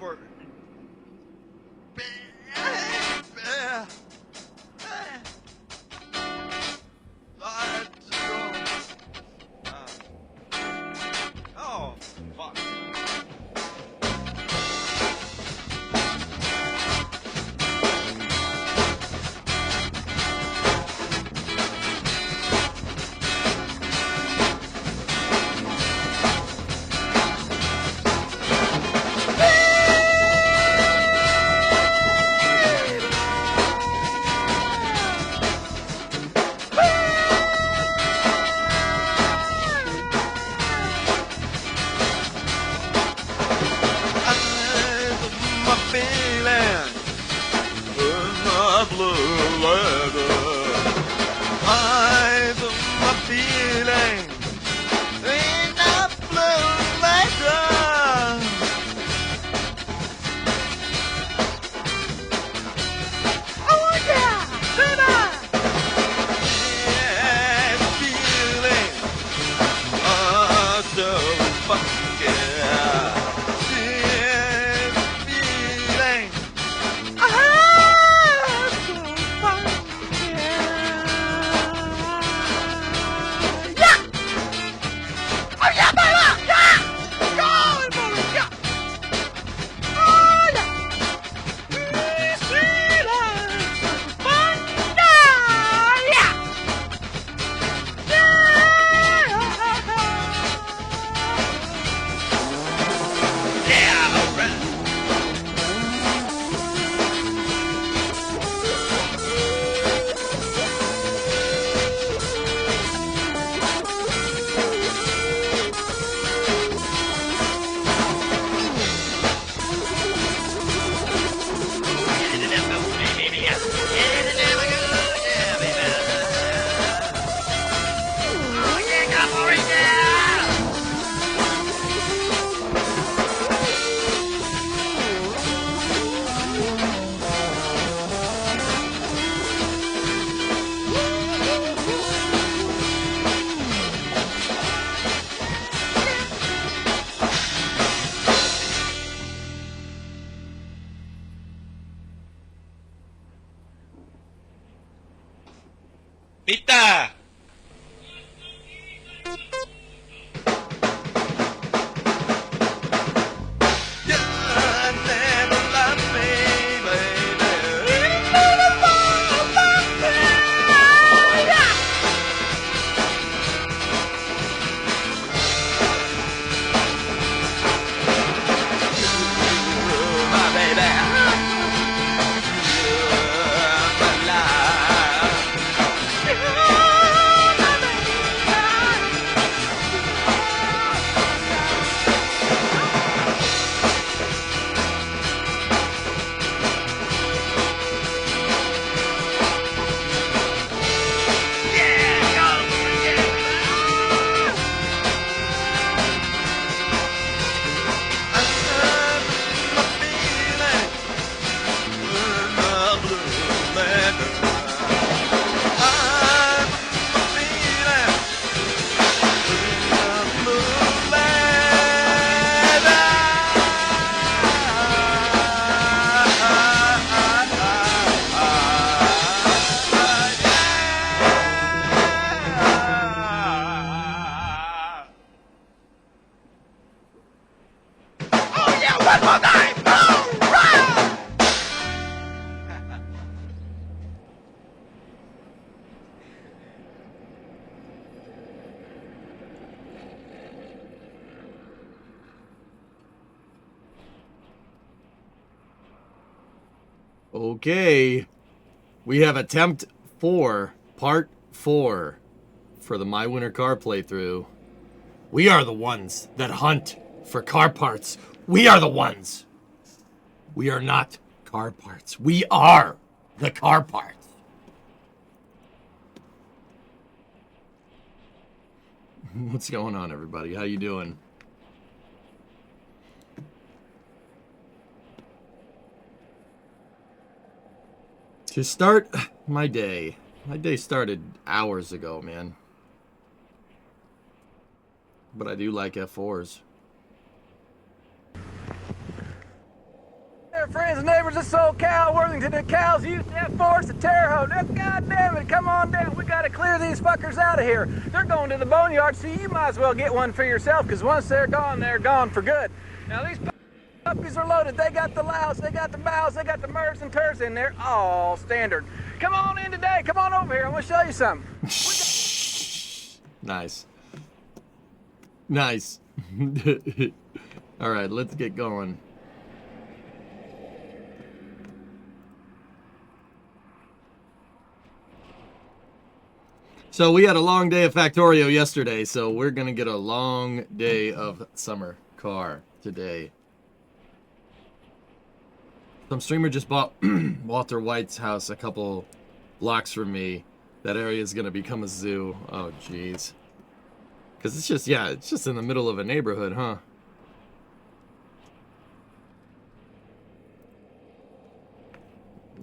for... Oh, fuck. My feeling in the blue leather. I'm my feeling in the blue leather. Oh yeah, baby. Yeah, feeling so fucking yeah. Pita! Okay, we have attempt 4, part 4 for the My Winter Car playthrough. We are the ones that hunt for car parts. We are the ones. We are not car parts. We are the car parts. What's going on, everybody? How you doing? To start my day started hours ago, man. But I do like F4s. there, friends and neighbors of SoCal, Worthington, and Cal's Youth, F-Force, and Terre Haute. Now, God damn it, come on down. We gotta clear these fuckers out of here. They're going to the boneyard, so you might as well get one for yourself, because once they're gone for good. Now, these puppies are loaded. They got the louds, they got the bows, they got the mercs and turds in there, all standard. Come on in today. Come on over here. I want to show you something. Nice. Nice. All right, let's get going. So we had a long day of Factorio yesterday, so we're going to get a long day of summer car today. Some streamer just bought Walter White's house a couple blocks from me. That area is going to become a zoo. Oh, jeez. Because it's just, yeah, it's just in the middle of a neighborhood, huh?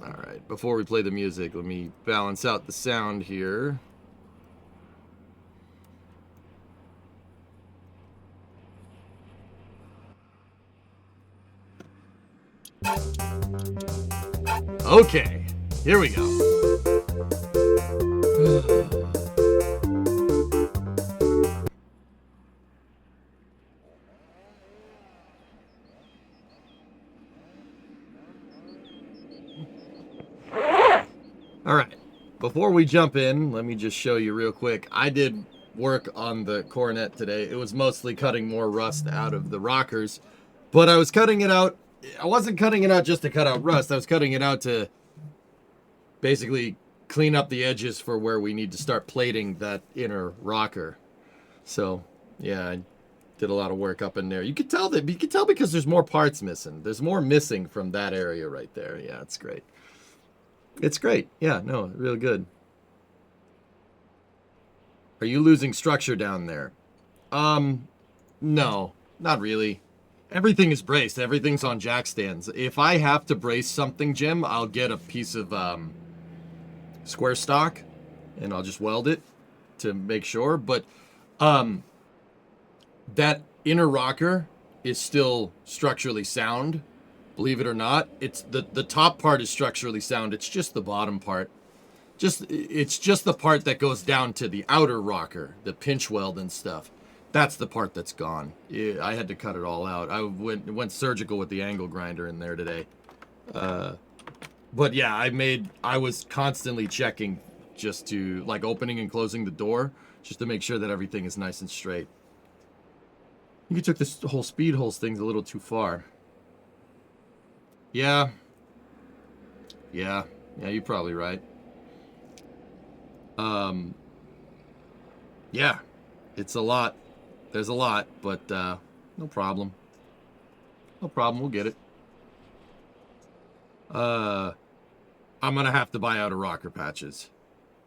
Alright, before we play the music, let me balance out the sound here. Okay, here we go. All right, before we jump in, let me just show you real quick. I did work on the Coronet today. It was mostly cutting more rust out of the rockers, but I was cutting it out. I wasn't cutting it out just to cut out rust. I was cutting it out to basically clean up the edges for where we need to start plating that inner rocker. So, yeah, I did a lot of work up in there. You could tell because there's more parts missing. There's more missing from that area right there. Yeah, it's great. It's great. Yeah, no, real good. Are you losing structure down there? No, not really. Everything is braced. Everything's on jack stands. If I have to brace something, Jim, I'll get a piece of square stock and I'll just weld it to make sure. But that inner rocker is still structurally sound. Believe it or not, it's the top part is structurally sound. It's just the bottom part. It's just the part that goes down to the outer rocker, the pinch weld and stuff. That's the part that's gone. I had to cut it all out. I went surgical with the angle grinder in there today. But yeah, I was constantly checking just to, like, opening and closing the door, just to make sure that everything is nice and straight. I think you took this whole speed holes thing a little too far. Yeah, you're probably right. Yeah, it's a lot. There's a lot, but no problem. No problem, we'll get it. I'm gonna have to buy outer rocker patches.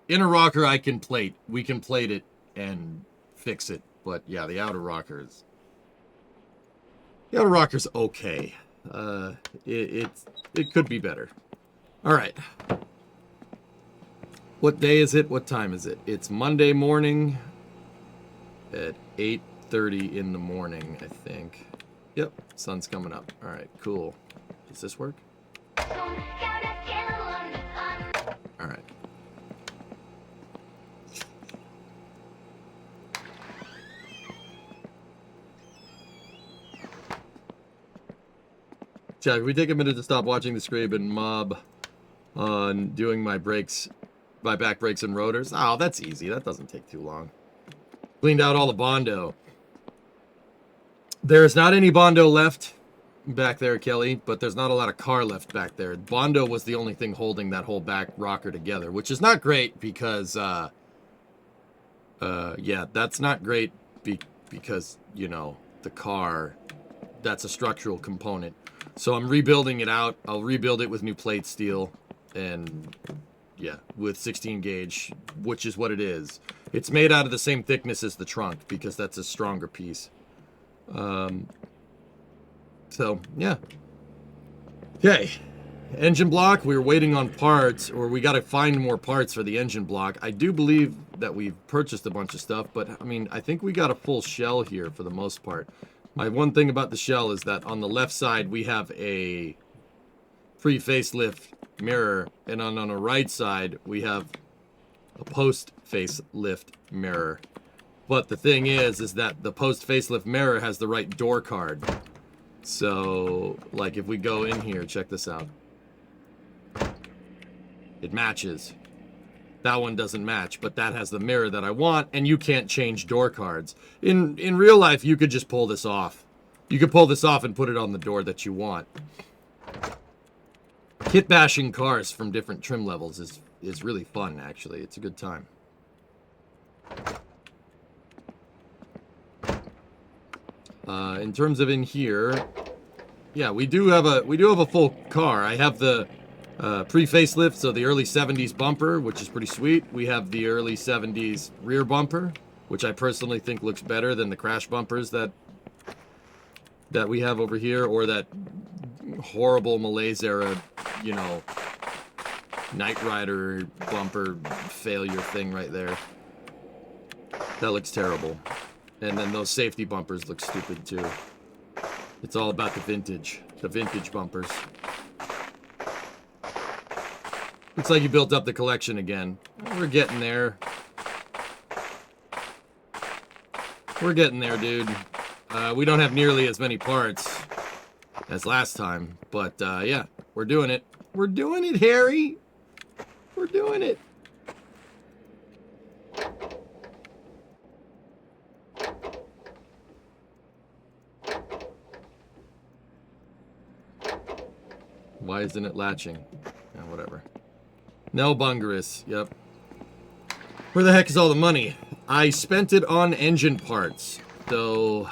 Inner rocker I can plate. We can plate it and fix it. But yeah, the outer rocker's okay. It could be better. All right. What day is it? What time is it? It's Monday morning at 8:30 in the morning, I think. Yep, sun's coming up. All right, cool. Does this work? All right. Jack, we take a minute to stop watching the screen and mob on doing my brakes, my back brakes and rotors. Oh, that's easy. That doesn't take too long. Cleaned out all the Bondo. There's not any Bondo left back there, Kelly, but there's not a lot of car left back there. Bondo was the only thing holding that whole back rocker together, which is not great because, yeah, that's not great because, you know, the car, that's a structural component. So I'm rebuilding it out. I'll rebuild it with new plate steel and, yeah, with 16 gauge, which is what it is. It's made out of the same thickness as the trunk because that's a stronger piece. So, yeah. Okay. Engine block, we were waiting on parts, or we got to find more parts for the engine block. I do believe that we've purchased a bunch of stuff, but, I mean, I think we got a full shell here for the most part. My one thing about the shell is that on the left side, we have a pre-facelift mirror, and on the right side we have a post-facelift mirror. But the thing is that the post-facelift mirror has the right door card. So, like, if we go in here, check this out. It matches. That one doesn't match, but that has the mirror that I want, and you can't change door cards. In real life, you could just pull this off. You could pull this off and put it on the door that you want. Kit bashing cars from different trim levels is really fun, actually. It's a good time. In terms of in here, yeah, we do have a full car. I have the pre-facelift, so the early 70s bumper, which is pretty sweet. We have the early 70s rear bumper, which I personally think looks better than the crash bumpers that we have over here, or that horrible Malaise era, you know, Knight Rider bumper failure thing right there. That looks terrible. And then those safety bumpers look stupid too. It's all about the vintage bumpers. Looks like you built up the collection again. We're getting there. We're getting there, dude. We don't have nearly as many parts as last time, but yeah, we're doing it. We're doing it, Harry. We're doing it. Why isn't it latching? Yeah, whatever. No Bungaris. Yep. Where the heck is all the money? I spent it on engine parts. So,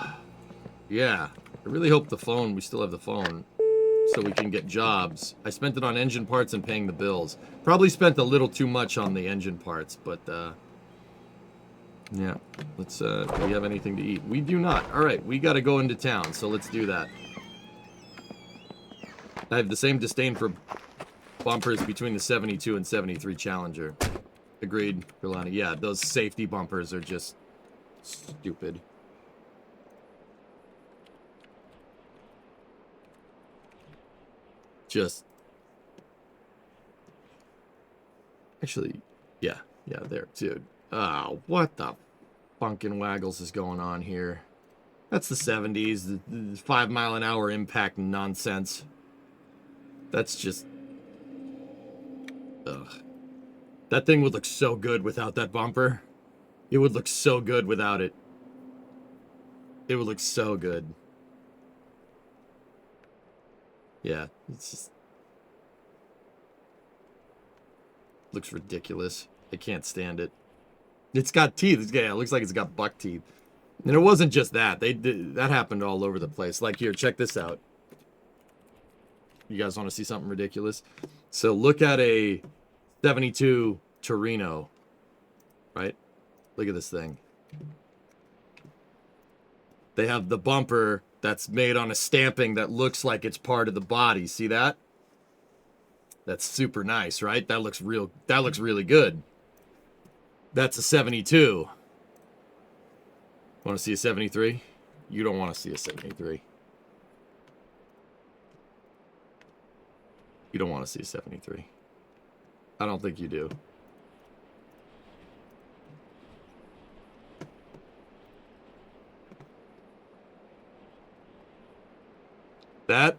yeah. I really hope we still have the phone, so we can get jobs. I spent it on engine parts and paying the bills. Probably spent a little too much on the engine parts, but, yeah. Let's, do we have anything to eat? We do not. Alright, we gotta go into town, so let's do that. I have the same disdain for bumpers between the 72 and 73 Challenger. Agreed, Carolina. Yeah, those safety bumpers are just stupid. Just... Actually, yeah, there, dude. Oh, what the funkin' waggles is going on here? That's the 70s, the 5 mile an hour impact nonsense. That's just... Ugh. That thing would look so good without that bumper. It would look so good without it. It would look so good. Yeah, it's just... Looks ridiculous. I can't stand it. It's got teeth. Yeah, it looks like it's got buck teeth. And it wasn't just that. That happened all over the place. Like here, check this out. You guys want to see something ridiculous? So look at a 72 Torino, right? Look at this thing. They have the bumper that's made on a stamping that looks like it's part of the body. See that? That's super nice, right? That looks really good. That's a 72. Want to see a 73? You don't want to see a 73. You don't want to see a 73. I don't think you do. That...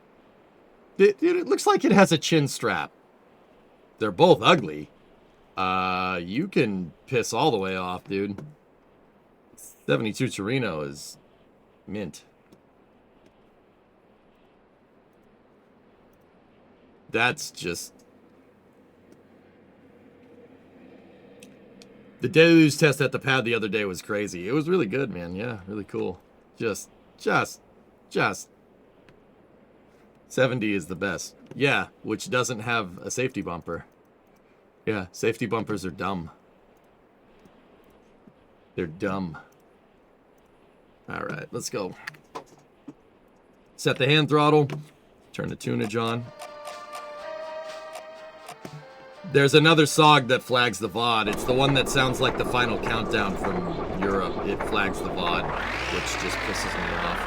Dude, it looks like it has a chin strap. They're both ugly. You can piss all the way off, dude. 72 Torino is mint. That's just... The deluge test at the pad the other day was crazy. It was really good, man. Yeah, really cool. Just 70 is the best. Yeah, which doesn't have a safety bumper. Yeah, safety bumpers are dumb. They're dumb. Alright, let's go. Set the hand throttle. Turn the tunage on. There's another SOG that flags the VOD. It's the one that sounds like the Final Countdown from Europe. It flags the VOD, which just pisses me off.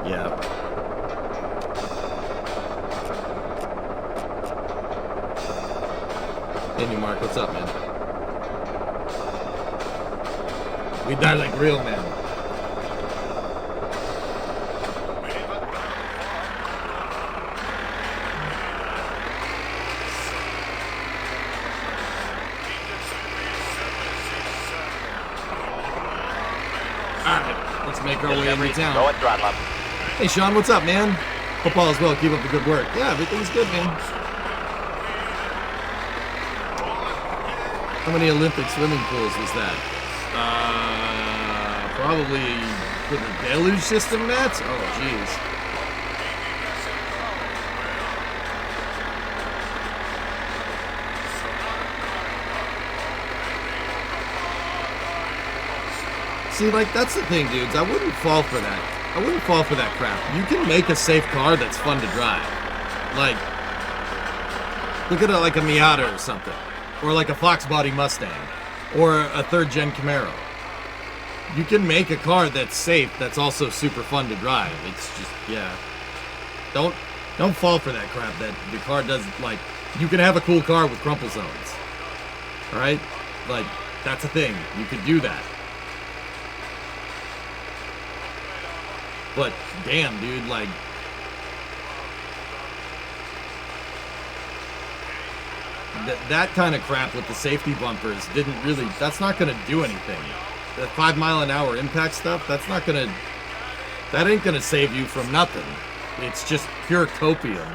Yeah. Hey, New Mark, what's up, man? We die like real men. Alright, let's make our way into town. Go at throttle up. Hey, Sean, what's up, man? Hope all is well. Keep up the good work. Yeah, everything's good, man. How many Olympic swimming pools was that? Probably for the deluge system, Matt? Oh, jeez. See, like, that's the thing, dudes. I wouldn't fall for that. I wouldn't fall for that crap. You can make a safe car that's fun to drive. Like, look at it like a Miata or something. Or like a Fox Body Mustang. Or a third-gen Camaro. You can make a car that's safe, that's also super fun to drive. It's just, yeah. Don't fall for that crap that the car doesn't, like, you can have a cool car with crumple zones. Alright? Like, that's a thing. You could do that. But, damn, dude, like... that kind of crap with the safety bumpers didn't really... That's not going to do anything. The 5 mile an hour impact stuff, that's not going to... That ain't going to save you from nothing. It's just pure copium.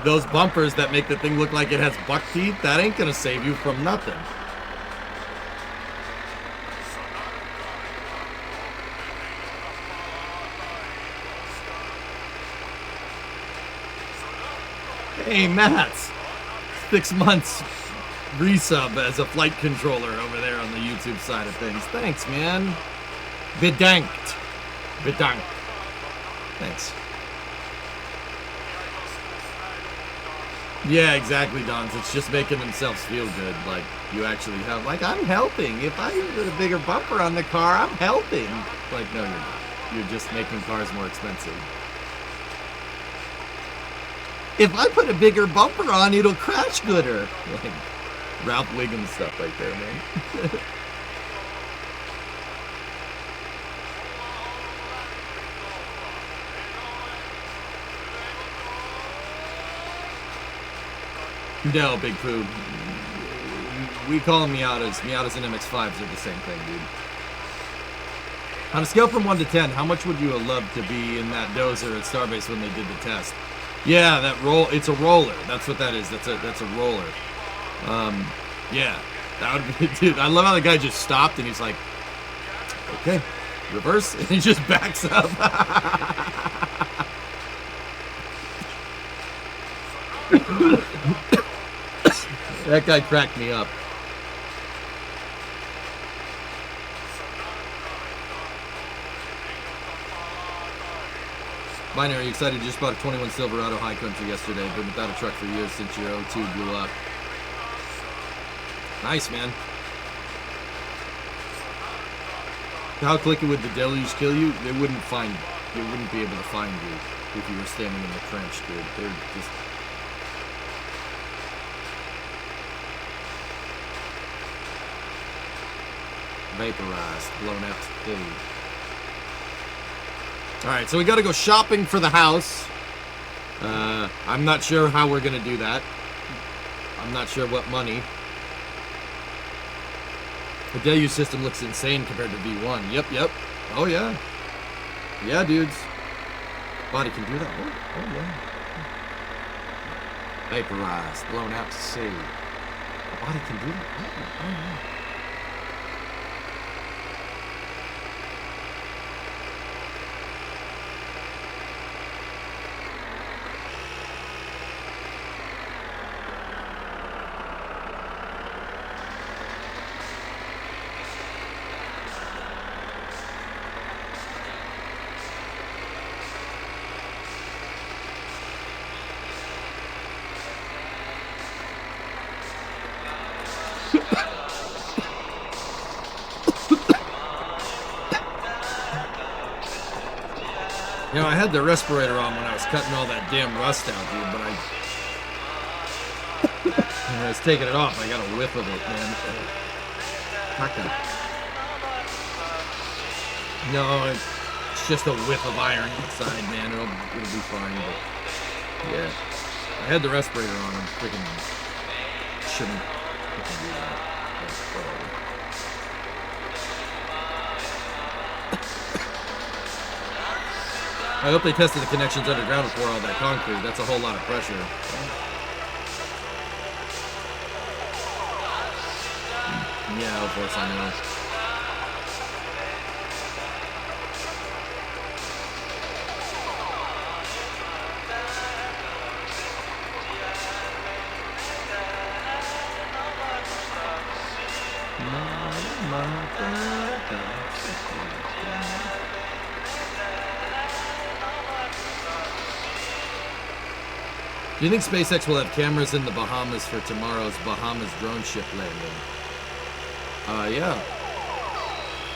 Those bumpers that make the thing look like it has buck teeth, that ain't going to save you from nothing. Hey, Matt. 6 months resub as a flight controller over there on the YouTube side of things. Thanks, man. Bedankt. Bedankt. Thanks. Yeah, exactly, Dons. It's just making themselves feel good. Like, you actually have, like, I'm helping. If I put a bigger bumper on the car, I'm helping. Like, no, you're not. You're just making cars more expensive. If I put a bigger bumper on, it'll crash gooder. Like, Ralph Wiggum stuff right there, man. No, Big Pooh. We call them Miatas. Miatas and MX-5s are the same thing, dude. On a scale from 1 to 10, how much would you have loved to be in that dozer at Starbase when they did the test? Yeah, that roll. It's a roller. That's what that is. That's a roller. Yeah, that would be. Dude, I love how the guy just stopped and he's like, "Okay, reverse," and he just backs up. That guy cracked me up. Minor, are you excited? You just bought a 21 Silverado High Country yesterday. Been without a truck for years since your 02 blew up. Nice, man. How clicky would the deluge kill you? They wouldn't find. They wouldn't be able to find you if you were standing in the trench, dude. They're just. Vaporized, blown out to pig. Alright, so we gotta go shopping for the house. I'm not sure how we're gonna do that. I'm not sure what money. The deluge system looks insane compared to V1. Yep. Oh, yeah. Yeah, dudes. Body can do that. Oh yeah. Vaporized, blown out to sea. The body can do that. Oh yeah. You know, I had the respirator on when I was cutting all that damn rust out, dude, but When I was taking it off, I got a whiff of it, man. Fucking. No, it's just a whiff of iron inside, man. It'll be fine, but yeah. I had the respirator on. I'm freaking shouldn't freaking do that. But whatever. I hope they tested the connections underground before all that concrete. That's a whole lot of pressure. Yeah, of course I know. Do you think SpaceX will have cameras in the Bahamas for tomorrow's Bahamas drone ship landing? Yeah.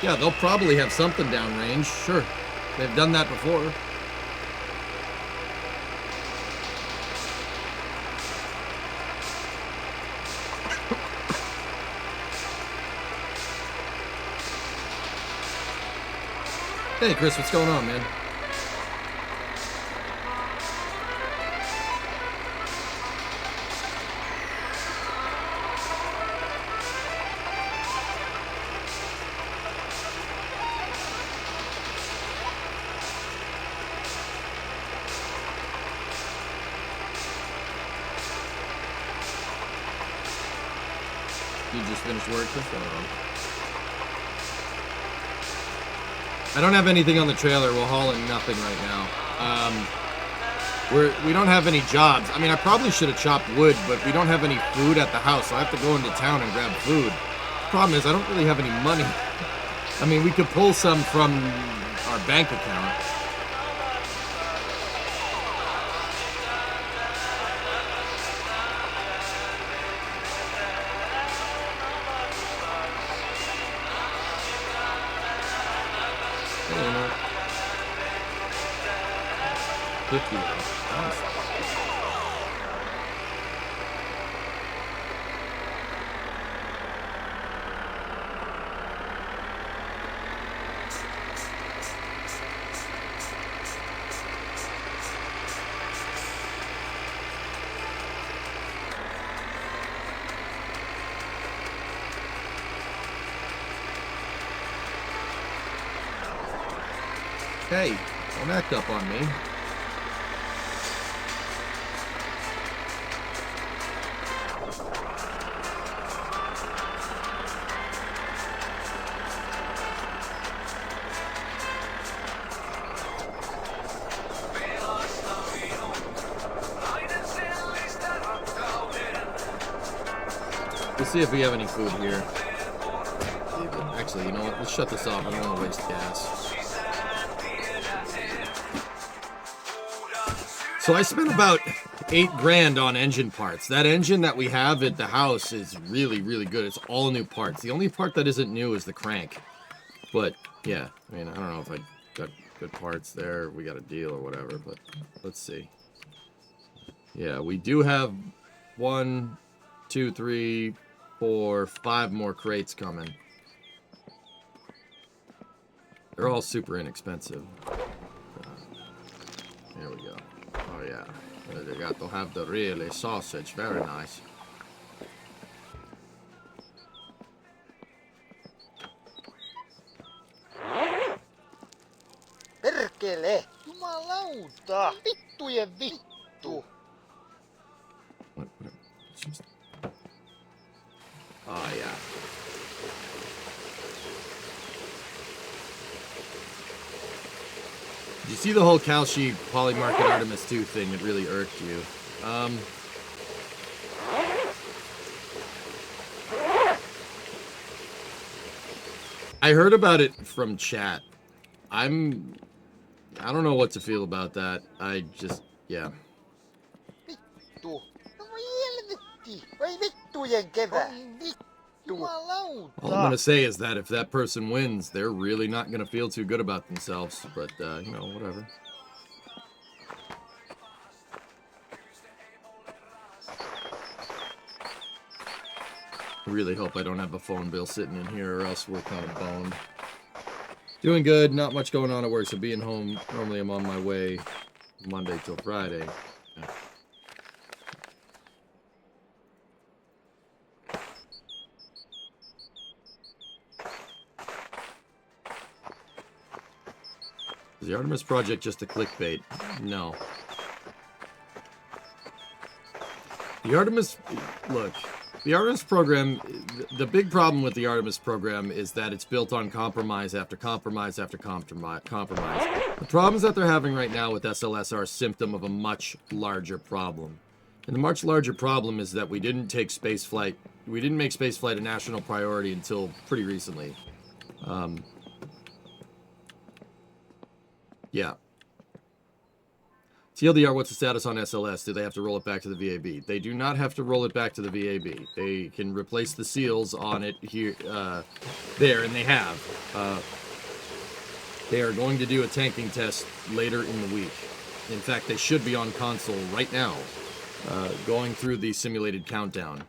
Yeah, they'll probably have something downrange. Sure. They've done that before. Hey, Chris, what's going on, man? You just finished work? What's going on? I don't have anything on the trailer. We're hauling nothing right now. We don't have any jobs. I mean, I probably should have chopped wood, but we don't have any food at the house, so I have to go into town and grab food. Problem is, I don't really have any money. I mean, we could pull some from our bank account. Hey, don't act up on me. Let's see if we have any food here. Actually, you know what? Let's shut this off. I don't want to waste gas. So I spent about $8 grand on engine parts. That engine that we have at the house is really, really good. It's all new parts. The only part that isn't new is the crank. But yeah, I mean, I don't know if I got good parts there. We got a deal or whatever, but let's see. Yeah, we do have 1, 2, 3, 4, 5 more crates coming. They're all super inexpensive. Here we go. Oh yeah, they'll have the really sausage. Very nice. Perkele! Jumalauta! Vittujen vittu! What, just... Oh yeah. Did you see the whole Kalshi Polymarket Artemis 2 thing? It really irked you. I heard about it from chat. I don't know what to feel about that. I just, yeah. Vittu! No voi helvetti! Vai vittujen kevää! Vittu! Jumalauta! All I'm gonna say is that if that person wins, they're really not gonna feel too good about themselves. But you know, whatever. I really hope I don't have a phone bill sitting in here or else we're kind of boned. Doing good, not much going on at work, so being home, normally I'm on my way Monday till Friday. Yeah. Is the Artemis Project just a clickbait? No. The Artemis, look, the Artemis program, the big problem with the Artemis program is that it's built on compromise after compromise after compromise. The problems that they're having right now with SLS are a symptom of a much larger problem. And the much larger problem is that we didn't make spaceflight a national priority until pretty recently. Yeah. TLDR, what's the status on SLS? Do they have to roll it back to the VAB? They do not have to roll it back to the VAB. They can replace the seals on it here, there, and they have. They are going to do a tanking test later in the week. In fact, they should be on console right now, going through the simulated countdown.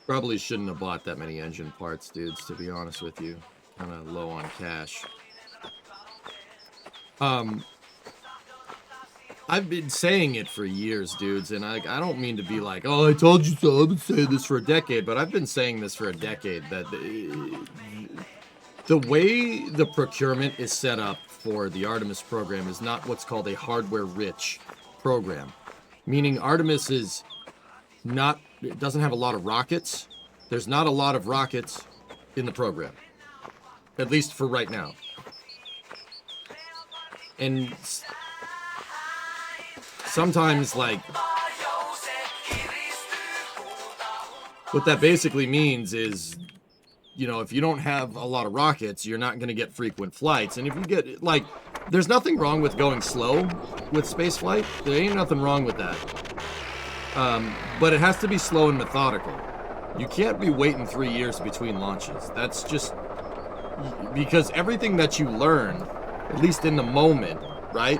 Probably shouldn't have bought that many engine parts, dudes, to be honest with you. Kind of low on cash. I've been saying it for years, dudes, and I don't mean to be like, oh, I told you so. I've been saying this for a decade, but I've been saying this for a decade, that the way the procurement is set up for the Artemis program is not what's called a hardware-rich program. Meaning Artemis is not, it doesn't have a lot of rockets. There's not a lot of rockets in the program. At least for right now. And sometimes, like, what that basically means is, you know, if you don't have a lot of rockets, you're not going to get frequent flights. And if you get, like, there's nothing wrong with going slow with spaceflight. There ain't nothing wrong with that. But it has to be slow and methodical. You can't be waiting 3 years between launches. That's just because everything that you learn, at least in the moment, right,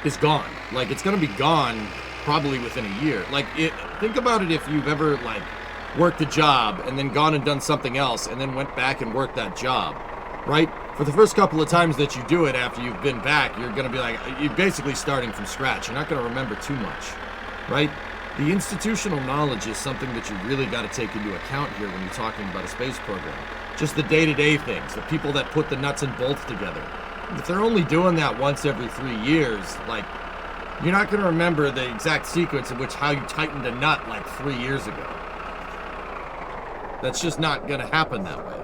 is gone. Like, it's going to be gone probably within a year. Like, think about it if you've ever, like, worked a job and then gone and done something else and then went back and worked that job, right? For the first couple of times that you do it after you've been back, you're going to be like, you're basically starting from scratch. You're not going to remember too much, right? The institutional knowledge is something that you really got to take into account here when you're talking about a space program. Just the day-to-day things, the people that put the nuts and bolts together. If they're only doing that once every 3 years, like, you're not going to remember the exact sequence in which how you tightened a nut like 3 years ago. That's just not going to happen that way.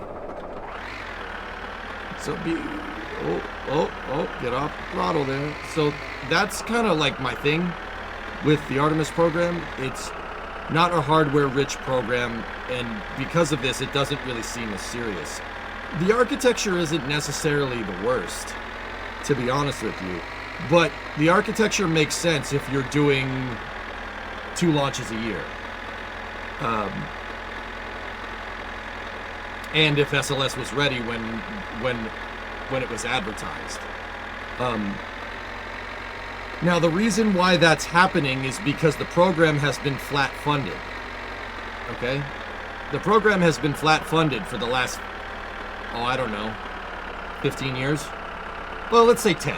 So get off the throttle there. So that's kind of like my thing with the Artemis program. It's not a hardware-rich program, and because of this, it doesn't really seem as serious. The architecture isn't necessarily the worst, to be honest with you, but the architecture makes sense if you're doing 2 launches a year. And if SLS was ready when it was advertised. Now, the reason why that's happening is because the program has been flat funded. Okay? The program has been flat funded for the last, I don't know, 15 years? Well, let's say 10.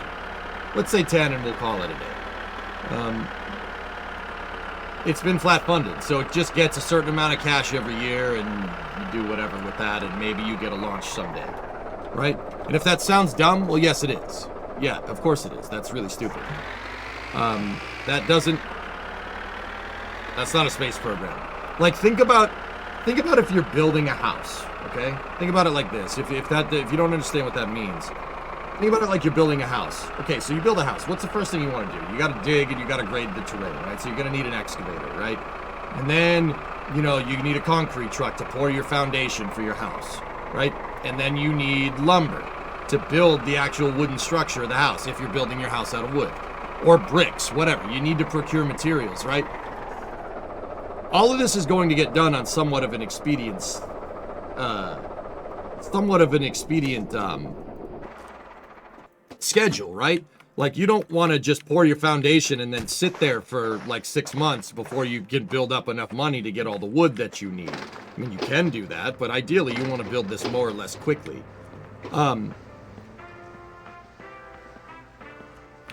Let's say 10 and we'll call it a day. It's been flat funded, so it just gets a certain amount of cash every year and you do whatever with that and maybe you get a launch someday. Right? And if that sounds dumb, well, yes, it is. Yeah, of course it is. That's really stupid. That's not a space program. Like, think about if you're building a house, okay? Think about it like this. If you don't understand what that means, think about it like you're building a house. Okay, so you build a house. What's the first thing you want to do? You got to dig and you got to grade the terrain, right? So you're going to need an excavator, right? And then, you need a concrete truck to pour your foundation for your house, right? And then you need lumber to build the actual wooden structure of the house if you're building your house out of wood. Or bricks, whatever. You need to procure materials, right? all of this is going to get done on somewhat of an expedient schedule, right? Like, you don't want to just pour your foundation and then sit there for like 6 months before you can build up enough money to get all the wood that you need. I mean, you can do that, but ideally you want to build this more or less quickly.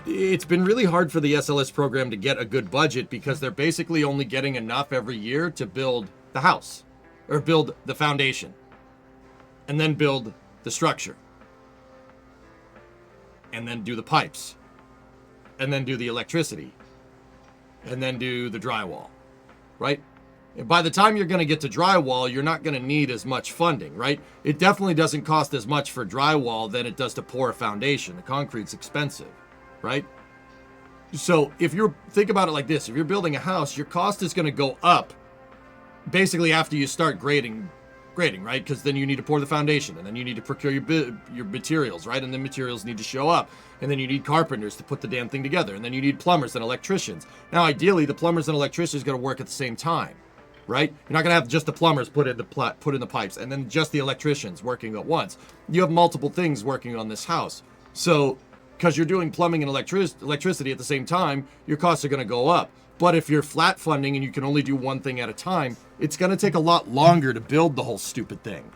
It's been really hard for the SLS program to get a good budget because they're basically only getting enough every year to build the house, or build the foundation, and then build the structure, and then do the pipes, and then do the electricity, and then do the drywall, right? And by the time you're going to get to drywall, you're not going to need as much funding, right? It definitely doesn't cost as much for drywall than it does to pour a foundation. The concrete's expensive, right? So if you're, think about it like this, if you're building a house, your cost is going to go up basically after you start grading, right? Because then you need to pour the foundation, and then you need to procure your materials, right? And then materials need to show up, and then you need carpenters to put the damn thing together, and then you need plumbers and electricians. Now, ideally, the plumbers and electricians are going to work at the same time, right? You're not going to have just the plumbers put in the pipes, and then just the electricians working at once. You have multiple things working on this house. So, because you're doing plumbing and electricity at the same time, your costs are going to go up. But if you're flat funding and you can only do one thing at a time, it's going to take a lot longer to build the whole stupid thing.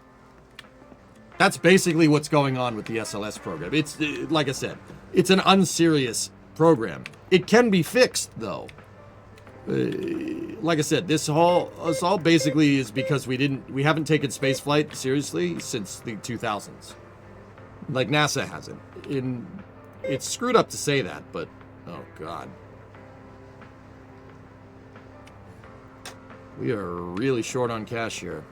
That's basically what's going on with the SLS program. It's, like I said, it's an unserious program. It can be fixed, though. Like I said, this all basically is because we haven't taken spaceflight seriously since the 2000s. Like NASA hasn't. It's screwed up to say that, but oh god. We are really short on cash here.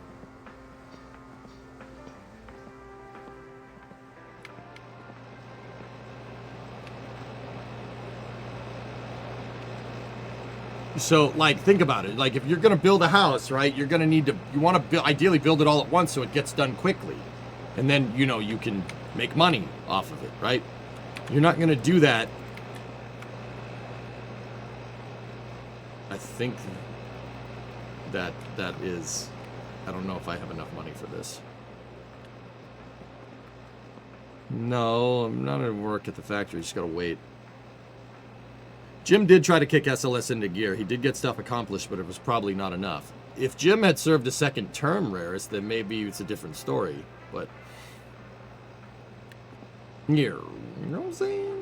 So, like, think about it. Like, if you're going to build a house, right, you're going to need to, you want to ideally build it all at once so it gets done quickly. And then, you know, you can make money off of it, right? You're not going to do that. I think that is, I don't know if I have enough money for this. No, I'm not at work at the factory. Just gotta wait. Jim did try to kick SLS into gear. He did get stuff accomplished, but it was probably not enough. If Jim had served a second term, Rarest, then maybe it's a different story. But here, you know what I'm saying?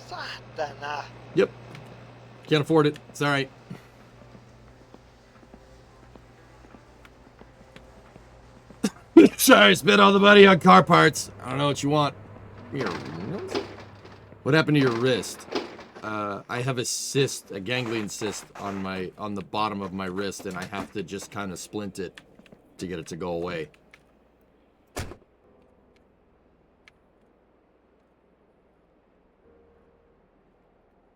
Satana. Yep. Can't afford it. It's all right. Sorry, spent all the money on car parts. I don't know what you want. Here. What happened to your wrist? I have a cyst, a ganglion cyst on the bottom of my wrist, and I have to just kind of splint it to get it to go away.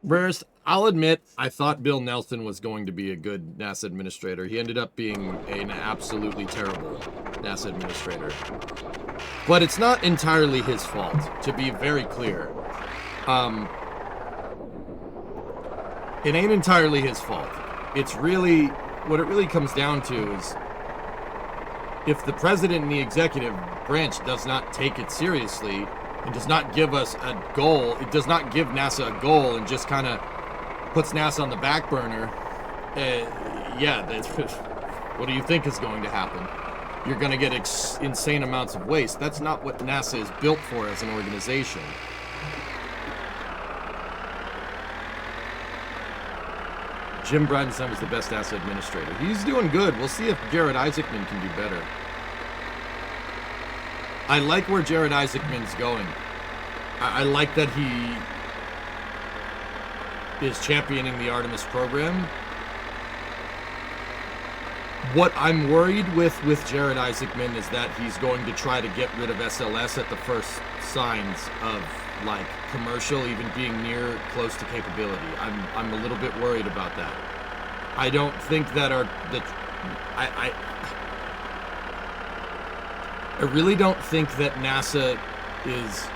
Rarest, I'll admit, I thought Bill Nelson was going to be a good NASA administrator. He ended up being an absolutely terrible NASA administrator. But it's not entirely his fault, to be very clear. It ain't entirely his fault. It's really, what it really comes down to is, if the president and the executive branch does not take it seriously, and does not give us a goal, it does not give NASA a goal and just kind of puts NASA on the back burner, yeah, what do you think is going to happen? You're going to get insane amounts of waste. That's not what NASA is built for as an organization. Jim Bridenstine was the best NASA administrator. He's doing good. We'll see if Jared Isaacman can do better. I like where Jared Isaacman's going. I like that he is championing the Artemis program. What I'm worried with Jared Isaacman is that he's going to try to get rid of SLS at the first signs of, like, commercial even being near close to capability. I'm a little bit worried about that. I don't think that I really don't think that NASA is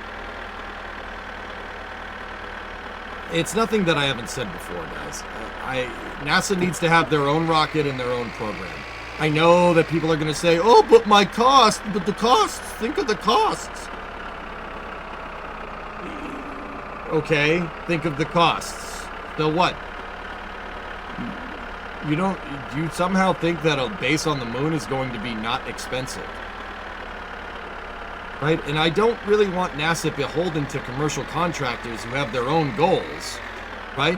It's nothing that I haven't said before, guys. NASA needs to have their own rocket and their own program. I know that people are going to say, oh, but the costs, think of the costs. Okay, think of the costs. So what? Do you somehow think that a base on the moon is going to be not expensive? Right? And I don't really want NASA beholden to commercial contractors who have their own goals, right?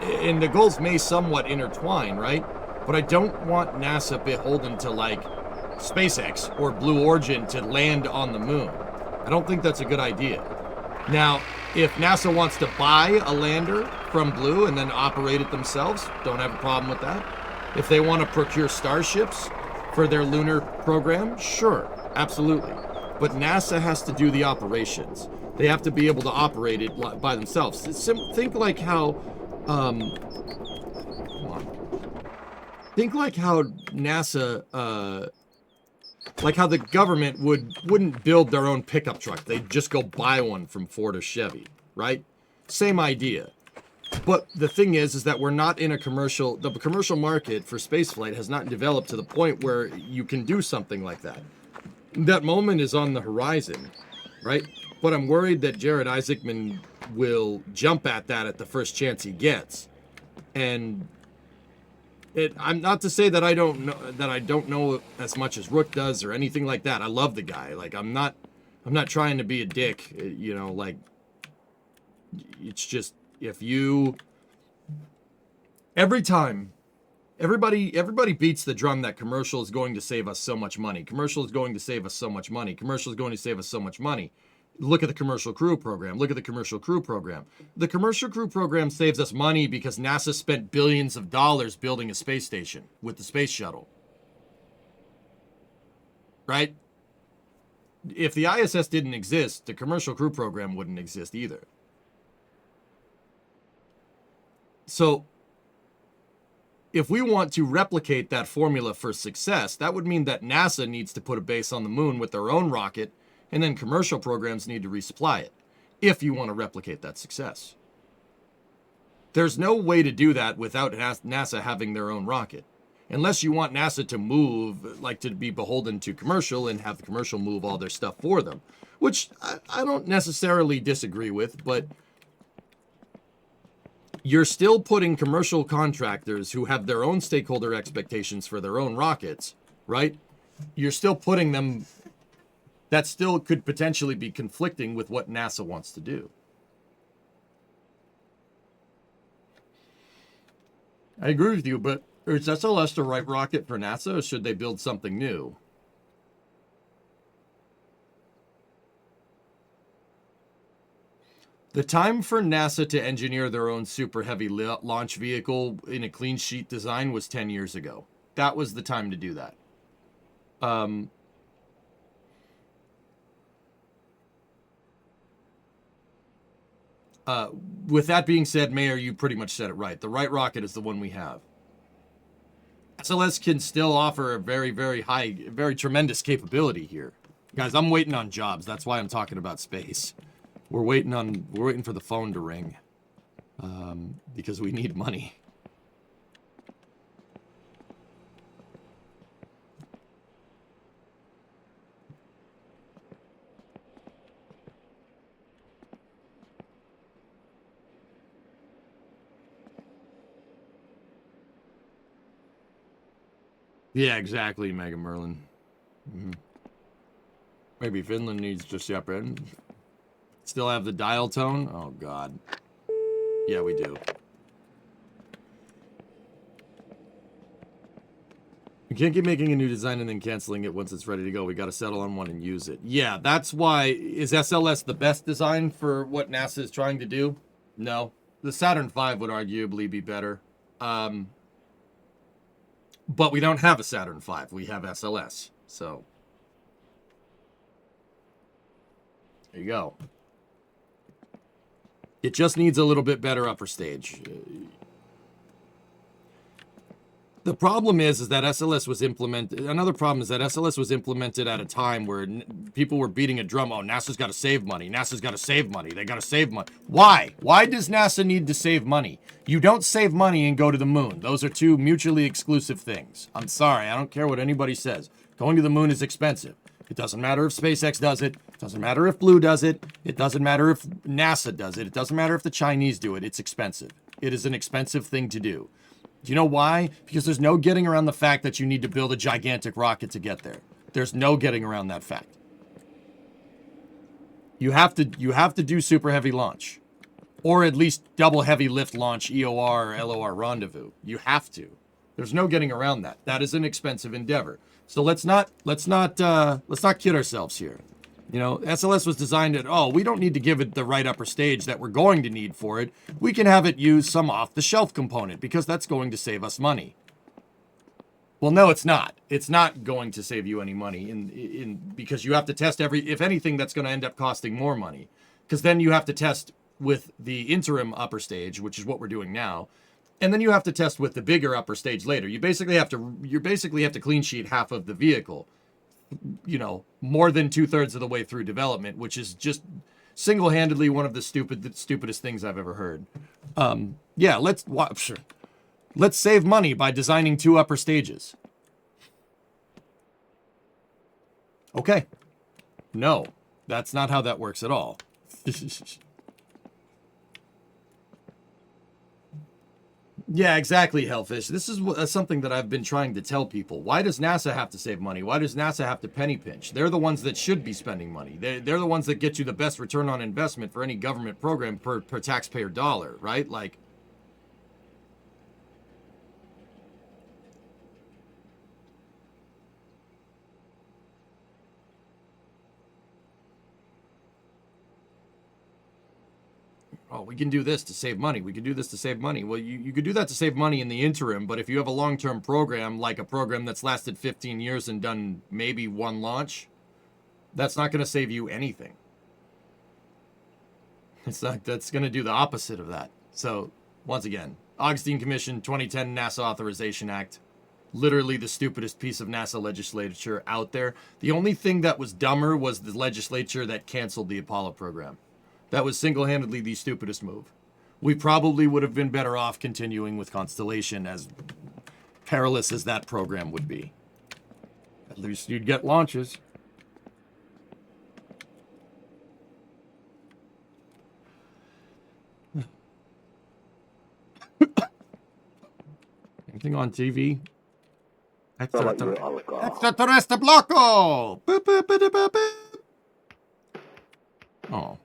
And the goals may somewhat intertwine, right? But I don't want NASA beholden to like SpaceX or Blue Origin to land on the moon. I don't think that's a good idea. Now, if NASA wants to buy a lander from Blue and then operate it themselves, don't have a problem with that. If they want to procure starships for their lunar program, sure, absolutely. But NASA has to do the operations. They have to be able to operate it by themselves. Think like how, think like how NASA, like how the government wouldn't build their own pickup truck. They'd just go buy one from Ford or Chevy, right? Same idea. But the thing is that we're not in the commercial market for spaceflight has not developed to the point where you can do something like that. That moment is on the horizon, right? But I'm worried that Jared Isaacman will jump at that at the first chance he gets. And I'm not to say that I don't know as much as Rook does or anything like that. I love the guy. Like I'm not trying to be a dick, you know, like it's just if you every time everybody beats the drum that commercial is going to save us so much money. Commercial is going to save us so much money. Commercial is going to save us so much money. Look at the Commercial Crew program. Look at the Commercial Crew program. The Commercial Crew program saves us money because NASA spent billions of dollars building a space station with the space shuttle. Right? If the ISS didn't exist, the Commercial Crew program wouldn't exist either. So, if we want to replicate that formula for success, that would mean that NASA needs to put a base on the moon with their own rocket, and then commercial programs need to resupply it, if you want to replicate that success. There's no way to do that without NASA having their own rocket. Unless you want NASA to move, like to be beholden to commercial and have the commercial move all their stuff for them. Which I don't necessarily disagree with, but you're still putting commercial contractors who have their own stakeholder expectations for their own rockets, right? You're still putting them, that still could potentially be conflicting with what NASA wants to do. I agree with you, but is SLS the right rocket for NASA, or should they build something new? The time for NASA to engineer their own super heavy launch vehicle in a clean sheet design was 10 years ago. That was the time to do that. With that being said, Mayor, you pretty much said it right. The right rocket is the one we have. SLS can still offer a very, very high, very tremendous capability here. Guys, I'm waiting on jobs. That's why I'm talking about space. We're waiting for the phone to ring. Because we need money. Yeah, exactly, Mega Merlin. Maybe Finland needs to step in. Still have the dial tone? Oh, God. Yeah, we do. We can't keep making a new design and then canceling it once it's ready to go. We got to settle on one and use it. Yeah, that's why... Is SLS the best design for what NASA is trying to do? No. The Saturn V would arguably be better. But we don't have a Saturn V. We have SLS. So... there you go. It just needs a little bit better upper stage. The problem is that SLS was implemented. Another problem is that SLS was implemented at a time where people were beating a drum. Oh, NASA's got to save money. NASA's got to save money. They got to save money. Why? Why does NASA need to save money? You don't save money and go to the moon. Those are two mutually exclusive things. I'm sorry. I don't care what anybody says. Going to the moon is expensive. It doesn't matter if SpaceX does it. It doesn't matter if Blue does it. It doesn't matter if NASA does it. It doesn't matter if the Chinese do it. It's expensive. It is an expensive thing to do. Do you know why? Because there's no getting around the fact that you need to build a gigantic rocket to get there. There's no getting around that fact. You have to do super heavy launch. Or at least double heavy lift launch, EOR or LOR rendezvous. You have to. There's no getting around that. That is an expensive endeavor. So let's not kid ourselves here. You know, SLS was designed at, oh, we don't need to give it the right upper stage that we're going to need for it. We can have it use some off-the-shelf component because that's going to save us money. Well, no, it's not. It's not going to save you any money because you have to test if anything, that's going to end up costing more money. Because then you have to test with the interim upper stage, which is what we're doing now. And then you have to test with the bigger upper stage later. You basically have to clean sheet half of the vehicle. You know, more than 2/3 of the way through development, which is just single-handedly one of the stupidest things I've ever heard. Yeah, let's save money by designing 2 upper stages. Okay. No, that's not how that works at all. Yeah, exactly, Hellfish. This is something that I've been trying to tell people. Why does NASA have to save money? Why does NASA have to penny pinch? They're the ones that should be spending money. They're the ones that get you the best return on investment for any government program per taxpayer dollar, right? Like, oh, we can do this to save money. We can do this to save money. Well, you could do that to save money in the interim, but if you have a long-term program, like a program that's lasted 15 years and done maybe 1 launch, that's not going to save you anything. That's going to do the opposite of that. So, once again, Augustine Commission, 2010 NASA Authorization Act, literally the stupidest piece of NASA legislature out there. The only thing that was dumber was the legislature that canceled the Apollo program. That was single-handedly the stupidest move. We probably would have been better off continuing with Constellation, as perilous as that program would be. At least you'd get launches. Anything on TV? Extraterrestre Blocko! Boop, boop, boop, boop, boop. Oh.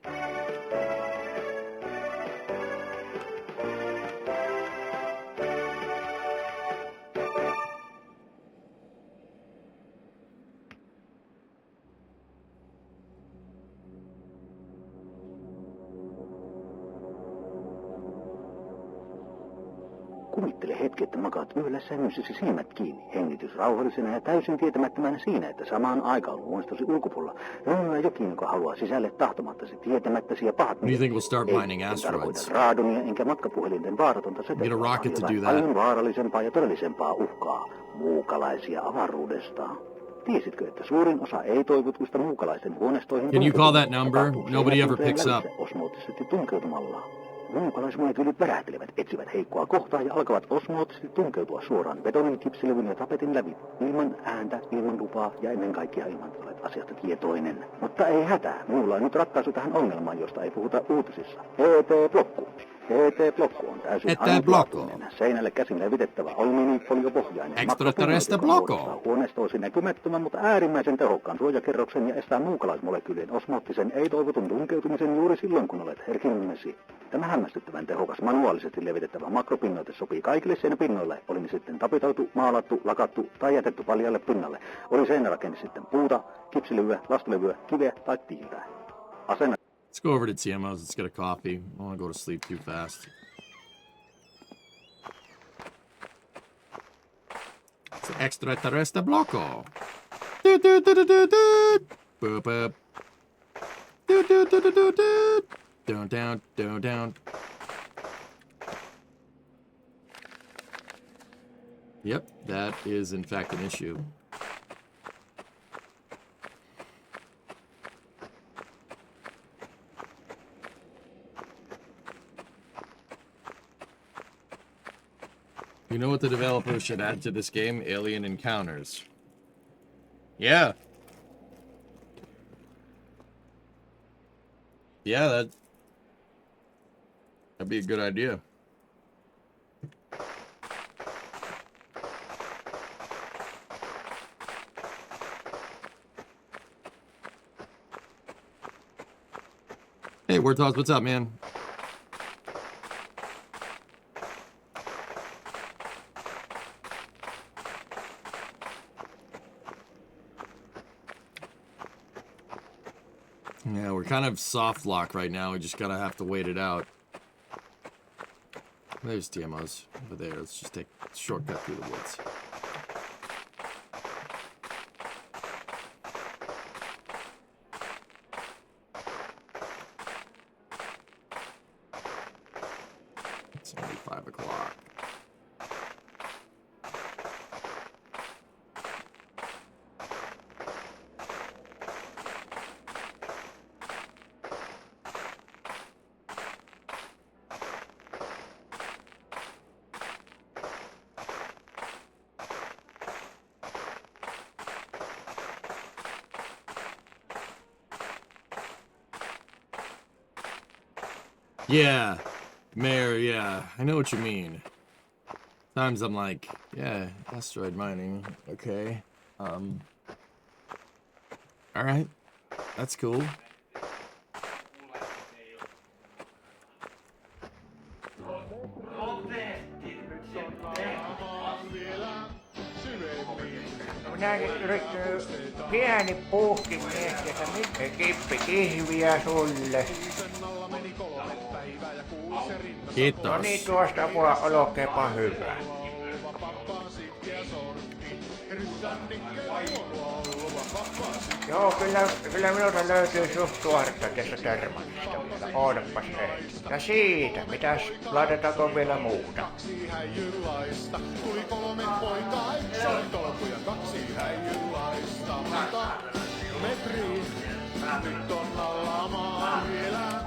Kuvittele hetki, että makaat yöllä sängyssäsi silmät kiinni, hengitys rauhallisena ja täysin tietämättömänä siinä, että samaan aikaan luonnostosi ulkopuolella rönnyää jokin, joka haluaa sisälle tahtomattasi tietämättäsi ja pahat You think we'll start mining en asteroids? tarkoita raadonia enkä matkapuhelinten vaaratonta Get a rocket to do that. paljon vaarallisempaa ja todellisempaa uhkaa, muukalaisia avaruudesta. Tiesitkö, että suurin osa ei-toivotuista muukalaisten huoneistoihin... Can you call that number? Nobody ever picks up. ...osmoottisesti tunkeutumalla. Muukalaismonekyylit värähtelevät, etsivät heikkoa kohtaa ja alkavat osmoottisesti tunkeutua suoraan betonin, kipsilevyn ja tapetin läpi. Ilman ääntä, ilman lupaa ja ennen kaikkea ilman olet asiasta tietoinen. Mutta ei hätää, minulla on nyt ratkaisu tähän ongelmaan, josta ei puhuta uutisissa. ET-blokku. ET-blokku on täysin ainutlaatuinen, seinälle käsin levitettävä alumiinifoliopohjainen Extraterrestre blocko. muodostaa huoneistoosi näkymättömän, mutta äärimmäisen tehokkaan suojakerroksen ja estää muukalaismolekyylien osmoottisen ei-toivotun tunkeutumisen juuri silloin, kun olet herkimmesi. Tämä hämmästyttävän tehokas manuaalisesti levitettävä makropinnoite sopii kaikille seinäpinnoille, oli ne sitten tapitoitu, maalattu, lakattu tai jätetty paljalle pinnalle. Oli seinärakenne sitten puuta, kipsilevyä, lastulevyä, kiveä tai tiiltä. Asenna. Let's go over to TMO's. Let's get a coffee. I don't want to go to sleep too fast. It's Extraterrestre Blocko. Do do do do do do. Boop boop. Do do do do do do. Down down down down. Yep, that is in fact an issue. You know what the developers should add to this game? Alien encounters. Yeah. Yeah, that'd be a good idea. Hey, Warthog, what's up, man? Yeah, we're kind of soft lock right now. We just gotta have to wait it out. There's TMOs over there. Let's just take a shortcut through the woods. It's only 5 o'clock. Yeah, Mayor, yeah, I know what you mean. Sometimes I'm like, yeah, asteroid mining, okay. Alright, that's cool. Minä yritin pieni puhki miettiä, että mitkä kippikihviä sulle. Kiitos. No niin, tuosta voi olkeepa hyvä. Joo, kyllä minulta löytyy suht tuoretta tästä termanista vielä. Ootapas hetki. Ja siitä, mitäs laitetaanko vielä muuta? Tuli 3 poikaa, tolkuja 2 häijylaista. Metri, nyt on alla maan vielä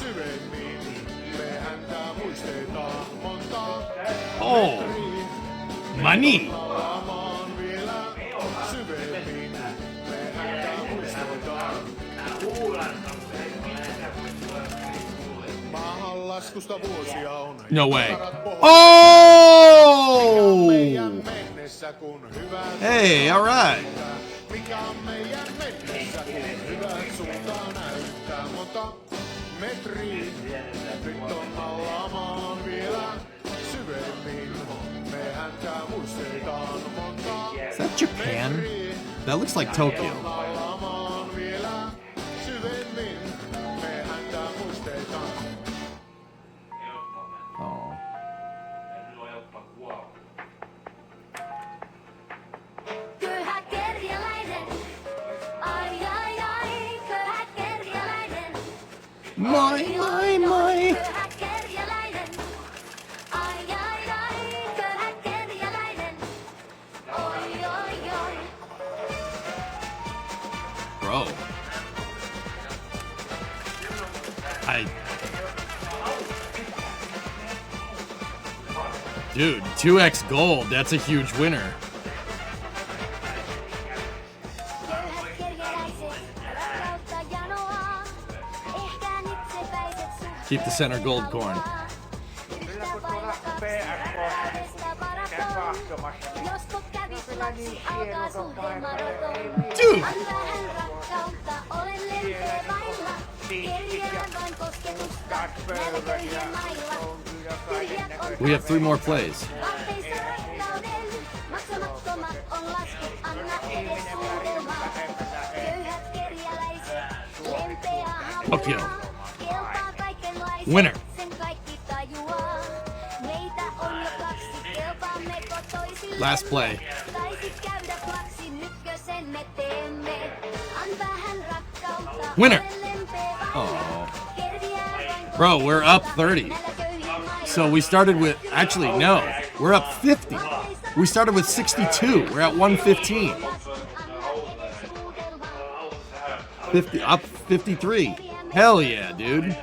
syvemmin. Me häntä muistetaan monta. Oh, money. No way. Oh! Hey, all right. Is that Japan? That looks like Tokyo. Oh. My. Bro. Dude, 2x gold, that's a huge winner. Keep the center gold corn. Dude! We have 3 more plays. Tokyo. Winner. Last play. Winner. Oh. Bro, we're up 30. So we started with, actually, no. We're up 50. We started with 62. We're at 115. 50 up 53. Hell yeah, dude.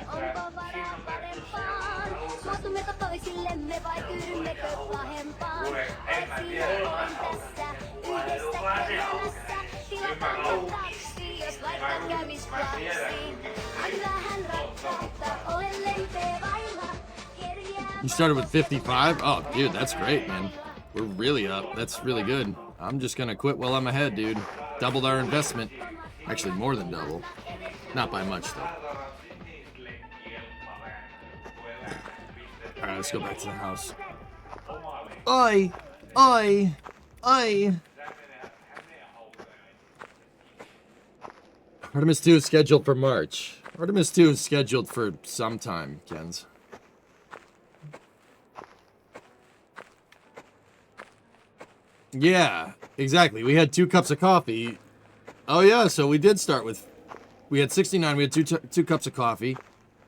You started with 55? Oh, dude, that's great, man. We're really up. That's really good. I'm just gonna quit while I'm ahead, dude. Doubled our investment. Actually, more than double. Not by much, though. Alright, let's go back to the house. Oi! Oi! Oi! Artemis 2 is scheduled for March. Artemis 2 is scheduled for sometime, Kens. Yeah, exactly. We had 2 cups of coffee. Oh yeah, so we did start with... We had 69, we had two cups of coffee.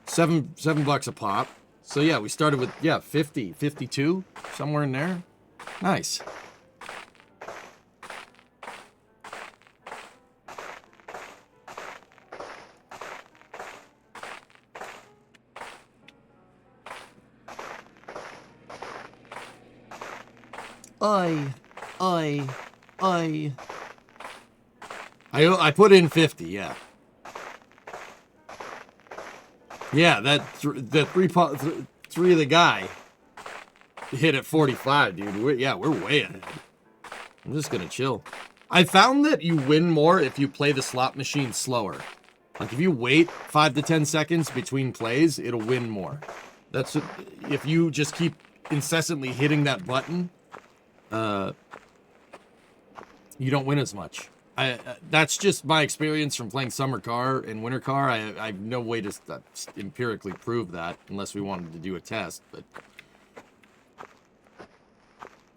$7 a pop. So yeah, we started with, 50, 52, somewhere in there. Nice. I put in 50, yeah. Yeah, the three of the guy hit at 45, dude. We're way ahead. I'm just gonna chill. I found that you win more if you play the slot machine slower. Like if you wait 5 to 10 seconds between plays, it'll win more. That's if you just keep incessantly hitting that button, you don't win as much. That's just my experience from playing Summer Car and Winter Car. I have no way to empirically prove that unless we wanted to do a test. But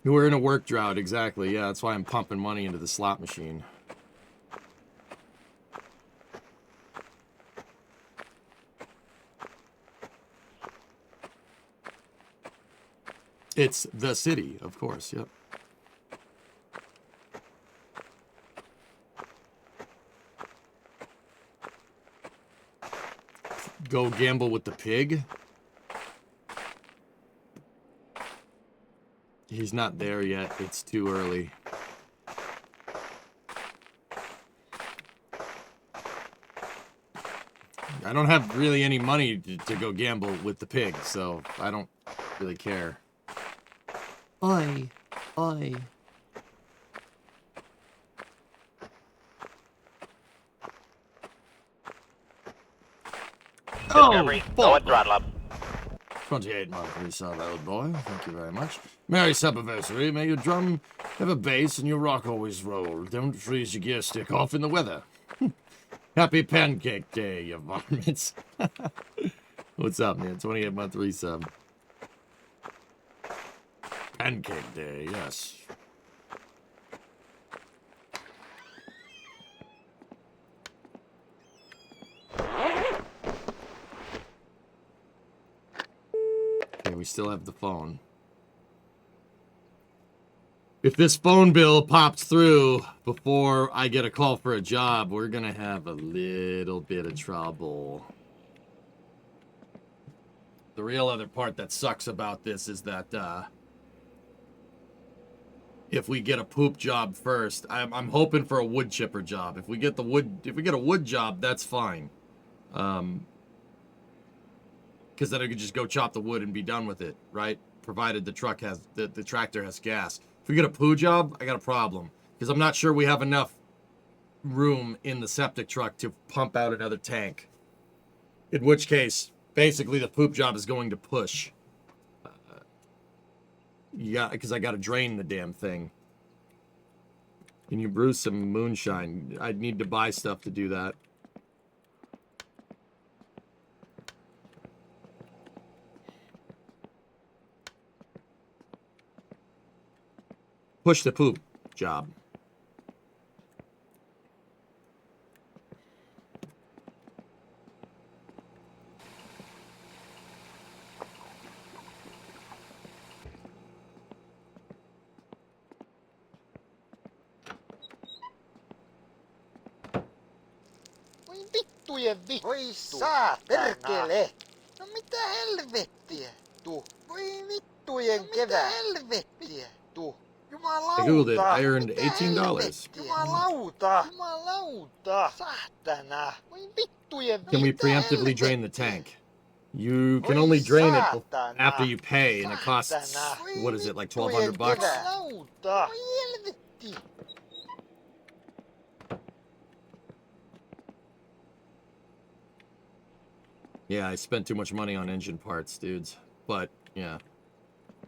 we're in a work drought, exactly. Yeah, that's why I'm pumping money into the slot machine. It's the city, of course. Yep. Go gamble with the pig. He's not there yet. It's too early. I don't have really any money to go gamble with the pig, so I don't really care. Oi. Oi. Discovery, go and throttle up. 28 month resub, old boy. Thank you very much. Merry Subiversary. May your drum have a bass and your rock always roll. Don't freeze your gear stick off in the weather. Happy Pancake Day, you varmints. What's up, man? 28 month resub. Pancake Day, yes. Okay, we still have the phone. If this phone bill pops through before I get a call for a job, we're gonna have a little bit of trouble. The real other part that sucks about this is that if we get a poop job first, I'm hoping for a wood chipper job. If we get a wood job, that's fine. Because then I could just go chop the wood and be done with it, right? Provided the tractor has gas. If we get a poo job, I got a problem. Because I'm not sure we have enough room in the septic truck to pump out another tank. In which case, basically the poop job is going to push. Yeah, because I got to drain the damn thing. Can you brew some moonshine? I'd need to buy stuff to do that. Push the poop job. vittujen vittu. Voi saatana. Perkele. No mitä helvettiä? Voi vittujen kevää. Mitä helvettiä? Jumalauta. I googled it. I earned $18. Jumalauta. Jumalauta. Saatana. Voi vittujen Can we preemptively drain the tank? You can only drain it after you pay, and it costs, what is it, like $1,200 bucks? Jumalauta. Voi helvetti. Yeah, I spent too much money on engine parts, dudes. But, yeah.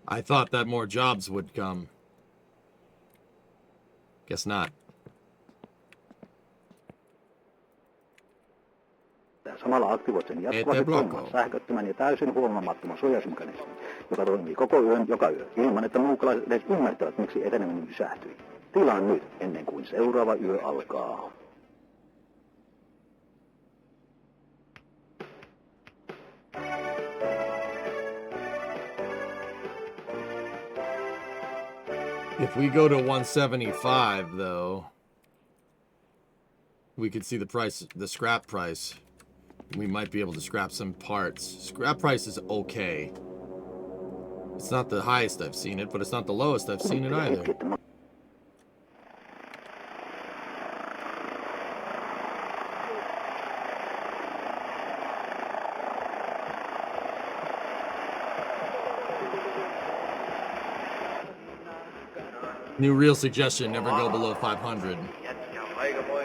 I thought that more jobs would come. Guess not. Samalla aktivoit sen jatkuvasti toimivan sähköttömän ja täysin huomaamattoman suojausmekanismin, joka toimii koko yön joka yö, ilman että muukalaiset edes ymmärtävät, miksi eteneminen pysähtyi. Tilaa nyt, ennen kuin seuraava yö alkaa. If we go to 175, though, we could see the price, the scrap price. We might be able to scrap some parts. Scrap price is okay. It's not the highest I've seen it, but it's not the lowest I've seen it either. New real suggestion, never go below 500.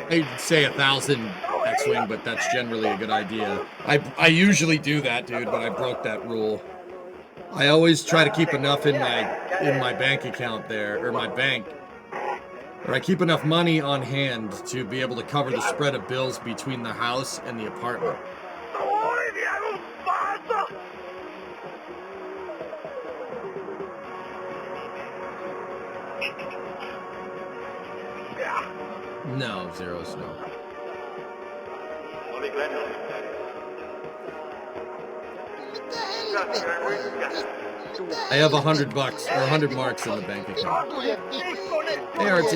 I'd say 1,000 X-Wing, but that's generally a good idea. I usually do that, dude, but I broke that rule. I always try to keep enough in my bank account there, or my bank, or I keep enough money on hand to be able to cover the spread of bills between the house and the apartment. No, Zeros, no. I have $100 or 100 marks in the bank account. Hey, RT.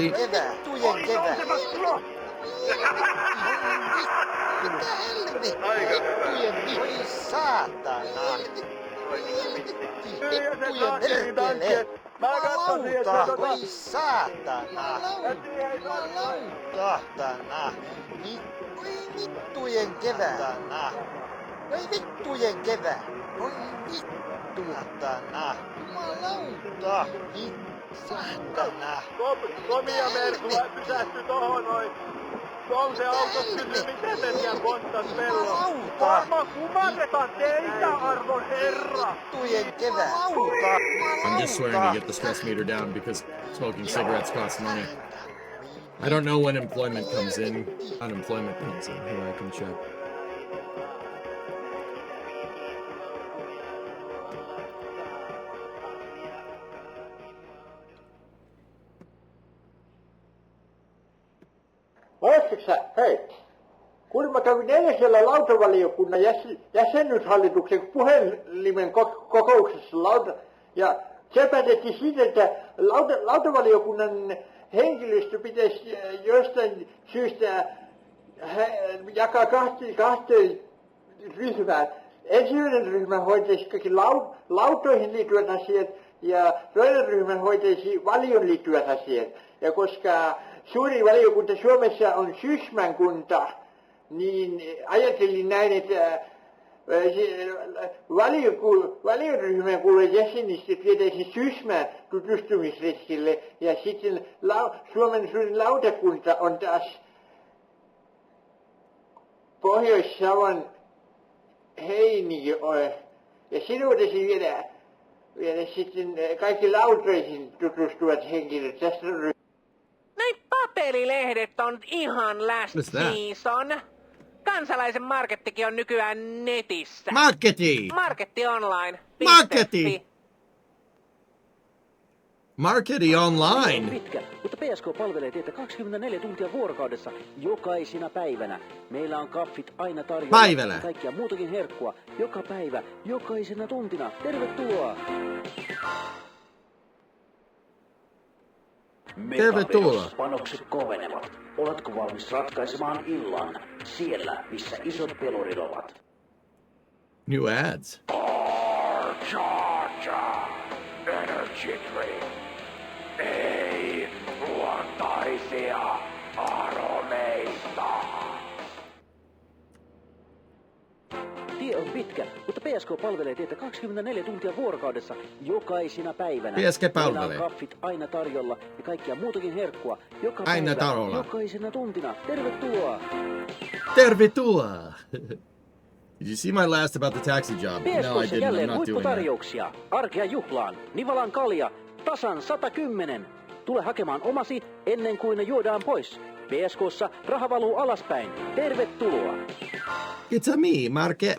Jumalauta, voi saatana. Jumalauta. Voi vittujen kevää. Voi vittujen kevää. Voi vittuatana. Jumalauta. Saatana. Komia Merkula pysähtyi tohon noin. On se auto kyllä miten meniä konttas pelloon. Varma kumarretaan teitä, arvon herra. Vittujen kevää. I'm just swearing to get the stress meter down because smoking cigarettes costs money. I don't know when unemployment comes in. Here, I can check. Muistatko hei, kun mä kävin edellisellä lautavaliokunnan jäsenyyshallituksen puhelimen kokouksessa ja se päätettiin siitä, että lautavaliokunnan henkilöstö pitäisi jostain syystä jakaa kahteen ryhmään. Ensimmäinen ryhmä hoitaisi kaikki lautoihin liittyvät asiat ja toinen ryhmä hoitaisi valion liittyvät asiat. Ja koska suuri valiokunta Suomessa on Sysmän kunta, niin ajattelin näin, että valioryhmän kuuluvat jäsenistä vietäisiin Sysmän tutustumisretkille ja sitten Suomen suurin lautakunta on taas Pohjois-Savon Heinijoe. Ja sinun voitaisiin viedä sitten kaikki lautoihin tutustuvat henkilöt tästä ryhmästä. Näin paperilehdet on ihan last season. Kansalaisen markettikin on nykyään netissä. Marketti! Marketti online. Marketti! Marketti online. Pitkä, mutta PSK palvelee teitä 24 tuntia vuorokaudessa, jokaisena päivänä. Meillä on kaffit aina tarjolla. Päivällä. Kaikkia muutakin herkkua, joka päivä, jokaisena tuntina. Tervetuloa! Tervetuloa. Panokset kovenevat. Oletko valmis ratkaisemaan illan siellä, missä isot pelurit ovat? New ads. Energy drink. Ei luontaisia aromeista. Tie on pitkä, mutta PSK palvelee teitä 24 tuntia vuorokaudessa jokaisina päivänä. PSK palvelee. Meillä on kaffit aina tarjolla ja kaikkia muutakin herkkua joka Aina päivä, tarjolla. jokaisena tuntina. Tervetuloa! Tervetuloa! Did you see my last about the taxi job? No, I PSK:ssa didn't. I'm jälleen not doing that. huipputarjouksia. Arkea juhlaan. Nivalan kalja. Tasan 110. Tule hakemaan omasi ennen kuin ne juodaan pois. PSK:ssa raha valuu alaspäin. Tervetuloa! It's a me,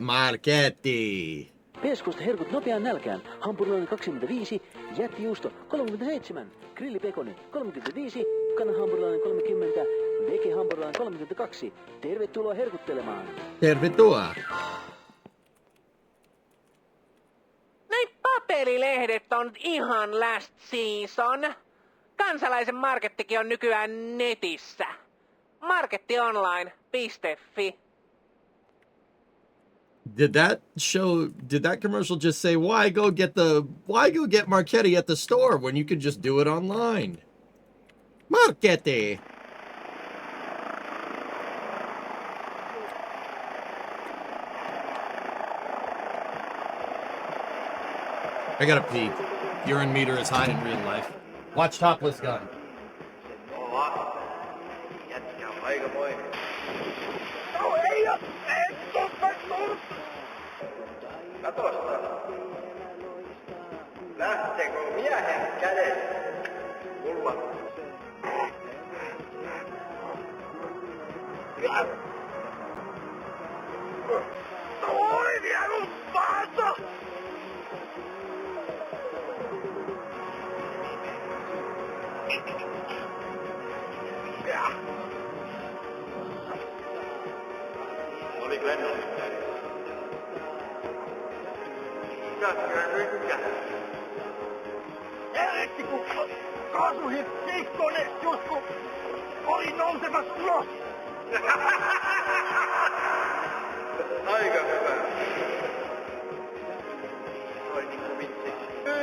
Marketti. PSK:sta herkut nopeaan nälkään. Hampurilainen 25, jättijuusto 37, grillipekoni 35, kanahampurilainen 30, vegehampurilainen 32. Tervetuloa herkuttelemaan. Tervetuloa. Näin papelilehdet on ihan last season. Kansalaisen markettikin on nykyään netissä. Markettionline.fi. Did that commercial just say why go get Marchetti at the store when you could just do it online? Marchetti. I gotta pee. Urine meter is high in real life. Watch Topless Gun. Jätkä on aikamoinen. No ei oo! Katosta. Lähteekö miehen kädet? Mulla. Oi vielä paata! Oli Glennon. Eritti kun kaasuhin Mikkonen just kun oli nousemassa ulos. Aika hyvä. Toi niinku vitsi.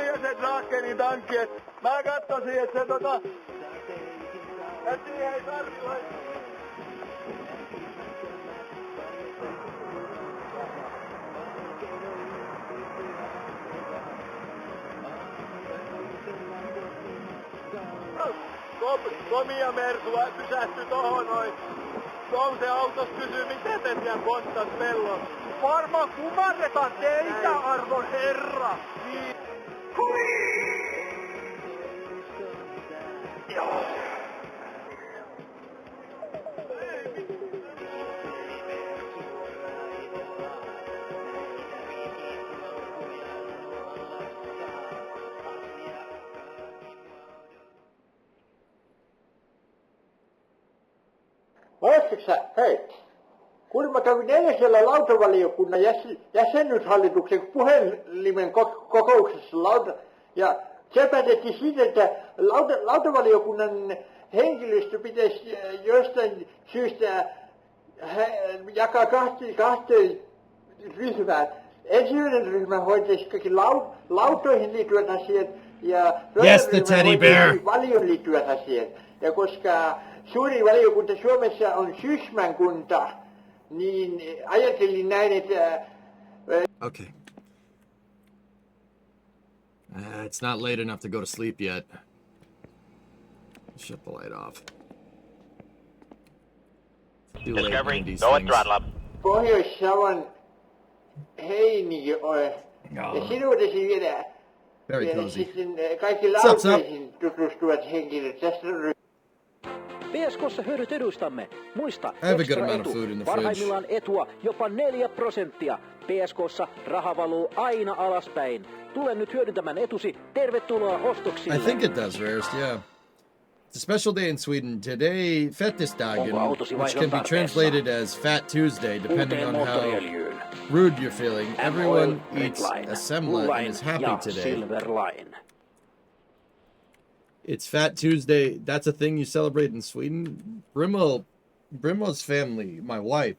Ja se Drakkeni tankki, et mä kattosin et se et siihen ei tarvi laittaa. Komia Mersu pysähtyi tohon noin. Tom se autos kysyy, miten te siellä konttas pellon. Varmaan kumarretaan teitä, arvon herra. Niin. Hui! Joo. Muistatko hei, kun mä kävin edellisellä lautavaliokunnan jäsenyyshallituksen puhelimen kokouksessa ja se päätettiin siitä, että lautavaliokunnan henkilöstö pitäisi jostain syystä jakaa kahteen ryhmään. Ensimmäinen ryhmä hoitaisi kaikki lautoihin liittyvät asiat ja yes, the teddy bear. Valioon liittyvät asiat. Ja koska suuri valiokunta Suomessa on Sysmän kunta, niin ajattelin näin, että... Okay. It's not late enough to go to sleep yet. Shut the light off. Do late Discovery, 90s go and things. throttle up. Pohjois-Savon Heini ja sinutesi vielä Very cozy. sitten kaikki Sup? lauteisiin tutustuvat henkilöt tästä PSK:ssa hyödyt edustamme. Muista, I have a good ekstra amount of etu. food in the Parhaimmillaan etua jopa 4%. PSK:ssa raha valuu aina alaspäin. Tule nyt hyödyntämään etusi. Tervetuloa ostoksille. I think it does, Rarest, yeah. It's a special day in Sweden. Today, Fettisdagen, which can be translated as Fat Tuesday, depending on how rude you're feeling. Everyone eats a semla and is happy today. It's Fat Tuesday. That's a thing you celebrate in Sweden. Brimo's family, my wife,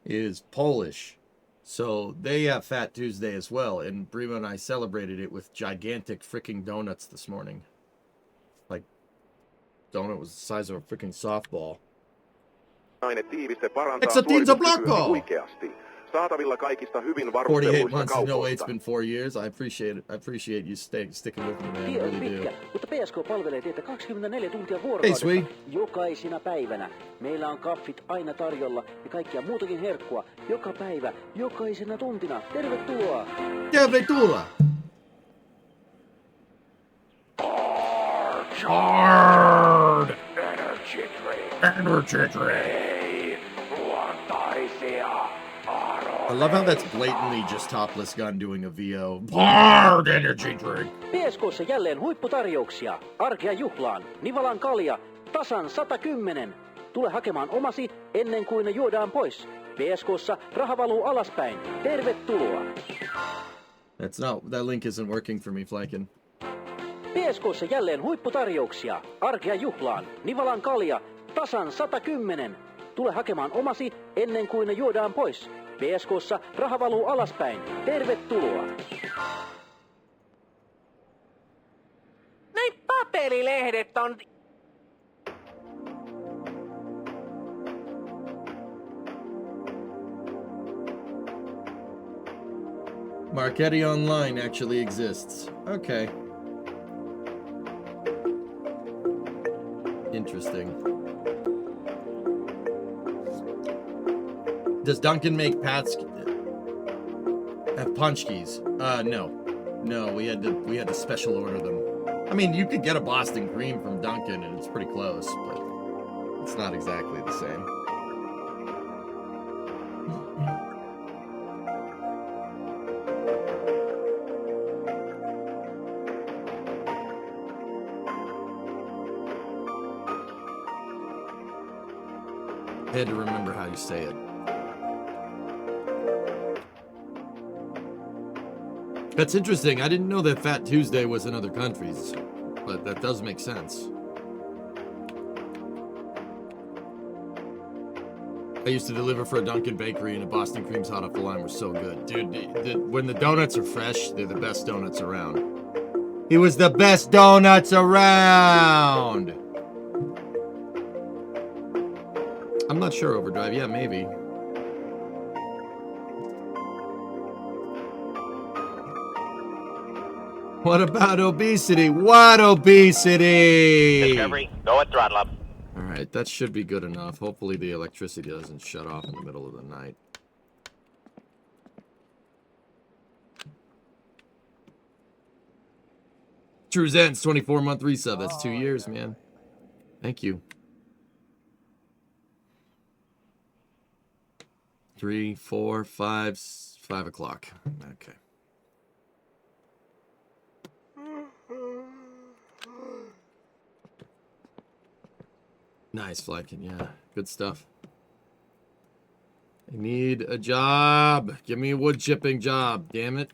is Polish. So they have Fat Tuesday as well. And Brimo and I celebrated it with gigantic freaking donuts this morning. Like, donut was the size of a freaking softball. Exatinza Blanco! Saatavilla kaikista hyvin 48 months is no way, it's been 4 years. I appreciate it. I appreciate you sticking with me, man. I really do. Mutta PSK palvelee teitä 24 tuntia vuorokaudessa. Jokaisena päivänä. Meillä on kaffit aina tarjolla ja kaikkia muutakin herkkua. Joka päivä, jokaisena tuntina. Tervetuloa! Tervetuloa! Hard! Energy drink. Energy drink. Ei luontaisia I love how that's blatantly just Topless Gun doing a VO. Hard energy drink. PSK:ssa jälleen huipputarjouksia. Arkea juhlaan. Nivalan kalja. Tasan 110. Tule hakemaan omasi ennen kuin ne juodaan pois. PSK:ssa raha valuu alaspäin. Tervetuloa. That link isn't working for me, Flykin. PSK:ssa jälleen huipputarjouksia. Arkea juhlaan. Nivalan kalja. Tasan 110. Tule hakemaan omasi ennen kuin ne juodaan pois. PSK:ssa raha valuu alaspäin. Tervetuloa. Näin paperilehdet on... Marketti Online actually exists. Okay. Interesting. Does Dunkin' make have punch keys? No. No, we had to special order them. I mean, you could get a Boston cream from Dunkin' and it's pretty close, but it's not exactly the same. I had to remember how you say it. That's interesting. I didn't know that Fat Tuesday was in other countries, but that does make sense. I used to deliver for a Dunkin' bakery, and the Boston creams hot off the line were so good. Dude, when the donuts are fresh, they're the best donuts around. He was the best donuts around! I'm not sure, Overdrive. Yeah, maybe. What about obesity? What obesity? Discovery, go at throttle up. Alright, that should be good enough. Hopefully the electricity doesn't shut off in the middle of the night. True Zens, 24-month resub. That's 2 years, man. Thank you. 3, 4, 5, 5 o'clock. Okay. Nice, Flykin. Yeah, good stuff. I need a job. Give me a wood chipping job, damn it.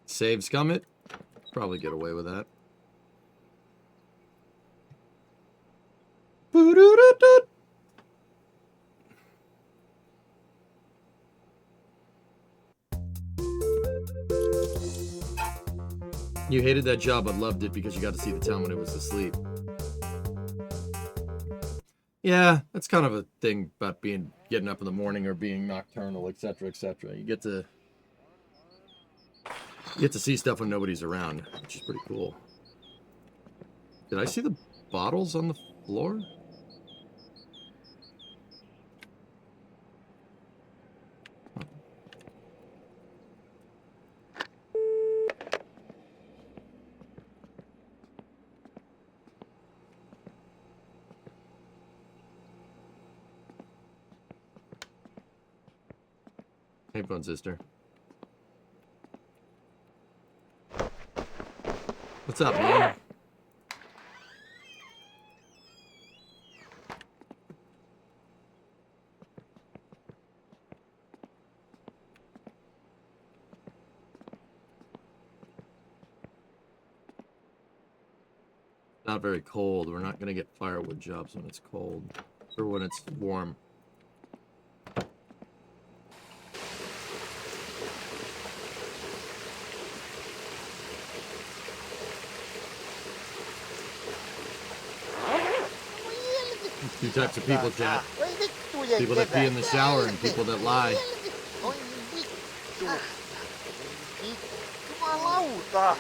Save Scummit. Probably get away with that. Boo-doo-doo-doo. You hated that job, but loved it because you got to see the town when it was asleep. Yeah, that's kind of a thing about getting up in the morning or being nocturnal, etc., etc. You get to see stuff when nobody's around, which is pretty cool. Did I see the bottles on the floor? Hey, phone sister. What's up, man? not very cold. We're not gonna get firewood jobs when it's cold. Or when it's warm. Two types of people, chat. People that pee in the shower and people that lie. Oi vittu. Jumalauta.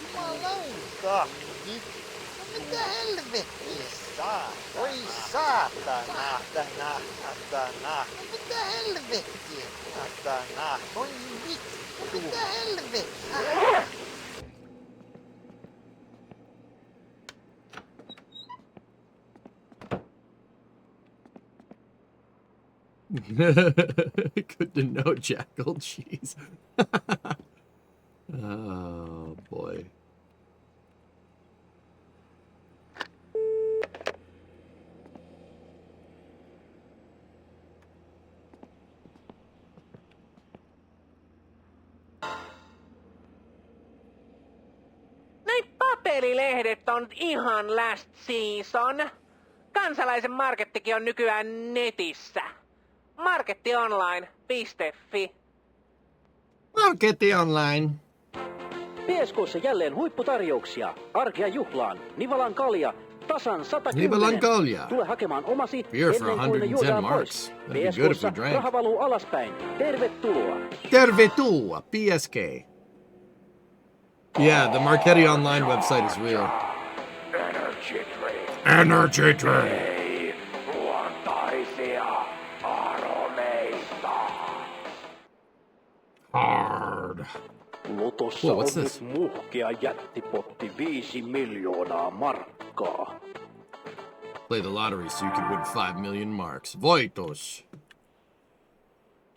Jumalauta. No mitä helvettiä saa? Oi saatana. Satana. No mitä helvettiä? Satana. Oi vittu. No mitä helvettiä? Good to know, Jackal. Jeez. Oh, boy. Näin paperilehdet on ihan last season. Kansalaisen markettikin on nykyään netissä. Markettionline.fi. Marketti online. PSK:ssa jälleen huipputarjouksia. Arkea juhlaan. Nivalan kalja. Tasan 110. Nivalan kalja. Tule hakemaan omasi Beer for ennen kuin ne 110 juodaan marks. pois. That'd be good if we PSK:ssa drank. raha valuu alaspäin. Tervetuloa. Tervetuloa, PSK. Yeah, the Marketti Online website is real. Energy drink. Energy drink. Ei luontaisia aromeista. Hard. Lotossa Whoa, what's on this? nyt muhkea jättipotti 5 miljoonaa markkaa. Play the lottery so you could win 5 million marks. Voitos.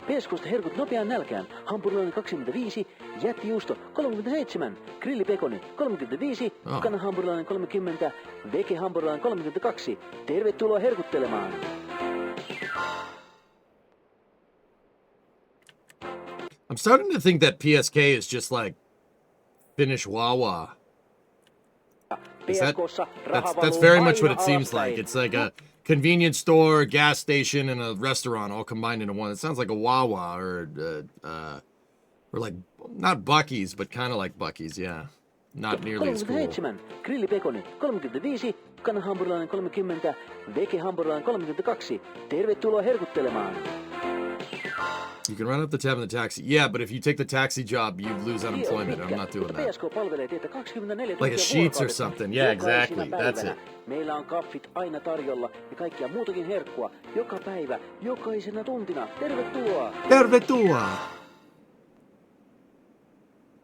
PSK:sta herkut nopeaan nälkään. Hampurilainen 25, jättijuusto 37, grillipekoni 35, kanahampurilainen 30, vegehampurilainen 32. Tervetuloa herkuttelemaan. I'm starting to think that PSK is just like Finnish Wawa. That's very much what it seems like. It's like a convenience store, gas station, and a restaurant all combined into one. It sounds like a Wawa or like not Buc-ee's, but kind of like Buc-ee's, yeah. Not nearly as cool. 37, grillipekoni 35, kanahampurilainen 30, vegehampurilainen 32. Tervetuloa herkuttelemaan. You can run up the tab in the taxi. Yeah, but if you take the taxi job, you lose unemployment. I'm not doing that. PSK palvelee teitä 24 Like a Sheets or something. Yeah, exactly. That's it. Meillä on kaffit aina tarjolla ja kaikkia muutakin herkkua. Joka päivä, jokaisena tuntina. Tervetuloa! Tervetuloa!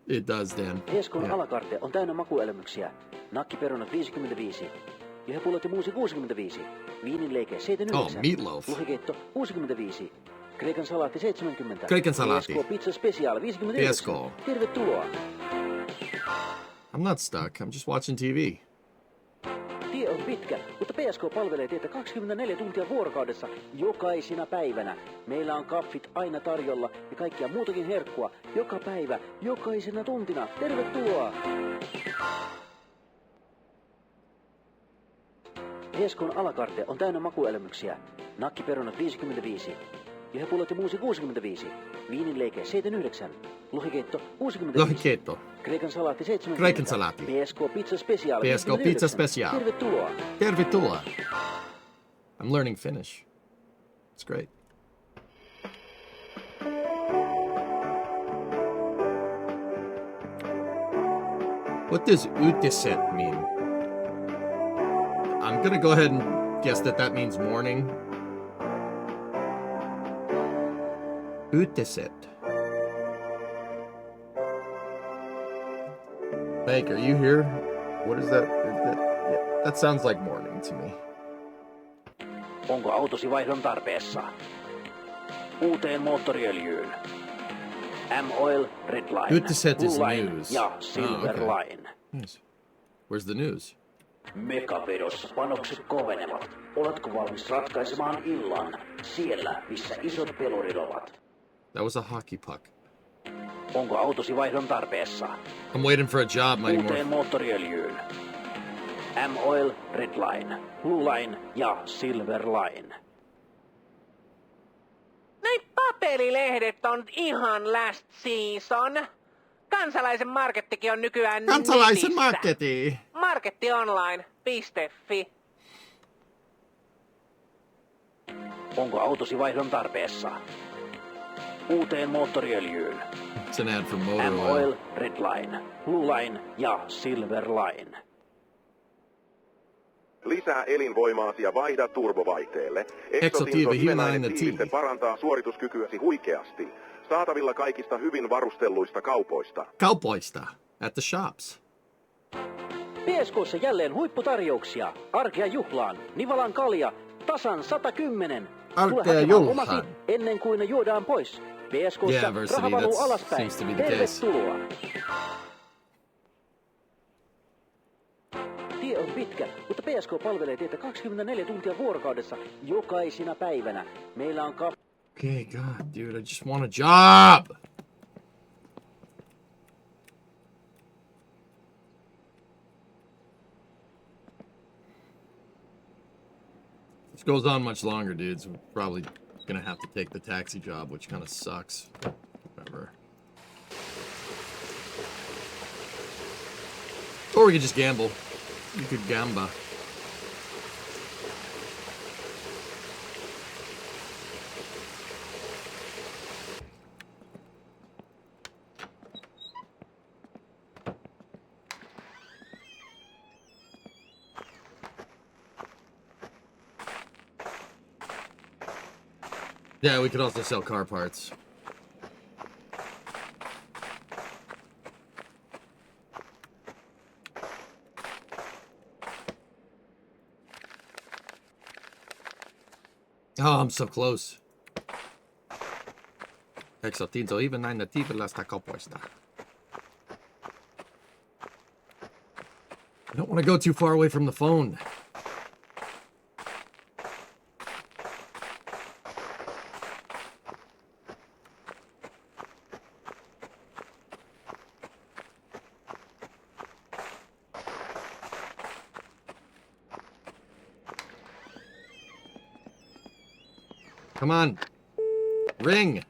It does, Dan. PSK:n alakarte on täynnä makuelämyksiä. Nakkiperunat 55. Lihapullot ja muusi 65. Viininleike 79. Oh, meatloaf. Luhikeitto 65. Kreikan salaatti 70. Kreikan salaatti. PSK Pizza Special 59. PSK. Tervetuloa. I'm not stuck. I'm just watching TV. Tie on pitkä, mutta PSK palvelee teitä 24 tuntia vuorokaudessa jokaisena päivänä. Meillä on kaffit aina tarjolla ja kaikkia muutakin herkkua joka päivä, jokaisena tuntina. Tervetuloa! PSK:n alakarte on täynnä makuelämyksiä. Nakkiperunat 55. Lihapullot ja muusi 65. Viininleike 79. Lohikeitto 65. Lohikeitto. Kreikan salaatti 70. Kreikan salaatti. PSK Pizza Special. PSK Pizza Special. Tervetuloa. Tervetuloa. I'm learning Finnish. It's great. What does uutiset mean? I'm gonna go ahead and guess that means morning. Uutiset. Bank, are you here? What is that? Yeah, that sounds like morning to me. Onko autosi vaihdon tarpeessa? Uuteen moottoriöljyyn. M-Oil, Red Line, Uutiset is Blue Line news. ja Silver Oh, okay. Line. Nice. Where's the news? Megavedossa panokset kovenevat. Oletko valmis ratkaisemaan illan siellä, missä isot pelurit ovat? That was a hockey puck. Onko autosi vaihdon tarpeessa? I'm waiting for a job, Mighty Uuteen Morph. moottoriöljyyn. M-Oil, Red Line, Blue Line ja Silver Line. Näin paperilehdet on ihan last season. Kansalaisen markettikin on nykyään Kansalaisen netissä. marketti. Markettionline.fi. Onko autosi vaihdon tarpeessa? Uuteen moottoriöljyyn. It's an ad for motor oil. M-Oil, Red Line, Blue Line ja Silver Line. Lisää elinvoimaasi ja vaihda turbovaihteelle. Exotiivi hivenäinen hivenäinen tiiviste tii. parantaa suorituskykyäsi huikeasti. Saatavilla kaikista hyvin varustelluista kaupoista. Kaupoista. At the shops. PSK:ssa jälleen huipputarjouksia. Arkea juhlaan, Nivalan kalja, tasan 110. Tule Arkea hakemaan juhlaan. omasi ennen kuin ne juodaan pois. PSK:ssa Yeah, Versity, raha valuu that alaspäin. seems to be the case. Tervetuloa. Tie on pitkä, mutta PSK palvelee teitä 24 tuntia vuorokaudessa jokaisina päivänä. Meillä on Okay, God, dude, I just want a job. This goes on much longer, dudes. We're probably gonna have to take the taxi job, which kind of sucks. Whatever. Or we could just gamble. You could gamba. Yeah, we could also sell car parts. Oh, I'm so close. Exotinto even näin natiiviläistä kaupoista. I don't want to go too far away from the phone. Come on. Ring.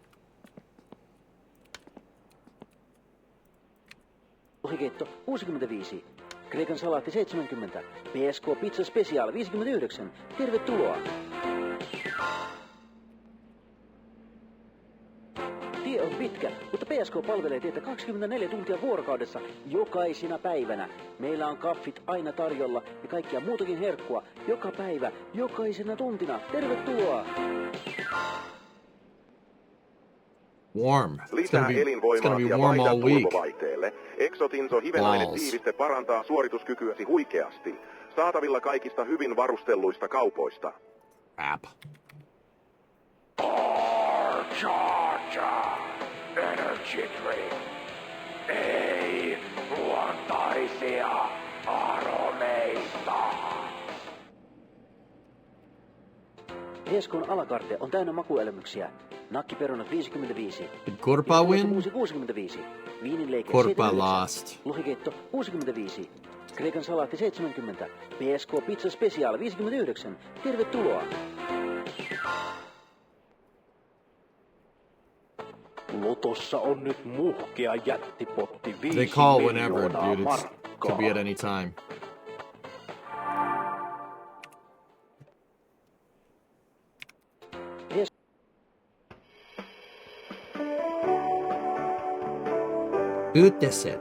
Lohikeitto 65. Kreikan salaatti 70. PSK Pizza Special 59. Tervetuloa. Tie on pitkä, mutta PSK palvelee teitä 24 tuntia vuorokaudessa jokaisina päivänä. Meillä on kaffit aina tarjolla ja kaikkia muutakin herkkua joka päivä, jokaisena tuntina. Tervetuloa! Warm. It's Lisää gonna be elinvoimaasi ja warm vaihda all week. turbovaihteelle. Exotinso hivenäinen Balls. tiiviste parantaa suorituskykyäsi huikeasti. Saatavilla kaikista hyvin varustelluista kaupoista. App. Charger Energy Drink. Ei luontaisia aromeita. PSK:n alakarte on täynnä makuelämyksiä. Nakkiperunat 55. Did Korpa win? Muusi 65. Viininleike Korpa 79. lost. Lohikeitto 65. Kreikan salaatti 70. PSK Pizza Special 59. Tervetuloa! Lotossa on nyt muhkea jättipotti 5 They call whenever, miljoonaa dude. It could be at any time. Uutiset.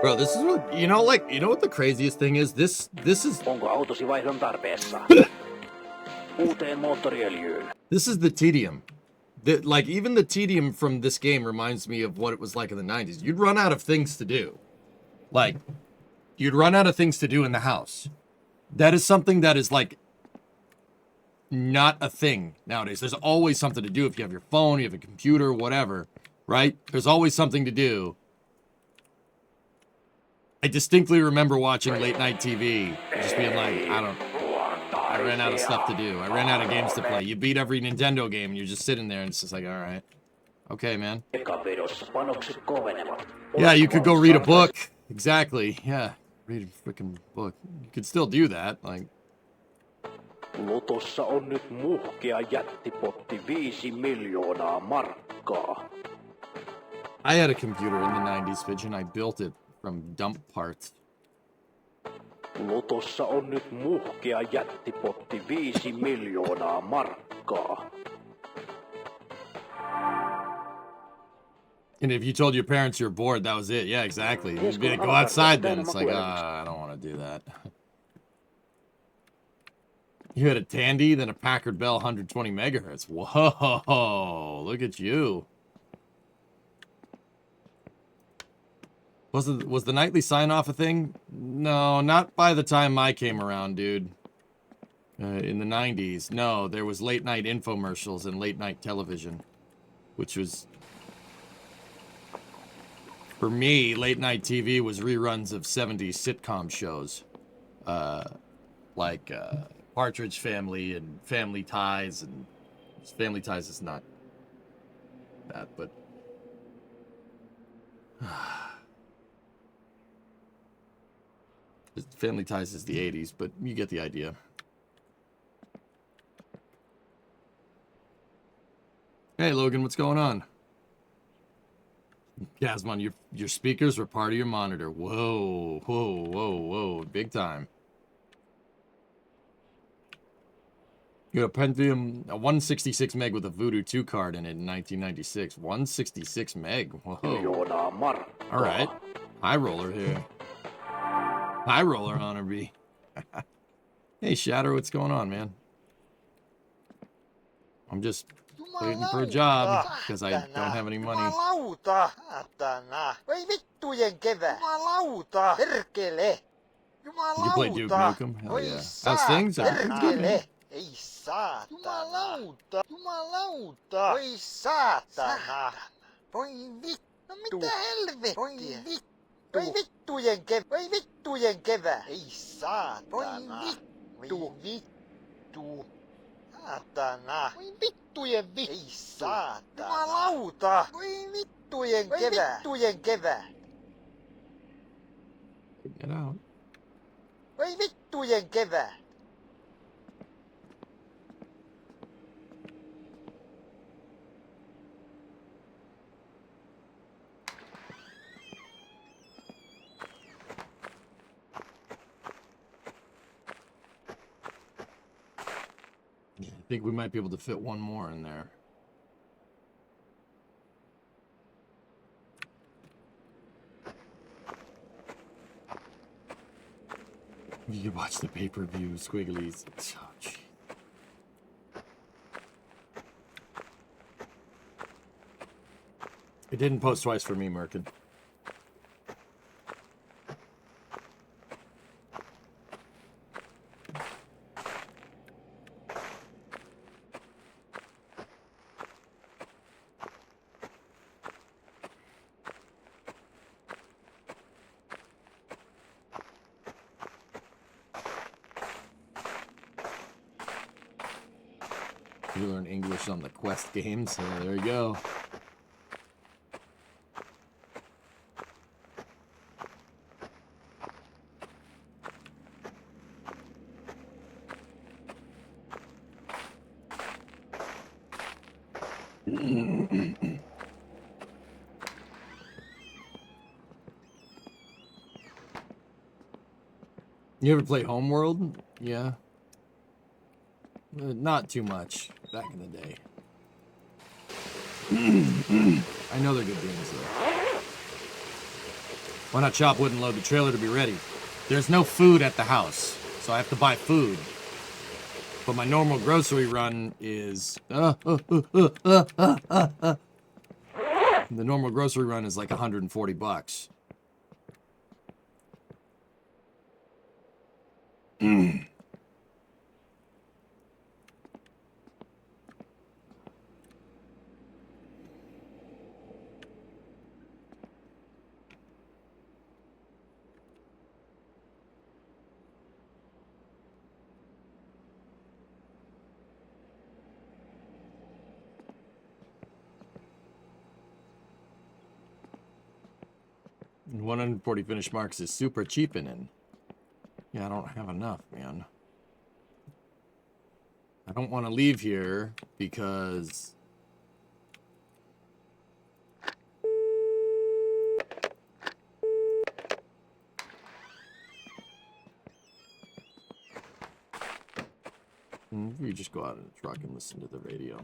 Bro, this is what, you know what the craziest thing is? This is Onko autosi vaihdon tarpeessa? Uuteen moottoriöljyyn. This is the tedium. Like, even the tedium from this game reminds me of what it was like in the 90s. You'd run out of things to do. Like, you'd run out of things to do in the house. That is something that is, like, not a thing nowadays. There's always something to do if you have your phone, you have a computer, whatever, right? There's always something to do. I distinctly remember watching late night TV, just being like, I ran out of stuff to do. I ran out of games to play. You beat every Nintendo game, and you're just sitting there, and it's just like, all right. Okay, man. Yeah, you could go read a book. Exactly. Yeah, read a freaking book. You could still do that. Like. Lotossa on nyt muhkea jättipotti 5 miljoonaa markkaa. I had a computer in the 90s, Fidge, and I built it from dump parts. Lotossa on nyt muhkea jättipotti 5 miljoonaa markkaa. And if you told your parents you're bored, that was it. Yeah, exactly. You'd be like, go outside then. It's like, I don't want to do that. You had a Tandy, then a Packard Bell 120 megahertz. Whoa, look at you. Was the nightly sign-off a thing? No, not by the time I came around, dude. In the 90s. No, there was late-night infomercials and late-night television. Which was... For me, late-night TV was reruns of 70s sitcom shows. Like, Partridge Family and Family Ties. And Family Ties is not that, but... Family Ties is the 80s, but you get the idea. Hey, Logan, what's going on? Gazmon, your speakers were part of your monitor. Whoa, whoa, whoa, whoa. Big time. You had a Pentium, a 166 meg with a Voodoo 2 card in it in 1996. 166 meg. Whoa. All right. High roller here. High roller, Honor B. Hey, Shatter, what's going on, man? I'm just waiting for a job because I don't have any money. Jumalauta, saatana. Voi vittujen kevä. Jumalauta, perkele. Jumalauta. You play Duke Nukem? Hell yeah. How's things? Perkele. Ei saatana. Jumalauta, jumalauta. Voi saatana. Voi vittu. No mitä helvettiä? Voi vittu. Voi vittujen kevä. Voi vittujen kevä. Ei saatana. Voi vittu. Voi vittu. Saatana. Voi vittujen vittu. Ei saatana. Jumalauta. Voi vittujen kevä. Voi vittujen kevä. Get out. Voi vittujen kevä. I think we might be able to fit one more in there. You can watch the pay-per-view squigglies. Oh, gee. It didn't post twice for me, Merkin. You learn English on the Quest games, so there you go. You ever play Homeworld? Yeah. Not too much back in the day. I know they're good games though. Why not chop wood and load the trailer to be ready? There's no food at the house, so I have to buy food. But my normal grocery run is the normal grocery run is like $140. 140 finish marks is super cheapening. Yeah, I don't have enough, man. I don't want to leave here because... You just go out in the truck and listen to the radio.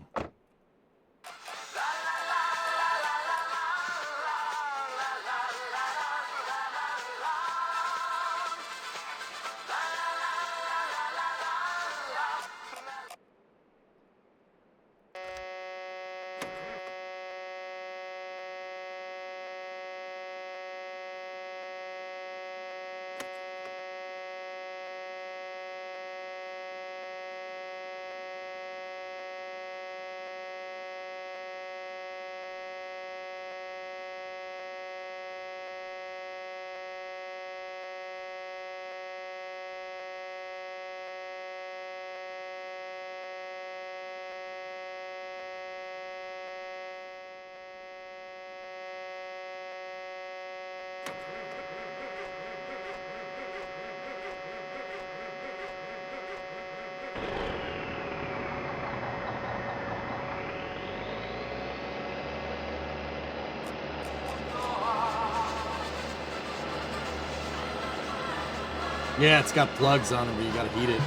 Yeah, it's got plugs on it, but you gotta heat it.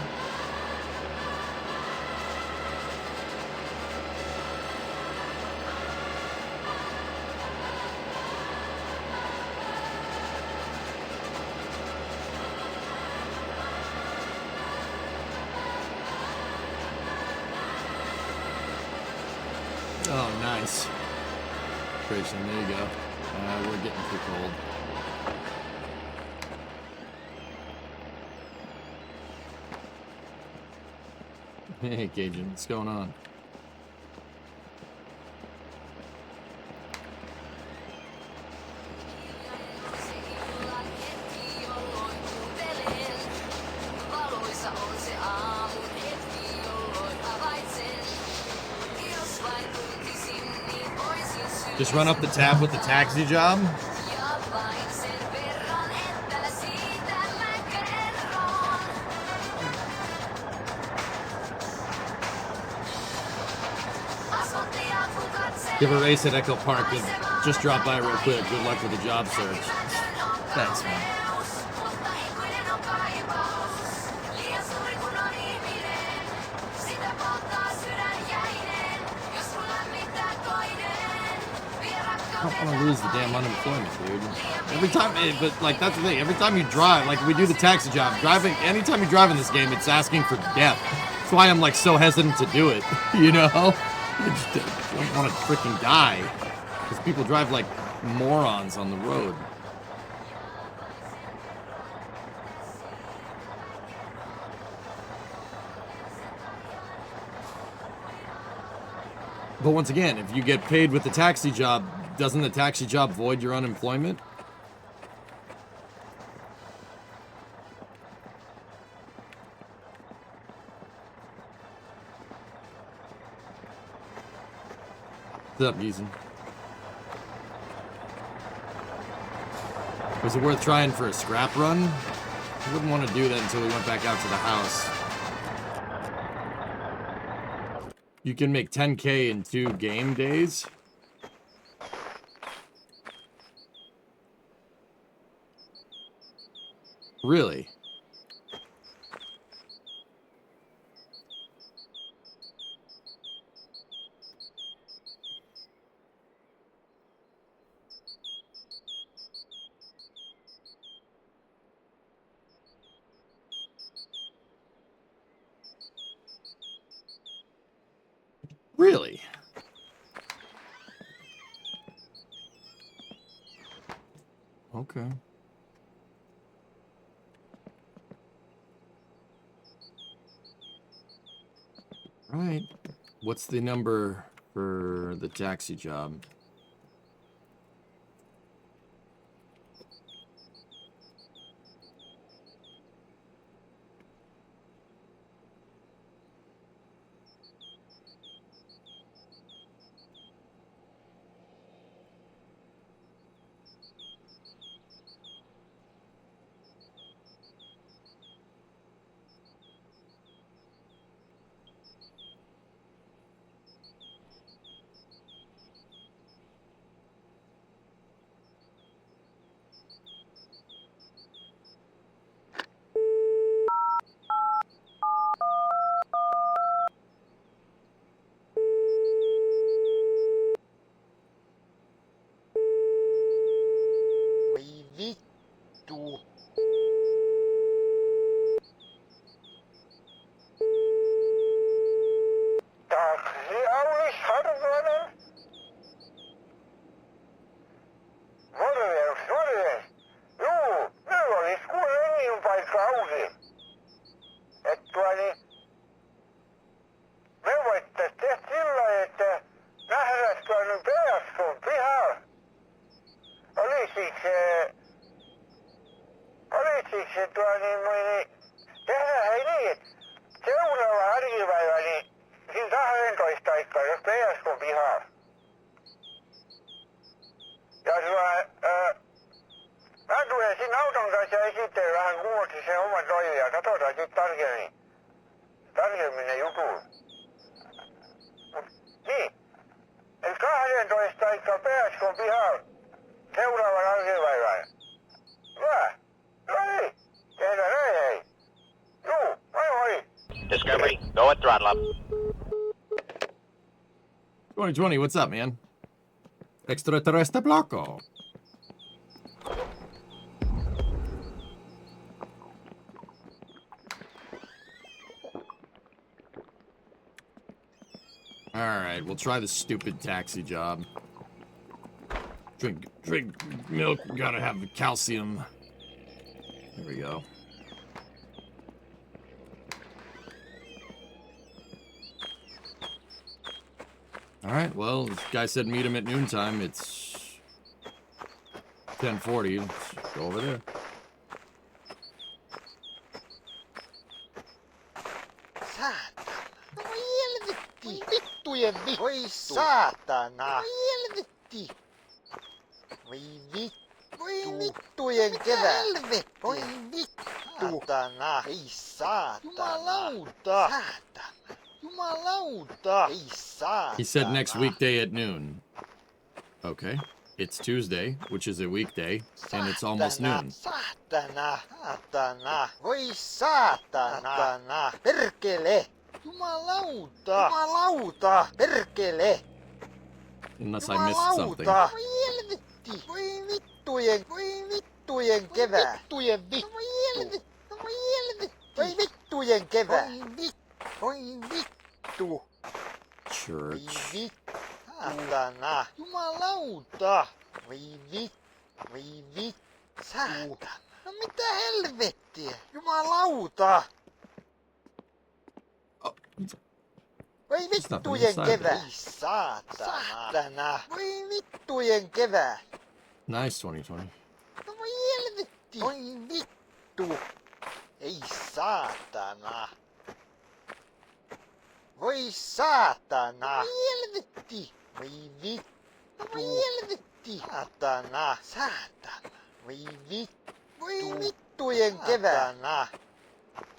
Oh, nice. Grayson, there you go. We're getting too cold. Hey, Cajun, what's going on? Just run up the tab with the taxi job? Give a race at Echo Park and just drop by real quick. Good luck with the job search. Thanks, man. I don't want to lose the damn unemployment, dude. Every time, but like that's the thing. Every time you drive, like we do the taxi job, driving. Anytime you drive in this game, it's asking for death. That's why I'm like so hesitant to do it. You know, I just don't want to freaking die because people drive like morons on the road. But once again, if you get paid with the taxi job, doesn't the taxi job void your unemployment? What's up, Giesen? Was it worth trying for a scrap run? I wouldn't want to do that until we went back out to the house. You can make 10K in 2 game days? Really? Really? Okay. Right. What's the number for the taxi job? niin me voittaisiin tehdä sillä lailla, että nähdäänkö nyt PSK:n pihalla. Olisiko se tehdään hei niin, että seuraava arkipäivä, niin siinä 12 aikaa, jos PSK:n pihalla. Ja mä tulen siinä auton kanssa ja esittelen vähän kummaksi sen oman toiveen ja katsotaan sitten tarkemmin ne jutut. Niin, eli 12 aikaa PSK:n pihalla seuraavan arkipäivän. Hyvä. No niin, tehdään näin hei. Juu, moi moi. Discovery, go at throttle up. 2020, what's up, man? Extraterrestre Blanco. Alright, we'll try the stupid taxi job. Drink milk, gotta have the calcium. There we go. Alright, well, this guy said meet him at noontime. It's 10:40. Let's go over there. Voi helvetti! Vittujen vittu! Voi saatana! Voi helvetti! Voi vittu! Voi vittujen kevää! Voi vittu! Saatana! Ei saatana! Jumalauta! Saatana! Jumalauta! Ei saatana! He said next weekday at noon. Okay. It's Tuesday, which is a weekday, and it's almost noon. Saatana! Saatana! Voi saatana! Perkele! Jumalauta! Jumalauta! Perkele! Unless I missed something. Voi helvetti! Voi vittujen kevää! Vittujen vittu! Voi helvetti! Voi helvetti! Voi vittujen kevää! Voi vittu! Voi Church. vittu! Saatana! Jumalauta! Voi vittu! Saatana! No mitä helvettiä? Jumalauta! Voi vittujen kevää! Saatana! Voi vittujen kevää! Nice 2020. No voi helvetti! Voi vittu! Ei saatana! Voi saatana! Voi helvetti! Voi vittu! No voi helvetti! Saatana! Saatana! Voi vittu! Voi vittujen kevää!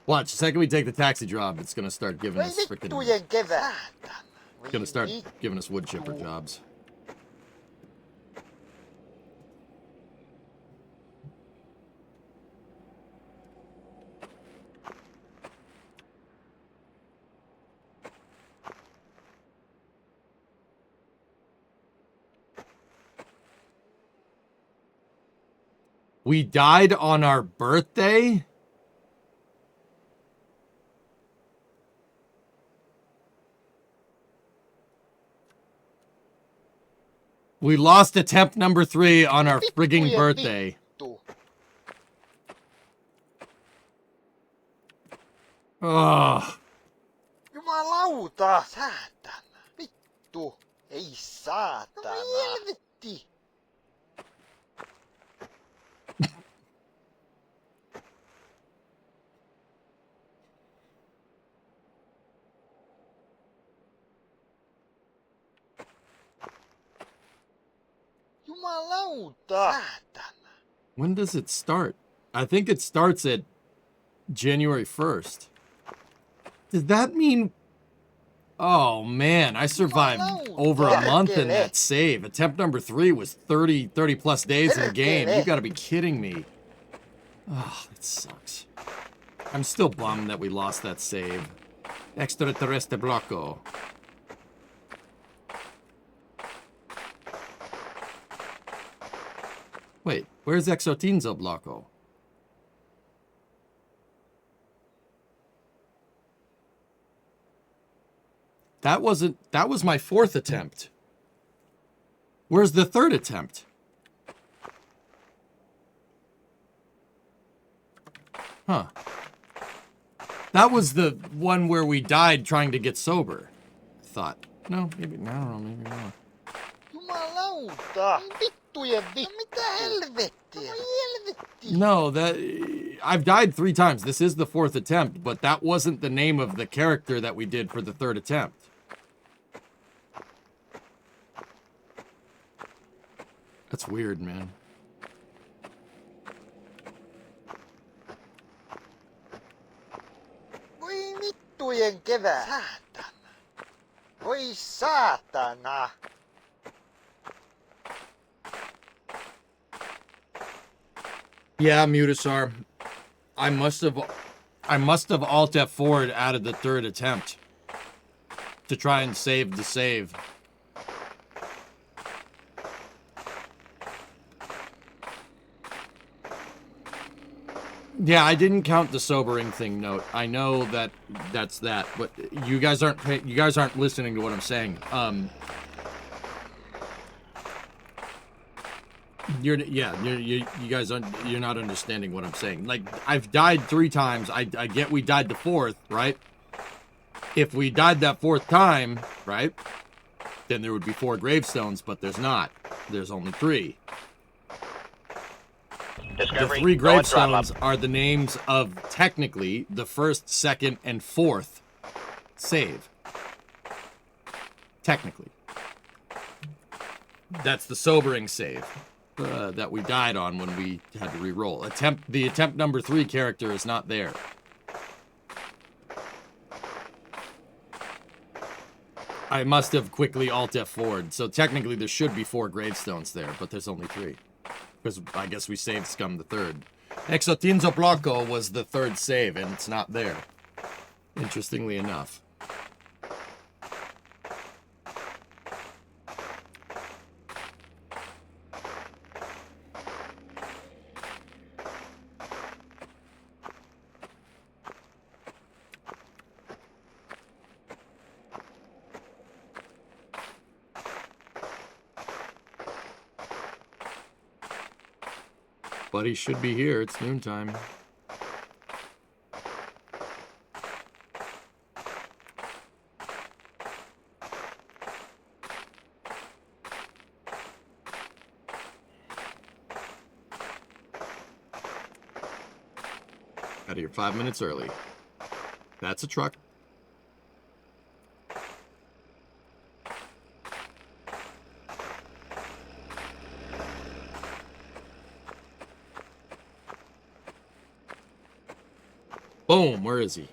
Watch, the second we take the taxi job, it's gonna start giving Voi us freaking... vittujen kevää! It's gonna start giving us wood chipper jobs. We died on our birthday? We lost attempt number 3 on our frigging birthday. Ugh. Jumalauta! Saatana! Vittu! Ei saatana! No helvetti! Jumalauta! Saatana! When does it start? I think it starts at January 1st. Does that mean... Oh, man, I survived over a month in that save. Attempt number 3 was 30 plus days in the game. You gotta be kidding me. Oh, that sucks. I'm still bummed that we lost that save. Extraterrestre Blanco. Wait, where's Exotinzo Blanco? That was my 4th attempt. Where's the 3rd attempt? Huh. That was the one where we died trying to get sober. I thought. No, maybe, I don't know, maybe not. Jumalauta! Vittujen vittu! Mitä helvettiä? Helvettiä! No, I've died 3 times. This is the 4th attempt, but that wasn't the name of the character that we did for the 3rd attempt. That's weird, man. Voi vittujen kevää! Saatana! Voi saatana! Yeah, Mutasar. I must have Alt F4'd out of the 3rd attempt to try and save the save. Yeah, I didn't count the sobering thing note. I know that's that, but you guys aren't listening to what I'm saying. You guys aren't, you're not understanding what I'm saying. Like, I've died 3 times. I get we died the 4th, right? If we died that 4th time, right? Then there would be 4 gravestones, but there's not. There's only 3. Discovery. The 3 gravestones are the names of, technically, the 1st, 2nd, and 4th save. Technically. That's the sobering save that we died on when we had to re-roll. The attempt number 3 character is not there. I must have quickly Alt F4'd, so technically there should be 4 gravestones there, but there's only 3. Because I guess we saved Scum the 3rd. Exotinzo Bloco was the 3rd save, and it's not there. Interestingly enough. But he should be here. It's noontime. Out of here 5 minutes early. That's a truck. Boom, where is he?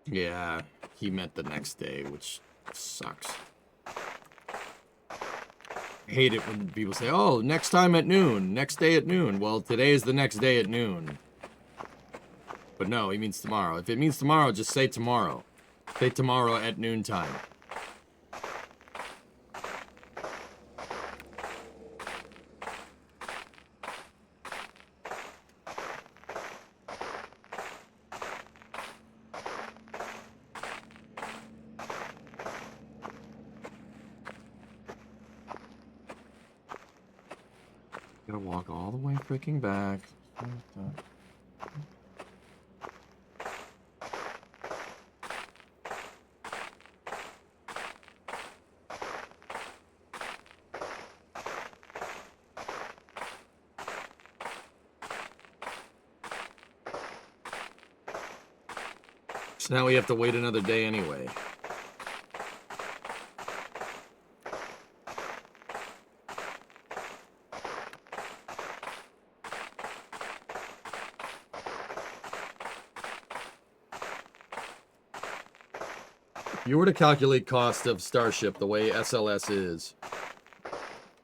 Yeah, he meant the next day, which sucks. I hate it when people say, oh, next time at noon, next day at noon. Well, today is the next day at noon. But no, he means tomorrow. If it means tomorrow, just say tomorrow. Say tomorrow at noontime. Gotta walk all the way freaking back. So now we have to wait another day anyway. If you were to calculate cost of Starship the way SLS is,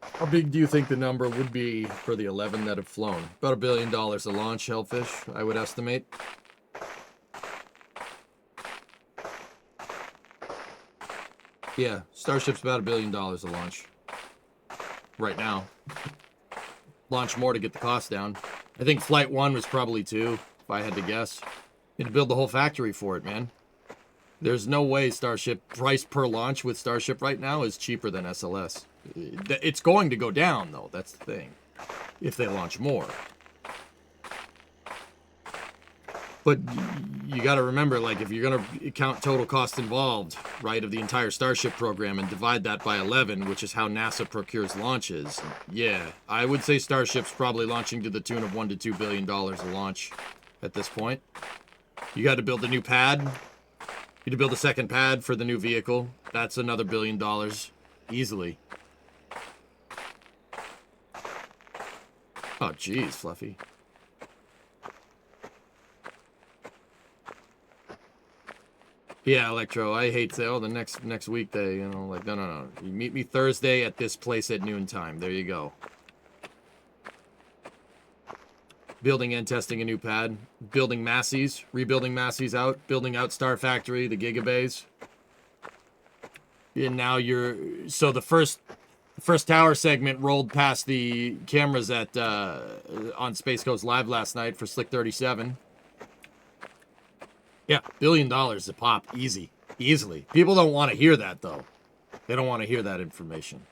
how big do you think the number would be for the 11 that have flown? About $1 billion a launch, Hellfish, I would estimate. Yeah, Starship's about $1 billion a launch. Right now. Launch more to get the cost down. I think Flight 1 was probably 2, if I had to guess. You had to build the whole factory for it, man. There's no way Starship price per launch with Starship right now is cheaper than SLS. It's going to go down though. That's the thing. If they launch more. But you got to remember, like, if you're going to count total cost involved, right, of the entire Starship program and divide that by 11, which is how NASA procures launches, yeah, I would say Starship's probably launching to the tune of $1 to $2 billion a launch at this point. You got to build a new pad. You need to build a second pad for the new vehicle. That's another $1 billion, easily. Oh, jeez, Fluffy. Yeah, Electro, I hate to, oh, the next weekday, you know, like, no. You meet me Thursday at this place at noontime. There you go. Building and testing a new pad. Building Massey's. Rebuilding Massey's out. Building out Star Factory, the Gigabays. And now you're... So the first tower segment rolled past the cameras at on Space Coast Live last night for Slick 37. Yeah, $1 billion a pop, easily. People don't want to hear that though. They don't want to hear that information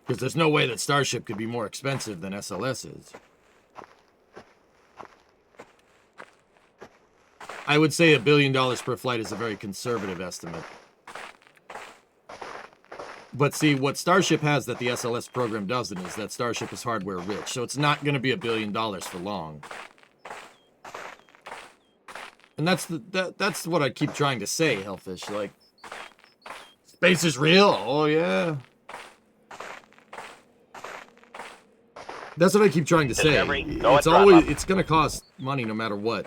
because there's no way that Starship could be more expensive than SLS is. I would say $1 billion per flight is a very conservative estimate. But see, what Starship has that the SLS program doesn't is that Starship is hardware rich, so it's not going to be $1 billion for long. And that's what I keep trying to say, Hellfish. Like, space is real. Oh yeah. That's what I keep trying to say. It's going to cost money no matter what.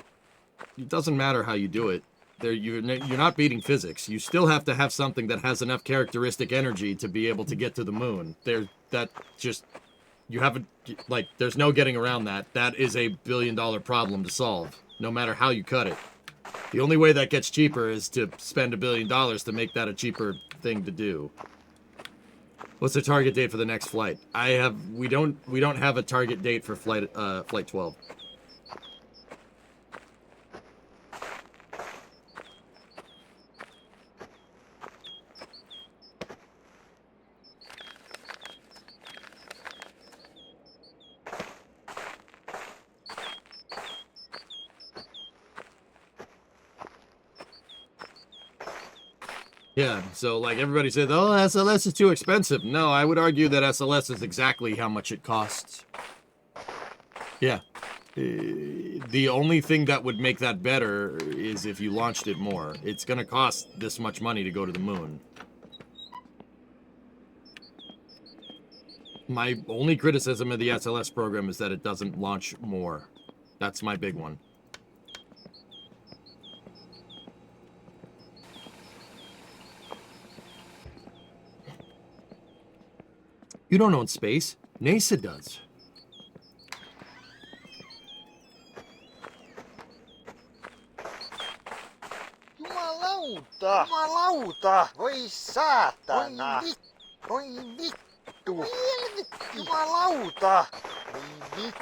It doesn't matter how you do it. You're not beating physics. You still have to have something that has enough characteristic energy to be able to get to the moon. You haven't, like, there's no getting around that. That is a $1 billion problem to solve, no matter how you cut it. The only way that gets cheaper is to spend $1 billion to make that a cheaper thing to do. What's the target date for the next flight? We don't have a target date for flight 12. Yeah, so like everybody said, oh, SLS is too expensive. No, I would argue that SLS is exactly how much it costs. Yeah. The only thing that would make that better is if you launched it more. It's going to cost this much money to go to the moon. My only criticism of the SLS program is that it doesn't launch more. That's my big one. You don't own space. NASA does. Jumalauta! Voi saatana! Voi vittu! Jumalauta! Voi vittu!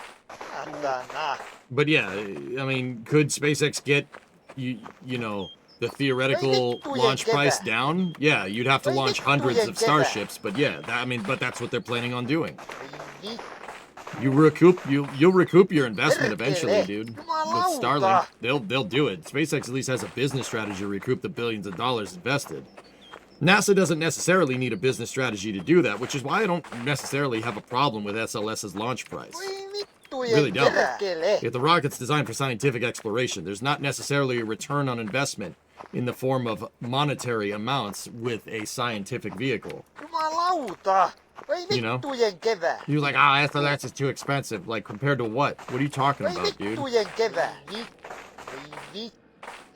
But yeah, I mean, could SpaceX get, you know, the theoretical launch price down? Yeah, you'd have to launch hundreds of Starships, but yeah, but that's what they're planning on doing. You'll recoup your investment eventually, dude. With Starlink, they'll do it. SpaceX at least has a business strategy to recoup the billions of dollars invested. NASA doesn't necessarily need a business strategy to do that, which is why I don't necessarily have a problem with SLS's launch price. Really don't. If the rocket's designed for scientific exploration, there's not necessarily a return on investment in the form of monetary amounts with a scientific vehicle. You know? You're like, SLS is too expensive. Like, compared to what? What are you talking about, dude?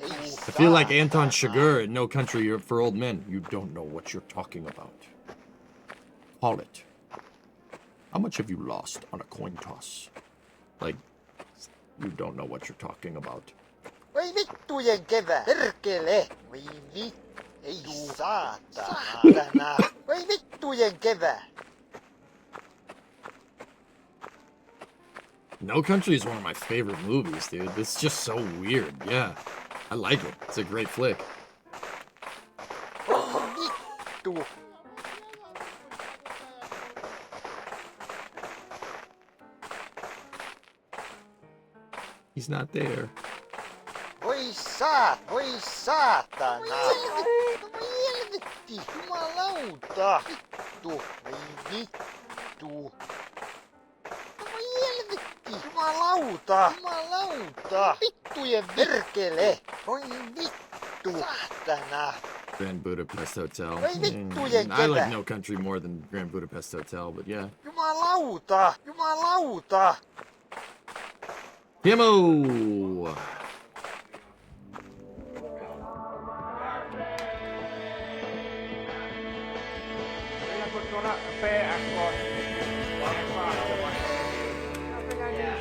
I feel like Anton Chigurh in No Country for Old Men. You don't know what you're talking about. Call it. How much have you lost on a coin toss? Like, you don't know what you're talking about. Voi vittujen kevää. Perkele. Voi ei saatana. Voi vittujen kevää. No Country is one of my favorite movies, dude. It's just so weird. Yeah. I like it. It's a great flick. vittu. He's not there. Voi saatana. Helvetti, jumalauta. Vittu, voi vittu. Helvetti, jumalauta. Vittujen perkele. Voi vittu, saatana. Grand Budapest Hotel. Voi vittujen I like kevä. No Country more than Grand Budapest Hotel, but yeah. Jumalauta. Demo! Kyllä kun tuolla PSK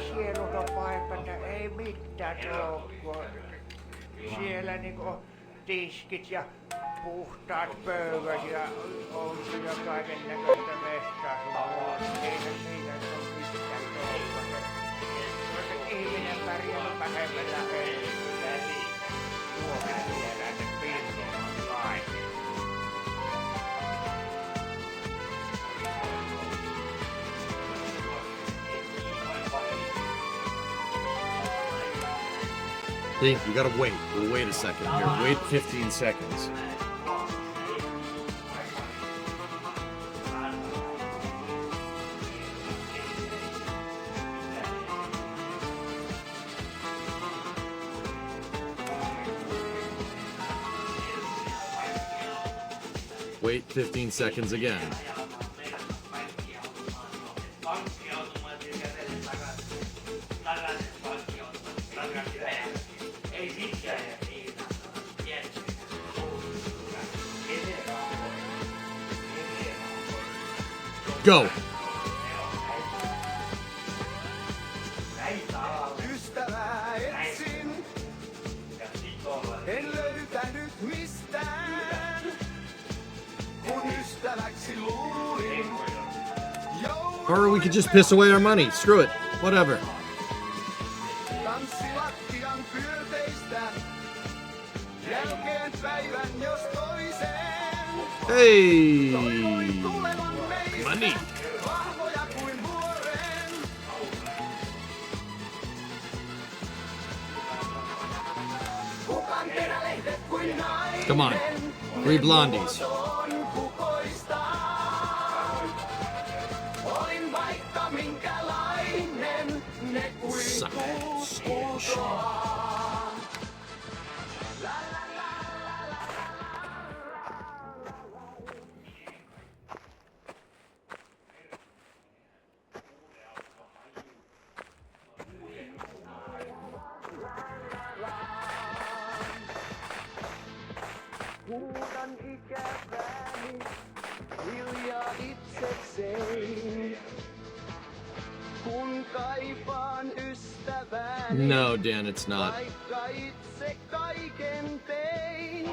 sieluton paikka, että ei mitään tuolla, siellä niinku tiskit ja puhtaat pöydät ja on kyllä kaiken näköistä vestaa sun eikä siinä ole mitään tuolla. Ihminen pärjää vähemmällä ei Suomen tiedä, että pilkkoon on lainen. See, you gotta wait. We'll wait a second here. Wait 15 seconds. Wait 15 seconds again. Go. Ystävää etsin, en löytänyt mistään, kun ystäväksi luulin. Or we could just piss away our money. Screw it. Whatever. Tanssilattian pyörteistä, jälkeen päivän jos toiseen. Hey. Money. Vahvoja kuin vuoren. Kukan terälehdet kuin nainen. Come on. 3 blondies. Olin vaikka minkälainen, ne kuin puutoa. Huudan ikäväni, hiljaa itsekseen, kun kaipaan ystäväni. No, Dan, it's not. Vaikka itse kaiken tein.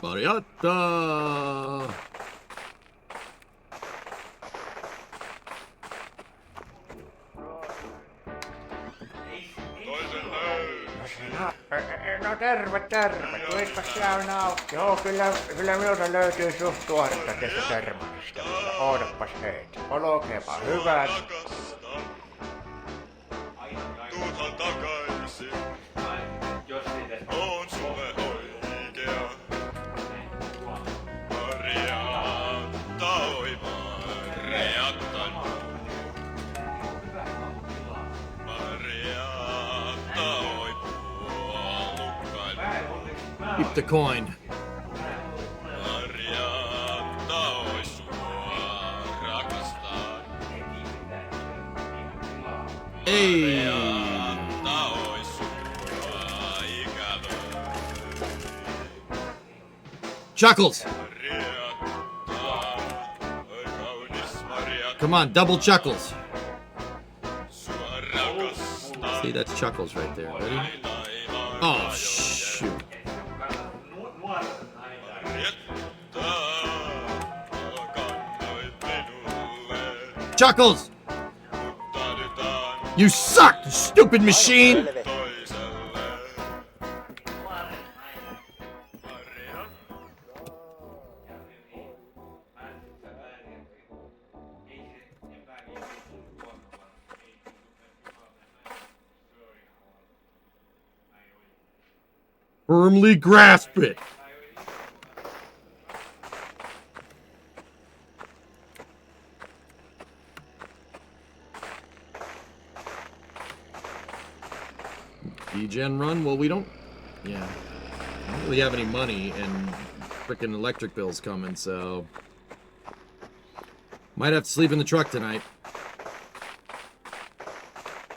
Mariatta! No terve. Tuispas käyn auki. Joo, kyllä minulta löytyy suht tuoretta tästä termarista. Ootapas heitä. Olkeepa hyvät. Tuuthan takaisin. On sulle oikea. Mariatta, oi Mariattan. Mariatta, oi puolukkain. Keep the coin. Mariatta, oi sua rakastan. Hey! Mariatta, oi sua ikävä. Chuckles! Mariatta, oi kaunis Mariatta. Come on, double chuckles. See, that's Chuckles right there. Ready? Oh, shoot. Chuckles! You suck, you stupid machine! Firmly grasp it. D-Gen run? Well, we don't... Yeah. I don't really have any money, and frickin' electric bill's coming, so... Might have to sleep in the truck tonight.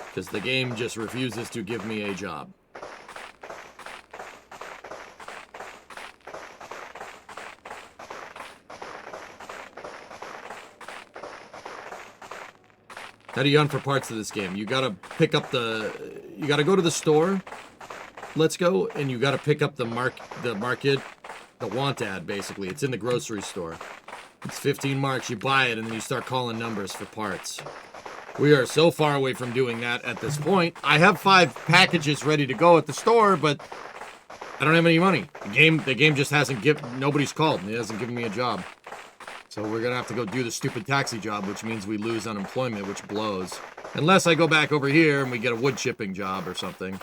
Because the game just refuses to give me a job. How do you hunt for parts of this game? You gotta pick up the... You gotta go to the store, Let's Go, and you gotta pick up the market, the want ad, basically. It's in the grocery store. It's 15 marks, you buy it, and then you start calling numbers for parts. We are so far away from doing that at this point. I have 5 packages ready to go at the store, but I don't have any money. The game just hasn't nobody's called. It hasn't given me a job. So we're gonna have to go do the stupid taxi job, which means we lose unemployment, which blows. Unless I go back over here and we get a wood chipping job or something.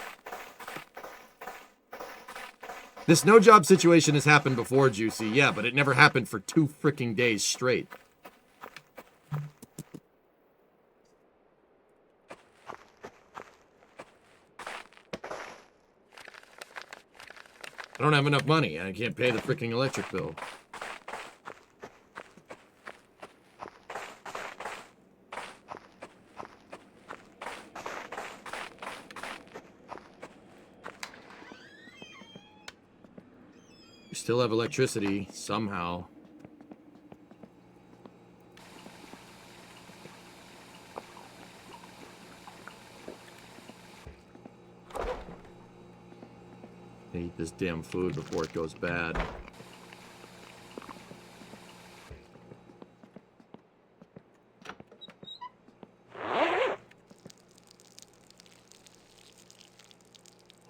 This no job situation has happened before, Juicy. Yeah, but it never happened for 2 freaking days straight. I don't have enough money. I can't pay the freaking electric bill. We still have electricity, somehow. I eat this damn food before it goes bad.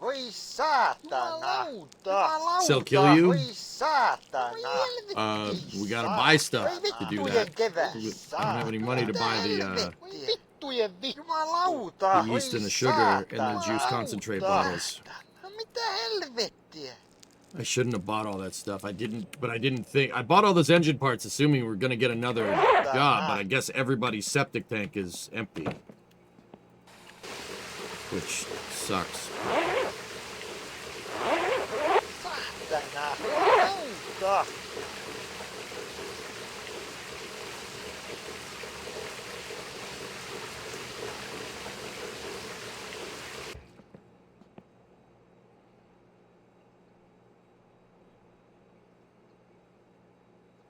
Voi saatana! Still kill you? Voi saatana! We gotta buy stuff to do that. I don't have any money to buy the yeast and the sugar and the juice concentrate bottles. Mitä helvettiä? I shouldn't have bought all that stuff. I didn't think. I bought all those engine parts assuming we were gonna get another job, but I guess everybody's septic tank is empty. Which sucks.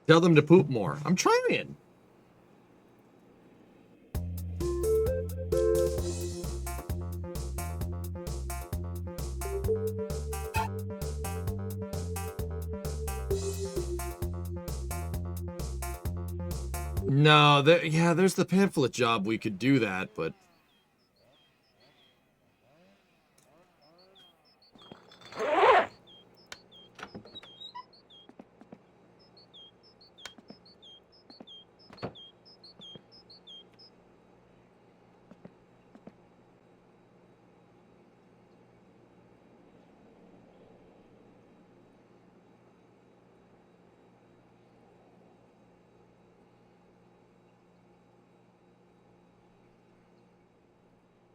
Tell them to poop more. I'm trying. No, yeah, there's the pamphlet job. We could do that, but...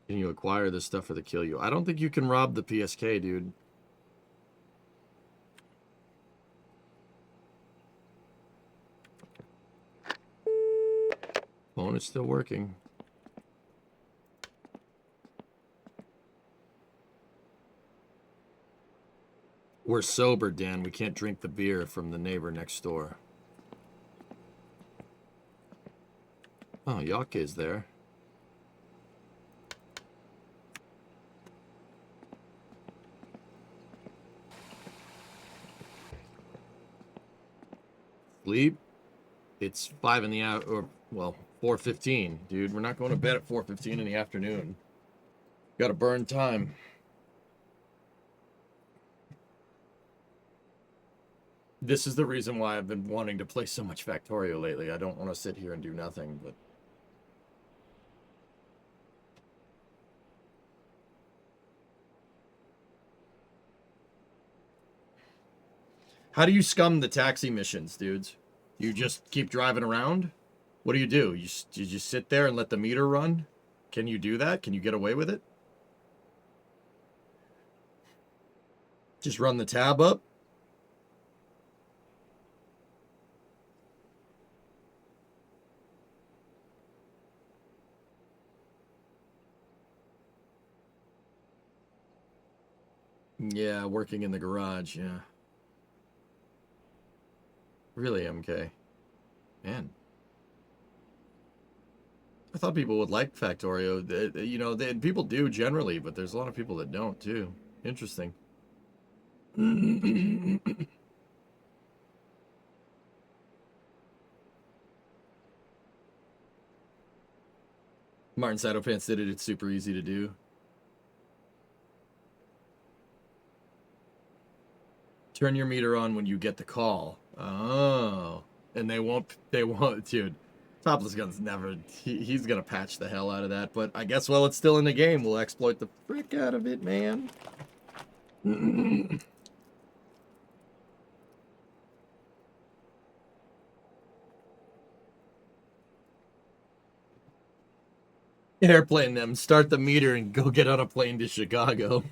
Can you acquire this stuff for the kill you? I don't think you can rob the PSK, dude. Phone is still working. We're sober, Dan. We can't drink the beer from the neighbor next door. Oh, Yake is there. sleep. It's 5 in the or well, 4:15, dude. We're not going to bed at 4:15 in the afternoon. Got to burn time. This is the reason why I've been wanting to play so much Factorio lately. I don't want to sit here and do nothing, but how do you scum the taxi missions, dudes? You just keep driving around? What do? You just sit there and let the meter run? Can you do that? Can you get away with it? Just run the tab up? Yeah, working in the garage, yeah. Really, MK? Man. I thought people would like Factorio. You know, people do generally, but there's a lot of people that don't, too. Interesting. Martin Sadopants did it. It's super easy to do. Turn your meter on when you get the call. Oh. And they won't, dude. Topless Gun's never, he's gonna patch the hell out of that, but I guess while it's still in the game, we'll exploit the frick out of it, man. Airplane them, start the meter and go get on a plane to Chicago.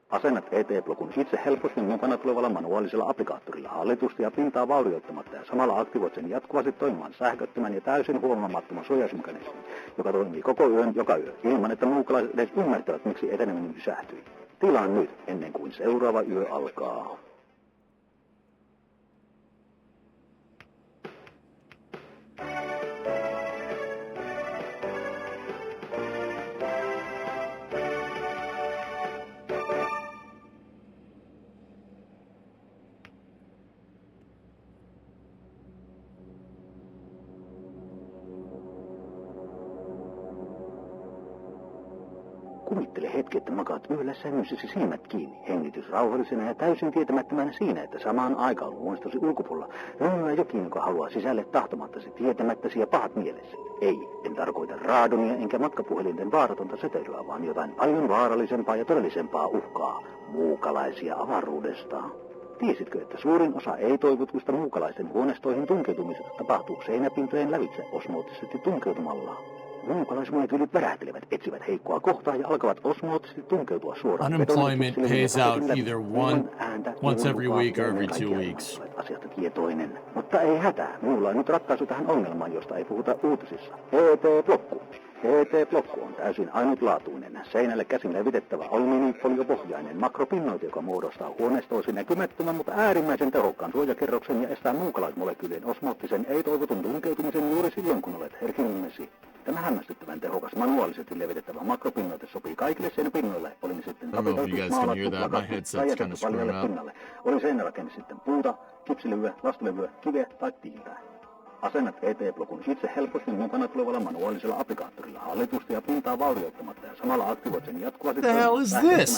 Asennat ET-blokun itse helposti mukana tulevalla manuaalisella applikaattorilla hallitusti ja pintaa vaurioittamatta ja samalla aktivoit sen jatkuvasti toimimaan sähköttömän ja täysin huomaamattoman suojausmekanismin, joka toimii koko yön joka yö ilman, että muukalaiset edes ymmärtävät, miksi eteneminen pysähtyi. Tilaan nyt, ennen kuin seuraava yö alkaa. Kuvittele hetki, että makaat yöllä sängyssäsi silmät kiinni, hengitys rauhallisena ja täysin tietämättömänä siinä, että samaan aikaan luonnostosi ulkopuolella rönnyää jokin, joka haluaa sisälle tahtomattasi, tietämättäsi ja pahat mielessä. Ei, en tarkoita raadonia enkä matkapuhelinten vaaratonta säteilyä, vaan jotain paljon vaarallisempaa ja todellisempaa uhkaa, muukalaisia avaruudesta. Tiesitkö, että suurin osa ei-toivotuista muukalaisten huoneistoihin tunkeutumisesta tapahtuu seinäpintojen lävitse osmoottisesti tunkeutumalla? Muukalaismolekyylit värähtelevät, etsivät heikkoa kohtaa ja alkavat osmoottisesti tunkeutua suoraan. Unemployment pays out either once every week or every 2 weeks. Asiasta tietoinen. Mutta ei hätää, minulla on nyt ratkaisu tähän ongelmaan, josta ei puhuta uutisissa. ET-blokku. ET-blokku on täysin ainutlaatuinen, seinälle käsin levitettävä alumiinifoliopohjainen makropinnoite, joka muodostaa huoneistoisi näkymättömän, mutta äärimmäisen tehokkaan suojakerroksen ja estää muukalaismolekyylien osmoottisen ei-toivotun tunkeutumisen juuri silloin, kun olet herkilmäsi. Tämä hämmästyttävän tehokas manuaalisesti levitettävä makropinnoite sopii kaikille seinäpinnoille, oli ne sitten tapetoitu, maalattu, lakattu tai jätetty paljalle pinnalle. Oli seinärakenne sitten puuta, kipsilevyä, lastulevyä, kiveä tai tiiltä. Asennat ET-blokun itse helposti mukana tulevalla manuaalisella applikaattorilla hallitusti ja pintaa vaurioittamatta ja samalla aktivoit sen jatkuvasti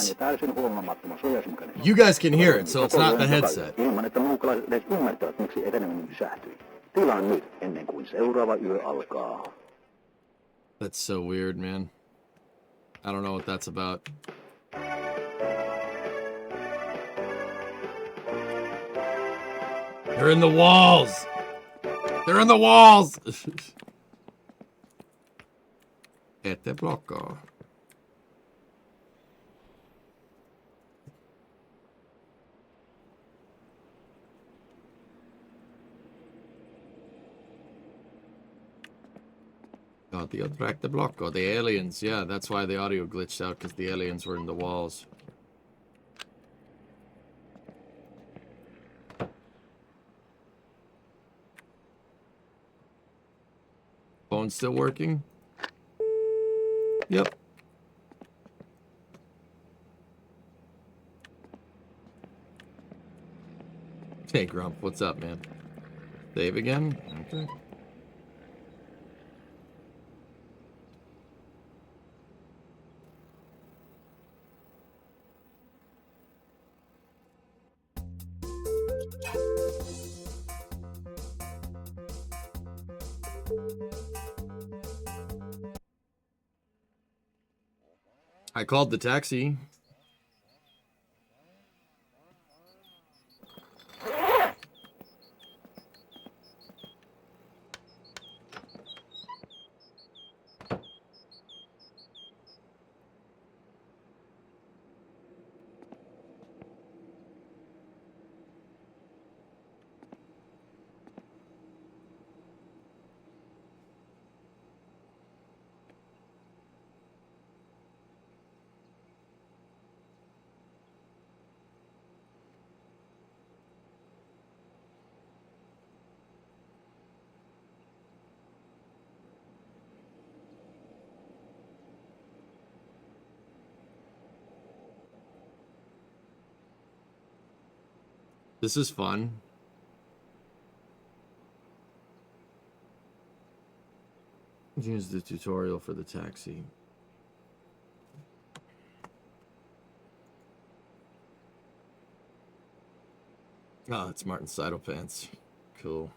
ja täysin huomaamattoman suojausmekanismin. You guys can hear it, so it's not the headset. Ilman, että muukalaiset edes ymmärtävät, miksi eteneminen pysähtyi. Tilaan nyt, ennen kuin seuraava yö alkaa. That's so weird, man. I don't know what that's about. They're in the walls! They're in the walls! ET-blokko. Got the attract the blocko. The aliens, yeah, that's why the audio glitched out, because the aliens were in the walls. Phone still working? Yep. Hey, Grump, what's up, man? Save again? Okay. I called the taxi. This is fun. Use the tutorial for the taxi. Oh, it's Martin Seidelpants. Cool.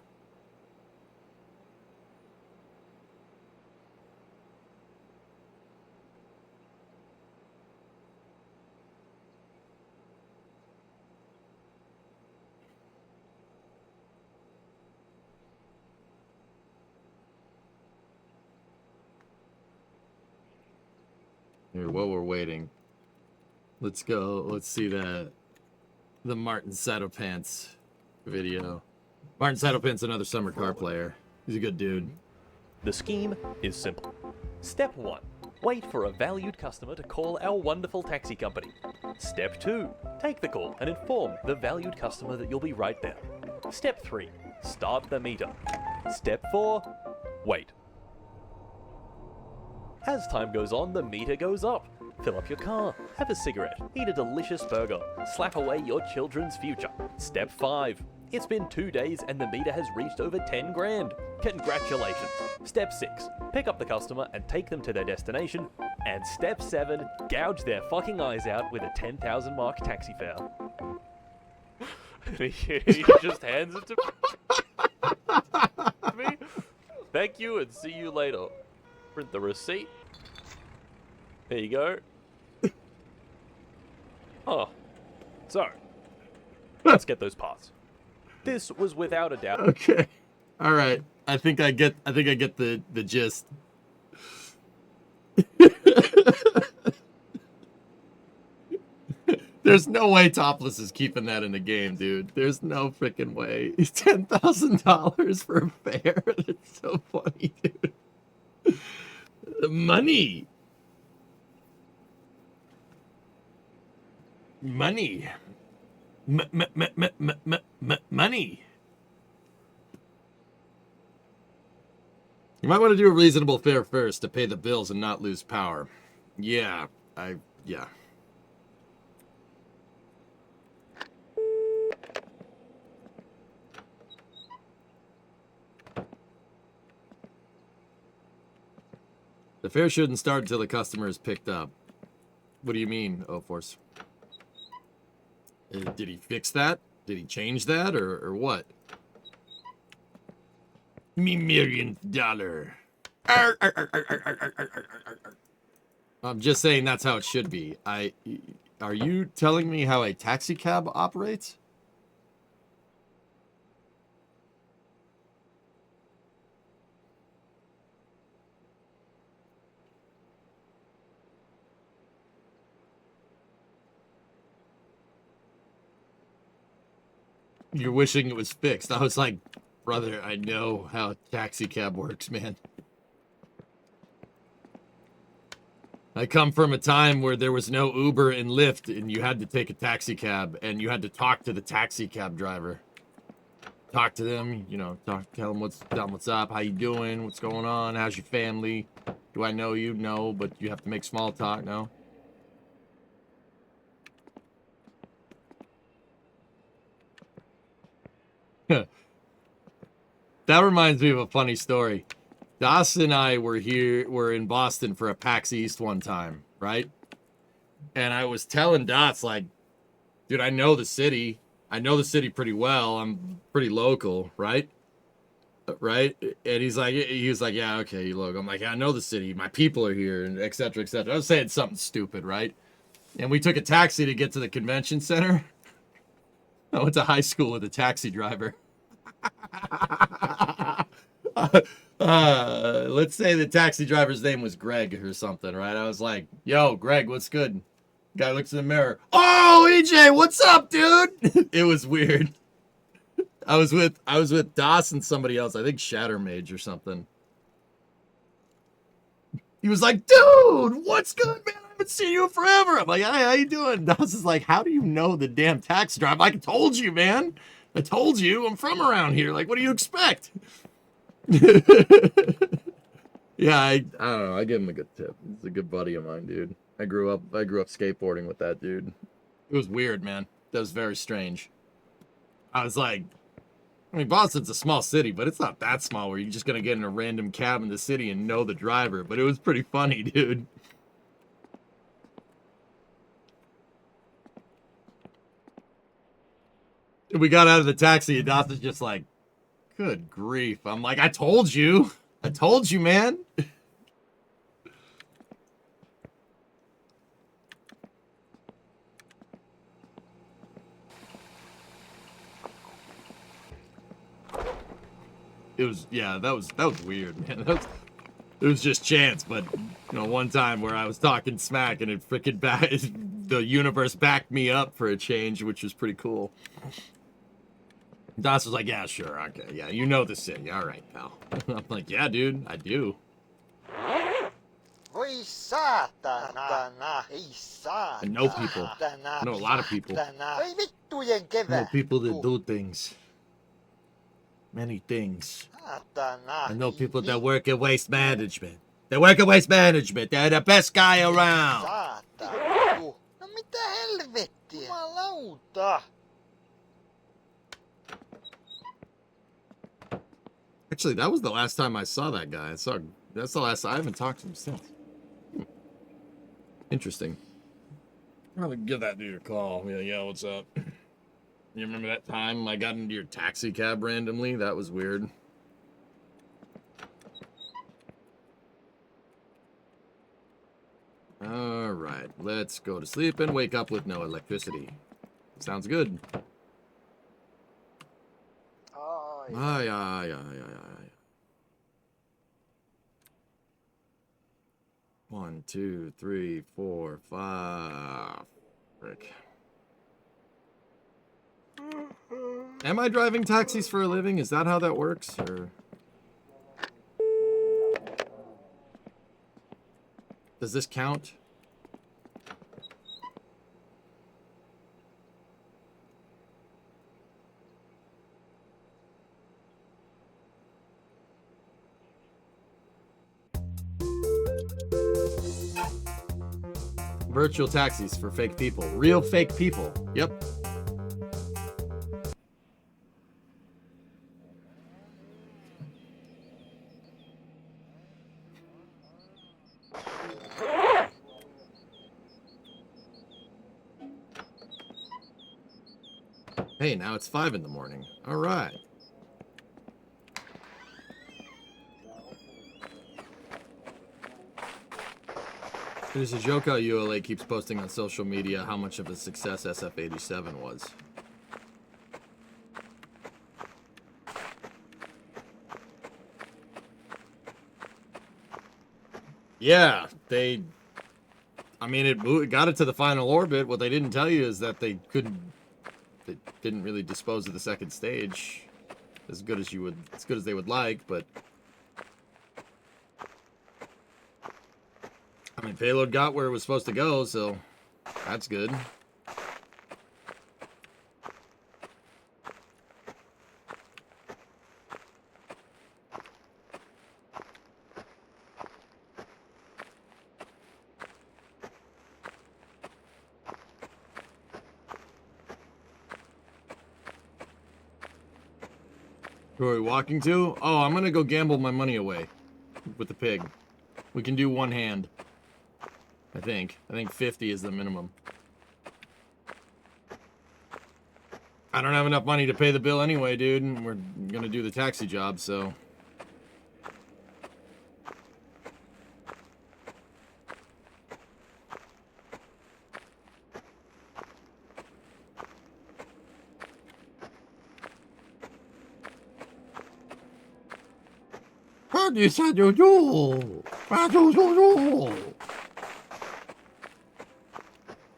Here, while we're waiting, let's go. Let's see the Martin Seidelpants video. Martin Seidelpants, another summer car player. He's a good dude. The scheme is simple. Step 1. Wait for a valued customer to call our wonderful taxi company. Step 2. Take the call and inform the valued customer that you'll be right there. Step 3. Start the meter. Step 4. Wait. As time goes on, the meter goes up. Fill up your car, have a cigarette, eat a delicious burger, slap away your children's future. Step 5. It's been 2 days and the meter has reached over 10 grand. Congratulations. Step 6. Pick up the customer and take them to their destination. And Step 7. Gouge their fucking eyes out with a 10,000 mark taxi fare. He just hands it to me. Thank you and see you later. Print the receipt. There you go. Oh. So, let's get those parts. This was without a doubt. Okay. All right. I think I get the gist. There's no way Topless is keeping that in the game, dude. There's no freaking way. $10,000 for a fare. That's so funny, dude. Money. Money. Money. You might want to do a reasonable fare first to pay the bills and not lose power. Yeah, yeah. The fare shouldn't start until the customer is picked up. What do you mean, O-Force? Did he fix that? Did he change that, or what? Me $1,000,000. I'm just saying that's how it should be. Are you telling me how a taxi cab operates? You're wishing it was fixed. I was like, brother, I know how a taxi cab works, man. I come from a time where there was no Uber and Lyft, and you had to take a taxi cab, and you had to talk to the taxi cab driver. talk to them, you know, tell them what's up, how you doing, what's going on, how's your family, do I know you? No, but you have to make small talk, no? That reminds me of a funny story. Das and I were in Boston for a PAX East one time, right? And I was telling Dots, like, dude, I know the city. I know the city pretty well. I'm pretty local, right? Right? And he was like, yeah, okay, you local. I'm like, yeah, I know the city. My people are here, and et cetera, et cetera. I was saying something stupid, right? And we took a taxi to get to the convention center. I went to high school with a taxi driver. Let's say the taxi driver's name was Greg or something, right? I was like, yo, Greg, what's good? Guy looks in the mirror. Oh, EJ, what's up, dude? It was weird. I was with Das and somebody else. I think Shattermage or something. He was like, dude, what's good, man? I haven't seen you forever. I'm like, hey, how you doing? Das is like, how do you know the damn taxi driver? I told you, man. I told you. I'm from around here. Like, what do you expect? Yeah, I don't know. I give him a good tip. He's a good buddy of mine, dude. I grew up skateboarding with that dude. It was weird, man. That was very strange. I was like, I mean, Boston's a small city, but it's not that small where you're just gonna get in a random cab in the city and know the driver. But it was pretty funny, dude. We got out of the taxi and Dawson's just like, good grief. I'm like, I told you, man. It was, yeah, that was weird, man. It was just chance, but you know, one time where I was talking smack and it freaking the universe backed me up for a change, which was pretty cool. Das was like, yeah, sure, okay, yeah, you know the city, all right, pal. I'm like, yeah, dude, I do. Voi saatana, ei saatana. I know people. I know a lot of people. Voi vittujen I know kevät. people that do things. Many things. I know people that work at Waste Management. They work at Waste Management. They're the best guy around. Saatana. No mitä helvettiä? Jumalauta. Actually, that was the last time I saw that guy. That's the last. I haven't talked to him since. Interesting. I'm gonna give that dude a call. Be like, yo, what's up? You remember that time I got into your taxi cab randomly? That was weird. All right, let's go to sleep and wake up with no electricity. Sounds good. Ay, ay, ay, ay, ay. 1, 2, 3, 4, 5. Frick. Am I driving taxis for a living? Is that how that works? Or does this count? Virtual taxis for fake people. Real fake people. Yep. Hey, now it's 5 in the morning. All right. It is a joke how ULA keeps posting on social media how much of a success SF87 was. Yeah, I mean, it got it to the final orbit. What they didn't tell you is that they didn't really dispose of the second stage as good as they would like, but I mean, payload got where it was supposed to go, so that's good. Who are we walking to? Oh, I'm gonna go gamble my money away with the pig. We can do one hand. I think 50 is the minimum. I don't have enough money to pay the bill anyway, dude. And we're gonna do the taxi job, so.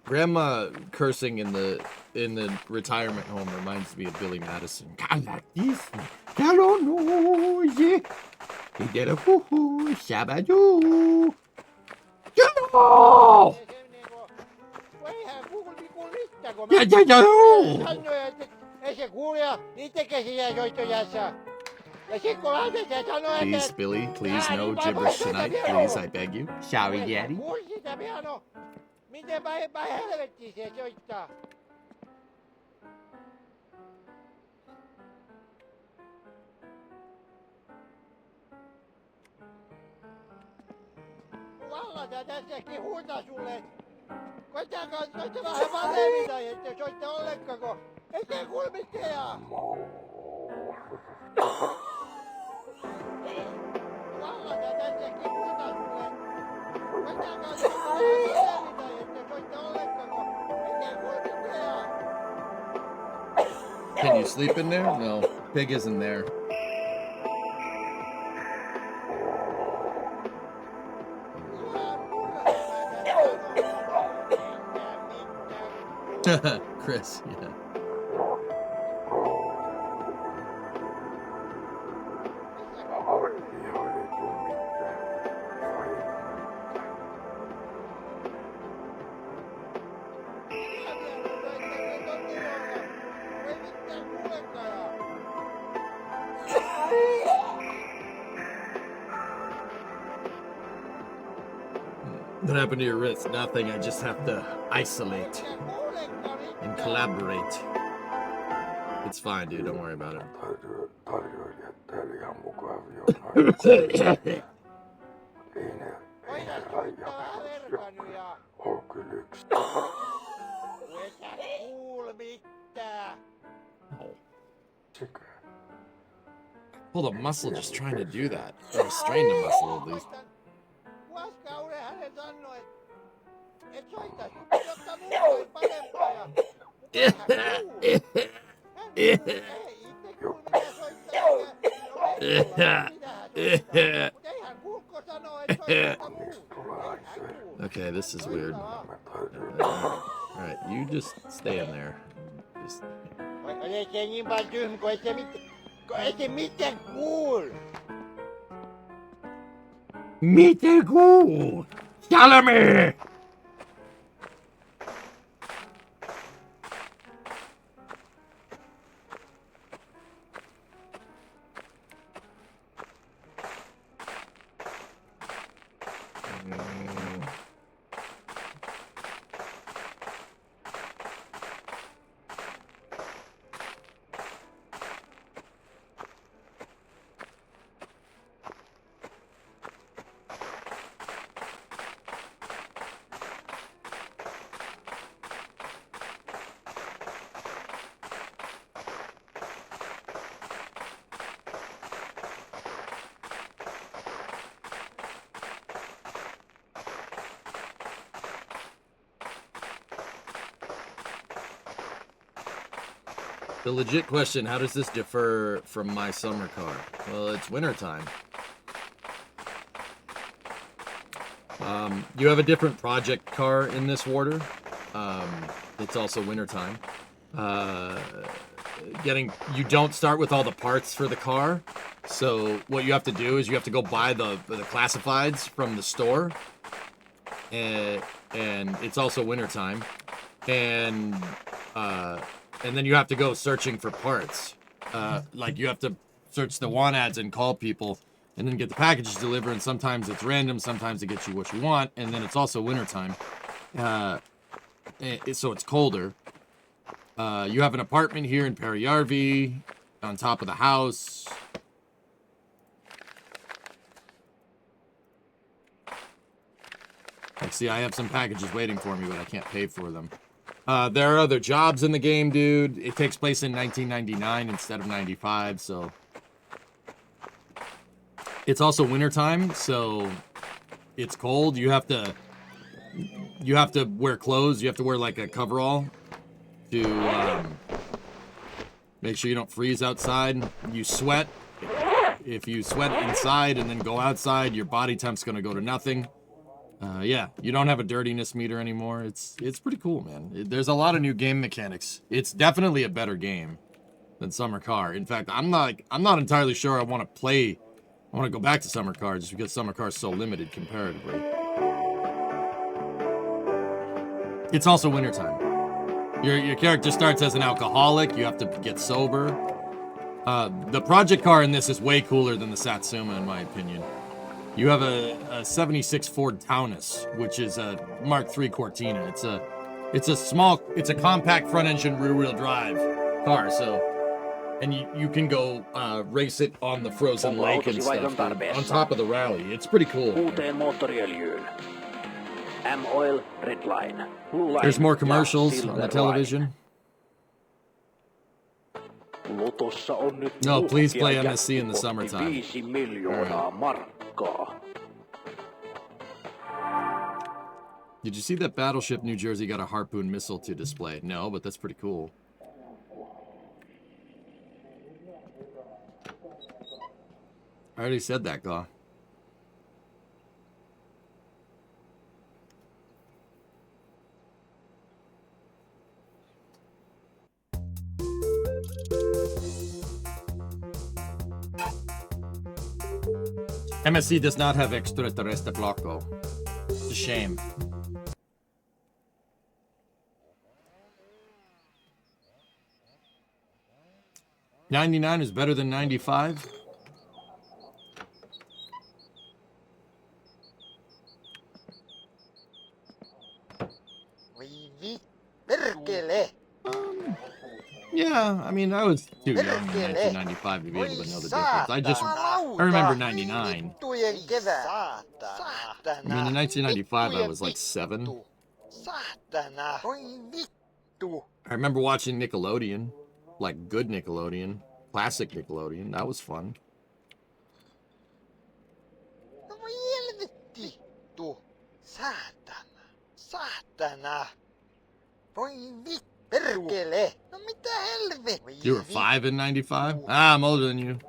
Grandma cursing in the retirement home reminds me of Billy Madison. Please, Billy, please, no gibberish tonight. Please, I beg you. Sorry, Daddy. Tässäkin huutaa sulle. Koittakaa vähän valevita, ettei soitte ollenkaan, kun ettei kuule mitään. Vallata tässäkin huutaa sulle. Koittakaa vähän valevita, ettei soitte ollenkaan, kun ettei kuule mitään. Can you sleep in there? No, pig isn't there. Chris, yeah. What happened to your wrist? Nothing, I just have to isolate and collaborate. It's fine, dude, don't worry about it. Pull the muscle just trying to do that. Or strain the muscle at least. Okay, this is weird. Alright, you just stay in there. Just... Miten kuul? Salami! The legit question, how does this differ from my summer car? Well, it's wintertime. You have a different project car in this Warder. It's also wintertime. You don't start with all the parts for the car. So what you have to do is you have to go buy the classifieds from the store. And it's also wintertime. And then you have to go searching for parts. Like you have to search the want ads and call people and then get the packages delivered. And sometimes it's random, sometimes it gets you what you want. And then it's also wintertime. So it's colder. You have an apartment here in Periyarvi. on top of the house. Like, see, I have some packages waiting for me, but I can't pay for them. There are other jobs in the game, dude. It takes place in 1999 instead of 95, so... It's also wintertime, so it's cold. You have to wear clothes. You have to wear, like, a coverall to make sure you don't freeze outside. You sweat. If you sweat inside and then go outside, your body temp's going to go to nothing. Yeah, you don't have a dirtiness meter anymore. It's pretty cool, man. There's a lot of new game mechanics. It's definitely a better game than Summer Car. In fact, I'm not entirely sure I want to play. I want to go back to Summer Car just because Summer Car is so limited comparatively. It's also wintertime. Your character starts as an alcoholic. You have to get sober. The project car in this is way cooler than the Satsuma, in my opinion. You have a 76 Ford Taunus, which is a Mark III Cortina. It's a compact front-engine rear-wheel drive car, so, and you can go race it on the frozen lake and stuff, on top of the rally. It's pretty cool. Uuteen moottoriöljyyn. M-Oil Red Line. Blue Line. There's more commercials on the television. Lotossa on nyt No, please play MSC in the summertime. 5 miljoonaa markkaa. Did you see that Battleship New Jersey got a Harpoon missile to display? No, but that's pretty cool. I already said that, Gaw. MSC does not have Extraterrestre Blocko. It's a shame. $99 is better than $95. Yeah, I mean, I was too young in 1995 to be able to know the difference. I remember 99. I mean, in 1995, I was like 7. I remember watching Nickelodeon, like good Nickelodeon, classic Nickelodeon. That was fun. You were 5 in 95? Ah, I'm older than you.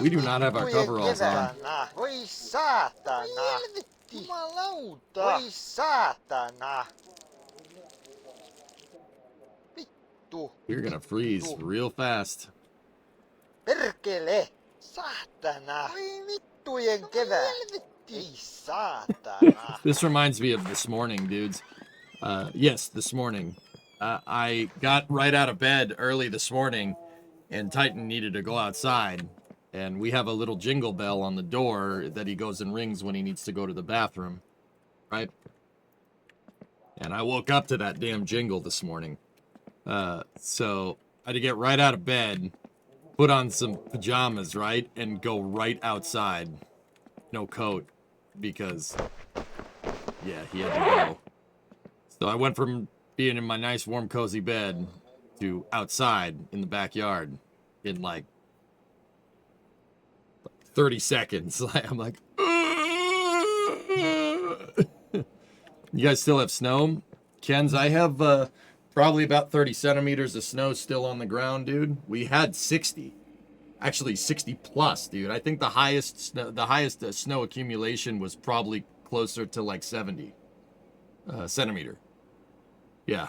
We do not have our coveralls on. You're gonna freeze real fast. This reminds me of this morning, dudes. Yes, this morning. I got right out of bed early this morning, and Titan needed to go outside. And we have a little jingle bell on the door that he goes and rings when he needs to go to the bathroom. Right? And I woke up to that damn jingle this morning. So I had to get right out of bed, put on some pajamas, right? And go right outside. No coat. Because, yeah, he had to go. So I went from being in my nice, warm, cozy bed to outside in the backyard in like 30 seconds. I'm like, you guys still have snow? Ken's, I have probably about 30 centimeters of snow still on the ground, dude. We had 60. Actually, 60 plus, dude. I think the highest snow accumulation was probably closer to like 70 centimeter. Yeah.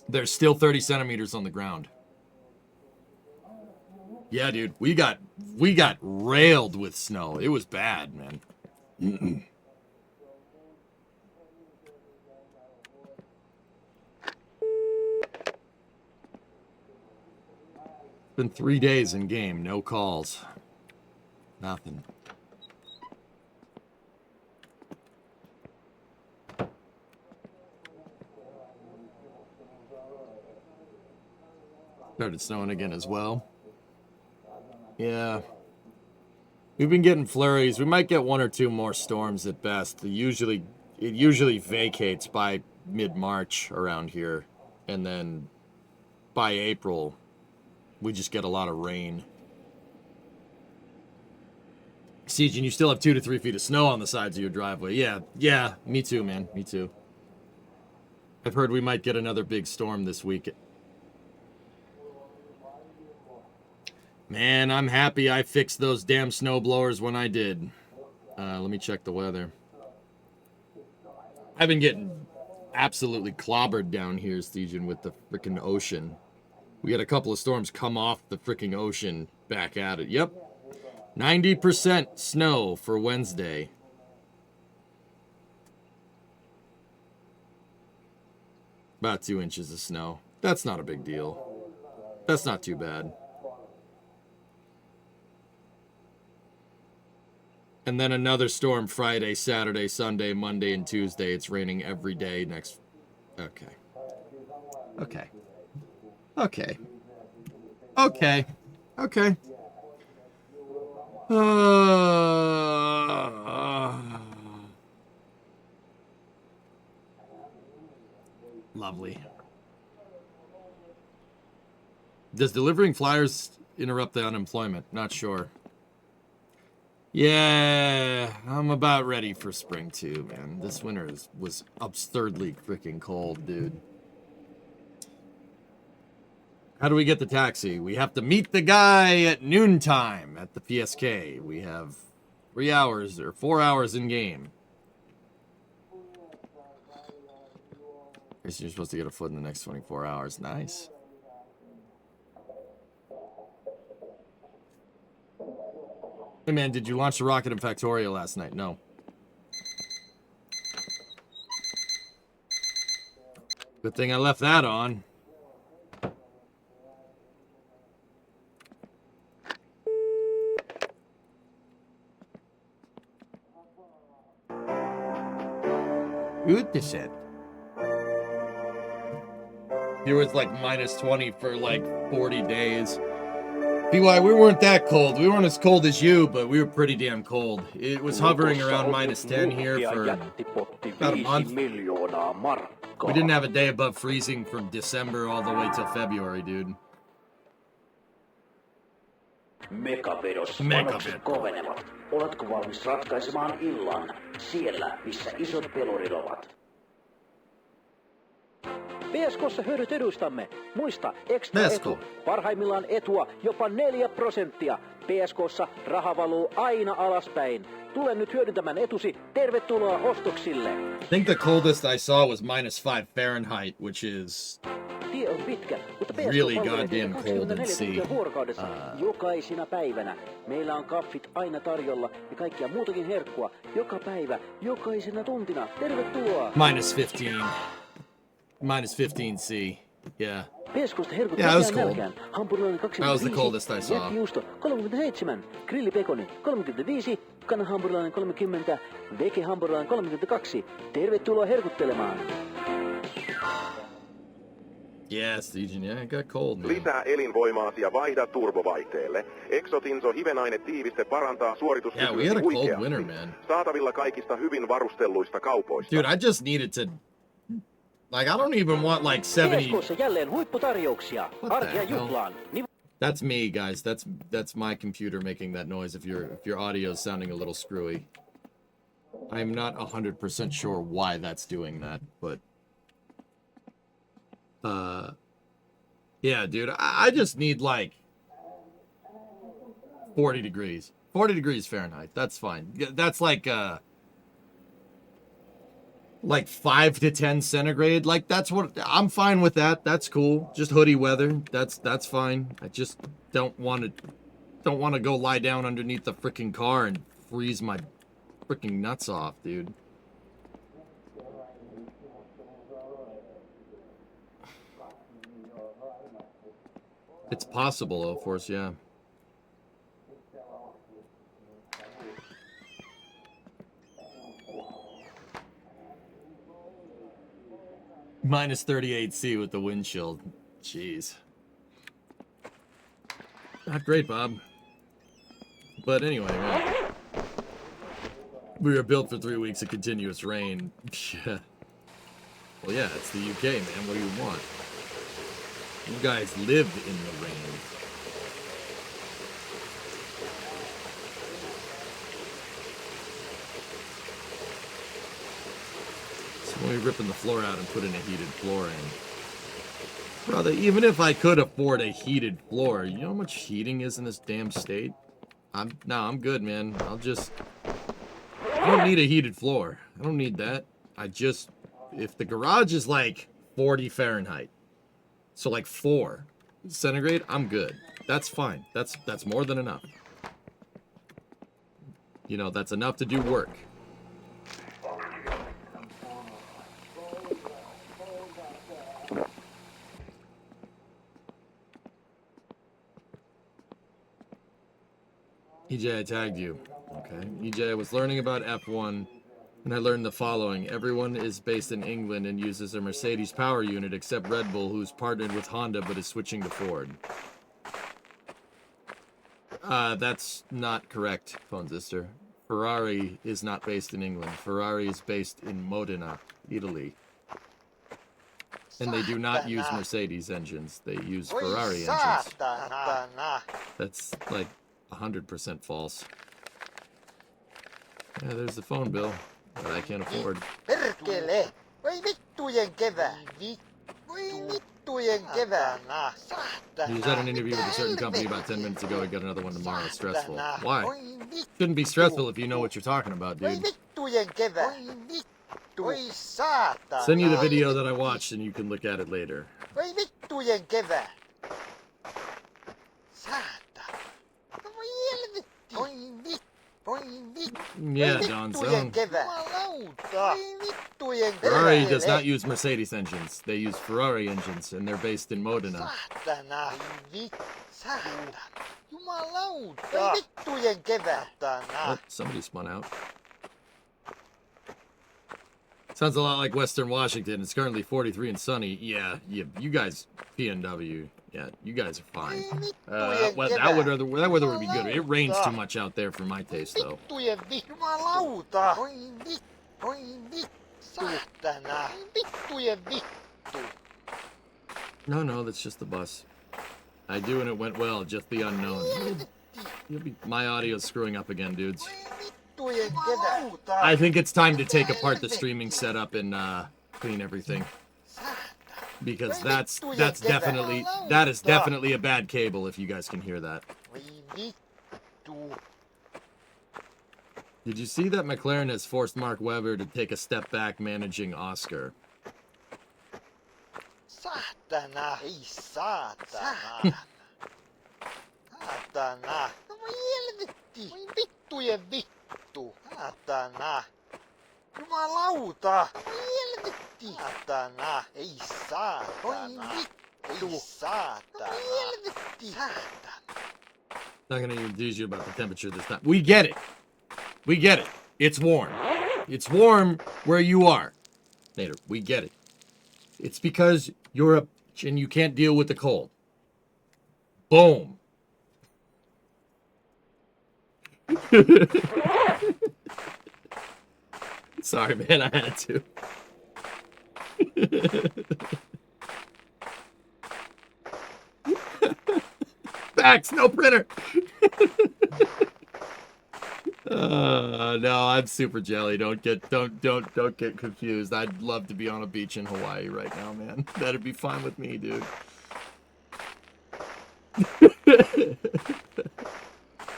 There's still 30 centimeters on the ground. Yeah, dude. We got railed with snow. It was bad, man. Been 3 days in game, no calls. Nothing. Started snowing again as well. Yeah. We've been getting flurries. We might get 1 or 2 more storms at best. It usually vacates by mid-March around here. And then by April, we just get a lot of rain. Siege, and you still have 2 to 3 feet of snow on the sides of your driveway. Yeah, me too, man. Me too. I've heard we might get another big storm this week. Man, I'm happy I fixed those damn snow blowers when I did. Let me check the weather. I've been getting absolutely clobbered down here, Stygian, with the frickin' ocean. We had a couple of storms come off the frickin' ocean back at it. Yep. 90% snow for Wednesday. About 2 inches of snow. That's not a big deal. That's not too bad. And then another storm Friday, Saturday, Sunday, Monday, and Tuesday. It's raining every day next... Okay. Lovely. Does delivering flyers interrupt the unemployment? Not sure. Yeah, I'm about ready for spring too, man. This winter was absurdly freaking cold, dude. How do we get the taxi? We have to meet the guy at noontime at the PSK. We have 3 hours or 4 hours in game. You're supposed to get a foot in the next 24 hours. Nice. Hey man, did you launch the rocket in Factorio last night? No. Good thing I left that on. Good descent. It was like minus 20 for like 40 days. PY, we weren't that cold. We weren't as cold as you, but we were pretty damn cold. It was hovering around minus 10 here for about a month. We didn't have a day above freezing from December all the way till February, dude. Megavedos panokset kovenevat. Oletko valmis ratkaisemaan illan siellä, missä isot pelurit ovat? PSK:ssa hyödyt edustamme. Muista, extra etu. Parhaimmillaan etua jopa 4%. PSK:ssa raha valuu aina alaspäin. Tule nyt hyödyntämään etusi. Tervetuloa ostoksille. I think the coldest I saw was minus 5 Fahrenheit, which is Tie on pitkä, mutta PSK really goddamn cold and sea. Vuorokaudessa jokaisina päivänä. Meillä on kaffit aina tarjolla ja kaikkia muutakin herkkua. Joka päivä, jokaisena tuntina. Tervetuloa. Minus 15. Minus 15 C. Yeah. PSK:sta herkut yeah, it was cold. Hampurilainen 25. That was the coldest I saw. Jättijuusto 37. Grillipekoni 35. Kanahampurilainen 30. Vegehampurilainen 32. Tervetuloa herkuttelemaan. Yes, yeah, it got cold. Man. Lisää elinvoimaasi ja vaihda turbovaihteelle. Exotinso hivenainetiiviste parantaa suorituskykyä huikeasti. Saatavilla kaikista hyvin varustelluista kaupoista. Dude, I just needed to... Like, I don't even want like 70... What the hell? That's me, guys. That's my computer making that noise if your audio is sounding a little screwy. I'm not 100% sure why that's doing that, but... Yeah, dude, I just need like 40 degrees. 40 degrees Fahrenheit. That's fine. That's like 5 to 10 centigrade. Like that's what I'm fine with that. That's cool. Just hoodie weather. That's fine. I just don't want to go lie down underneath the freaking car and freeze my freaking nuts off, dude. It's possible, of course, yeah. Minus 38 C with the wind chill. Jeez. Not great, Bob. But anyway, man. We were built for 3 weeks of continuous rain. Yeah. Well, yeah, it's the UK, man. What do you want? You guys lived in the rain. So we're ripping the floor out and putting a heated floor in. Brother, even if I could afford a heated floor, you know how much heating is in this damn state? I'm good, man. I don't need a heated floor. I don't need that. If the garage is like 40 Fahrenheit, so like 4 centigrade, I'm good. That's fine. That's more than enough. You know, that's enough to do work. EJ, I tagged you. Okay. EJ, I was learning about F1, and I learned the following. Everyone is based in England and uses a Mercedes power unit except Red Bull, who's partnered with Honda but is switching to Ford. That's not correct, Phone Sister. Ferrari is not based in England. Ferrari is based in Modena, Italy. And they do not use Mercedes engines. They use Ferrari engines. That's like 100% false. Yeah, there's the phone bill that I can't afford. He was at an interview with a certain company about 10 minutes ago. He got another one tomorrow. Stressful. Why? Shouldn't be stressful if you know what you're talking about, dude. Send you the video that I watched and you can look at it later. Yeah, Don Zone. Ferrari does not use Mercedes engines. They use Ferrari engines, and they're based in Modena. Oh, somebody spun out. Sounds a lot like Western Washington. It's currently 43 and sunny. Yeah, you guys, PNW. Yeah, you guys are fine. Well, that weather would be good. It rains too much out there for my taste, though. No, that's just the bus. I do, and it went well. Just the unknown. My audio's screwing up again, dudes. I think it's time to take apart the streaming setup and clean everything. Because that is definitely a bad cable if you guys can hear that. Did you see that McLaren has forced Mark Webber to take a step back managing Oscar? Not gonna enthuse you about the temperature this time. We get it. We get it. It's warm. It's warm where you are. Nader, we get it. It's because you're a bitch and you can't deal with the cold. Boom. Sorry, man, I had to. Fax, no printer. No, I'm super jelly. Don't get confused. I'd love to be on a beach in Hawaii right now, man. That'd be fine with me, dude.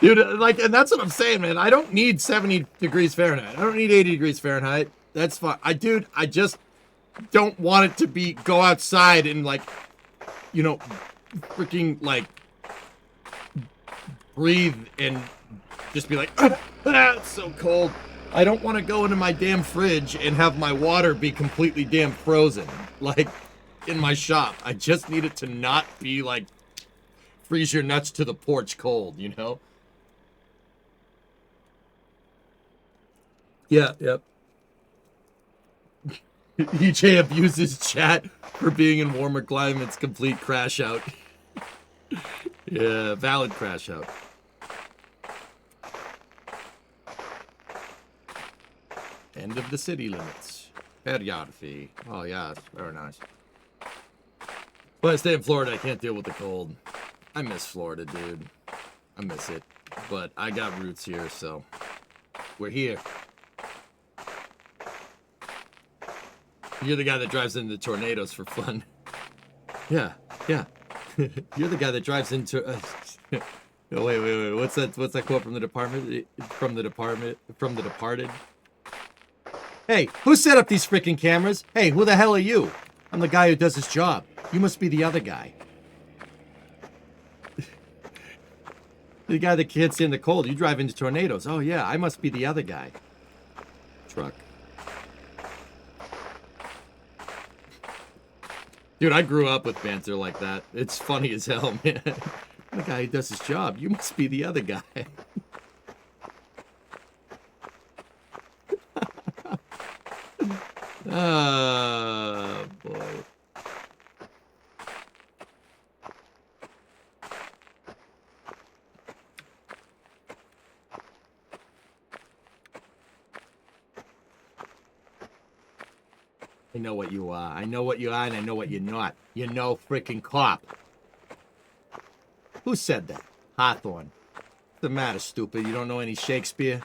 Dude, like, and that's what I'm saying, man. I don't need 70 degrees Fahrenheit. I don't need 80 degrees Fahrenheit. That's fine. I just don't want it to go outside and, like, you know, freaking, like, breathe and just be like, it's so cold. I don't want to go into my damn fridge and have my water be completely damn frozen, like, in my shop. I just need it to not be, like, freeze your nuts to the porch cold, you know? Yeah, yep. EJ abuses chat for being in warmer climates, complete crash out. Yeah, valid crash out. End of the city limits. Herjarfi. Oh, yeah, very nice. But I stay in Florida, I can't deal with the cold. I miss Florida, dude. I miss it. But I got roots here, so we're here. You're the guy that drives into tornadoes for fun. Yeah, yeah. You're the guy that drives into... Oh, wait. What's that quote from the department? From the Departed? Hey, who set up these freaking cameras? Hey, who the hell are you? I'm the guy who does his job. You must be the other guy. The guy that can't stand the cold. You drive into tornadoes. Oh, yeah, I must be the other guy. Truck. Dude, I grew up with banter like that. It's funny as hell, man. The guy who does his job. You must be the other guy. Oh, boy. I know what you are. I know what you are, and I know what you're not. You're no freaking cop. Who said that? Hawthorne. What's the matter, stupid? You don't know any Shakespeare?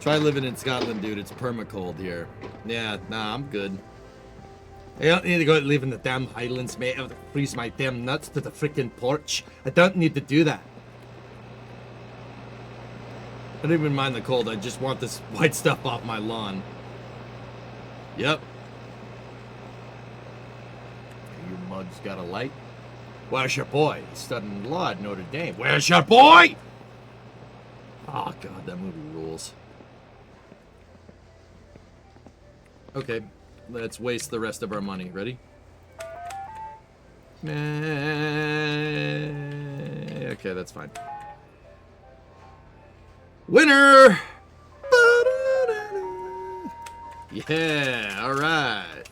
Try living in Scotland, dude. It's perma-cold here. Yeah, nah, I'm good. I don't need to go live in the damn Highlands, mate. I have to freeze my damn nuts to the freaking porch. I don't need to do that. I don't even mind the cold. I just want this white stuff off my lawn. Yep. You mugs got a light? Where's your boy? He's studying law at Notre Dame. Where's your boy? Oh, God, that movie rules. Okay, let's waste the rest of our money. Ready? Okay, that's fine. Winner! Yeah, all right.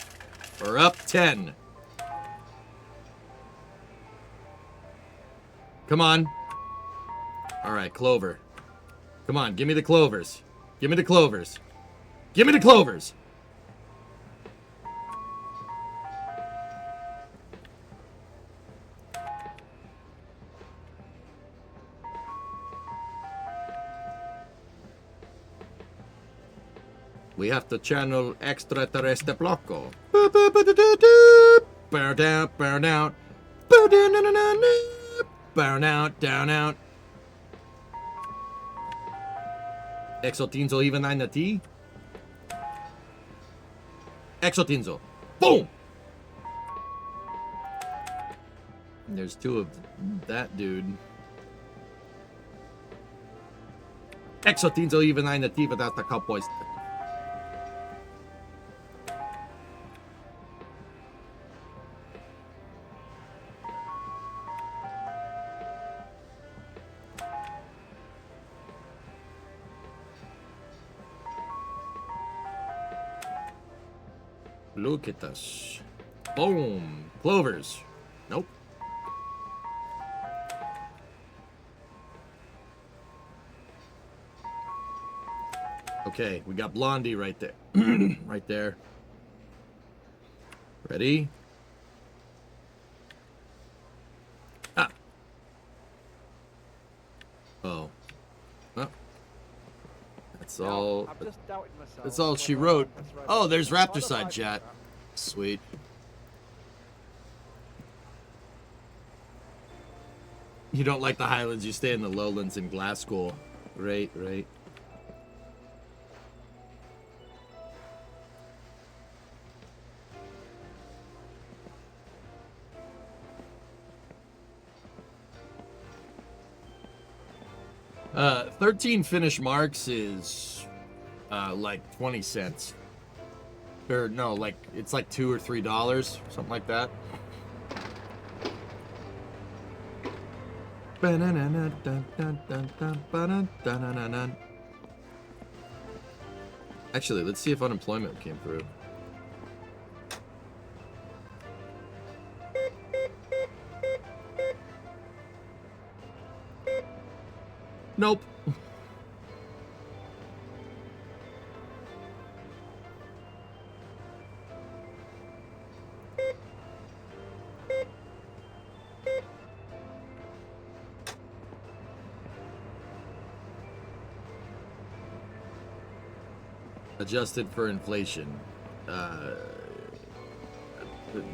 We're up 10. Come on. All right, Clover. Come on, give me the clovers. Give me the clovers. Give me the clovers. We have to channel extraterrestre blocko. Burn out, burn out. Burn out, down out. Exotinzo even ein T. Exotinzo. Boom! And there's two of that dude. Exotinzo even ein T without the cowboys. Look at us. Boom. Clovers. Nope. Okay, we got Blondie right there. Right there. Ready? Ah. Oh. Oh. That's all. That's all she wrote. Oh, there's Raptor Side chat. Sweet. You don't like the Highlands, you stay in the Lowlands in Glasgow. Right, right. Uh, 13 finish marks is like 20 cents. Or no, like it's like $2 or $3, something like that. Actually, let's see if unemployment came through. Nope. Adjusted for inflation.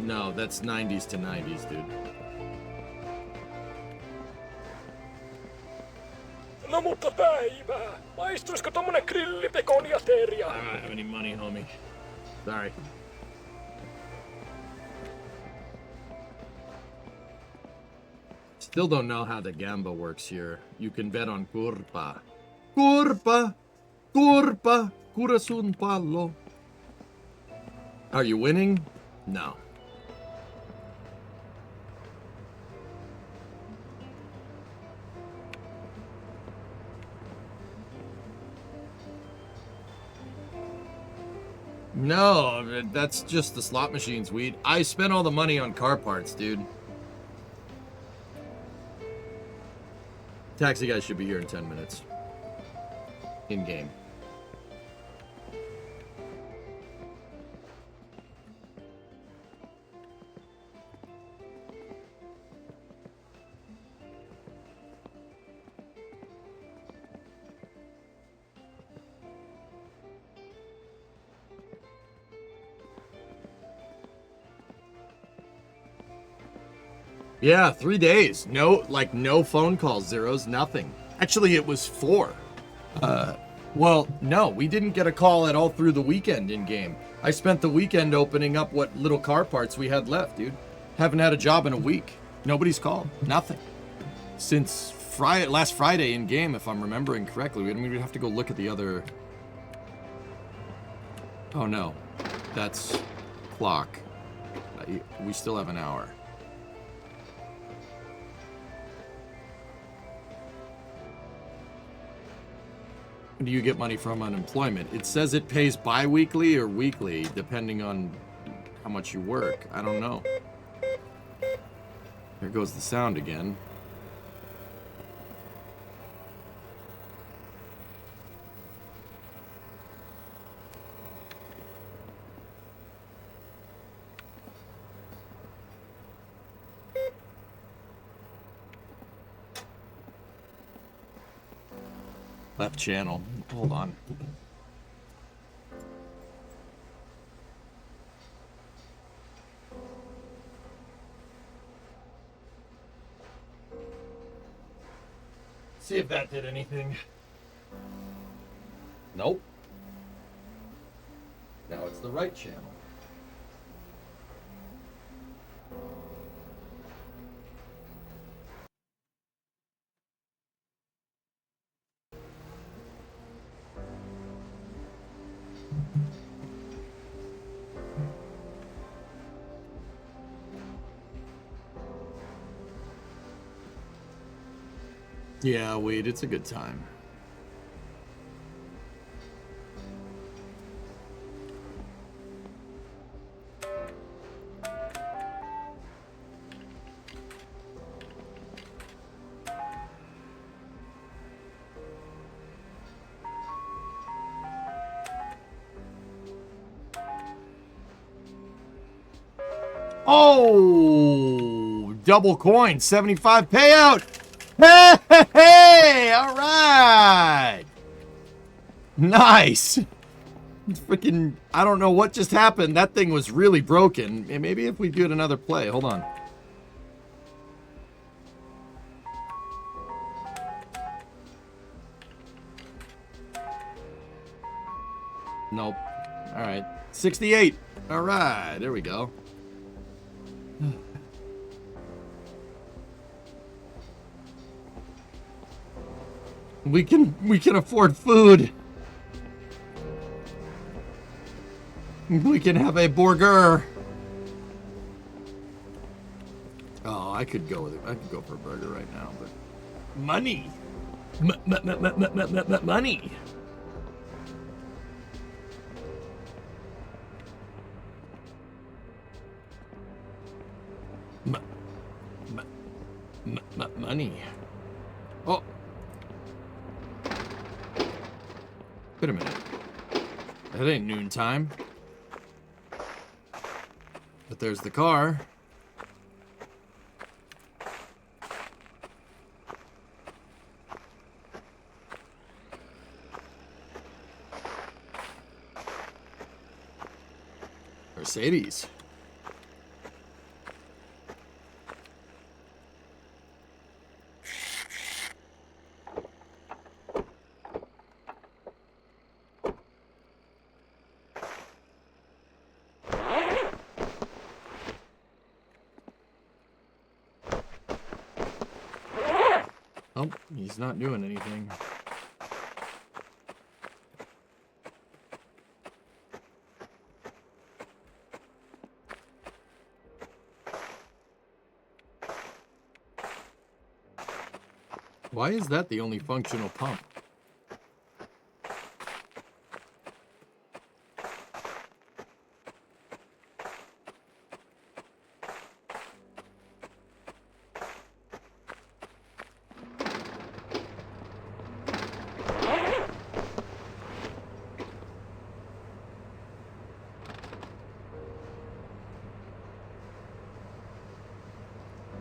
No, that's 90s to 90s, dude. No mutta päivää. Maistuisiko tommonen grillipekoniateria? I don't have any money, homie. Sorry. Still don't know how the gamba works here. You can bet on Kurpa. Kurpa! Kurpa! Kurasun pallo. Are you winning? No. No, that's just the slot machines, weed. I spent all the money on car parts, dude. Taxi guy should be here in 10 minutes. In game. Yeah, 3 days. No phone calls, zeros, nothing. Actually, it was 4. Well, no, we didn't get a call at all through the weekend in game. I spent the weekend opening up what little car parts we had left, dude. Haven't had a job in a week. Nobody's called. Nothing. Since last Friday in game, if I'm remembering correctly. We'd have to go look at the other... Oh, no. That's clock. We still have an hour. Do you get money from unemployment? It says it pays bi-weekly or weekly, depending on how much you work. I don't know. There goes the sound again. Left channel. Hold on. See if that did anything. Nope. Now it's the right channel. Yeah, wait, it's a good time. Oh, double coin, 75 payout. Hey, hey, hey, all right. Nice. It's freaking, I don't know what just happened. That thing was really broken. Maybe if we do another play. Hold on. Nope. All right. 68. All right. There we go. We can afford food. We can have a burger. Oh, I could go with it. I could go for a burger right now, but money. Money. Money. Oh. Wait a minute. That ain't noontime. But there's the car. Mercedes. Oh, he's not doing anything. Why is that the only functional pump?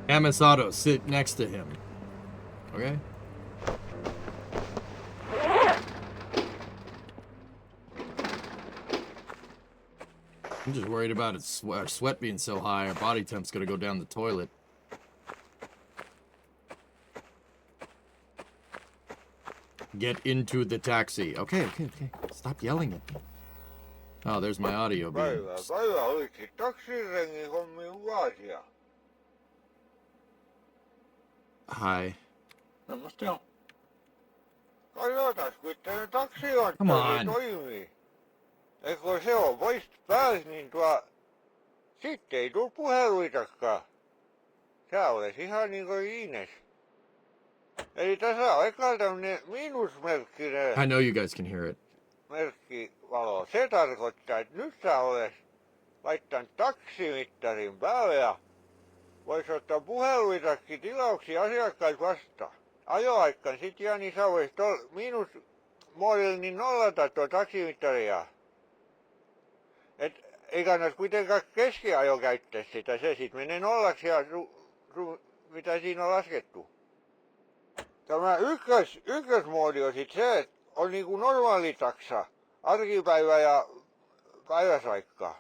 Amasato, sit next to him. Okay? I'm just worried about our sweat being so high, our body temp's gonna go down the toilet. Get into the taxi. Okay. Stop yelling at me. Oh, there's my audio beam. Päivä olisi taksirengin hommiin vaatia. Hi. Semmosta on. Katsotaan, kun tämä taksikonttori toimii. Eikö se on pois pääs, niin sitten ei tuu puheluitakaan. Sä olet ihan niin kuin Ines. Eli tässä on eka tämmönen miinusmerkkinen. I know you guys can hear it. Merkkivalo. Se tarkoittaa, että nyt sä olet laittanut taksimittarin päälle ja vois ottaa puheluitakin tilauksia asiakkaat vastaan. Ajoaikaan sit ja niin sä voisit miinusmoodilla niin nollata tuo taksimittaria. Et ei kannata kuitenkaan keskiajo käyttää sitä, se sit menee nollaksi ja mitä siinä on laskettu. Tämä ykkösmoodi on sit se, että on niinku normaali taksa, arkipäivä ja päiväsaikka.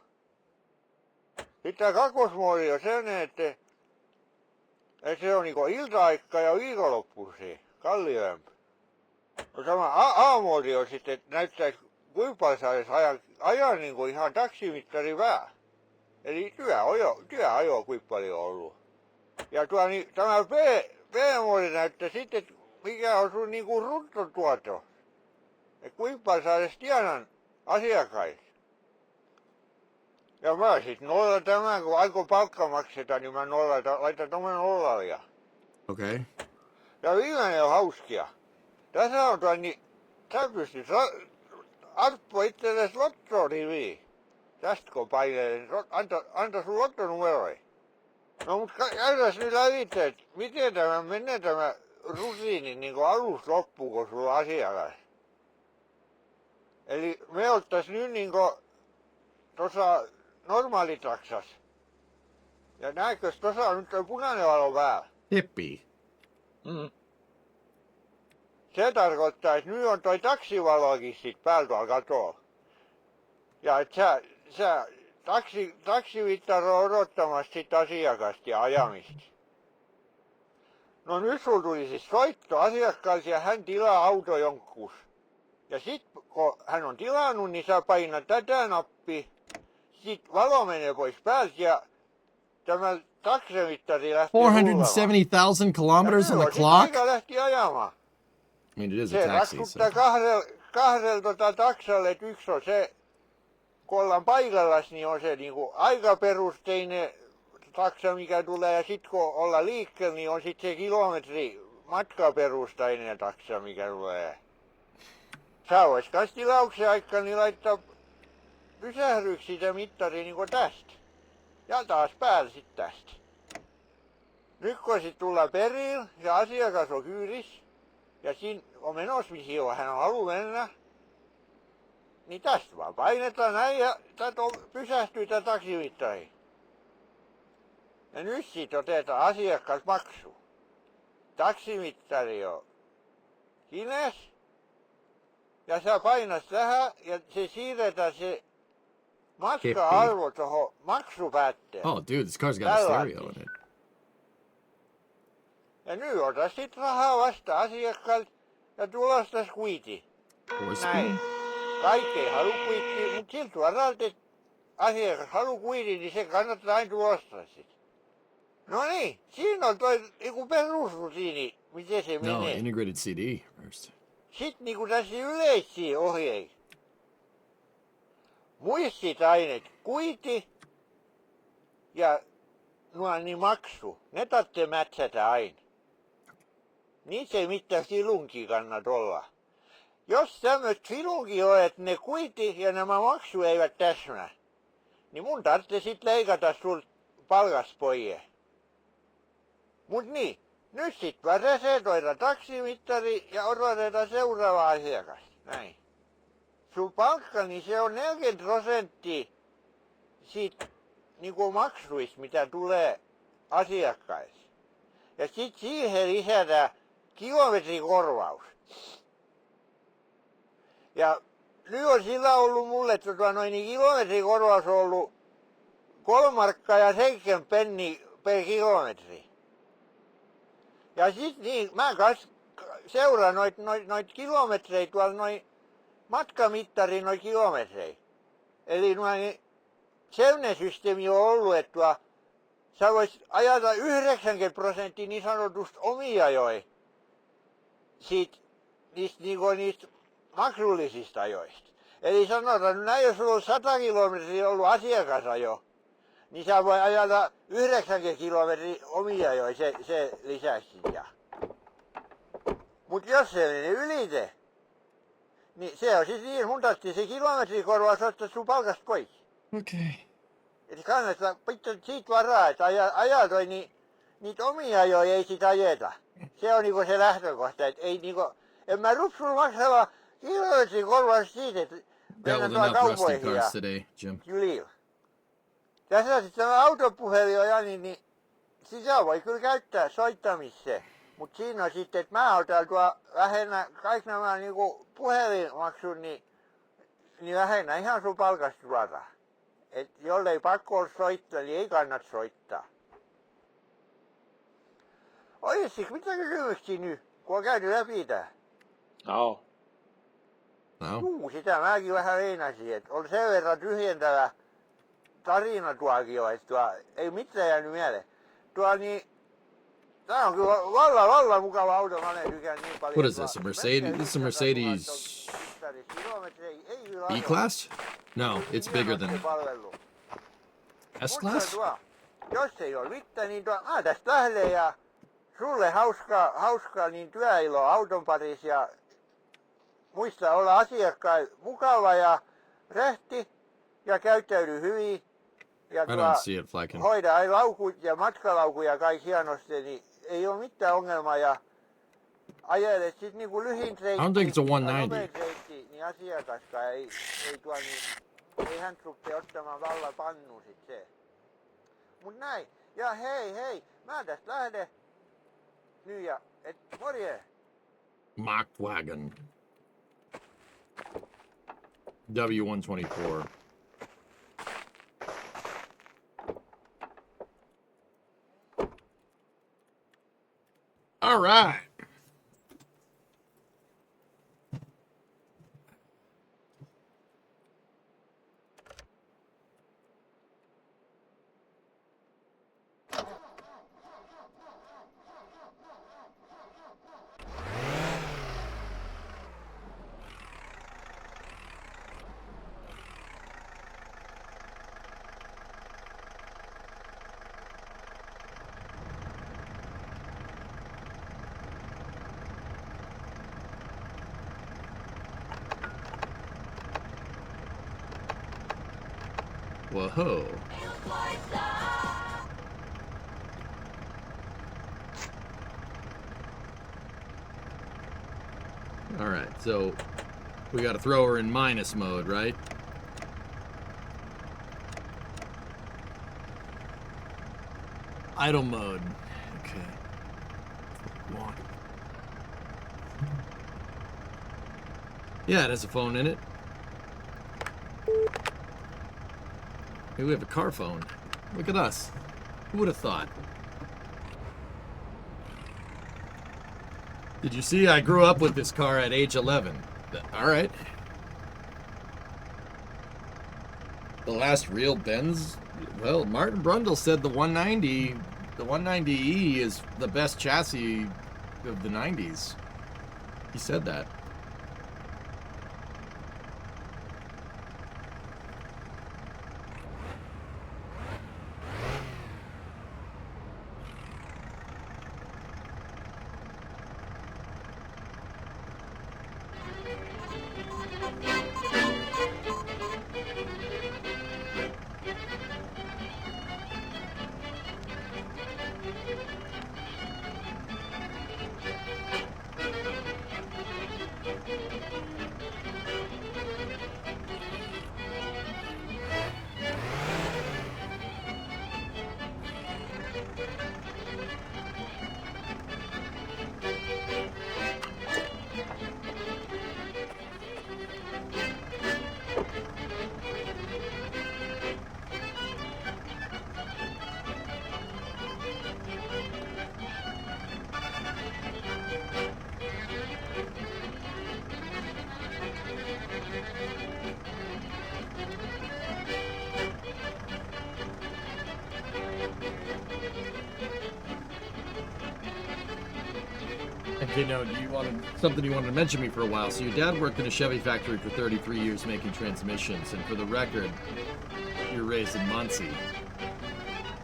Sitten tämä kakkosmoodi on se, että se on niinku ilta-aika ja viikonloppuisin, kalliimpi. No sama A-moodi on sitten, että näyttäisi kuinka paljon saisi ajaa niinku ihan taksimittari vähän. Eli työajo kuinka paljon on ollut. Ja tämä B-moodi näyttää sitten, että mikä on sun niinku bruttotuoto. Että kuinka paljon saisi tienan asiakkaista. Ja mä sit nolla tämän, kun aiko palkka maksetaan, niin mä laitan tommonen nollalia. Okei. Ja viimeinen on hauskia. Tässä on niin, sä pystyt Arppo itsellesi lottonimiin. Tästä kun painelee, anta sun lottonumeroi. No mut käydäs nyt lävitse, että miten tämä menee tämä rutiini niin kuin alusta loppuun, kun sulla on asiakas. Eli me ottais nyt niin kuin tuossa normaalitaksas. Ja näkös tuossa on nyt toi punainen valo päällä. Hippii. Se tarkoittaa, että nyt on toi taksivalokin sit päällä tuolla katolla. Ja et sä taksivittaro on odottamassa sit asiakasta ja ajamista. No nyt sulla tuli siis soitto asiakkaalle ja hän tilaa auto jonkus. Ja sit kun hän on tilannut, niin sä painat tätä nappia. Sit valo menee pois päältä ja tämä taksimittari lähtee 470,000 kilometers on the clock? Lähti ajamaan. I mean, it is a Se taxi. raskuttaa kahdella taksalle, että yksi on se, kun ollaan paikallas, niin on se niinku aikaperusteinen taksa, mikä tulee, ja sit kun ollaan liikkeellä, niin on sit se kilometri matkaperustainen taksa, mikä tulee. Sä vois kans tilauksen aikaan niin laittaa pysähdyksi sitä mittaria niinku tästä. Ja taas päällä sit tästä. Nyt kun sit tullaan perille ja asiakas on kyydissä, ja siinä on menossa, mihin hän haluaa mennä, Niin tästä vaan painetaan näin ja pysähtyy tää taksimittari. Ja nyt sit otetaan asiakasmaksu. Taksimittari on kines. Ja sä painat tähän ja se siirretään se matka-arvo tohon maksupäätteelle. Oh, dude, this car's got a stereo in it. Ja nyt ota sit rahaa vasta asiakkaalta ja tulosta kuiti. Näin. Kaikki ei halu kuitti, mutta siltä varalta, että asiakas halu kuitin, niin se kannattaa aina tulostaa sit. No niin, siinä on toi joku perusrutiini, miten se menee. No, integrated CD first. Sitten niinku tässä yleisiä ohjeita. Muistit aina, että kuiti ja nuoni maksu, ne tarvitsee mätsätä aina. Niissä ei mitään filunkia kannata olla. Jos tämmöistä filunkia on, että ne kuiti ja nämä maksu eivät täsmää, niin mun tarvitsee sit leikata sul palkas poie. Mut niin, nyt sit vaan resetoidaan taksimittari ja odotetaan seuraava asiakas. Näin. Sun palkka, niin se on 40% siitä niinku maksuista, mitä tulee asiakkaille. Ja sit siihen lisätään kilometrikorvaus. Ja nyt on sillä ollut mulle, niin kilometrikorvaus on ollut 3 markkaa ja 7 penniä per kilometri. Ja sit niin, mä kans seuraan noit kilometrejä tuolla noin matkamittarin noin kilometrejä. Eli noin sellainen systeemi on ollut, että sä vois ajata 90% niin sanotusta omia ajoja niistä maksullisista ajoista. Eli sanotaan, näin jos sulla on 100 kilometriä ollut asiakasajo, niin sä voi ajata 90 kilometriä omia ajoja se lisäksi. Mut jos se menee ylite, niin se on siis niin, mun tarvitsee se kilometrikorvaus ottaa sun palkasta pois. Okei. Eli kannattaa pitää siitä varaa, että ajaa toi, niin niitä omia ajoja ei sit ajeta. Se on niinku se lähtökohta, että ei niinku, en mä rupsu maksamaan kilometrikorvaus siitä, että mennään tuolla kaupoihin ja kylillä. Tässä sitten tämä autopuhelin on Jani, niin sitä voi kyllä käyttää soittamiseen. Mutta siinä on sitten, että mä otan tuo vähennä kaikki nämä niinku puhelinmaksut, niin vähennä ihan sun palkasta suoraan. Et jollei pakko ole soittaa, niin ei kannata soittaa. Olisiko mitä kysymyksiä nyt, kun on käynyt läpi tää? No. Sitä mäkin vähän reinasin, että on sen verran tyhjentävä tarina tuokin jo, että ei mitään jäänyt mieleen. Tää on kyllä valla mukava auto, mä olen tykännyt niin paljon. What is this, a Mercedes? This is a Mercedes E-Class? No, it's bigger than S-Class? Jos ei ole mitään, niin mä tästä lähden ja sulle hauskaa niin työiloa auton parissa ja muista olla asiakkaan mukava ja rehti ja käyttäydy hyvin. Ja hoida aina laukut ja matkalaukuja kaikki hienosti, niin ei ole mitään ongelmaa ja ajelet sit niinku lyhin reitti. I don't think it's a 190. Reitti, niin asiakaskaan ei ei hän ruppee ottamaan vallan pannu sit se. Mut näin. Ja hei, mä tästä lähden. Nyt ja, morje. Mach Wagon. W124. All right. Whoa. All right, so We gotta throw her in minus mode, right? Idle mode. Okay. Walk. Yeah, it has a phone in it. Hey, we have a car phone. Look at us. Who would have thought? Did you see I grew up with this car at age 11? All right. The last real Benz? Well, Martin Brundle said the 190E is the best chassis of the 90s. He said that. Okay, no, something you wanted to mention to me for a while. So your dad worked in a Chevy factory for 33 years making transmissions, and for the record, you're raised in Muncie.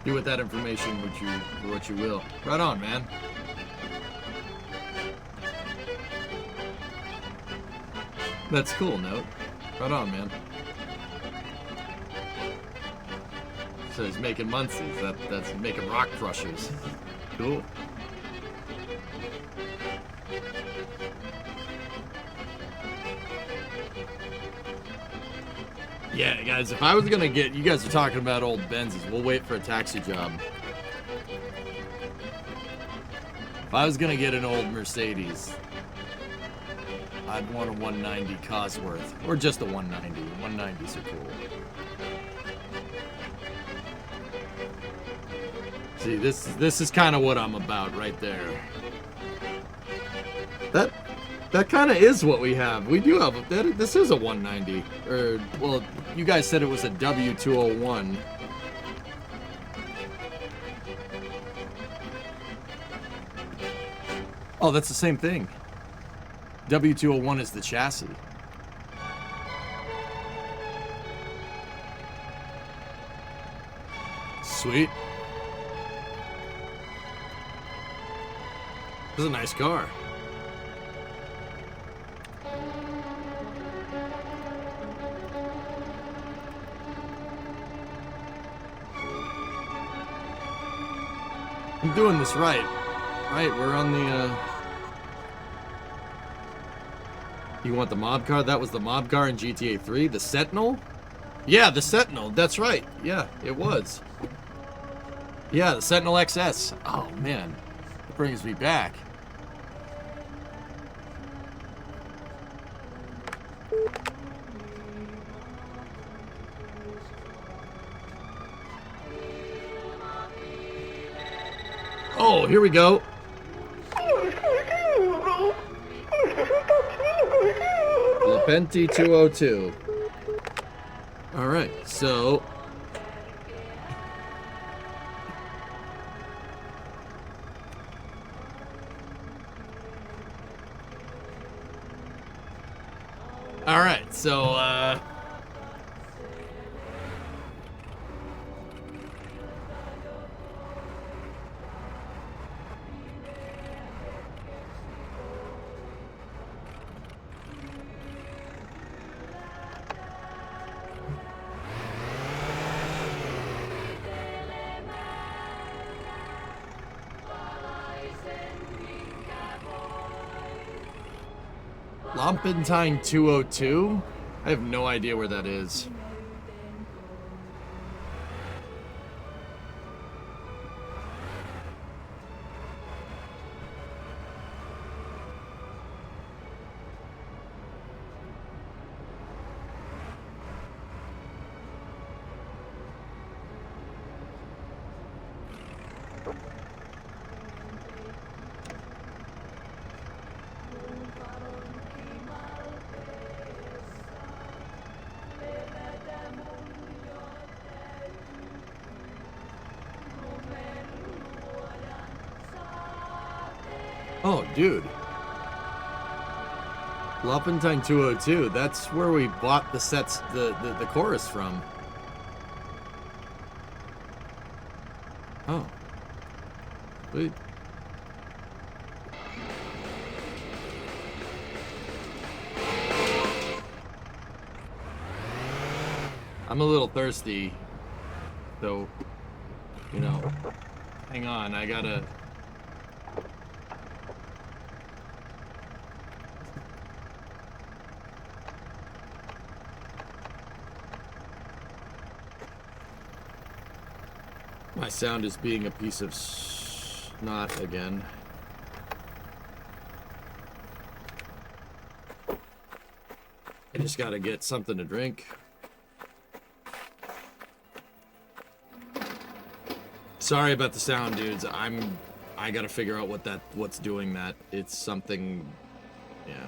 Do with that information what you will. Right on, man. That's cool, Note. Right on, man. So he's making Muncies. That's making rock crushers. Cool. Yeah, guys, if I was gonna get... You guys are talking about old Benzes. We'll wait for a taxi job. If I was gonna get an old Mercedes, I'd want a 190 Cosworth. Or just a 190. 190s are cool. See, this is kind of what I'm about right there. That kind of is what we have. We do have... This is a 190. Or, well, you guys said it was a W201. Oh, that's the same thing. W201 is the chassis. Sweet. This is a nice car. I'm doing this right. Right, we're on the, You want the mob car? That was the mob car in GTA 3? The Sentinel? Yeah, the Sentinel. That's right. Yeah, it was. Yeah, the Sentinel XS. Oh, man. It brings me back. Oh, here we go. Lepenti 202. All right, so Lampentine 202? I have no idea where that is. Oh, dude. Lampentine 202, that's where we bought the sets, the chorus from. Oh. Wait. I'm a little thirsty, so, you know, hang on, I gotta... My sound is being a piece of snot again. I just gotta get something to drink. Sorry about the sound, dudes. I gotta figure out what's doing that. It's something, yeah.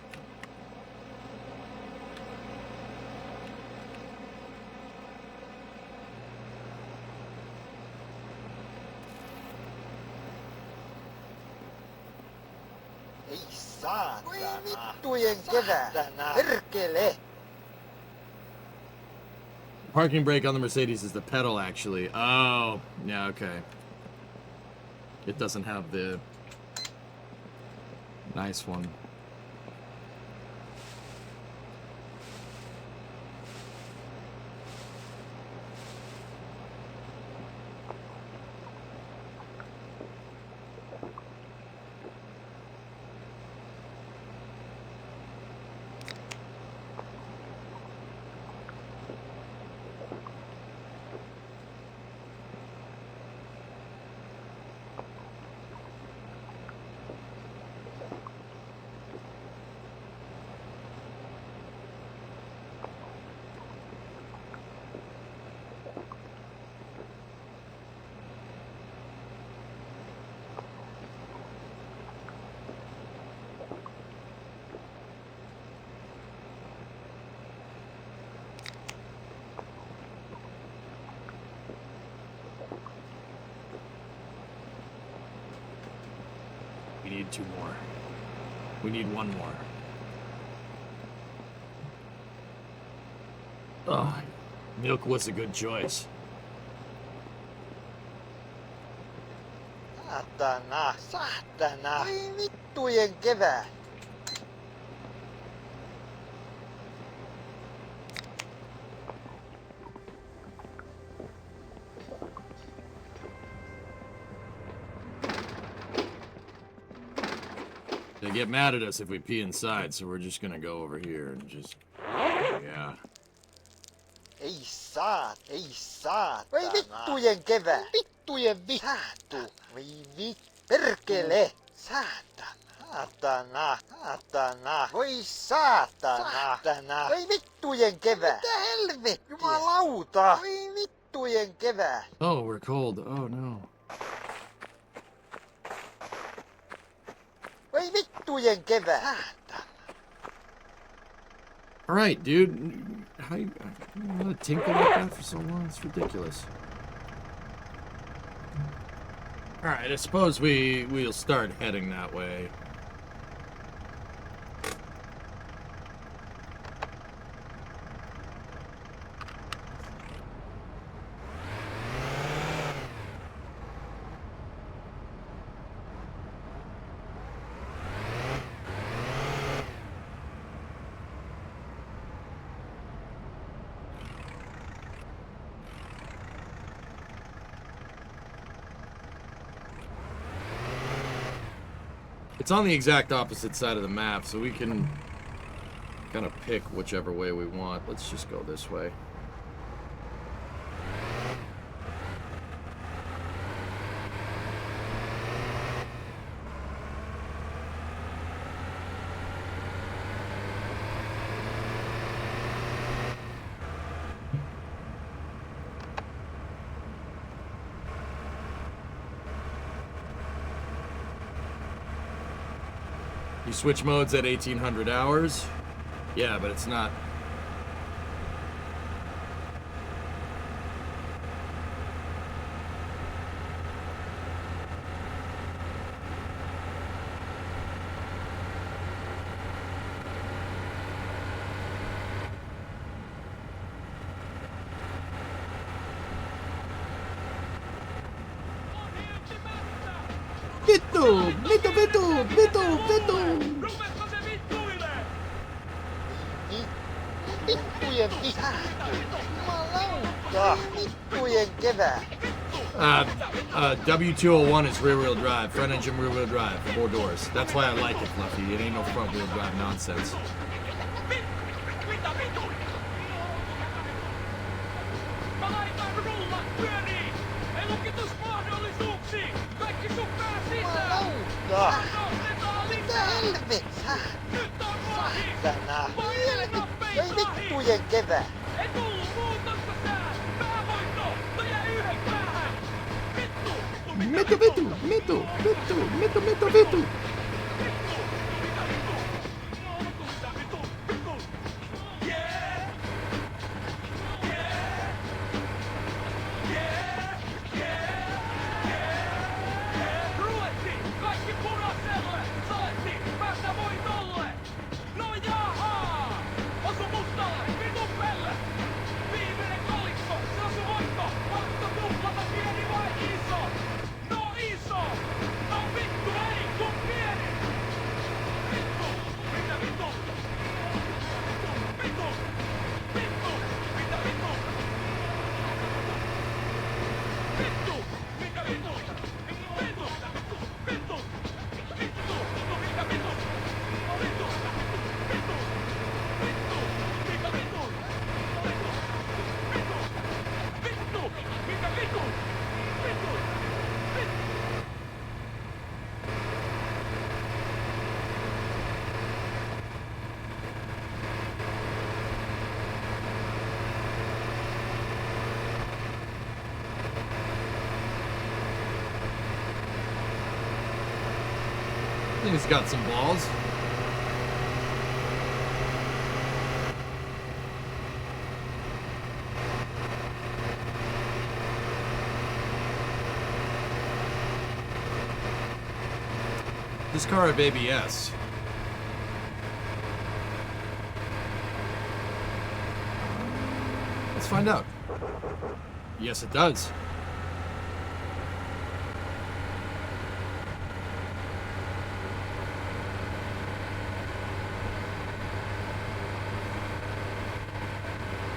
Parking brake on the Mercedes is the pedal, actually. Oh, yeah, okay. It doesn't have the nice one. We need 2 more. We need 1 more. Oh, milk was a good choice. Saatana, saatana. Voi vittujen kevät. They get mad at us if we pee inside, so we're just gonna go over here and just... Yeah. Ei saa, ei saa. Voi vittujen kevät. Vittujen vittu. Voi perkele. Saatana. Saatana. Saatana. Voi saatana. Saatana. Voi vittujen kevät. Mitä helvettiä? Jumalauta. Voi vittujen kevät. Oh, we're cold. Oh, no. Voi vittujen kevät. All right, dude. How you want to tinkle like that for so long? It's ridiculous. All right, I suppose we'll start heading that way. It's on the exact opposite side of the map, so we can Gonna pick whichever way we want. Let's just go this way. You switch modes at 1800 hours. Yeah, but it's not. W201 is rear-wheel drive, front engine rear-wheel drive, 4 doors. That's why I like it, Fluffy. It ain't no front-wheel drive nonsense. Metu. I think it's got some balls. This car have ABS. Let's find out. Yes, it does.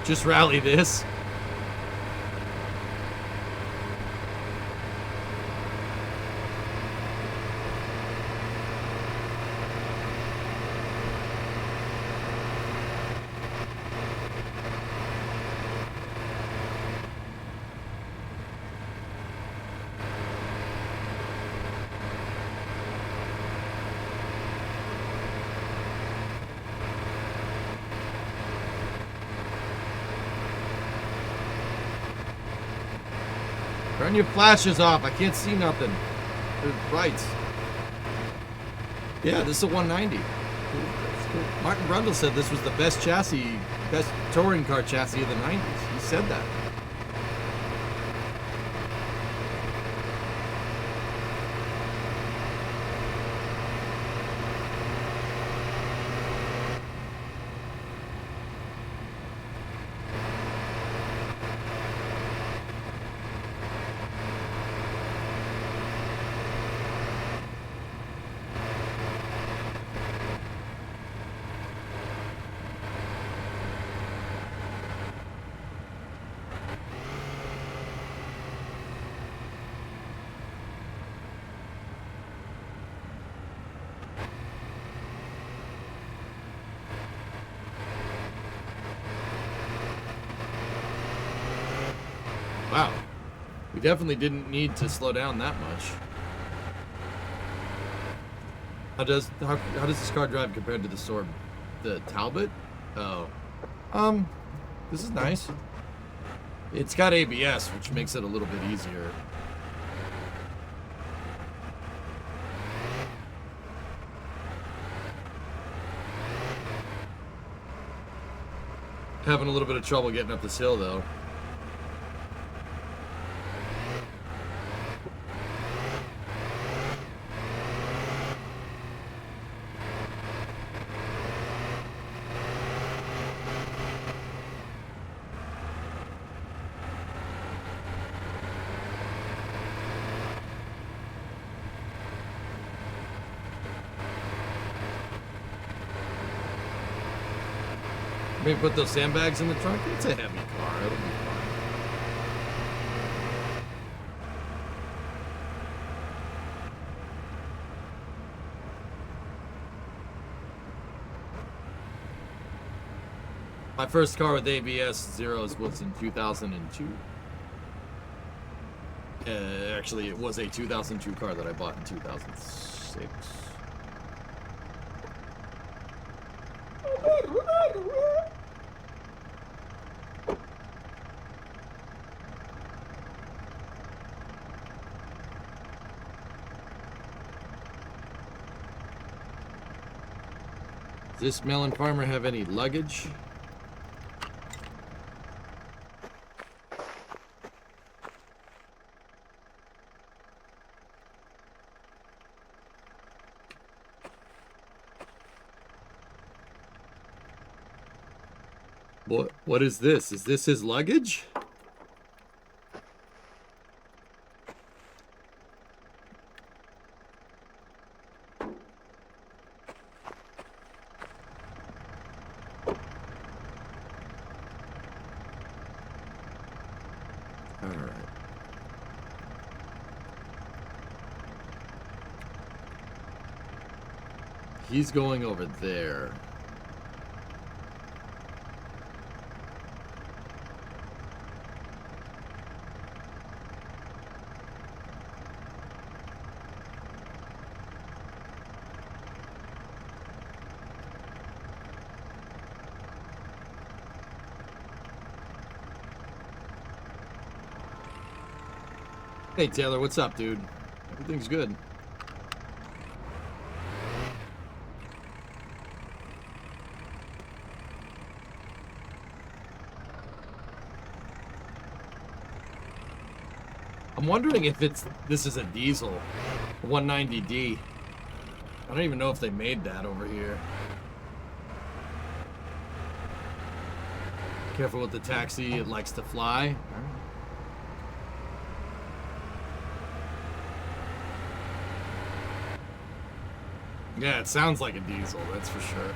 Just rally this. Turn your flashes off. I can't see nothing. They're brights. Yeah, this is a 190. Martin Brundle said this was the best chassis, best touring car chassis of the 90s. He said that. definitely didn't need to slow down that much. How does this car drive compared to the Talbot? Oh. This is nice. It's got ABS, which makes it a little bit easier. Having a little bit of trouble getting up this hill, though. Maybe put those sandbags in the trunk. It's a heavy car. It'll be fine. My first car with ABS zeros was in 2002. Actually, it was a 2002 car that I bought in 2006. Does this melon farmer have any luggage? What is this? Is this his luggage? He's going over there. Hey Taylor, what's up, dude? Everything's good. I'm wondering if this is a diesel, a 190D. I don't even know if they made that over here. Careful with the taxi, it likes to fly. Yeah, it sounds like a diesel, that's for sure.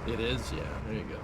It is, yeah, there you go.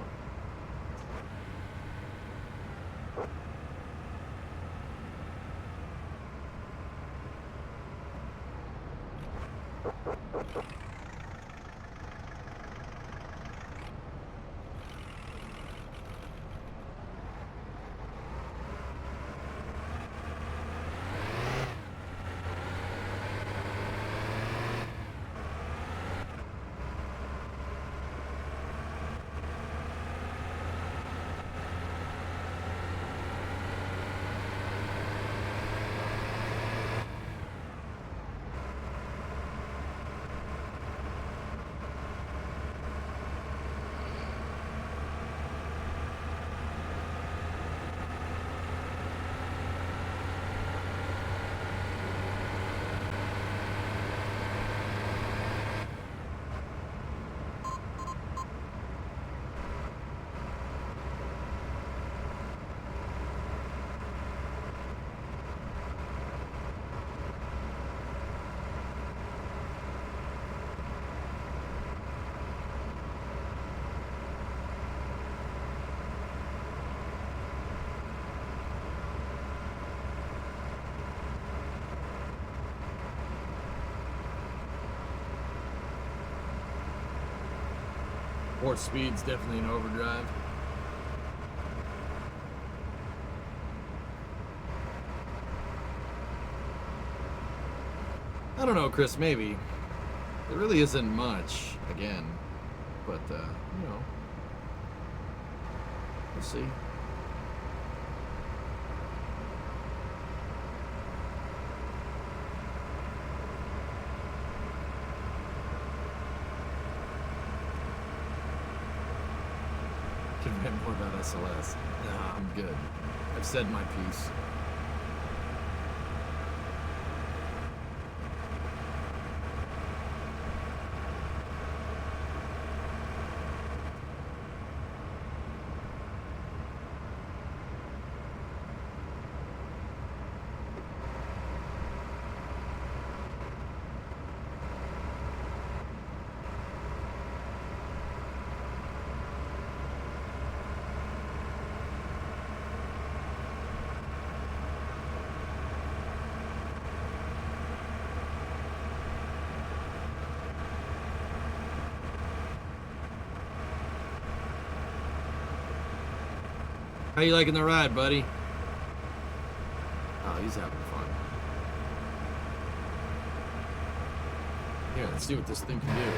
4 speed's definitely an overdrive. I don't know, Chris, maybe. There really isn't much, again. But, you know. We'll see. Can vent more about SLS. Nah, I'm good. I've said my piece. How you liking the ride, buddy? Oh, he's having fun. Here, let's see what this thing can do.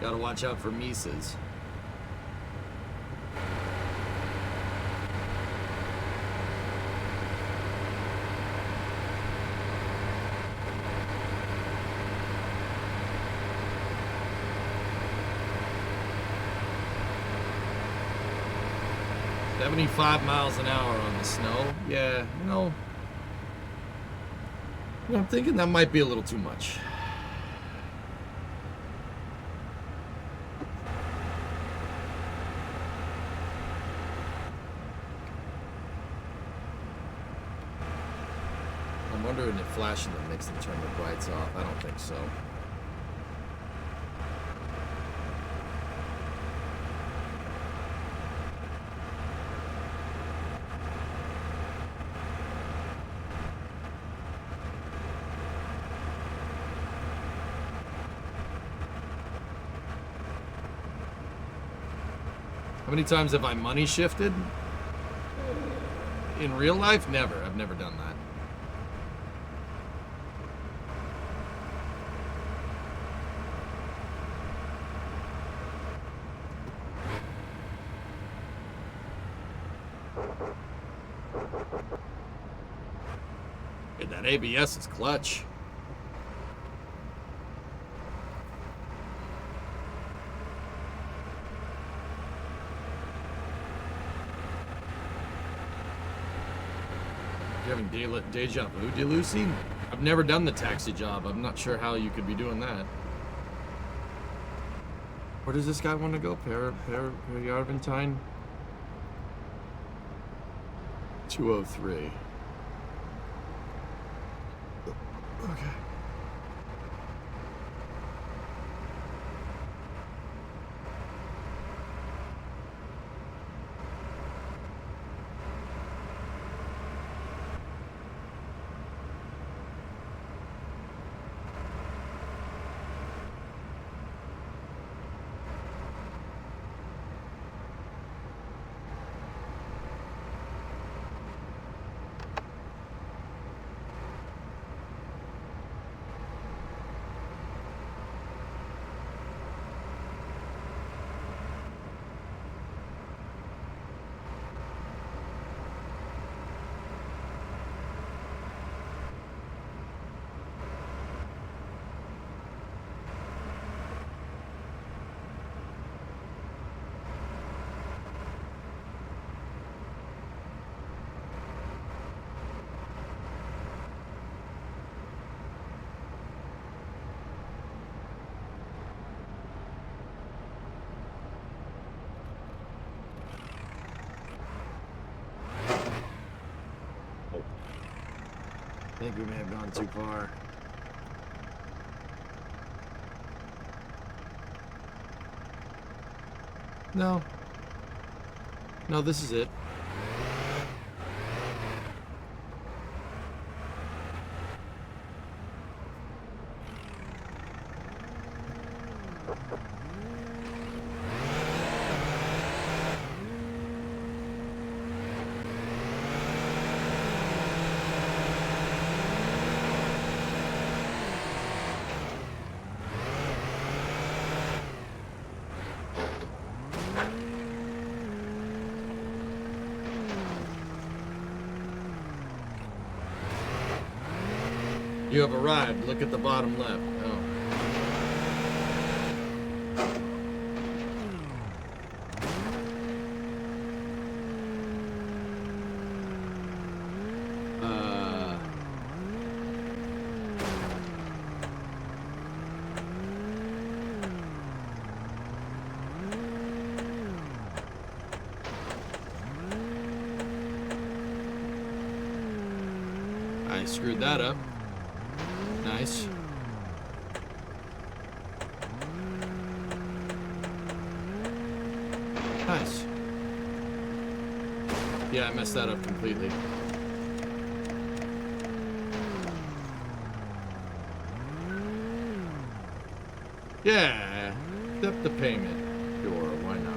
Gotta watch out for Mises. "75 miles an hour on the snow." Yeah, you know, I'm thinking that might be a little too much. I'm wondering if flashing them makes them turn the brights off. I don't think so. How many times have I money shifted? In real life? Never. I've never done that. And that ABS is clutch. You having deja vu, Delucy? I've never done the taxi job. I'm not sure how you could be doing that. Where does this guy want to go? Yarventine? 203. Okay. think we may have gone too far. No. No, this is it. You have arrived. Look at the bottom left. Oh. I screwed that up. Nice. Nice. Yeah, I messed that up completely. Yeah, accept the payment. Sure, why not?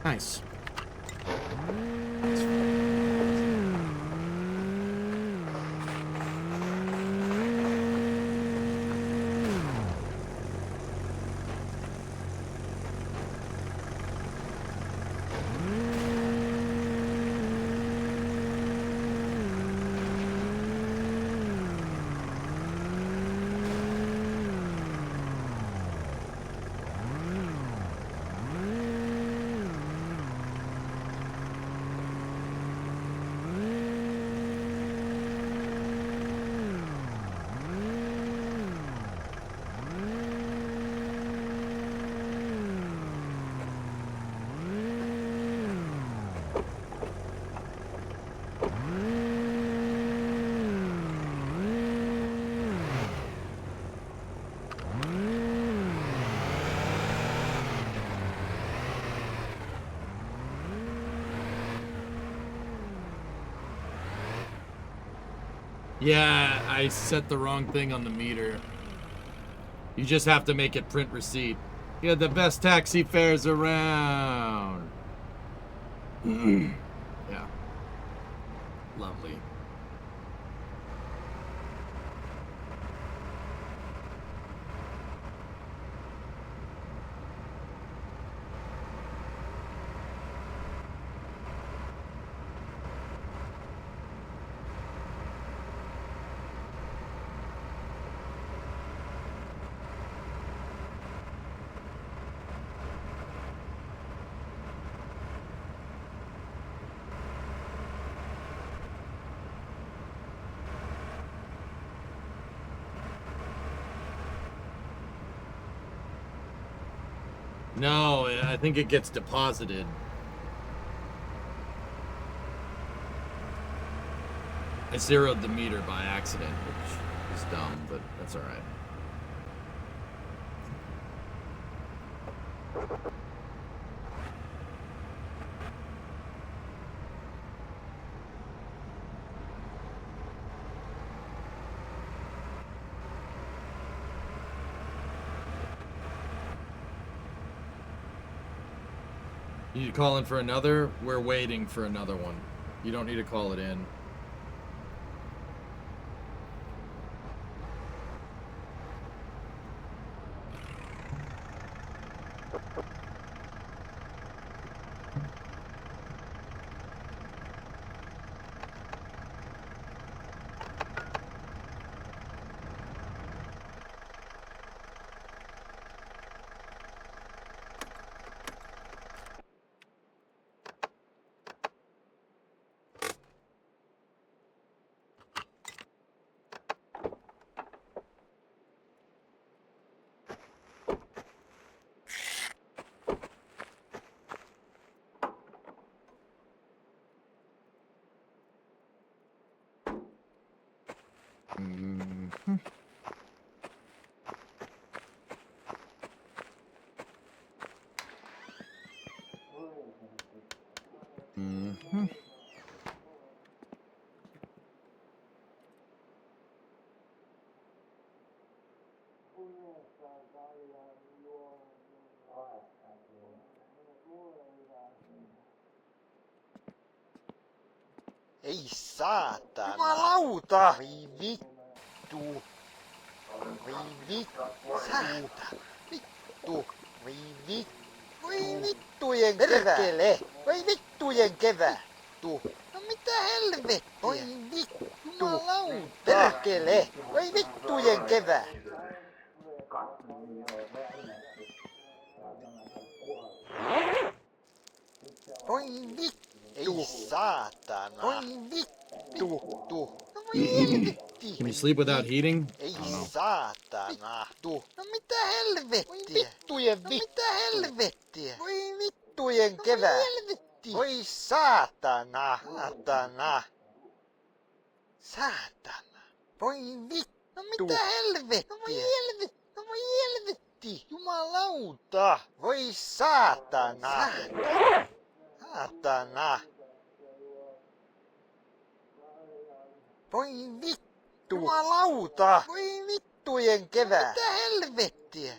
Nice. Yeah, I set the wrong thing on the meter. You just have to make it print receipt. You had the best taxi fares around. Yeah. Lovely. No, I think it gets deposited. I zeroed the meter by accident, which is dumb, but that's all right. You need to call in for another? We're waiting for another one. You don't need to call it in. Mm-hmm. Mm-hmm. Ei saatana. Jumalauta! Voi vittu. Voi vittu. Saatana. Vittu. Voi vittu. Voi vittujen perkele. Voi vittujen kevä. Vittu. No mitä helvettiä? Voi vittu. Jumalauta. Perkele. Voi vittujen kevä. Voi vittu. Ei saatana. Voi vittu. No voi helvetti. Can you sleep without heating? Ei saatana. Vittu. No mitä helvettiä? Voi vittujen vittu. No mitä helvettiä? Voi vittujen kevä. No helvetti. Voi saatana. Saatana. Saatana. Voi vittu. No mitä helvettiä? No voi helvetti. No voi helvetti. Jumalauta. Voi saatana. Saatana. Saatana. Voi vittu. Jumalauta. Voi vittujen kevää. Mitä helvettiä?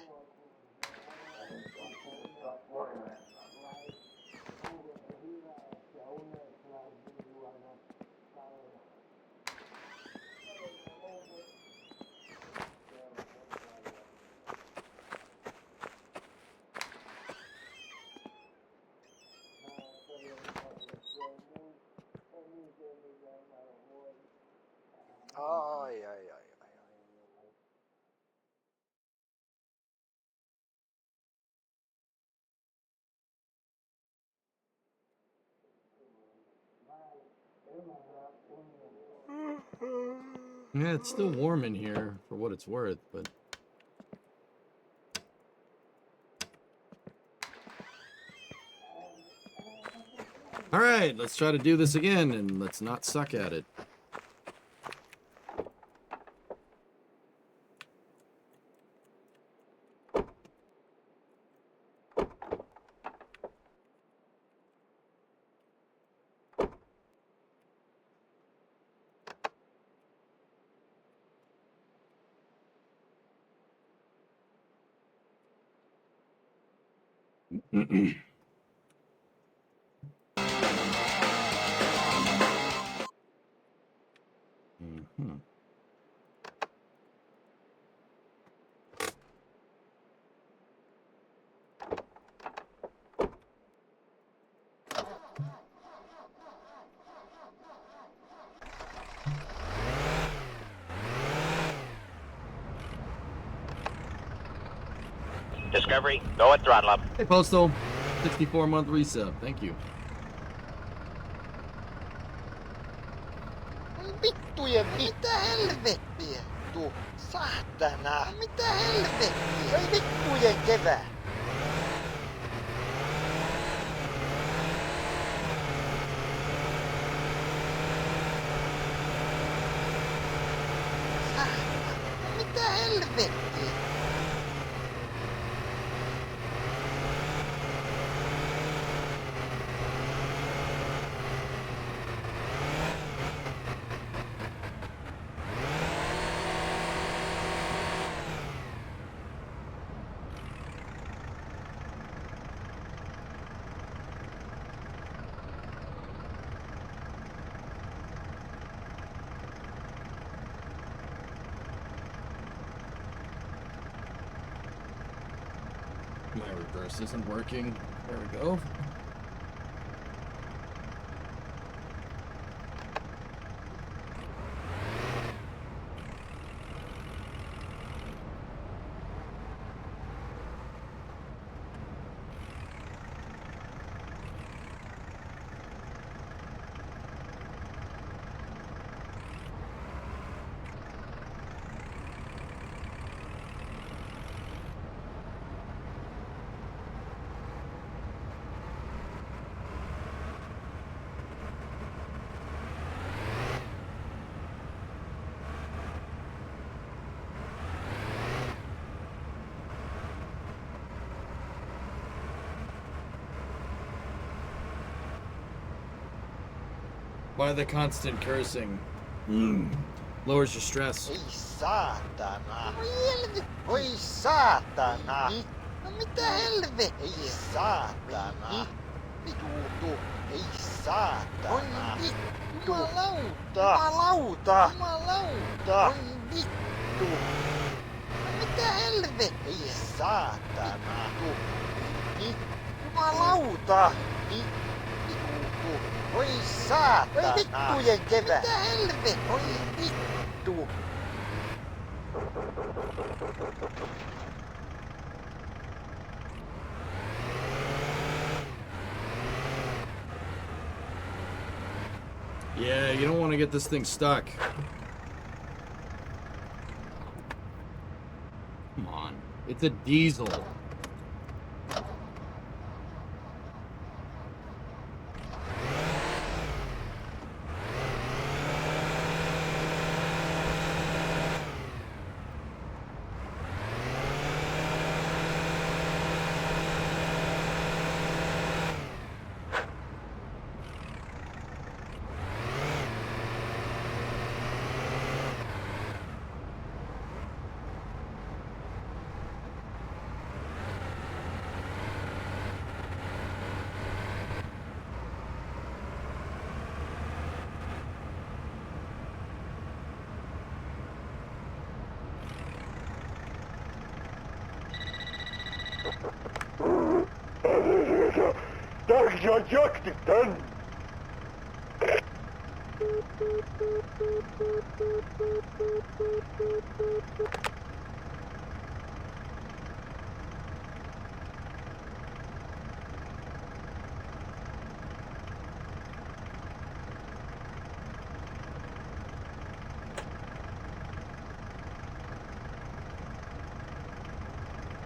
Ai. Yeah, it's still warm in here for what it's worth, but... Alright, let's try to do this again, and let's not suck at it. Mm-hmm. Discovery, go at throttle up. Hey, Postal. 64-month resub. Thank you. Vittujen mitä helvettiä? Tuu, saatana. Mitä helvettiä? Ei vittujen kevää. Saatana. Mitä helvettiä? My reverse isn't working. There we go. by the constant cursing. Lowers your stress. Ei saatana. Oi saatana. No mitä helve? Ei saatana. Vittu. Ei saatana. Oi vittu. Jumalauta. Jumalauta. Jumalauta. Oi vittu. No mitä helve? Ei saatana. Jumalauta. Vittu. Oi saatana. Oi vittujen kevät. Mitä helve? Oi vittu. Yeah, you don't want to get this thing stuck. Come on. It's a diesel. Tarja jakti tän.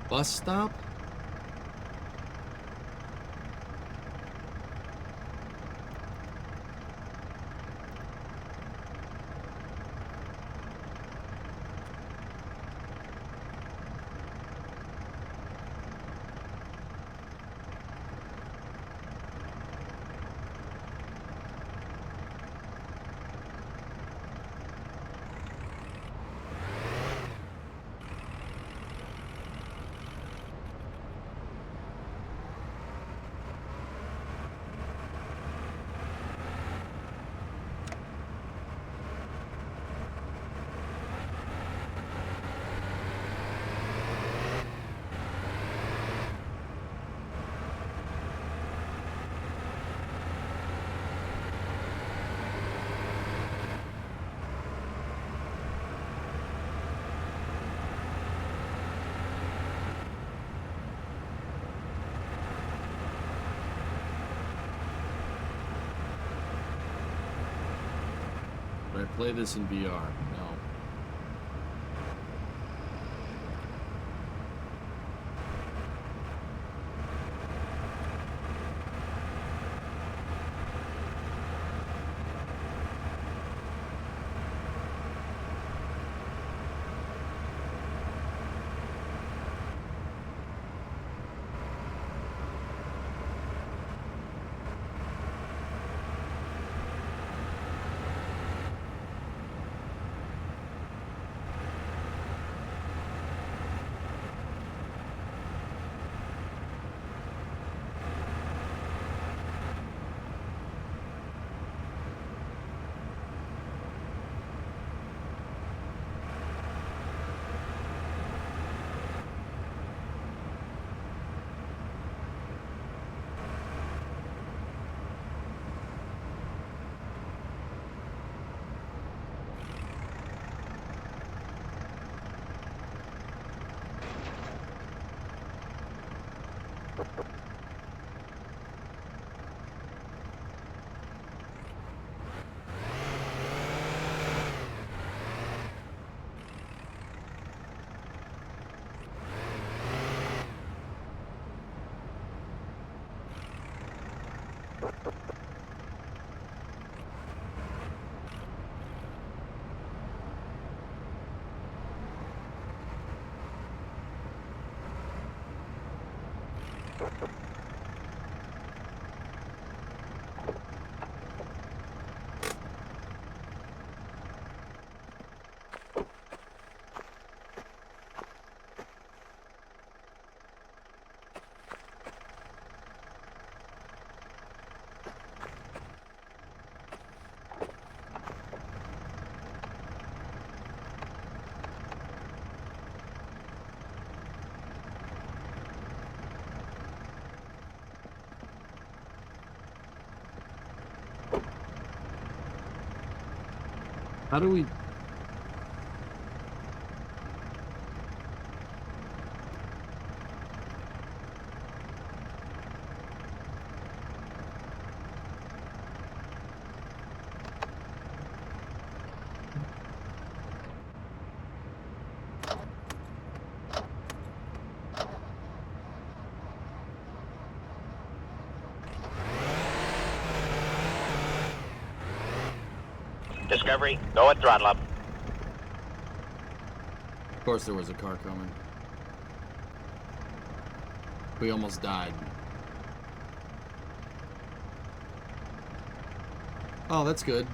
Bus stop? Should I play this in VR? No. How do we... Discovery, go at throttle up. Of course there was a car coming. We almost died. Oh, that's good.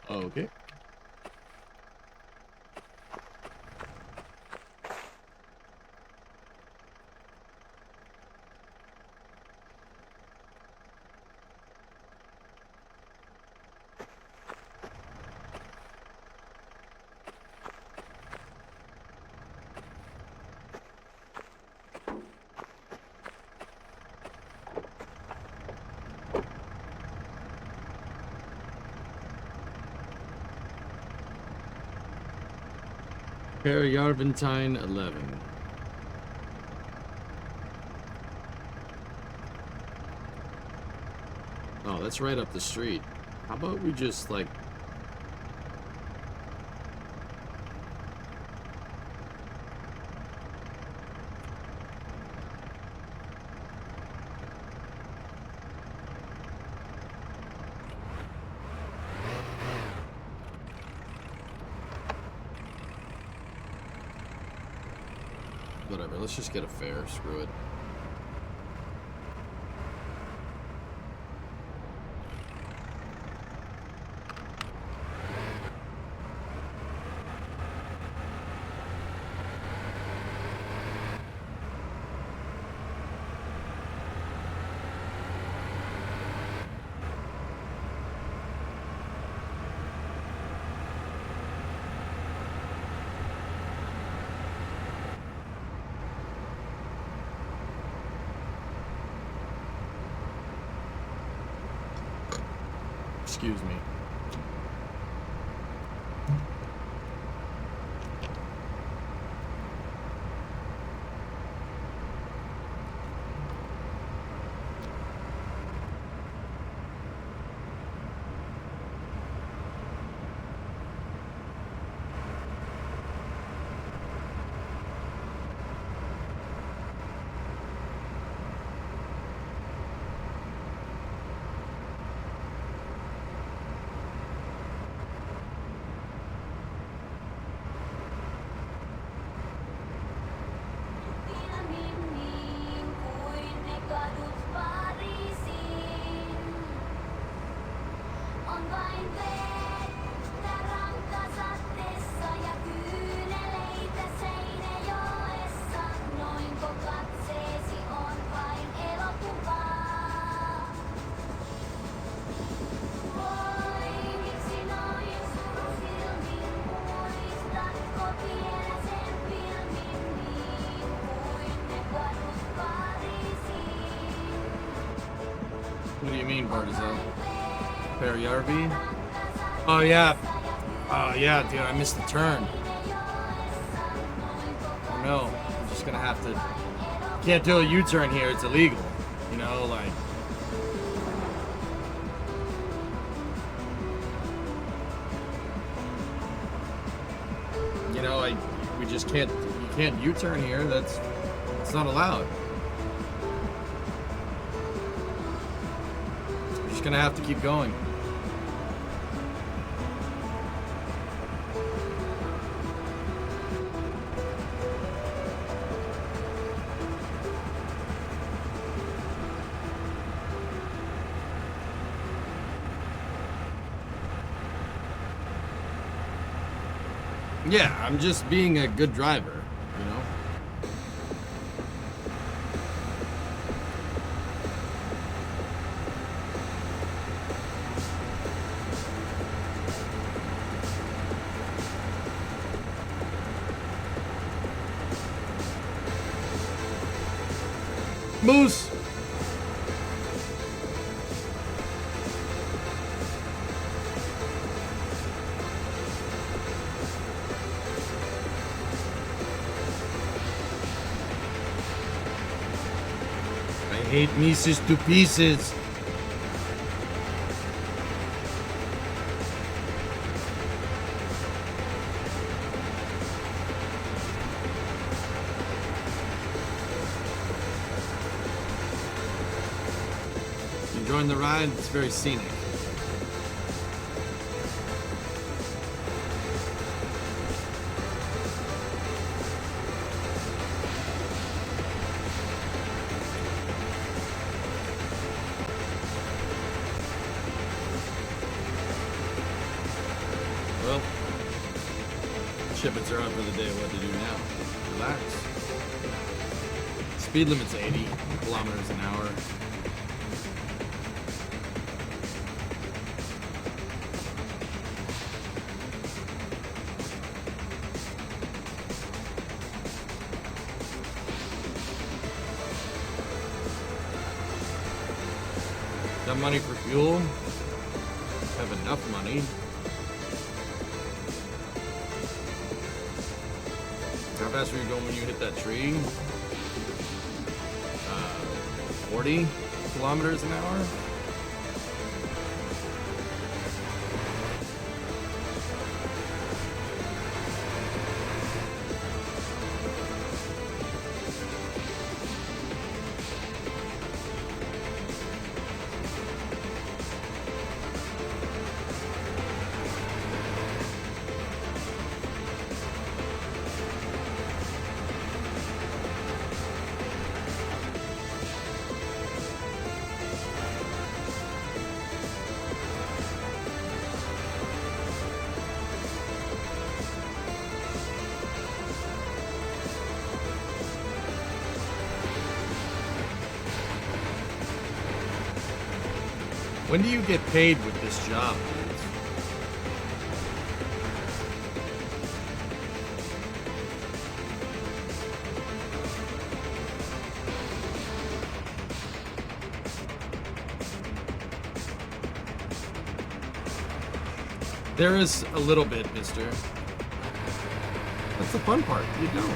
Okay. Yarventine 11. Oh, that's right up the street. How about we just, like... Whatever, let's just get a fare, screw it. Excuse me. What do you mean, Bartizel? Periyarvi? Oh, yeah. Oh, yeah, dude, I missed the turn. Oh, no. I'm just gonna have to... Can't do a U-turn here. It's illegal. You know, like... You know, like, we just can't... You can't U-turn here. That's not allowed. Gonna have to keep going. Yeah, I'm just being a good driver, you know? Moose! I hate Mises to pieces. Enjoying the ride? It's very scenic. Well, shipments are out for the day. What to do now? Relax. Speed limit's 80 kilometers an hour. Got money for fuel? Have enough money. How fast were you going when you hit that tree? 40 kilometers an hour? When do you get paid with this job? There is a little bit, mister. That's the fun part, you know.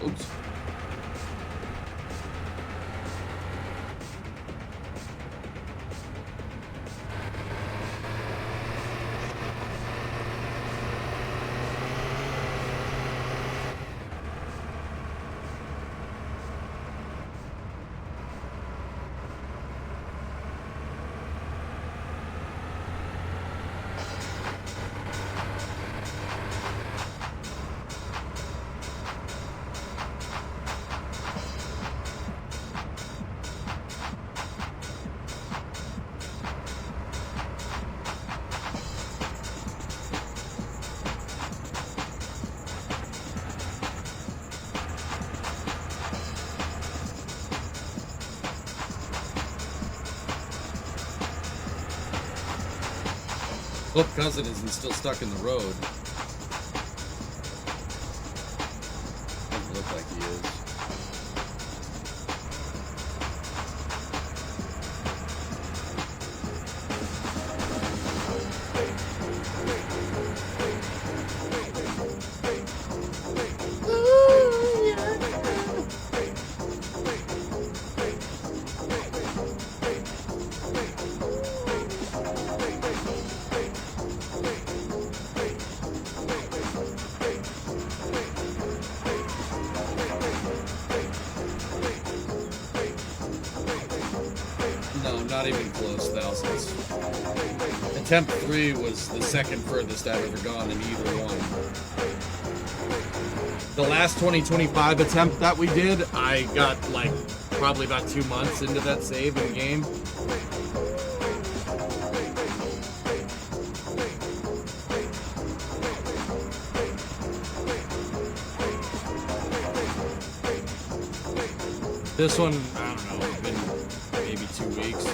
Oops. Hope Cousin isn't still stuck in the road. Doesn't look like he is. Not even close thousands. Attempt 3 was the second furthest I've ever gone in either one. The last 2025 attempt that we did, I got like probably about 2 months into that save in game. This one, I don't know, it's been maybe 2 weeks.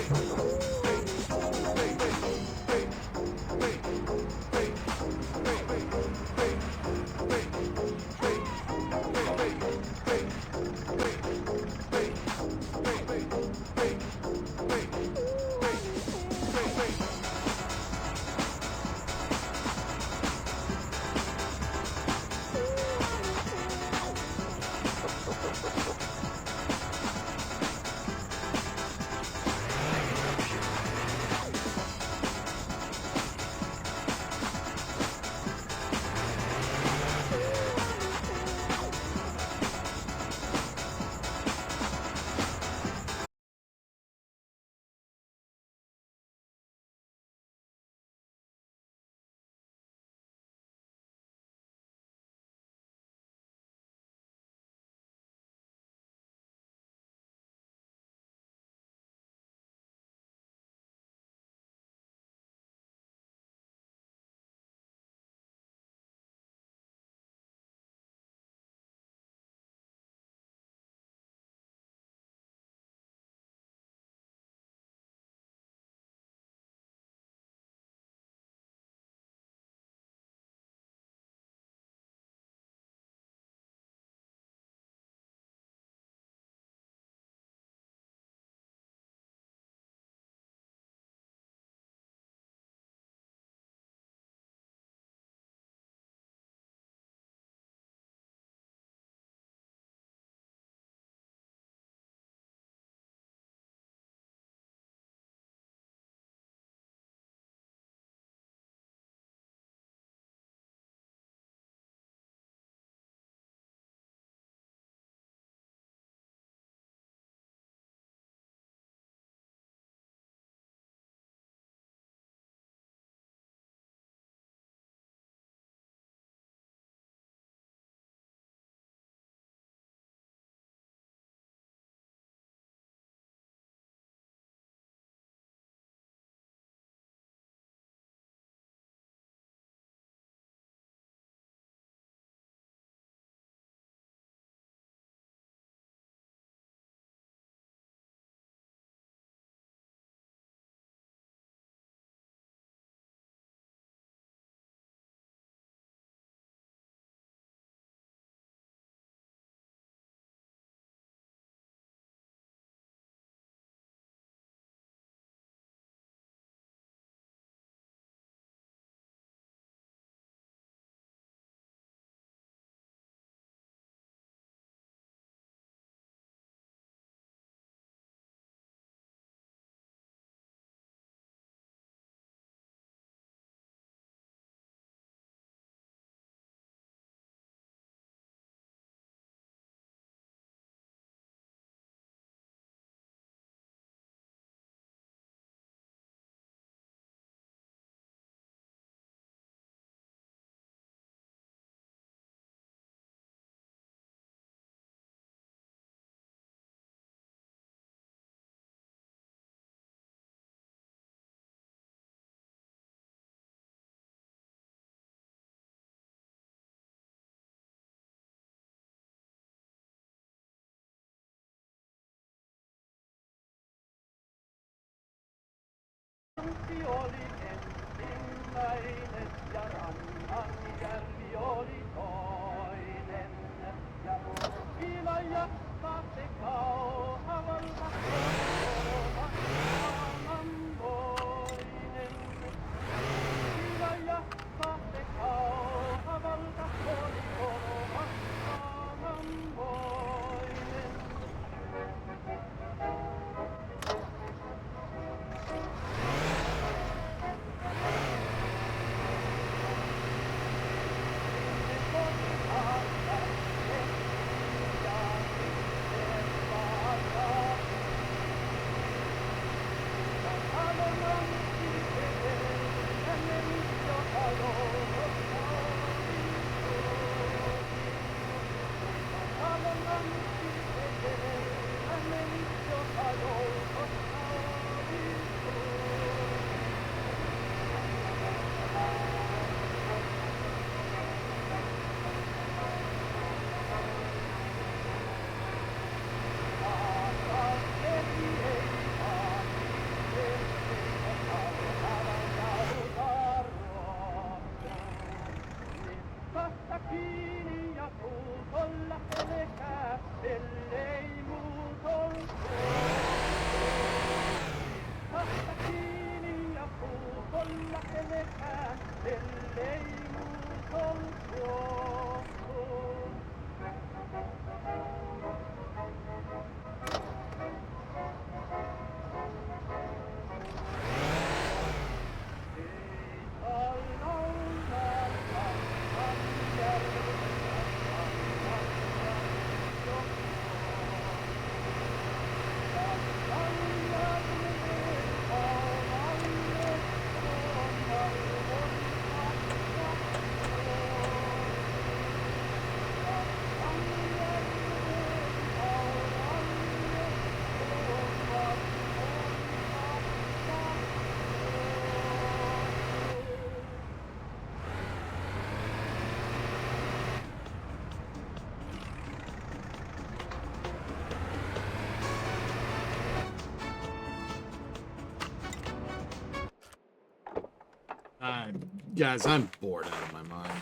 Guys, I'm bored out of my mind.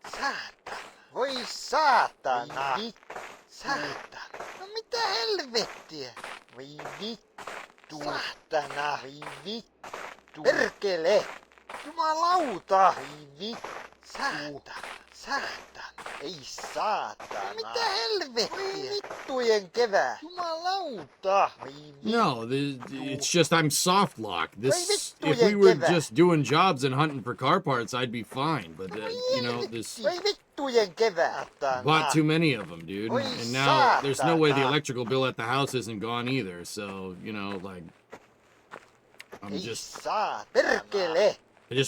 Saatana. Voi saatana. Saatana. No mitä helvettiä? Voi vittu. Saatana. Voi vittu. Perkele. Jumalauta. Voi vittu. Saatana. Saatana. Ei saatana. No mitä helvettiä? Voi vittujen kevää. Jumalauta. Voi vittu. No, it's just I'm soft lock. This, if we were just doing jobs and hunting for car parts, I'd be fine. But you know, this bought too many of them, dude. And now there's no way the electrical bill at the house isn't gone either. So you know, like, I just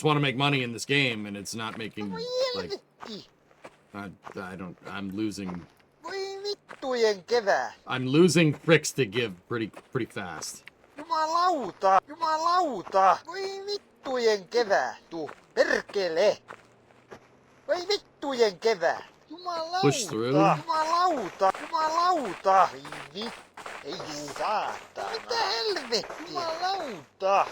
want to make money in this game, and it's not making like. I'm losing. I'm losing bricks to give pretty fast. Jumalauta! Jumalauta! Voi vittujen kevää! Perkele! Voi vittujen kevää! Jumalauta! Push through. Jumalauta! Jumalauta! Ei saatana! Mitä helvettiä? Jumalauta!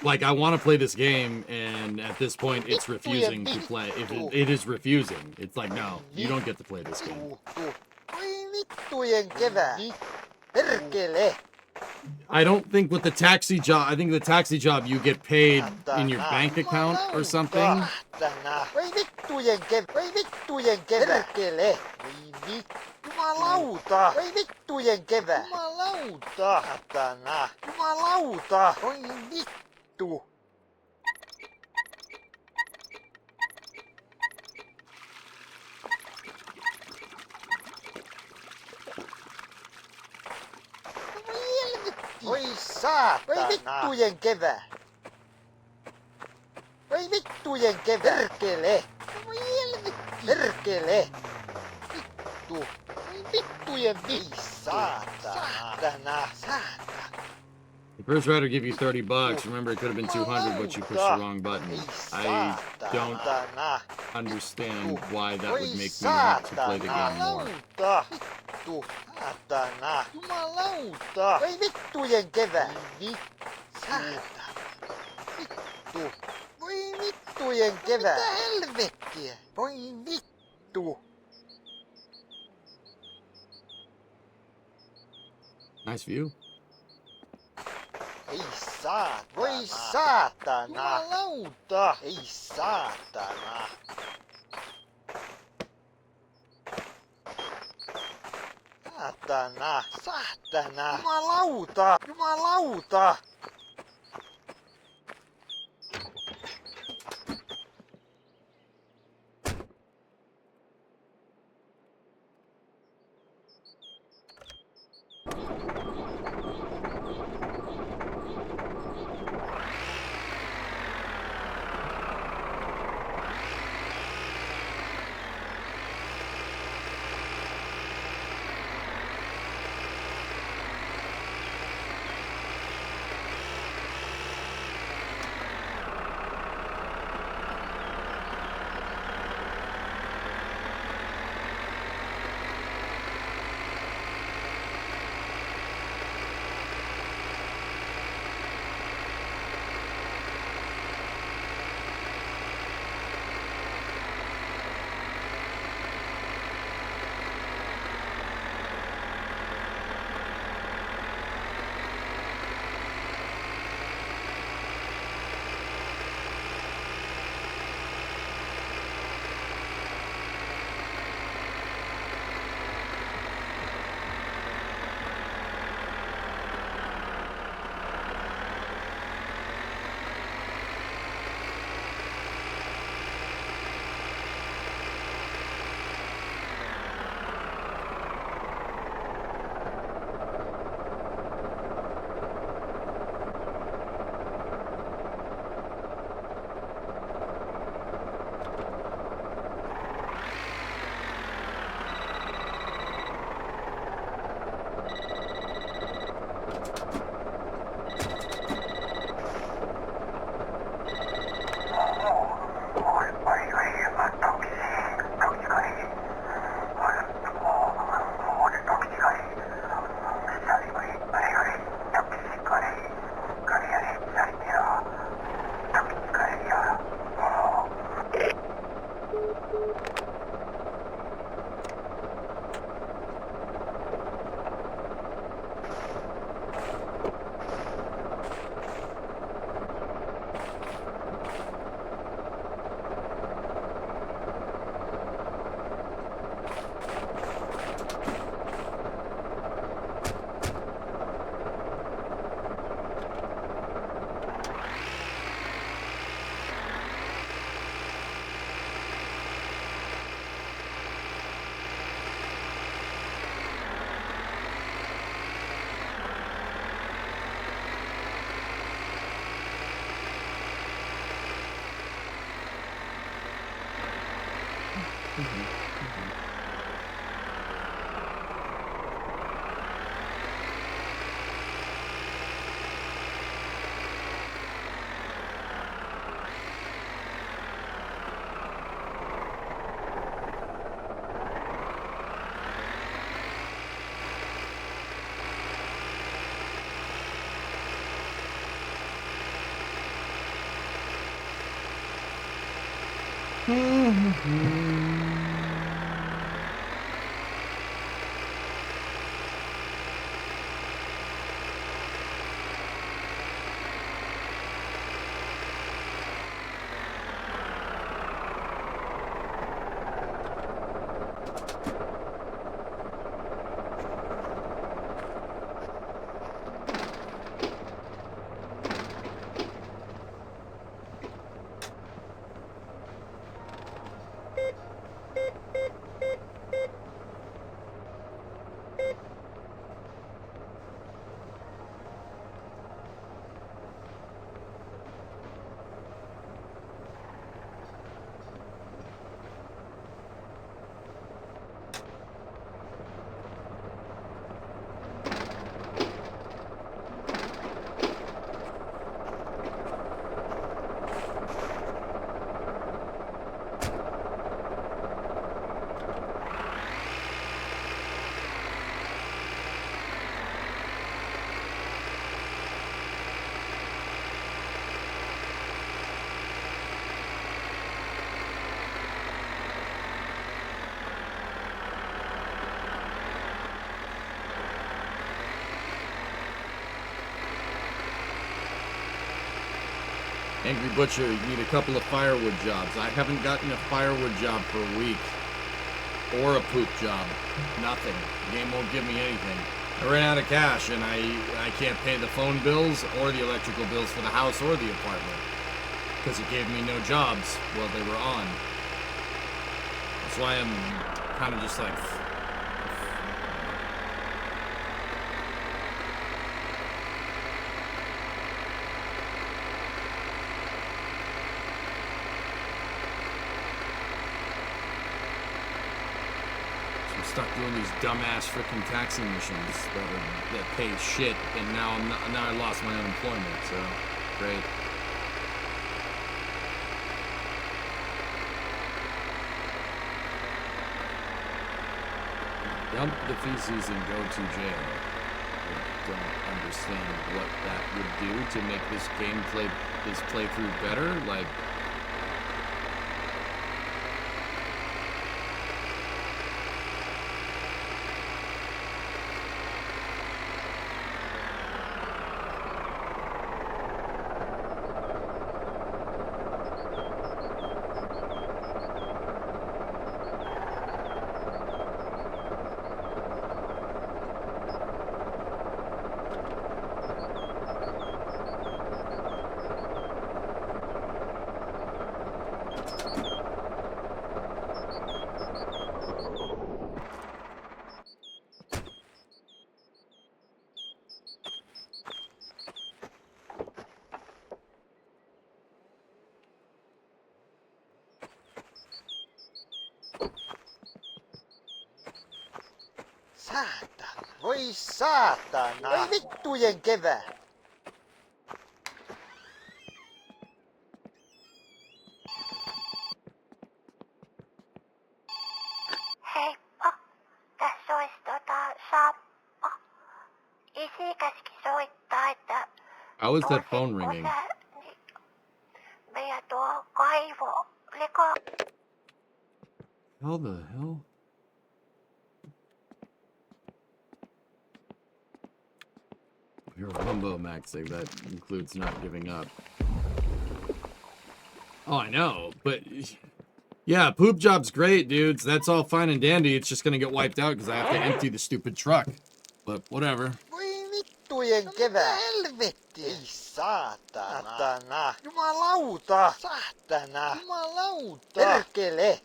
Like, I want to play this game, and at this point, it's refusing to play. It is refusing. It's like, no, you don't get to play this game. Voi vittujen kevää! Perkele! I don't think with the taxi job, I think the taxi job you get paid in your bank account or something. Voi vittujen kevää! Voi vittujen kevää! Perkele! Voi vittu! Jumalauta! Voi vittujen kevää! Jumalauta! Satana! Jumalauta! Voi vittu! Voi saatana! Voi vittujen kevää! Voi vittujen kevää! Perkele! Voi helvetti! Perkele! Vittu! Voi vittujen vittu! Saatana! Saatana! The first rider give you $30. Remember, it could have been 200, but you pushed the wrong button. I don't understand why that would make me want to play the game more. Saatana! Jumalauta! Voi vittujen kevää! Saatana! Vittu! Voi vittujen kevää! Mitä helvettiä? Voi vittu! Nice view. Ei saatana! Voi saatana! Jumalauta! Ei saatana! Saatana! Saatana! Jumalauta! Jumalauta! Angry Butcher, you need a couple of firewood jobs. I haven't gotten a firewood job for a week. Or a poop job. Nothing. The game won't give me anything. I ran out of cash and I can't pay the phone bills or the electrical bills for the house or the apartment. Because it gave me no jobs while they were on. That's why I'm kind of just like... stuck doing these dumbass freaking taxing missions that pay shit, and now I lost my unemployment. So great. Dump the feces and go to jail. I don't understand what that would do to make this playthrough better. Like. Saatana. Voi saatana. Voi vittujen kevää. Heippa. Tässä olisi Sappa. Isi käski soittaa, että... How is that phone ringing? Meidän tuo kaivo. How the hell? You're a Rumbo maxing, that includes not giving up. Oh, I know, but yeah, poop job's great, dudes. That's all fine and dandy. It's just gonna get wiped out because I have to empty the stupid truck. But whatever. Voi vittujen kevää. Helvetti. Ei saatana. Jumalauta. Saatana. Jumalauta. Perkele.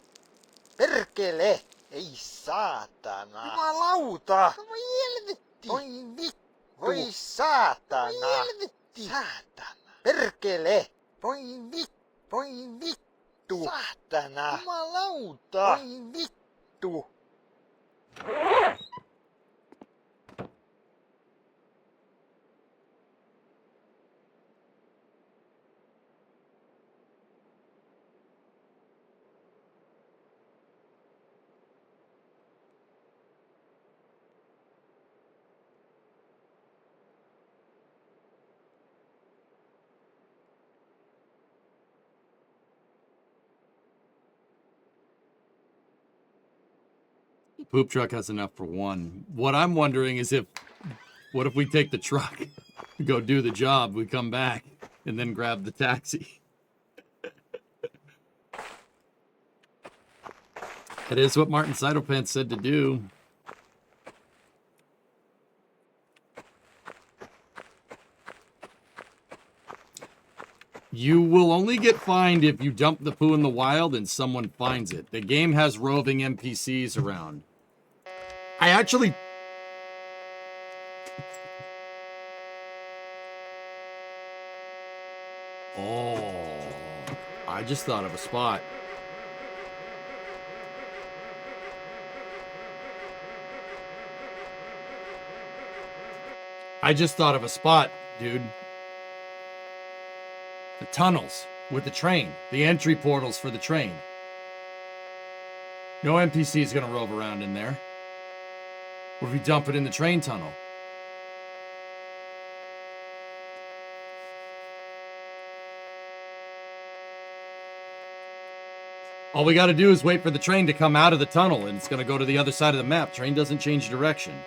Perkele. Ei saatana. Jumalauta. Voi helvetti. Voi vittu. Voi saatana. Voi helvetti. Saatana. Perkele. Voi vittu. Voi vittu. Saatana! Jumalauta! Voi vittu! Poop truck has enough for one. What I'm wondering is what if we take the truck, go do the job, we come back, and then grab the taxi? That is what Martin Seidlepants said to do. You will only get fined if you dump the poo in the wild and someone finds it. The game has roving NPCs around. I actually... Oh, I just thought of a spot. I just thought of a spot, dude. The tunnels with the train. The entry portals for the train. No NPC is going to rove around in there. What if we dump it in the train tunnel? All we got to do is wait for the train to come out of the tunnel, and it's going to go to the other side of the map. Train doesn't change direction.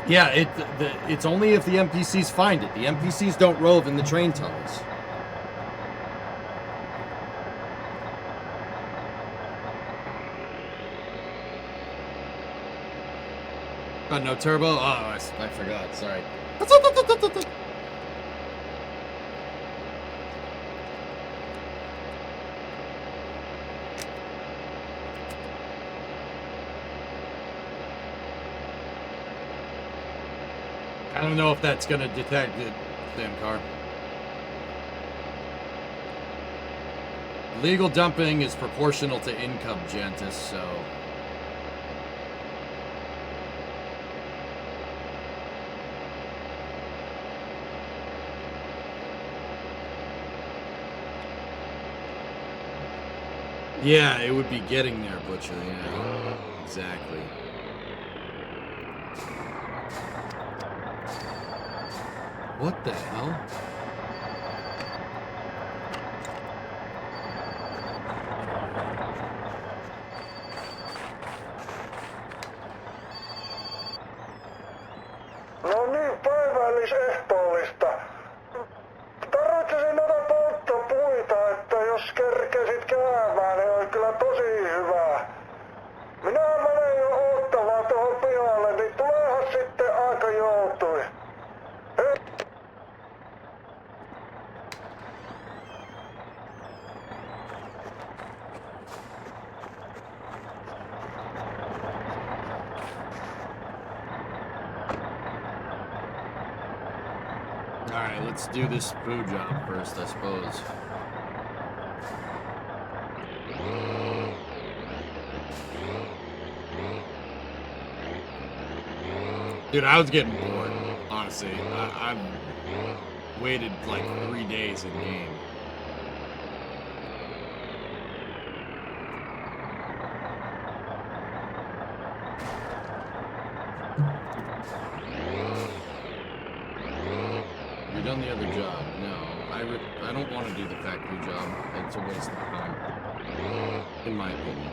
Yeah, it's only if the NPCs find it. The NPCs don't rove in the train tunnels. Got no turbo? Oh, I forgot. Sorry. I don't know if that's going to detect the damn car. Legal dumping is proportional to income, Gentis, so... Yeah, it would be getting there, Butcher, yeah. Exactly. What the hell? No niin, päivällisehtoollista. Tarvitsisin noita polttopuita, että jos kerkesit käymään, niin on kyllä tosi hyvä. Minä menen jo ottamaan tuohon pihalle, niin tuleehan sitten aika joutui. Alright, let's do this food job first, I suppose. Dude, I was getting bored, honestly. I've waited like 3 days in game. You've done the other job. No, I don't want to do the factory job. It's a waste of time, in my opinion.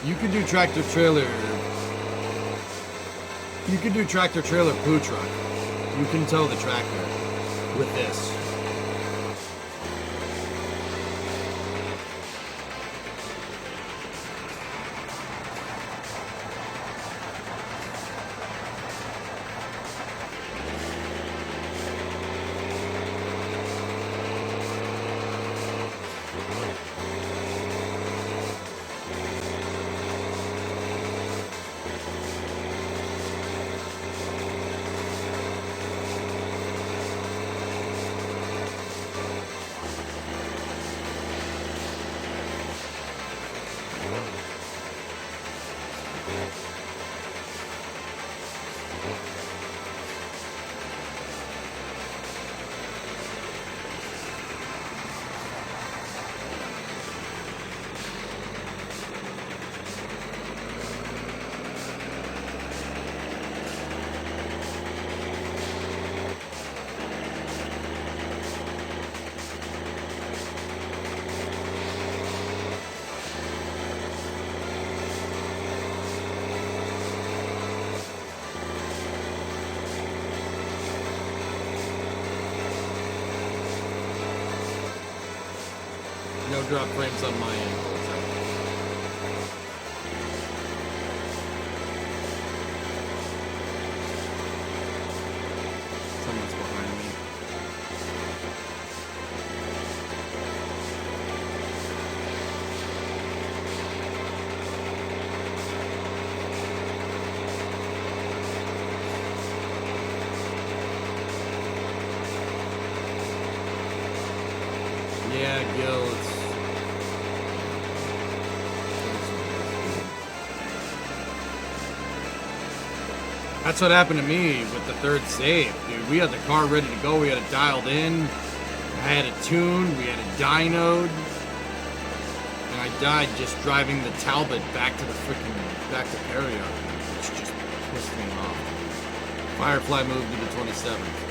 You can do tractor trailer. You can do tractor trailer poo truck. You can tow the tractor with this. No drop frames on my end. Someone's behind me. Yeah, Gil, it's... That's what happened to me with the third save, dude. We had the car ready to go. We had it dialed in. I had it tuned. We had it dynoed. And I died just driving the Talbot back to the back to Perio, which just pissed me off. Firefly moved to the 27th.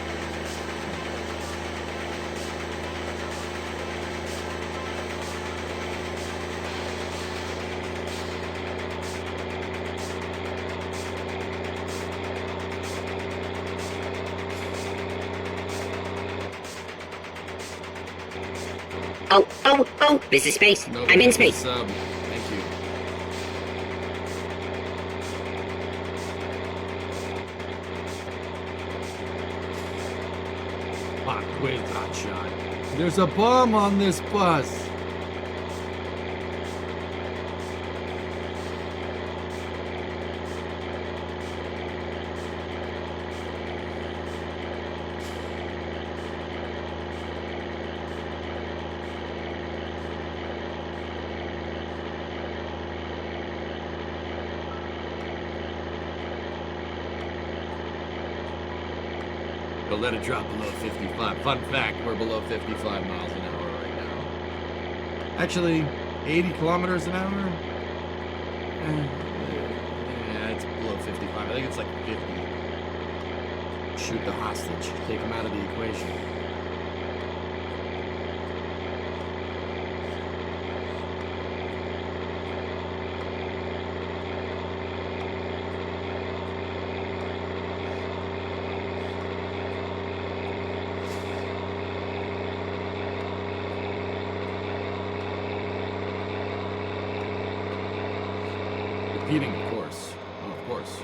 Oh, this is space. No, I'm in space. Thank you. Fuck, wait, hot shot. There's a bomb on this bus. But let it drop below 55. Fun fact, we're below 55 miles an hour right now. Actually, 80 kilometers an hour? Yeah, it's below 55. I think it's like 50. Shoot the hostage. Take him out of the equation. Repeating, of course. Oh, of course.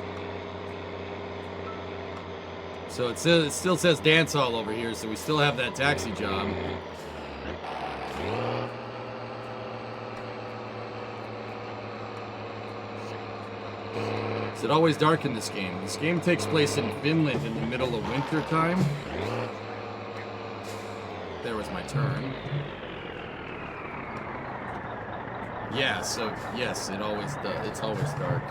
So it still says dance hall over here, so we still have that taxi job. Is it always dark in this game? This game takes place in Finland in the middle of winter time. There was my turn. Yeah, so yes, it always does. It's always dark.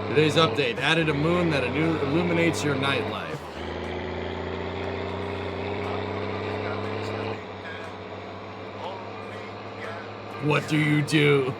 Today's update, added a moon that illuminates your nightlife. What do you do?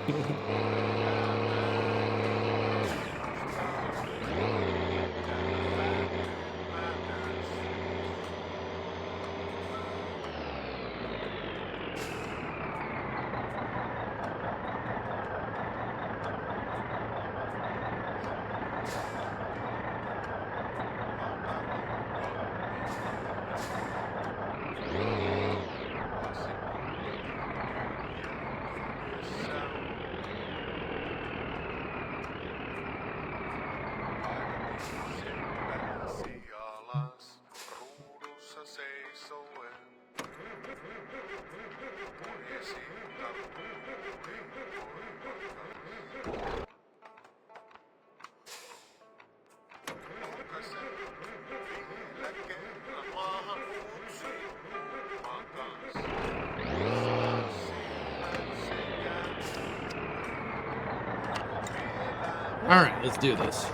All right, let's do this.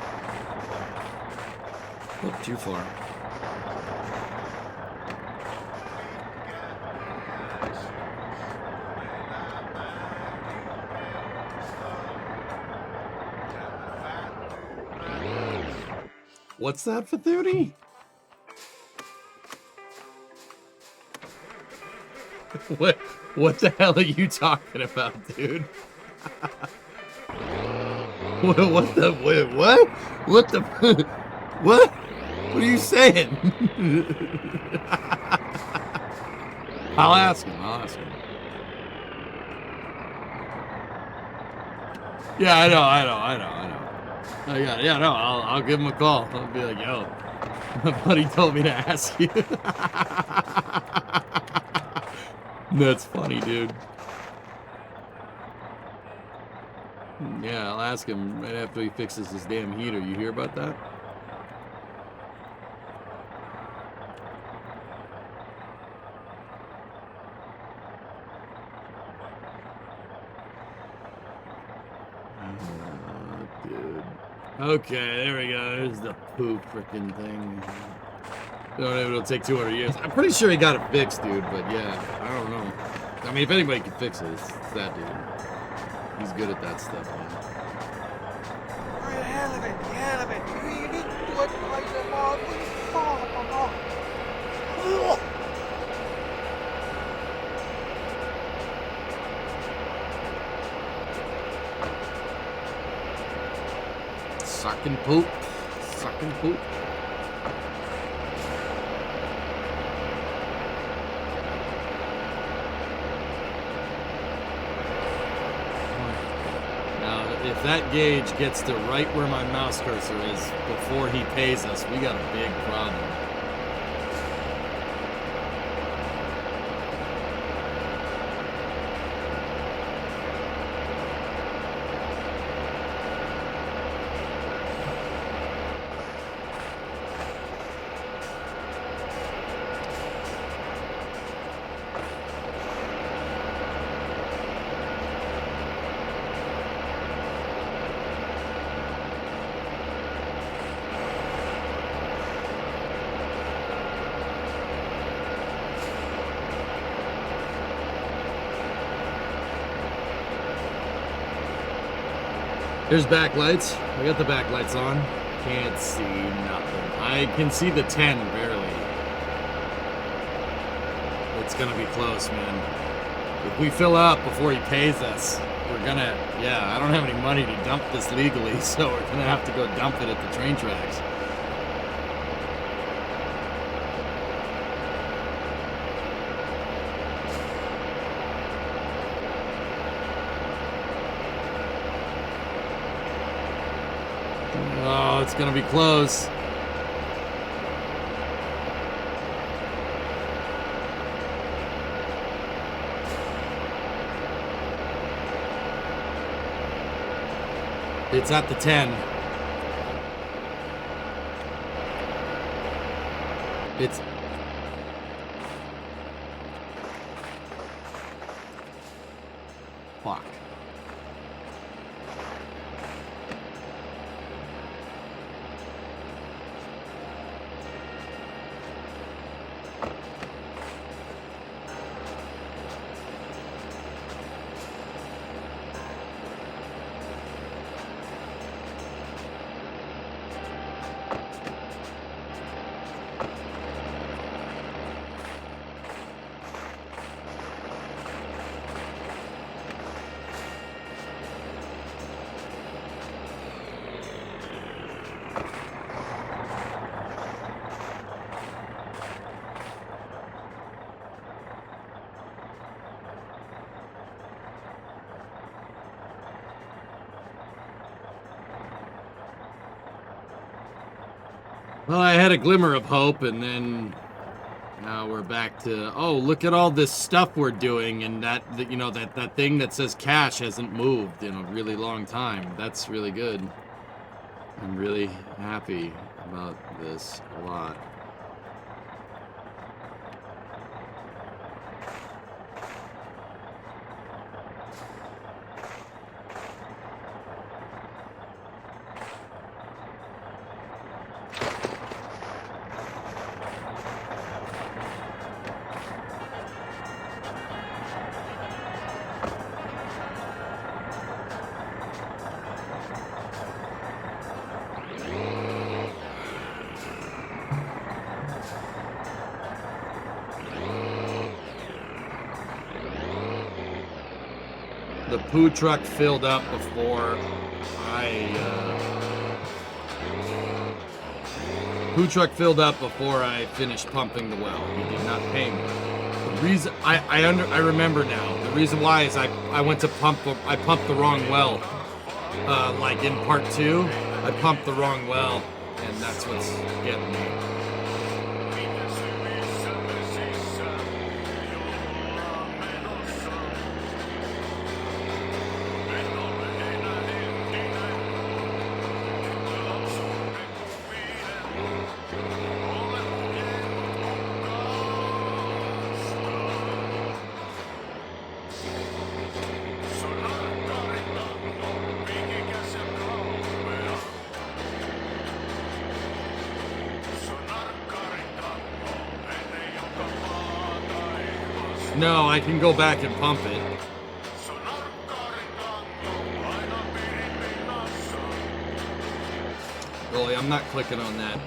Oh, too far. What's that, Fathuti? What the hell are you talking about, dude? What the what? What the what? What are you saying? I'll ask him. Yeah, I know. I'll give him a call. I'll be like, yo, my buddy told me to ask you. That's funny, dude. Yeah, I'll ask him right after he fixes his damn heater. You hear about that? Dude. Okay, there we go. There's the poop freaking thing. It'll take 200 years. I'm pretty sure he got it fixed, dude, but yeah, I don't know. I mean, if anybody can fix it, it's that dude. He's good at that stuff, man. Sucking poop. Sucking poop. If that gauge gets to right where my mouse cursor is before he pays us, we got a big problem. There's backlights. I got the backlights on. Can't see nothing. I can see the 10 barely. It's gonna be close, man. If we fill up before he pays us, we're gonna, yeah, I don't have any money to dump this legally, so we're gonna have to go dump it at the train tracks. Oh, it's gonna be close. It's at the 10. It's... Fuck. Well, I had a glimmer of hope, and then now we're back to, oh, look at all this stuff we're doing, and that you know, that thing that says cash hasn't moved in a really long time. That's really good. I'm really happy about this a lot. The poo truck filled up before I finished pumping the well. He did not pay me. The reason I remember now. The reason why is I went to I pumped the wrong well. Like in part 2, I pumped the wrong well, and that's what's getting me. No, I can go back and pump it. Really, I'm not clicking on that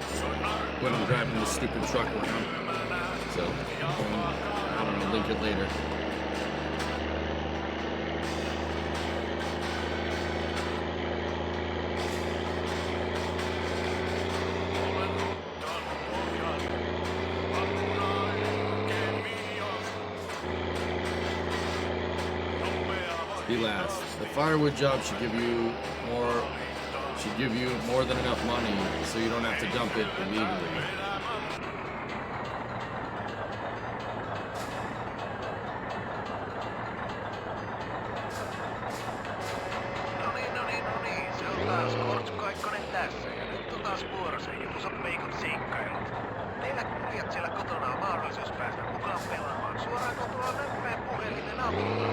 when I'm driving this stupid truck around. So, I don't know, link it later. Last. The firewood job should give you more than enough money so you don't have to dump it illegally. Se on taas Kortsu Kaikkonen tässä ja nyt on taas vuorossa Juuso Peikon seikkailut. Teillä kuulijat siellä kotona on mahdollisuus päästä mukaan pelaamaan suoraan kotoa näppään puhelinen avulla.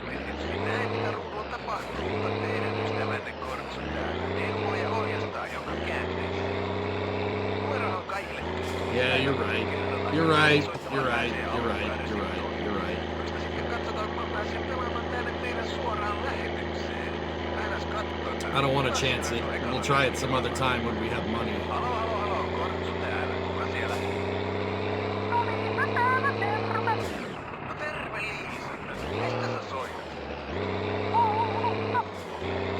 Tietysti näin, mitä ruudulla tapahtuu, mutta teidän ystävänne Kortsu täällä neuvoo ja ohjastaa joka käänteessä. Koira on kaikille tuttu. Yeah, you're right. You're right. You're right. You're right. You're right. You're right. Sitten katsotaan, kun mä pääsen pelaamaan tänne meidän suoraan lähetykseen. Älä katsotaan. I don't want to chance it. We'll try it some other time when we have money. Halo, Kortsu täällä. Kuka siellä? No terve Liisa. Mistä sä soitat?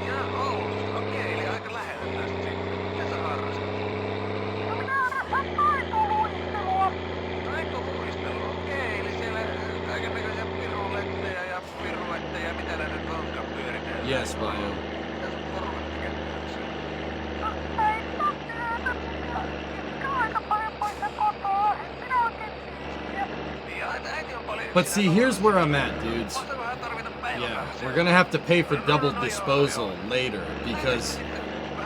Ihan Oulusta. Okei, eli aika lähellä tästä sitten. Mitä sä harrastat? No minä harrastan taitoluistelua. Taitoluistelua? Okei, eli siellä kaikennäköisiä piruletteja ja piruetteja. Mitä nää nyt onkaan pyöritään? Yes, Bio. Mitä sun porukat tekee työkseen? But see, here's where I'm at, dudes. Yeah, we're gonna have to pay for double disposal later, because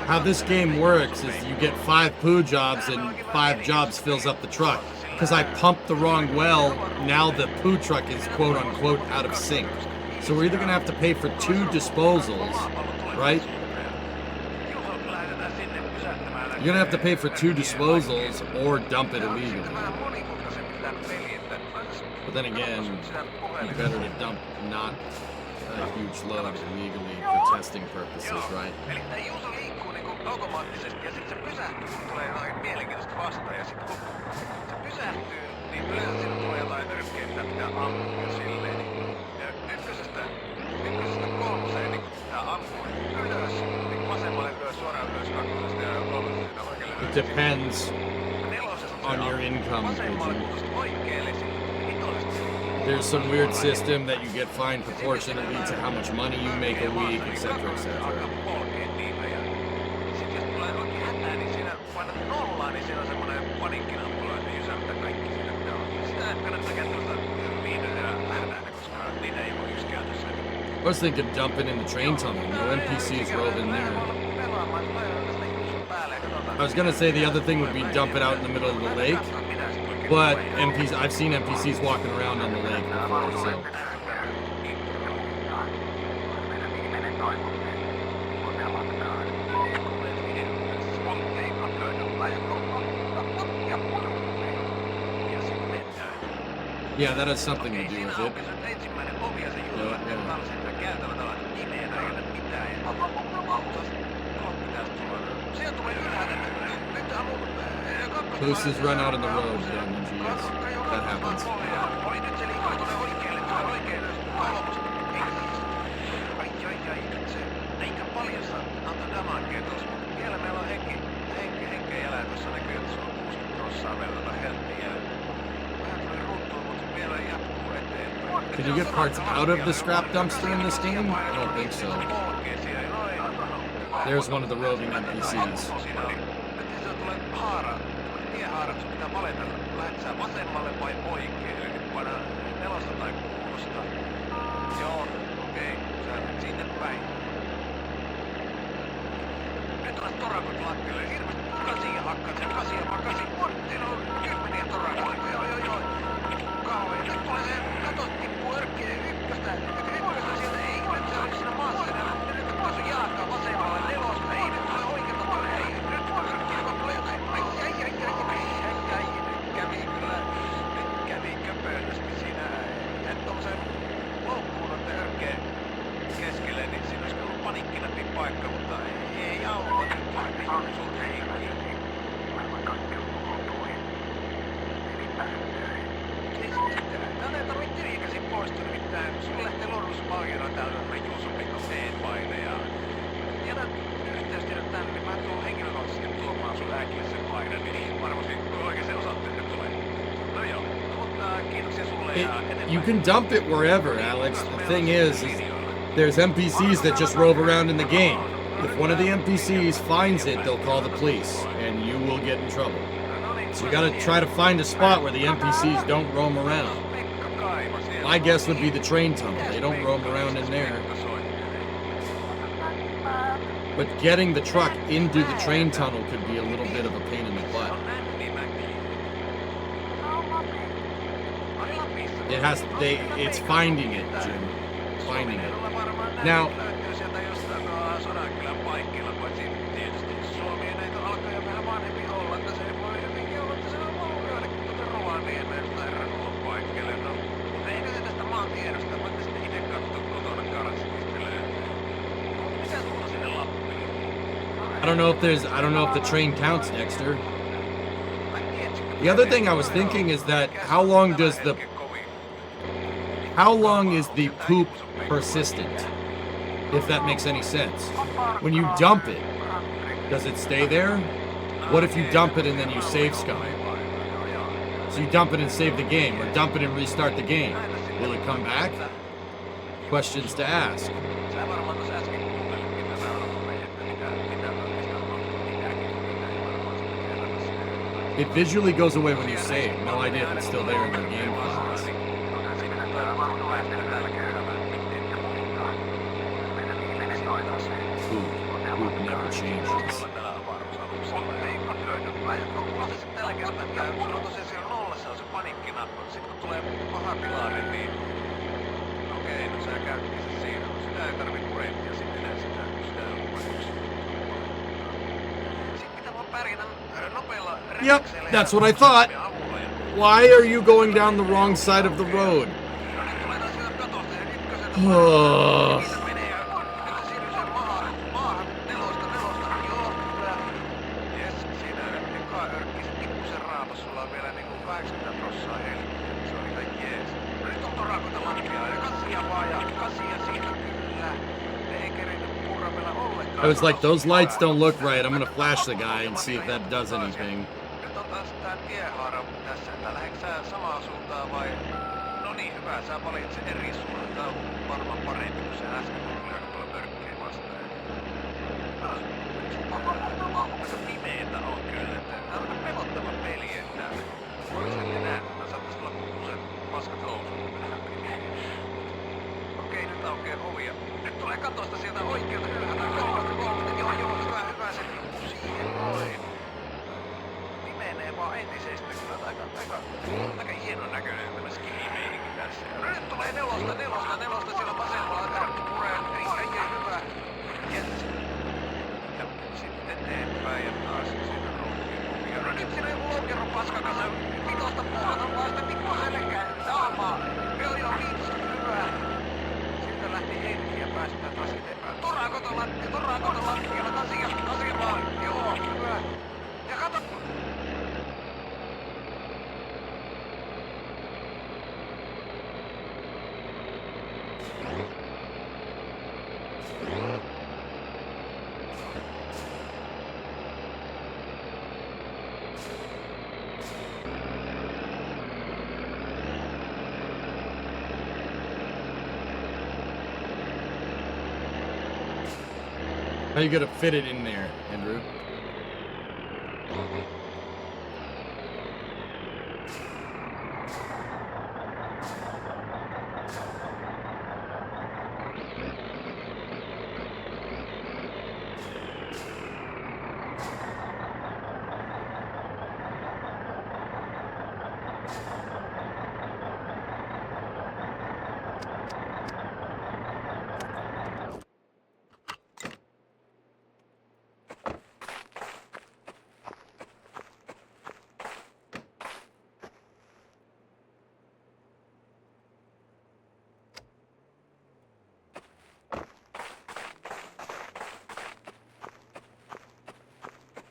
how this game works is you get 5 poo jobs and 5 jobs fills up the truck. Because I pumped the wrong well, now the poo truck is quote-unquote out of sync. So we're either gonna have to pay for 2 disposals, right? You're gonna have to pay for 2 disposals or dump it illegally. But then again, you better to dump not a huge load illegally for testing purposes, right? Eli tää Juuso liikkuu niinku automaattisesti ja sit se pysähtyy, kun tulee jotain mielenkiintoista vastaan. Ja sit kun se pysähtyy, niin yleensä siinä tulee jotain nyrkkeä, mitä pitää ampua silleen. Ja ykkösestä 3:een niin tää ampuu ylös, niin vasemmalle ylös, suoraan ylös, kakkosesta ja kolmosesta oikealle ylös. It depends on your income, Pigeon. There's some weird system that you get fined proportionately to how much money you make a week, etc., etc. painat nollaa, niin siellä on semmonen paniikkinappula, että jysäyttää kaikki siinä, mitä on. Sitä kannattaa käyttää viimeisellä lähdäänä, koska niitä ei voi just käytössä. I was thinking jumping in the train tunnel. No NPCs roving there. I was gonna say the other thing would be dump it out in the middle of the lake, but I've seen NPCs walking around on the lake before, so. Yeah, that has something to do with it. Mooses run out on the road, that happens. Can you get parts out of the scrap dumpster in this game? I don't think so. There's one of the roving NPCs. You can dump it wherever, Alex. The thing is there's NPCs that just rove around in the game. If one of the NPCs finds it, they'll call the police, and you will get in trouble. So you gotta try to find a spot where the NPCs don't roam around. My guess would be the train tunnel. They don't roam around in there. But getting the truck into the train tunnel could be a little bit of a pain in the butt. It's finding it, Jim. Finding it. Now, I don't know if the train counts, Dexter. The other thing I was thinking is that how long is the poop persistent? If that makes any sense. When you dump it, does it stay there? What if you dump it and then you save scum? So you dump it and save the game, or dump it and restart the game. Will it come back? Questions to ask. It visually goes away when you save. No idea if it's still there in the game files. Poop never changes. Yep, that's what I thought. Why are you going down the wrong side of the road? I was like, those lights don't look right. I'm gonna flash the guy and see if that does anything. How you gonna fit it in there, Andrew?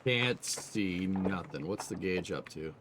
Can't see nothing. What's the gauge up to?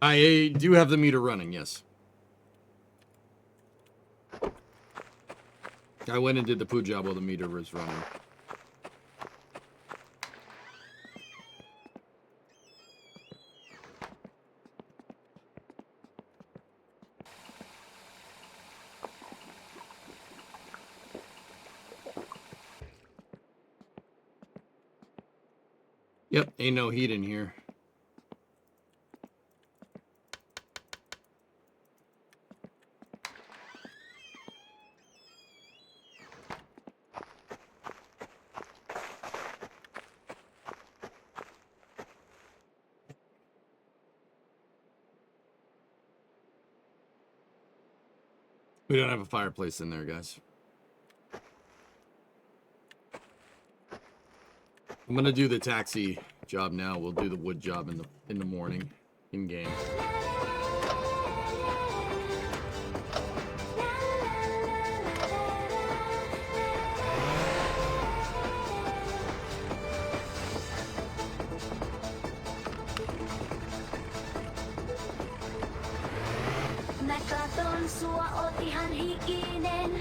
I do have the meter running, yes. I went and did the poo job while the meter was running. Yep, ain't no heat in here. We don't have a fireplace in there, guys. I'm gonna do the taxi job now. We'll do the wood job in the morning, in game.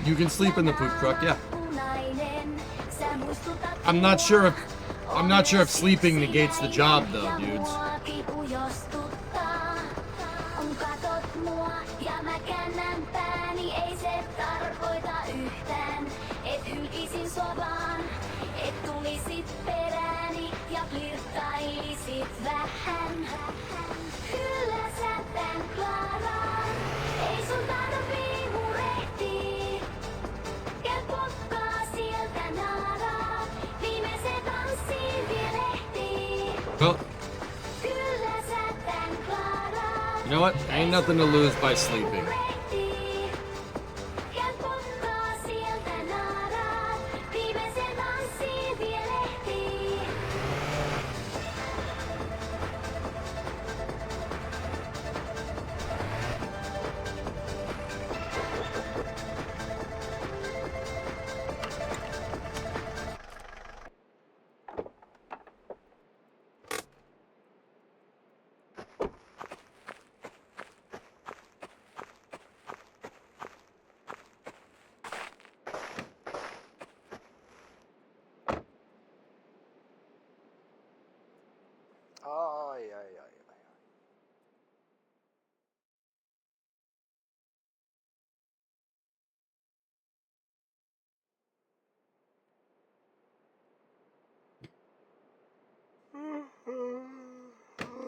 You can sleep in the poop truck, yeah. I'm not sure if sleeping negates the job though, dudes. Well, you know what? Ain't nothing to lose by sleeping.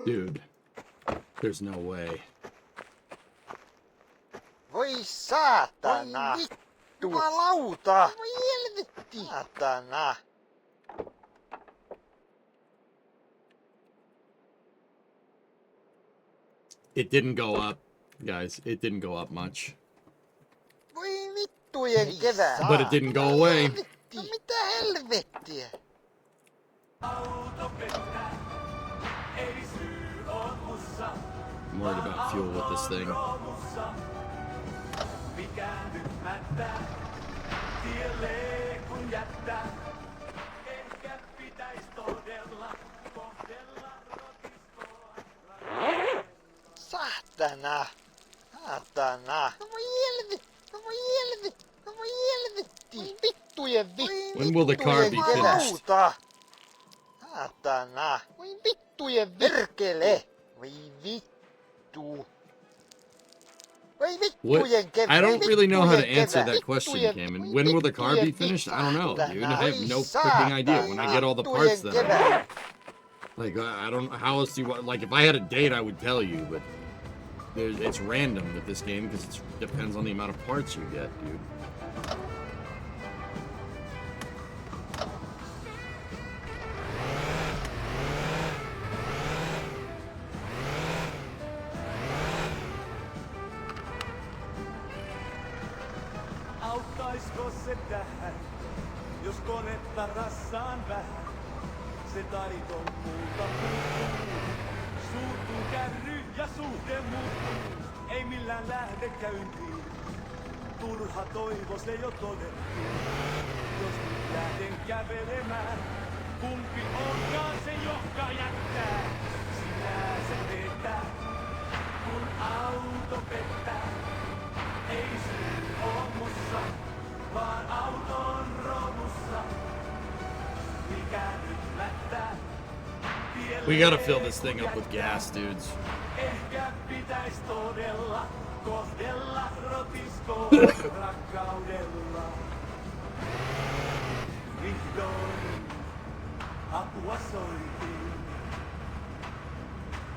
Dude, there's no way. Voi saatana! Jumalauta! Voi helvetti! Saatana! It didn't go up, guys. It didn't go up much. Voi vittujen kevää! But it didn't go away. No mitä helvettiä? I'm worried about fuel with this thing. Saatana! Saatana! No voi helvetti! No voi helvetti! No voi helvetti! Voi vittujen vittu! When will the car be finished? Saatana! Voi vittujen perkele! Voi vittu! What? I don't really know how to answer that question, Cameron. When will the car be finished? I don't know, dude. I have no freaking idea. When I get all the parts that I need. Like, I don't know. How else do you want... Like, if I had a date, I would tell you, but... It's random with this game because it depends on the amount of parts you get, dude. Auttaisko se tähän, jos konetta rassaan vähän? Se taito multa puuttuu. Suuttuu kärry ja suhde muuttuu. Ei millään lähde käyntiin. Turha toivo se jo todettiin. Jos nyt lähden kävelemään, kumpi onkaan se, joka jättää? Sinä se vetää, kun auto pettää. Ei syy oo mussa, vaan auton romussa. Mikä nyt mättää? We gotta fill this thing up with gas, dudes. Ehkä pitäis todella kohdella rotiskoa rakkaudella. Vihdoin apua soitin,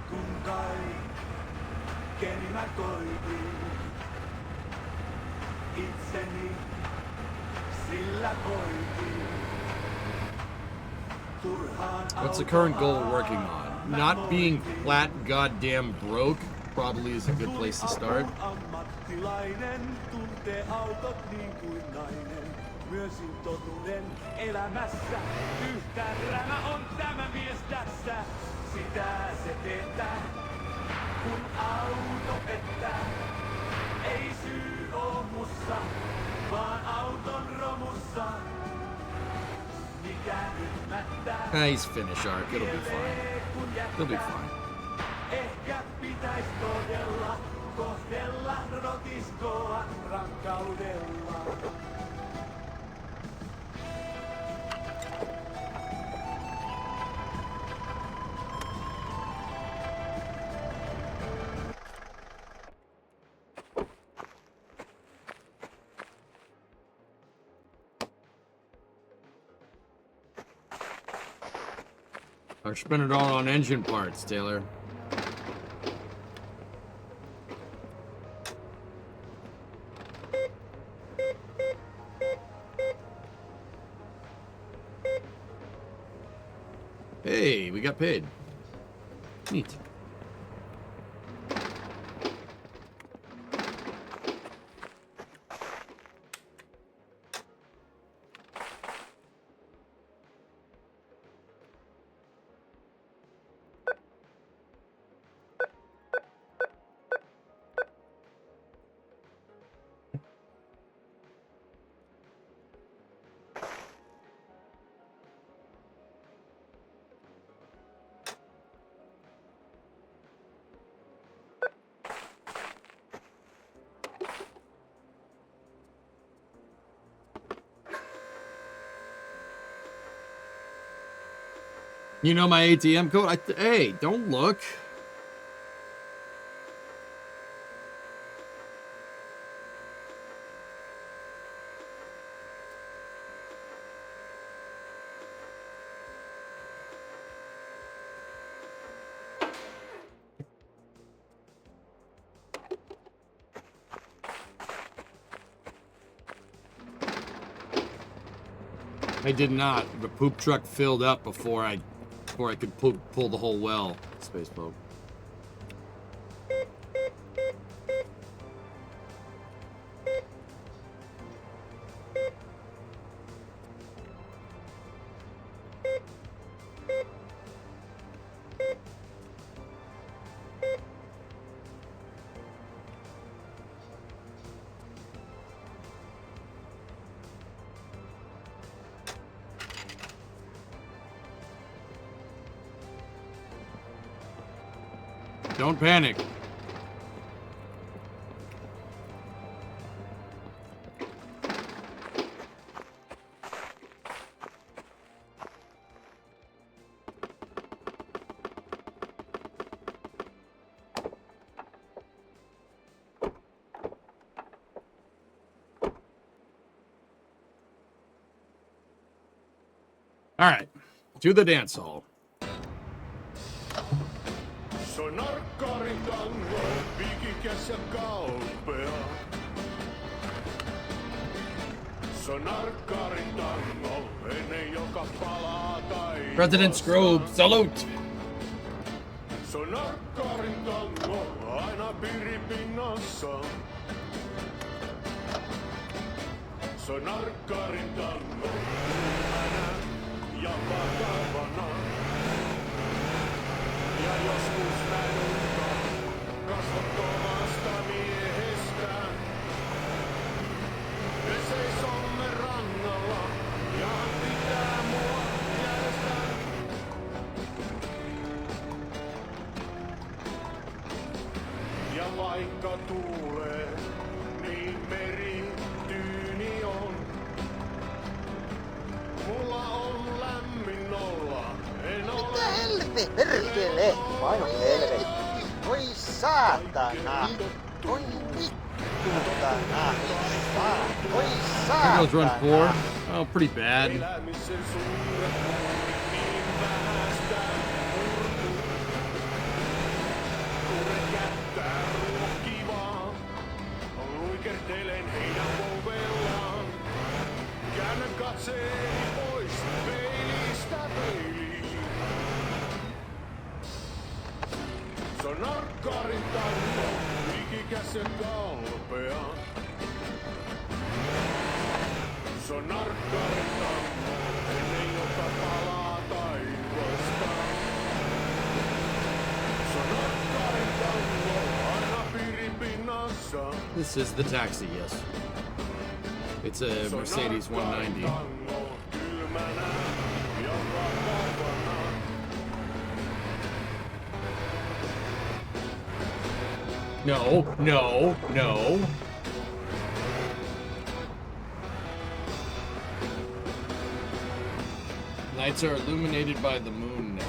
kun kaikkeni mä koitin. Itseni sillä koitin. What's the current goal we're working on? Not being flat goddamn broke probably is a good place to start. Ammattilainen tuntee autot niin kuin nainen. Myönsin totuuden elämässä. Yhtä rämä on tämä mies tässä. Sitä se teetää, kun auto pettää. Ei syy oo mussa, vaan auton romussa. He's finished, Ark. It'll be fine. He'll be fine. Ehkä pitäis todella kohdella rotiskoa rakkaudella. Or spend it all on engine parts, Taylor. Hey, we got paid. Neat. You know my ATM code? Hey, don't look. I did not. The poop truck filled up before I could pull the whole well. Space boat. Don't panic. All right, to the dance hall. Sonarkkarin tango, pikikäs ja kalpea. Sonarkkarin tango, ennen joka palaa taivasta. President Scrobe, salute! Sonarkkarin tango, aina piripinnassa. Sonarkkarin tango, kylmänä ja vakavana. Ja joskus näin unta kasvottomasta miehestä. Me seisomme rannalla ja hän pitää mua järjestä. Ja vaikka tuulee, niin meri tyyni on. Mulla on lämmin olla, en ole. Mitä helvetti? Perkele! Vaino helvetti. Voi saatana. Voi vittutana. Voi saatana. Goes run 4. Oh, pretty bad. Elämisen suuret vuodet niin vähästä murtu. Kuuret jättää ruokkivaa. Luikertelen heidän polvellaan. Käännän katseeni pois peilistä peiliin. Sonarkkarin tango, ikikäs ja kalpea. Sonarkkarin tango, ennen joka palaa taivasta. Sonarkkarin tango, aina piripinnassa. This is the taxi, yes. It's a Mercedes 190. Kylmänä ja vakavana. No, no, no. Nights are illuminated by the moon now.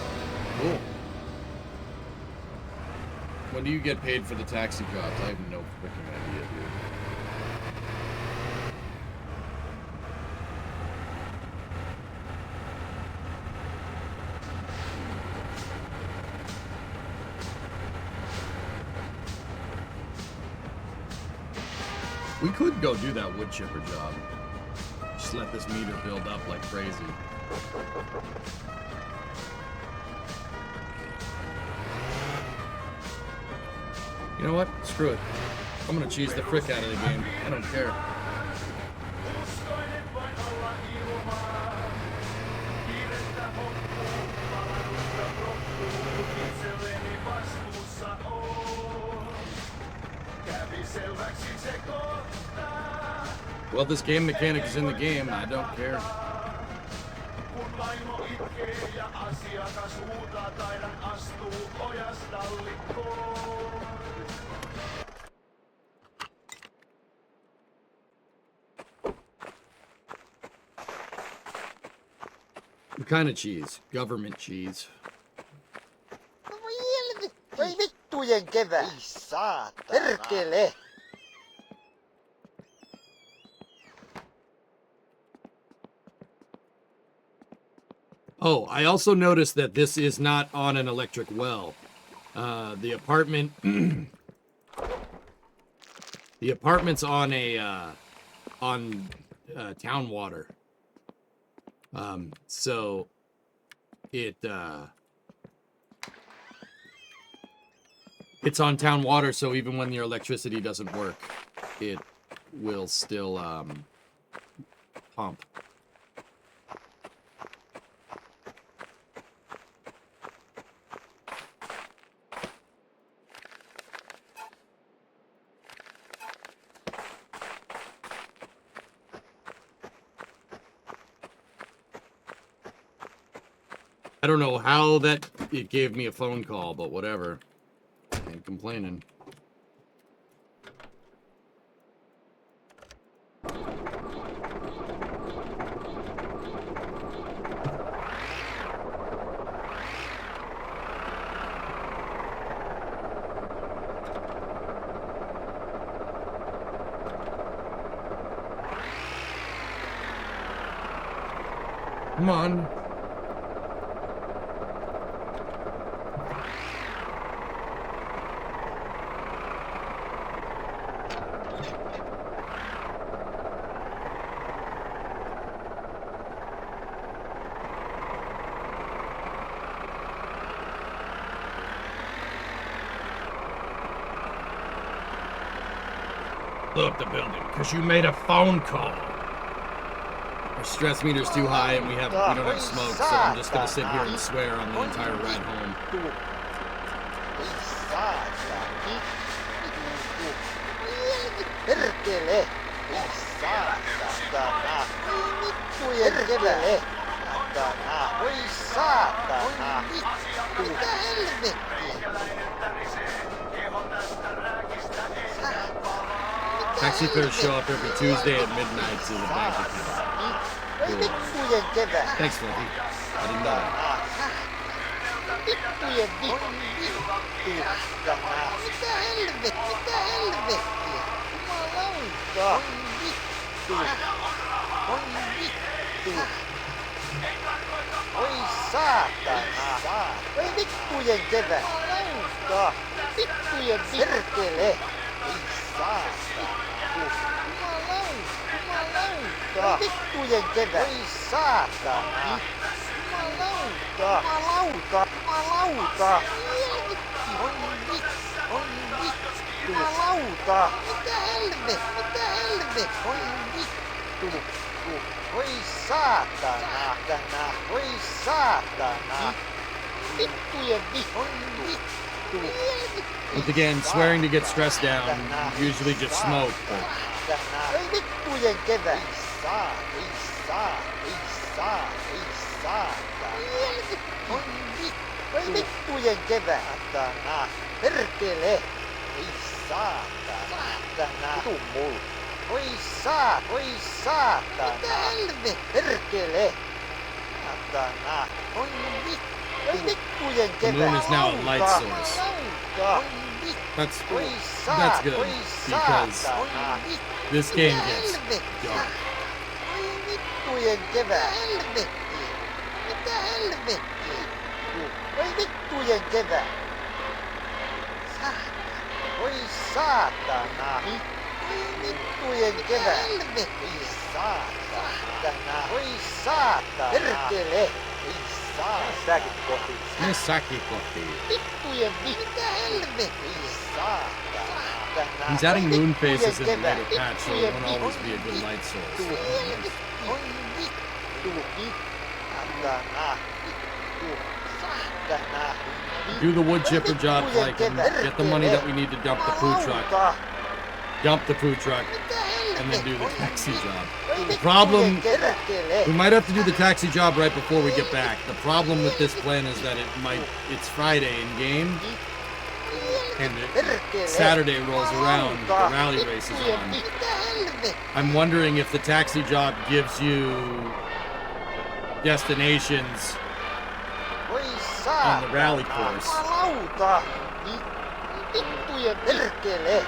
Cool. When do you get paid for the taxi jobs? I have no freaking idea, dude. We could go do that wood chipper job. Just let this meter build up like crazy. You know what? Screw it. I'm gonna cheese the frick out of the game. I don't care. Well, this game mechanic is in the game. I don't care. What kind of cheese? Government cheese. Voi vittujen kevää. Ei saatana. Perkele. Oh, I also noticed that this is not on an electric well. The apartment, the apartment's on a town water. So it's on town water. So even when your electricity doesn't work, it will still pump. I don't know how that it gave me a phone call, but whatever. complaining. Come on. Blow up the building because you made a phone call. Our stress meter's too high and we don't have smoke, so I'm just gonna sit here and swear on the entire ride home. Perkele! Saatana! Vittujen kevele! Saatana! Oi saatana! Vittu! Mitä helvettiä? Taxi fares show up every Tuesday at midnight to the bank account. Vittujen kevää! Thanks, Fluffy. I didn't know that. Vittujen vittu! Mitä helvettiä? Mitä helvettiä? Jumalauta! On vittu! On vittu! Oi saatana! Oi vittujen kevää! Jumalauta! Vittujen perkele! Ei saatana! Jumalauta! Vittujen kevää! Oi saatana! Jumalauta! Jumalauta! Jumalauta! On vittu! On vittu! Jumalauta! Mitä helvet? Mitä helvet? On vittu! Oi saatana! Oi saatana! Vittujen vittu! On vittu! Once again, swearing to get stressed down, usually just smoke, but... Oi vittujen kevää! Ei saa! Ei saa! Ei saa! Ei saa! On vittu! Oi vittujen kevää! Saatana! Perkele! Ei saatana! Vitu mulla! Oi saatana! Mitä helvet? Perkele! Saatana! On vittu! Oi vittujen The kevää! moon is now a light source. That's good, because this game gets dark. Oi vittujen kevää! Helvettiä! Mitä helvettiä? Oi vittujen kevää! Oi saatana! Oi vittujen kevää! Helvettiä! Saatana! Oi saatana! Perkele! Ei saatana! Säkin kotiin! Mene säkin kotiin. Vittujen mitä helvettiä! Ei saatana! He's adding moon faces in the later patch, so it won't always be a good light source. On vittu! Saatana! Vittu! Saatana! Do the wood chipper job like him. Get the money that we need to dump the food truck. Dump the food truck. And then do the taxi job. The problem... We might have to do the taxi job right before we get back. The problem with this plan is that it's Friday in game. And Saturday rolls around, the rally race is on. I'm wondering if the taxi job gives you destinations on the rally course. Jumalauta! Vittujen perkele!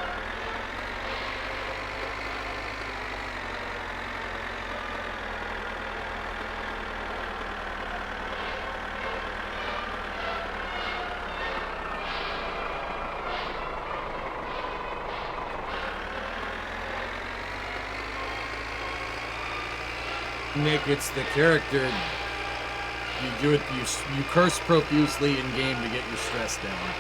Nick, it's the character. You do it. You curse profusely in game to get your stress down.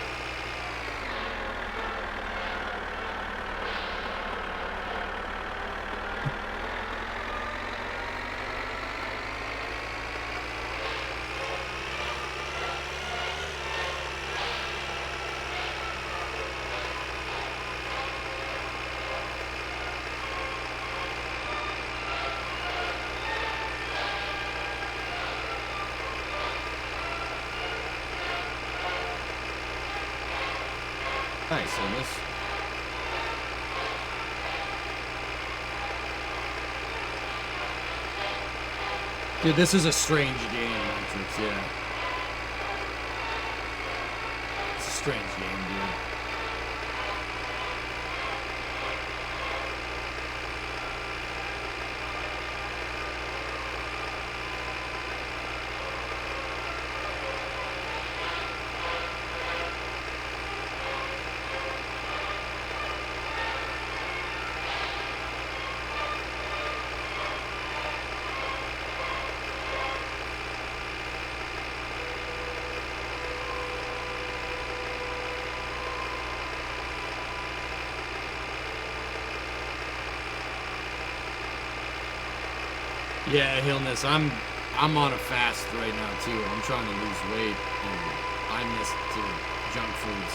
Nice, Illness. Dude, this is a strange game, Matrix, yeah. It's a strange game, dude. Yeah, Hillness, I'm on a fast right now too. I'm trying to lose weight and I miss junk foods.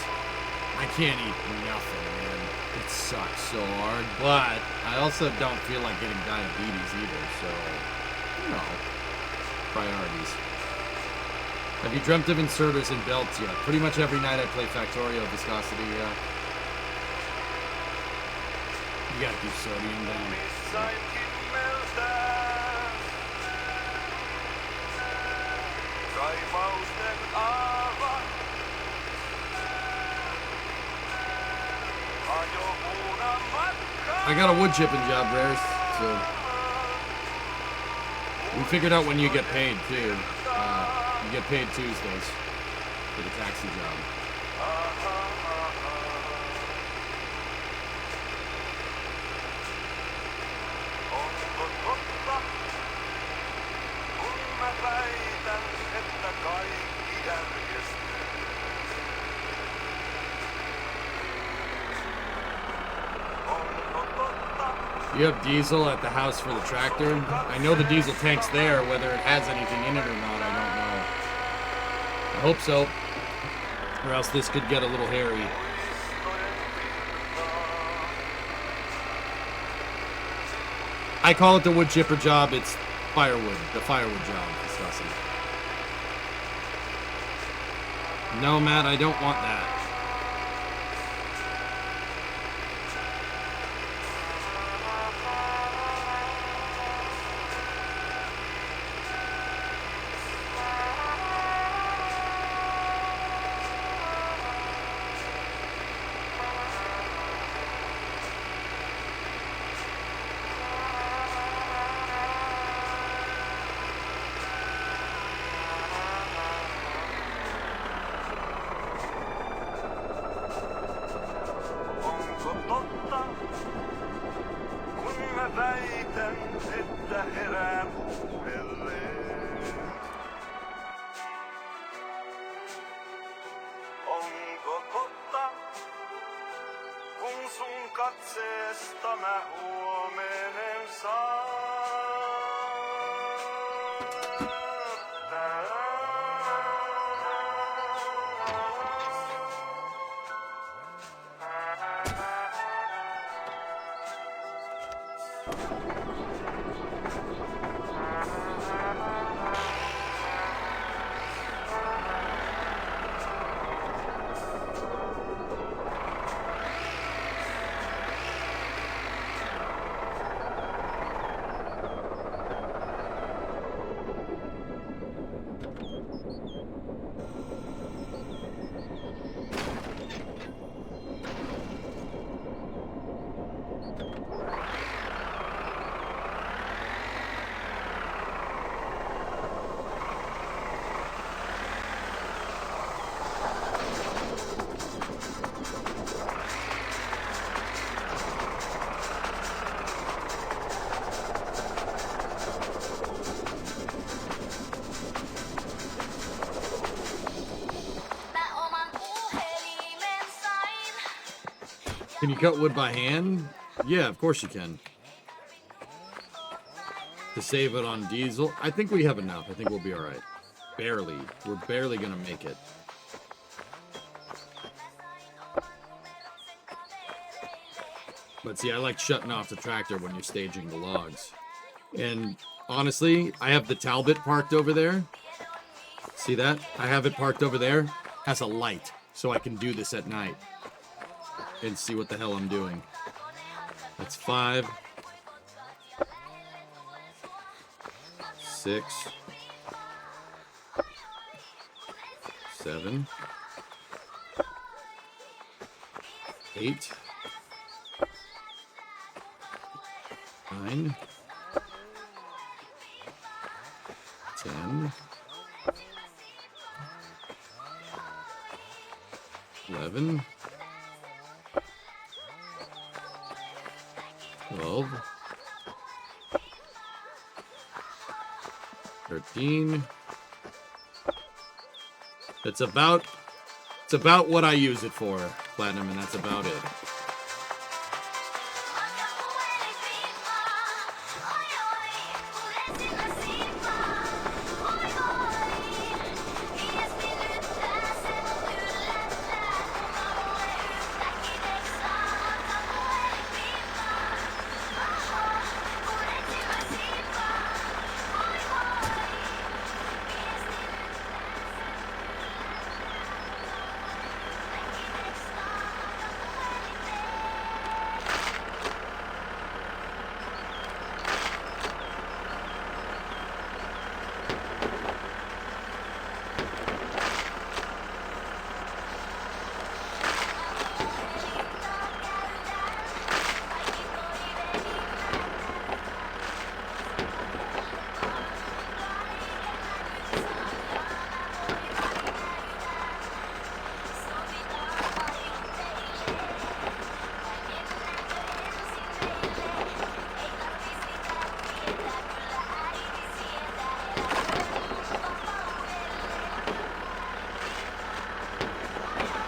I can't eat nothing, man. It sucks so hard, but I also don't feel like getting diabetes either, so, you know, priorities. Have you dreamt of inserters and belts yet? Pretty much every night I play Factorio Viscosity, yeah. You gotta keep sodium down. I got a wood chipping job, Rares, so we figured out when you get paid too. You get paid Tuesdays for the taxi job. You have diesel at the house for the tractor? I know the diesel tank's there. Whether it has anything in it or not, I don't know. I hope so. Or else this could get a little hairy. I call it the wood chipper job. It's firewood. The firewood job. Disgusting. No, Matt, I don't want that. Can you cut wood by hand? Yeah, of course you can. To save it on diesel? I think we have enough. I think we'll be alright. Barely. We're barely gonna make it. But see, I like shutting off the tractor when you're staging the logs. And honestly, I have the Talbot parked over there. See that? I have it parked over there. Has a light, so I can do this at night. and see what the hell I'm doing. That's 5, 6, 7, 8, 9, 10, 11, 12, 13. It's about what I use it for, Platinum, and that's about it.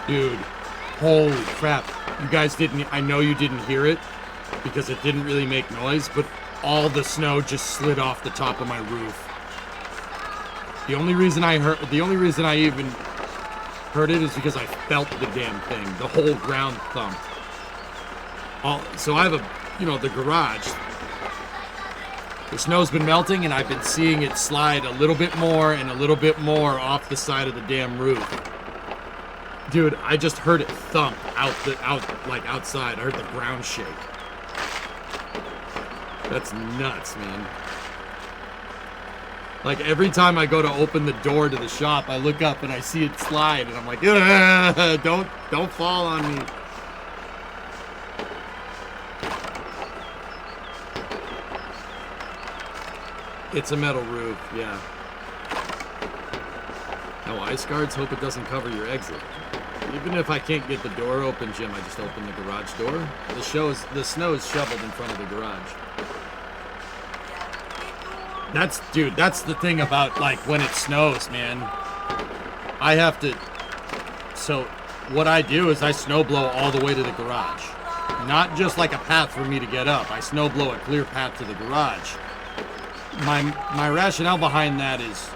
Dude, holy crap. You guys didn't, I know you didn't hear it because it didn't really make noise, but all the snow just slid off the top of my roof. The only reason I even heard it is because I felt the damn thing. The whole ground thumped. So I have the garage. The snow's been melting and I've been seeing it slide a little bit more and a little bit more off the side of the damn roof. Dude, I just heard it thump outside. I heard the ground shake. That's nuts, man. Like every time I go to open the door to the shop, I look up and I see it slide and I'm like, don't fall on me. It's a metal roof, yeah. No ice guards, hope it doesn't cover your exit. Even if I can't get the door open, Jim, I just open the garage door. The snow is shoveled in front of the garage. That's the thing about, like, when it snows, man. I have to... So, what I do is I snow blow all the way to the garage. Not just like a path for me to get up. I snow blow a clear path to the garage. My rationale behind that is,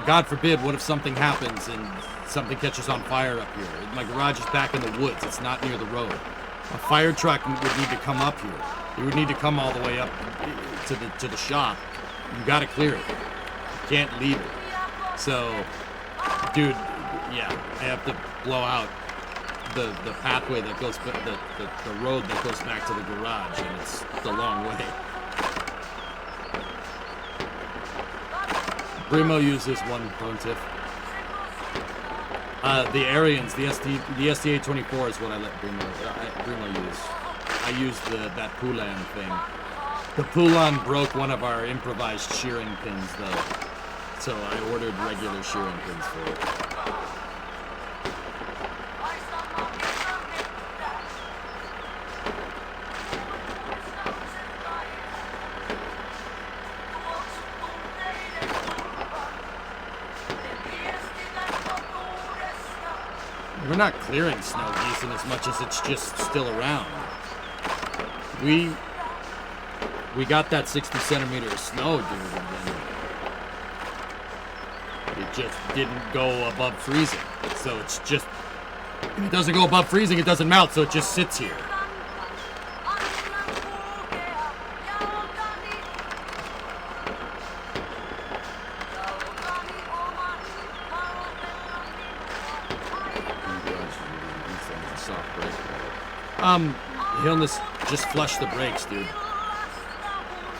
God forbid, what if something happens and something catches on fire up here? My garage is back in the woods. It's not near the road. A fire truck would need to come up here. You would need to come all the way up to the shop. You got to clear it. You can't leave it. So, dude, yeah, I have to blow out the pathway that goes, the road that goes back to the garage, and it's a long way. Brimo used this one, Pontiff. The Arians, the STA-24 is what I let Brimo use. I used that Poulan thing. The Poulan broke one of our improvised shearing pins, though. So I ordered regular shearing pins for it. We're not clearing snow decent as much as it's just still around. We got that 60 centimeter of snow, dude, and it just didn't go above freezing. So it's just, if it doesn't go above freezing, it doesn't melt, so it just sits here. Hilness, just flush the brakes, dude.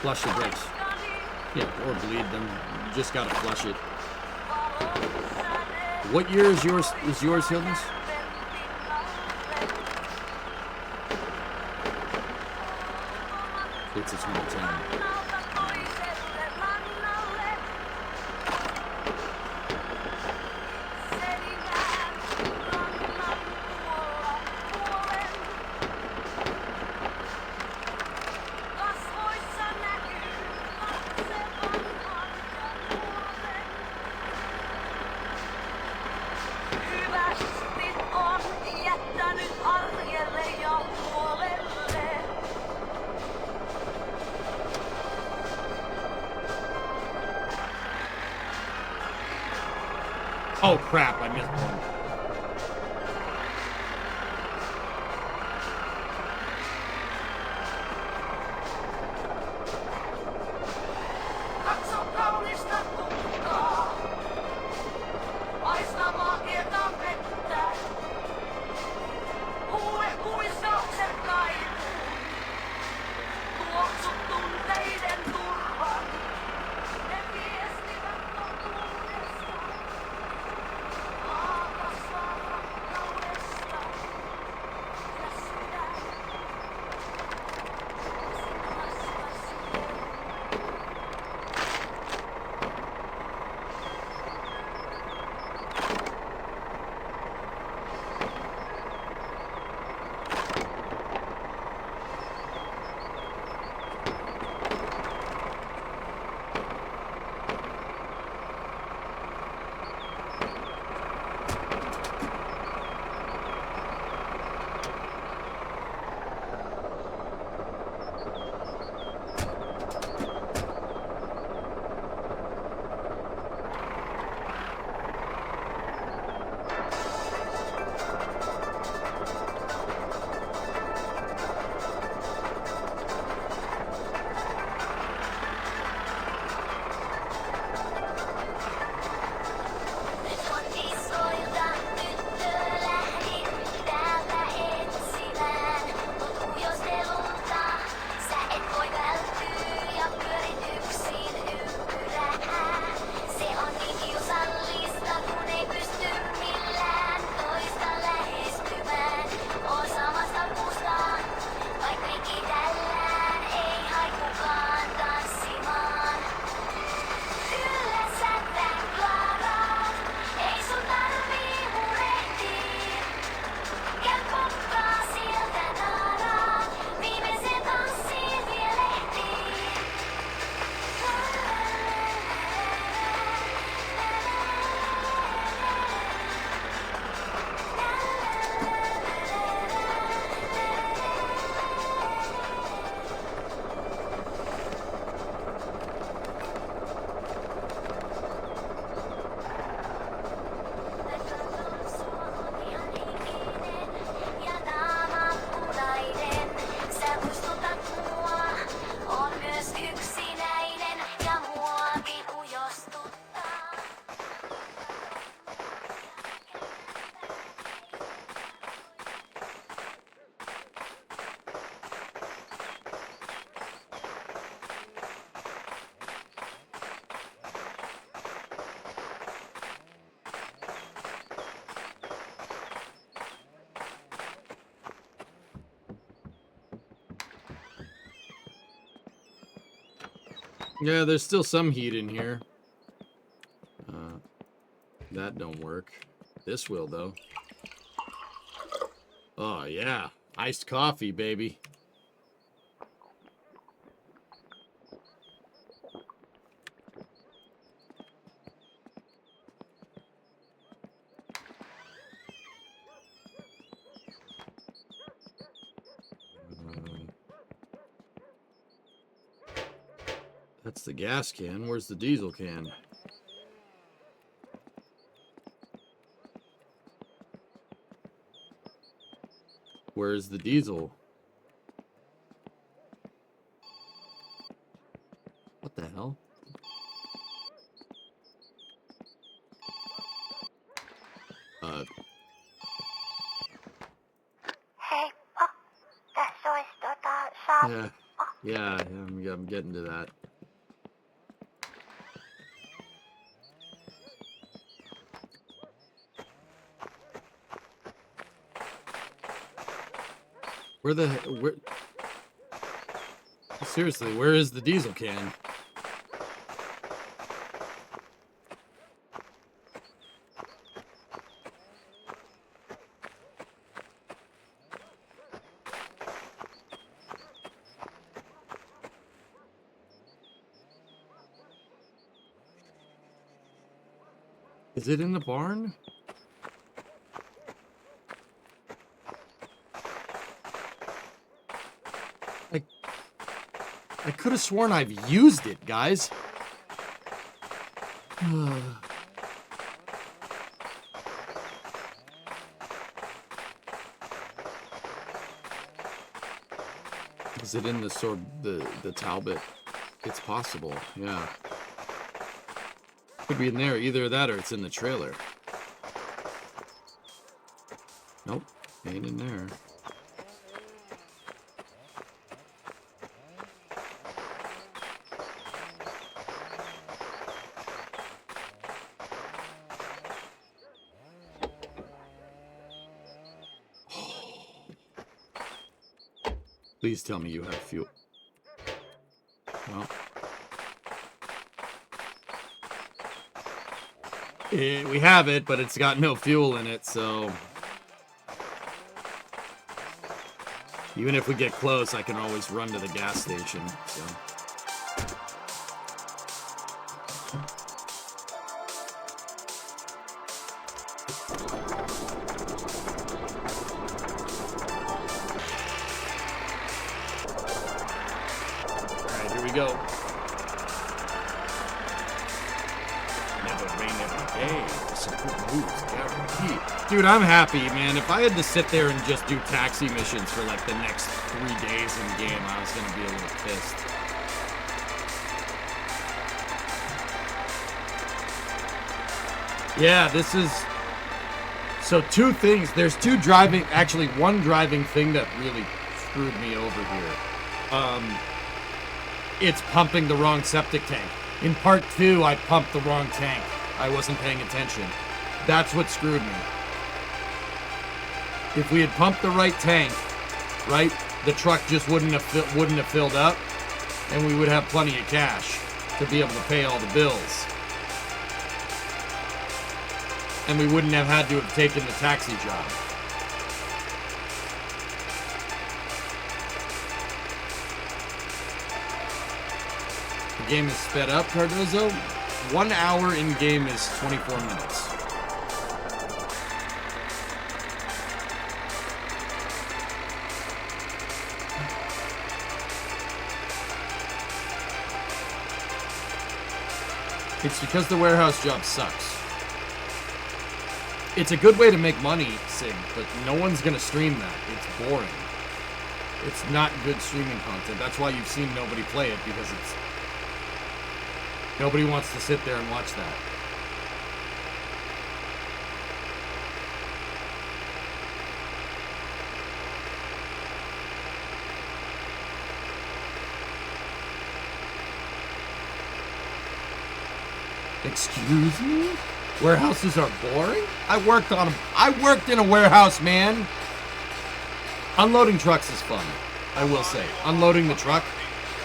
Flush the brakes. Yeah, or bleed them. You just gotta flush it. What year is yours, Hilness? It's a 2010. Oh crap, I missed one. Yeah, there's still some heat in here. That don't work. This will, though. Oh, yeah. Iced coffee, baby. That's the gas can. Where's the diesel can? Where's the diesel? What the hell? Heippa, Yeah, I'm getting to that. Where seriously, where is the diesel can? Is it in the barn? I could have sworn I've used it, guys. Is it in the Talbot? It's possible, yeah. Could be in there, either that or it's in the trailer. Nope, ain't in there. Please tell me you have fuel. Well. We have it, but it's got no fuel in it, so... Even if we get close, I can always run to the gas station, so... Alright, here we go. Dude, I'm happy, man. If I had to sit there and just do taxi missions for like the next 3 days in game, I was gonna be a little pissed. Yeah, this is... So 2 things. There's 2 driving... Actually, 1 driving thing that really screwed me over here. It's pumping the wrong septic tank. In part 2, I pumped the wrong tank. I wasn't paying attention. That's what screwed me. If we had pumped the right tank, right, the truck just wouldn't have filled up, and we would have plenty of cash to be able to pay all the bills. And we wouldn't have had to have taken the taxi job. The game is sped up, Cardozo. 1 hour in game is 24 minutes. It's because the warehouse job sucks. It's a good way to make money, Sig, but no one's gonna stream that. It's boring. It's not good streaming content. That's why you've seen nobody play it, because it's... Nobody wants to sit there and watch that. Excuse me? Warehouses are boring? I worked on them. I worked in a warehouse, man. Unloading trucks is fun, I will say. Unloading the truck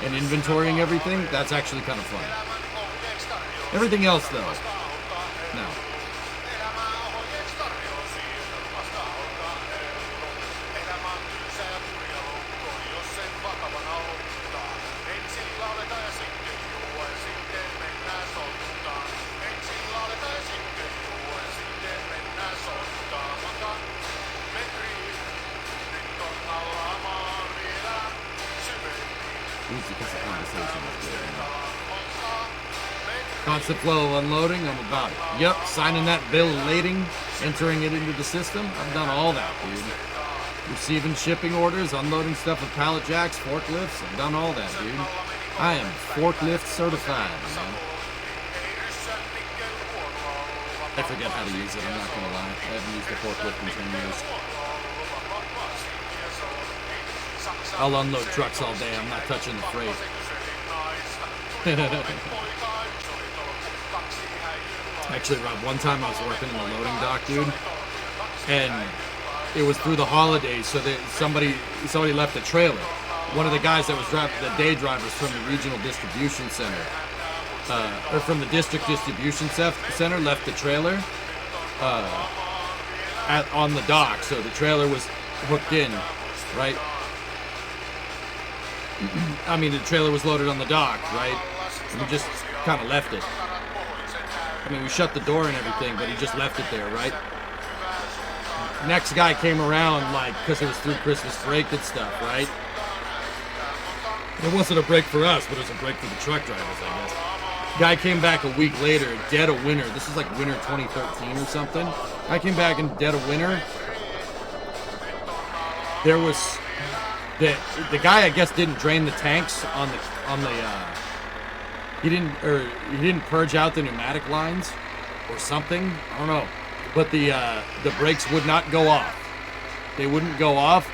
and inventorying everything, that's actually kind of fun. Everything else, though, no. Constant flow of unloading, I'm about it. Yep, signing that bill of lading, entering it into the system. I've done all that, dude. Receiving shipping orders, unloading stuff with pallet jacks, forklifts. I've done all that, dude. I am forklift certified, man. I forget how to use it, I'm not gonna lie. I haven't used a forklift in 10 years. I'll unload trucks all day. I'm not touching the freight. Actually, Rob, one time I was working in the loading dock, dude, and it was through the holidays, so that somebody left a trailer. One of the guys that was driving, the day drivers from the regional distribution center, or from the district distribution center, left the trailer on the dock, so the trailer was hooked in, right? I mean, the trailer was loaded on the dock, right? And we just kind of left it. I mean, we shut the door and everything, but he just left it there, right? Next guy came around, like, because it was through Christmas break and stuff, right? It wasn't a break for us, but it was a break for the truck drivers, I guess. Guy came back a week later, dead of winter. This is like winter 2013 or something. I came back in dead of winter. There was the guy, I guess, didn't drain the tanks on the he didn't purge out the pneumatic lines or something. I don't know. But the brakes would not go off. They wouldn't go off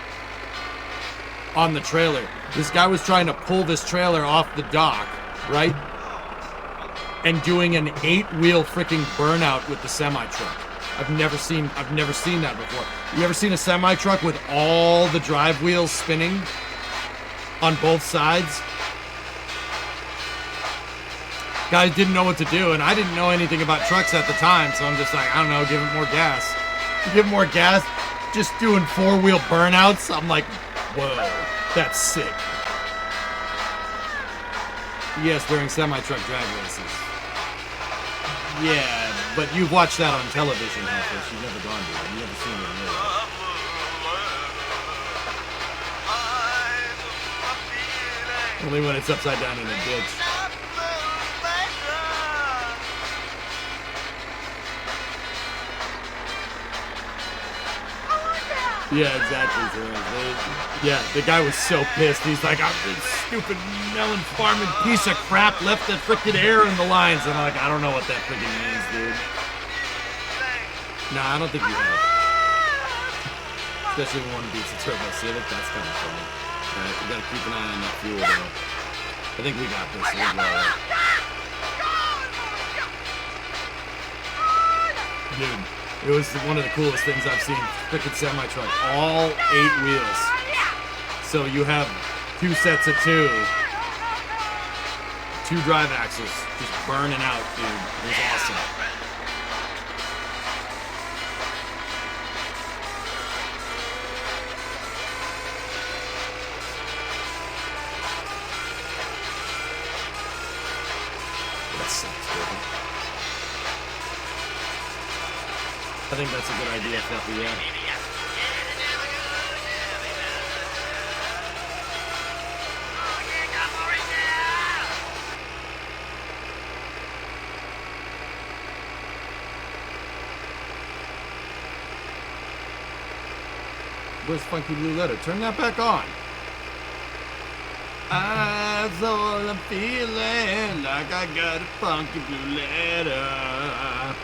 on the trailer. This guy was trying to pull this trailer off the dock, right? And doing an 8-wheel freaking burnout with the semi-truck. I've never seen that before. You ever seen a semi-truck with all the drive wheels spinning on both sides? Guys didn't know what to do, and I didn't know anything about trucks at the time, so I'm just like, I don't know, give it more gas. Give it more gas, just doing 4-wheel burnouts. I'm like, whoa, that's sick. Yes, during semi-truck drag races. Yeah, but you've watched that on television, Elvis. You've never gone to it. You've never seen it in real life. Only when it's upside down in a ditch. Yeah, exactly. Yeah, the guy was so pissed. He's like, "I'm this stupid melon farming piece of crap left the freaking air in the lines." And I'm like, I don't know what that freaking means, dude. Nah, I don't think you have. Especially when one beats a Turbo Civic. That's kind of funny. Alright, we gotta keep an eye on that fuel, though. I think we got this. We'll go alright. Dude. It was one of the coolest things I've seen. Freaking semi-truck. All 8 wheels. So you have 2 sets of 2. 2 drive axles just burning out, dude. It was awesome. That sucks, dude. I think that's a good idea, Fluffy, yeah. Where's Funky Blue Letter? Turn that back on. That's all I'm feeling, like I got a funky blue letter.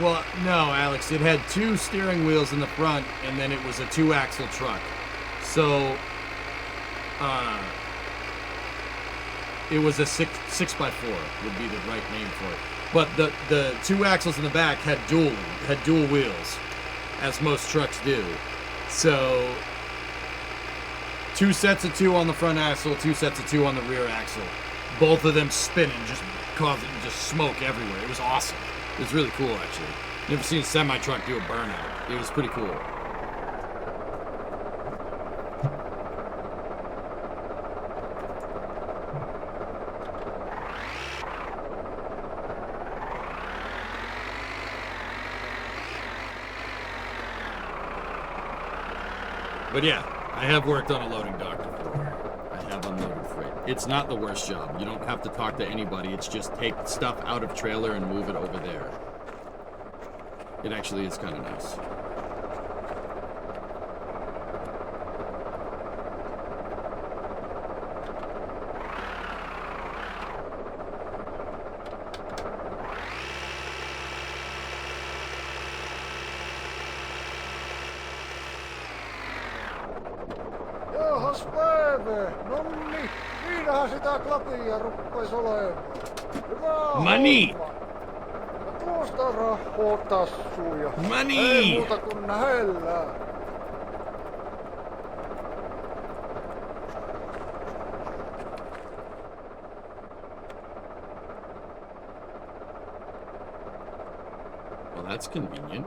Well, no, Alex, it had 2 steering wheels in the front, and then it was a 2-axle truck. So, it was a 6x4 would be the right name for it. But the 2 axles in the back had dual wheels, as most trucks do. So, 2 sets of 2 on the front axle, 2 sets of 2 on the rear axle. Both of them spinning, just causing just smoke everywhere. It was awesome. It was really cool, actually. Never seen a semi-truck do a burnout. It was pretty cool. But yeah, I have worked on a loading dock before. I have unloaded freight. It's not the worst job. You don't have to talk to anybody. It's just take stuff out of trailer and move it over there. It actually is kind of nice. SPV! Nonni, siinähän sitä klapia ruppais olemaan. Hyvä Money! homma. Ja tuosta rahaa tassuun ja Money! ei muuta kuin nähellään. Well, that's convenient.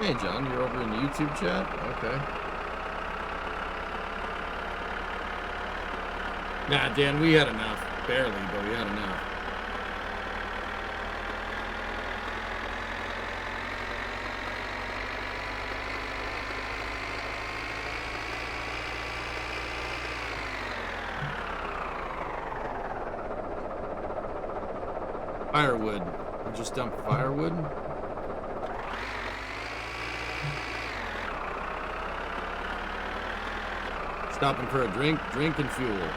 Hey, John, you're over in the YouTube chat? Okay. Nah, Dan, we had enough. Barely, but we had enough. Firewood. We just dumped firewood? Stopping for a drink, and fuel.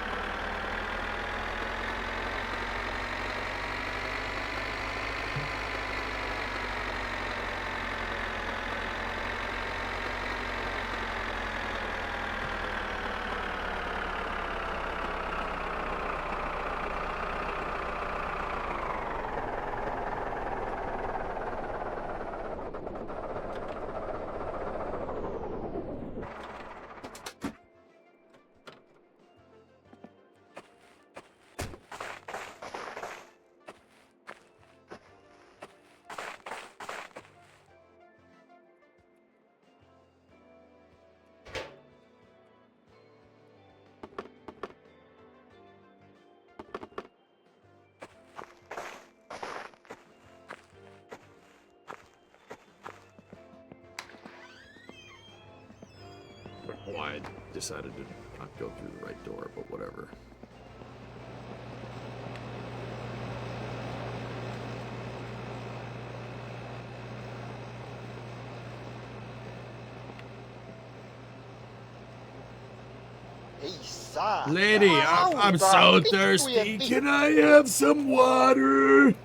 Well, I decided to not go through the right door, but whatever. Lady, I'm so thirsty. Can I have some water?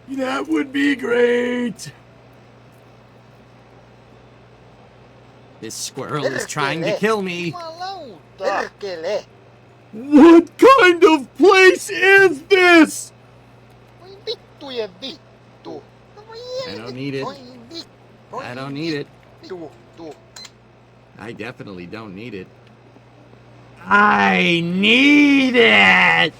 That would be great. This squirrel is trying to kill me. What kind of place is this? I don't need it. I don't need it. I definitely don't need it. I need it!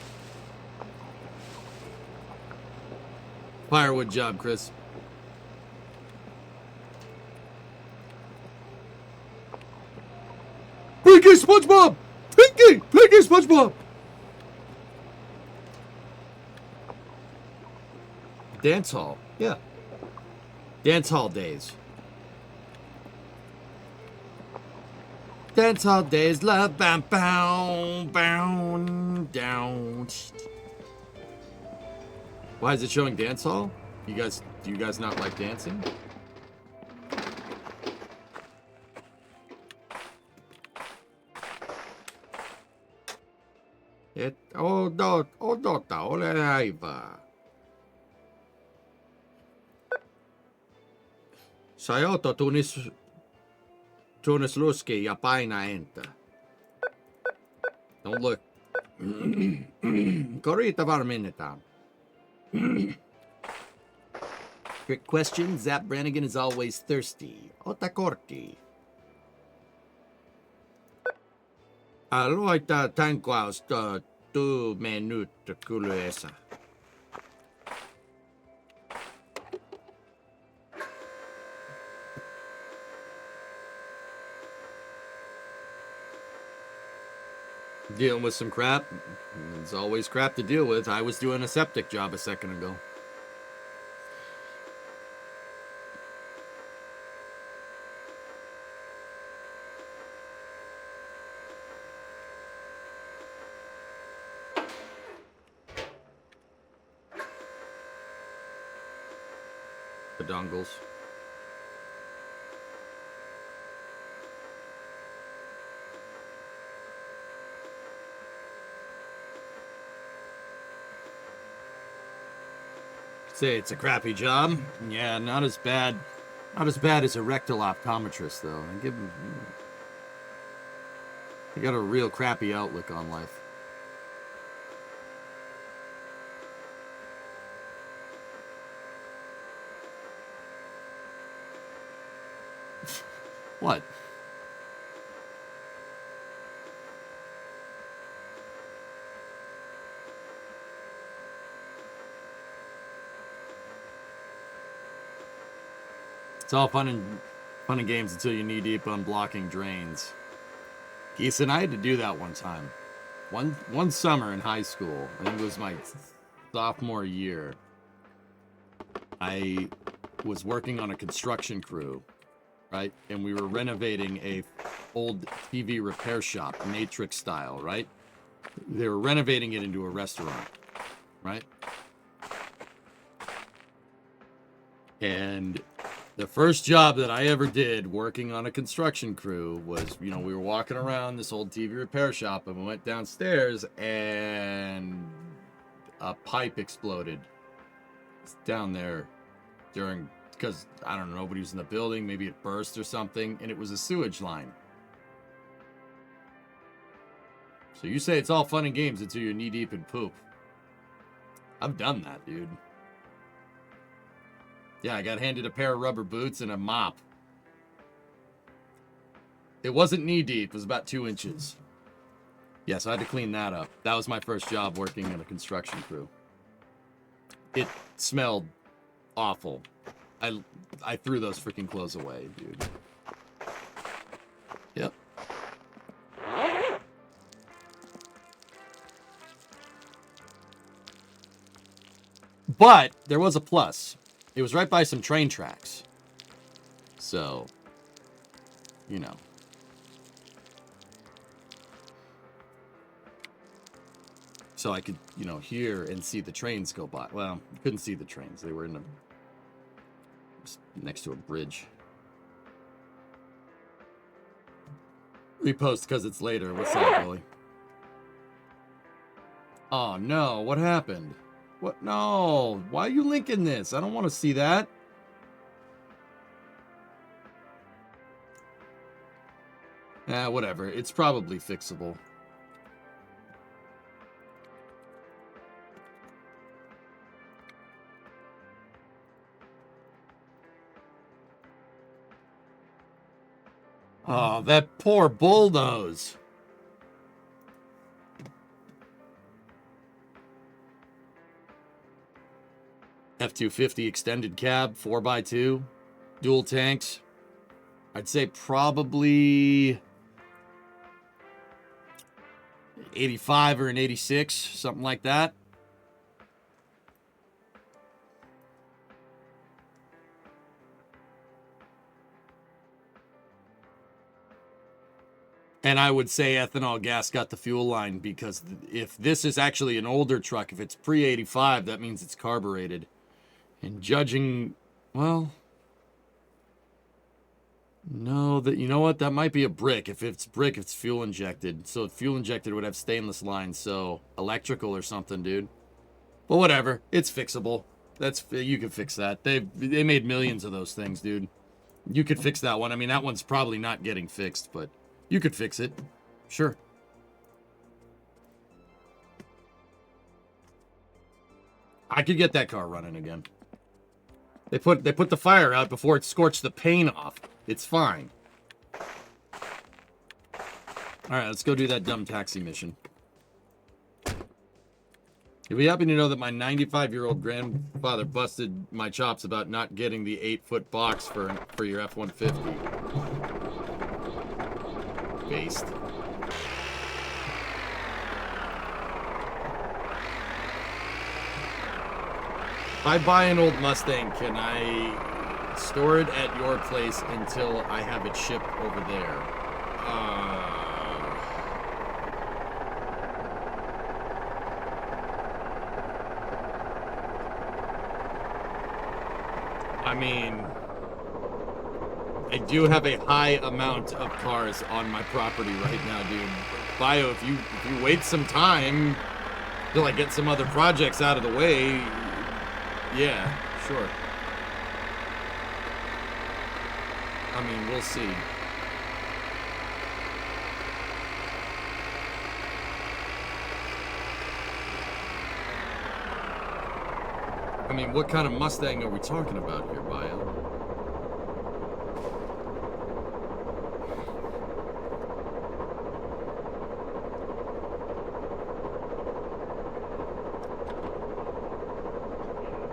Firewood job, Chris. Pinky SpongeBob! Pinky SpongeBob! Dance hall. Yeah. Dance hall days. Dance hall days, love, bam, bound, down. Why is it showing dance hall? Do you guys not like dancing? Odota, ole hyvä. Sajoto tunnis luski ja paina enter. Don't look. Korita varmennetaan. Quick question, Zap Brannigan is always thirsty. Ota kortti. Aloita tankkausta minut kuluessa. Dealing with some crap. There's always crap to deal with. I was doing a septic job a second ago. The dongles. Say it's a crappy job. Yeah, not as bad. Not as bad as a rectal optometrist, though. They got a real crappy outlook on life. What? It's all fun and games until you're knee deep on blocking drains. Geese and I had to do that one time. One summer in high school. I think it was my sophomore year. I was working on a construction crew, right? And we were renovating a old TV repair shop, Matrix style, right? They were renovating it into a restaurant, right? And the first job that I ever did working on a construction crew was, we were walking around this old TV repair shop and we went downstairs and a pipe exploded. It's down there because, I don't know, nobody was in the building. Maybe it burst or something, and it was a sewage line. So you say it's all fun and games until you're knee deep in poop. I've done that, dude. Yeah, I got handed a pair of rubber boots and a mop. It wasn't knee deep. It was about 2 inches. Yeah, so I had to clean that up. That was my first job working in a construction crew. It smelled awful. I threw those freaking clothes away, dude. Yep. But there was a plus. It was right by some train tracks. So, So I could, hear and see the trains go by. Well, you couldn't see the trains. They were next to a bridge. Repost because it's later. What's up, Billy? Oh, no. What happened? What? No. Why are you linking this? I don't want to see that. Whatever. It's probably fixable. Oh, that poor bullnose. F-250 extended cab, 4x2, dual tanks. I'd say probably 85 or an 86, something like that. And I would say ethanol gas got the fuel line, because if this is actually an older truck, if it's pre-85, that means it's carbureted. And judging, well, no, you know what? That might be a brick. If it's brick, it's fuel injected. So fuel injected would have stainless lines, so electrical or something, dude. But whatever, it's fixable. You can fix that. They made millions of those things, dude. You could fix that one. I mean, that one's probably not getting fixed, but you could fix it. Sure. I could get that car running again. They put the fire out before it scorched the paint off. It's fine. All right, let's go do that dumb taxi mission. You'll be happy to know that my 95-year-old grandfather busted my chops about not getting the 8-foot box for your F-150. Based. If I buy an old Mustang, can I store it at your place until I have it shipped over there? I mean, I do have a high amount of cars on my property right now, dude. Bio, if you wait some time till I get some other projects out of the way, yeah, sure. I mean, we'll see. I mean, what kind of Mustang are we talking about here, Bio?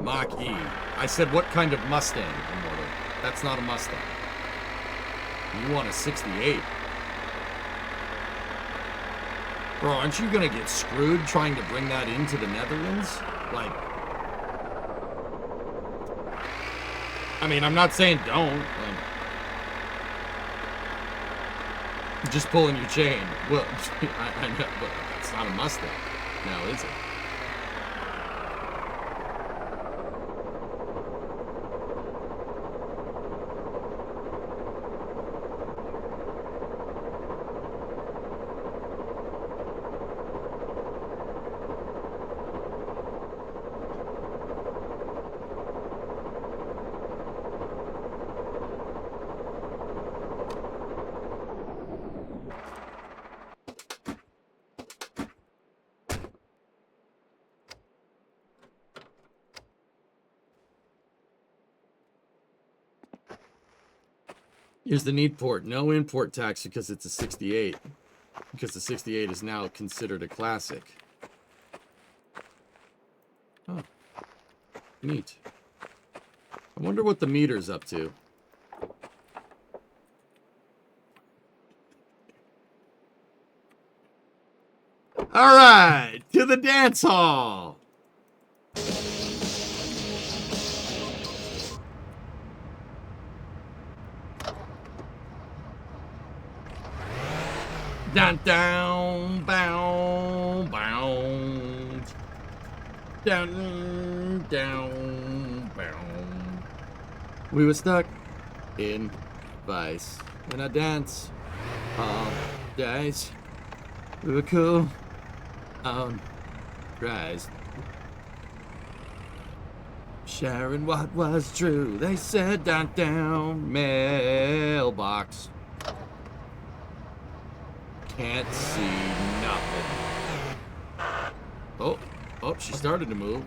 Mach-E. I said, what kind of Mustang, Immortal? That's not a Mustang. You want a 68. Bro, aren't you gonna get screwed trying to bring that into the Netherlands? Like... I mean, I'm not saying don't. Like, just pulling your chain. Well, I know, but it's not a Mustang. Now, is it? Here's the need port. No import tax because it's a 68. Because the 68 is now considered a classic. Oh. Neat. I wonder what the meter's up to. Alright, to the dance hall! Down, down, bound, bound. Down, down, bound. We were stuck in vice, and I dance all days. We were cool on Christ, sharing what was true. They said down, down, mailbox. Can't see nothing. Oh, she started to move.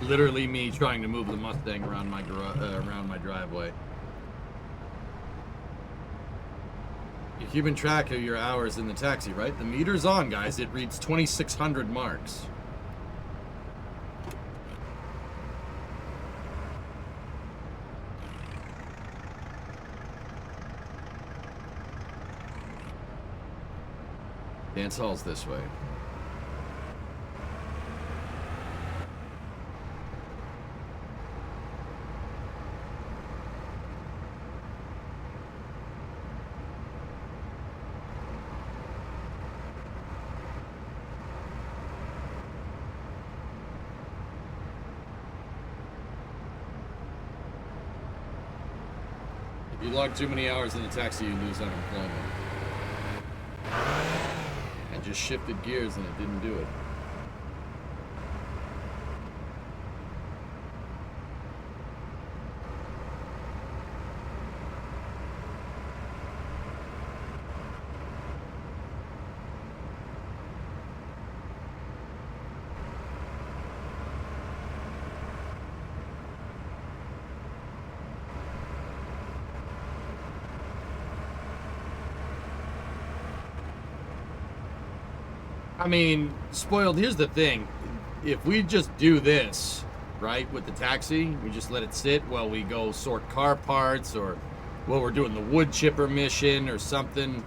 Literally me trying to move the Mustang around my driveway. You're keeping track of your hours in the taxi, right? The meter's on, guys. It reads 2,600 marks. Dance hall's this way. You log too many hours in a taxi, you lose unemployment. I just shifted gears and it didn't do it. I mean, Spoiled, here's the thing. If we just do this, right, with the taxi, we just let it sit while we go sort car parts or while we're doing the wood chipper mission or something,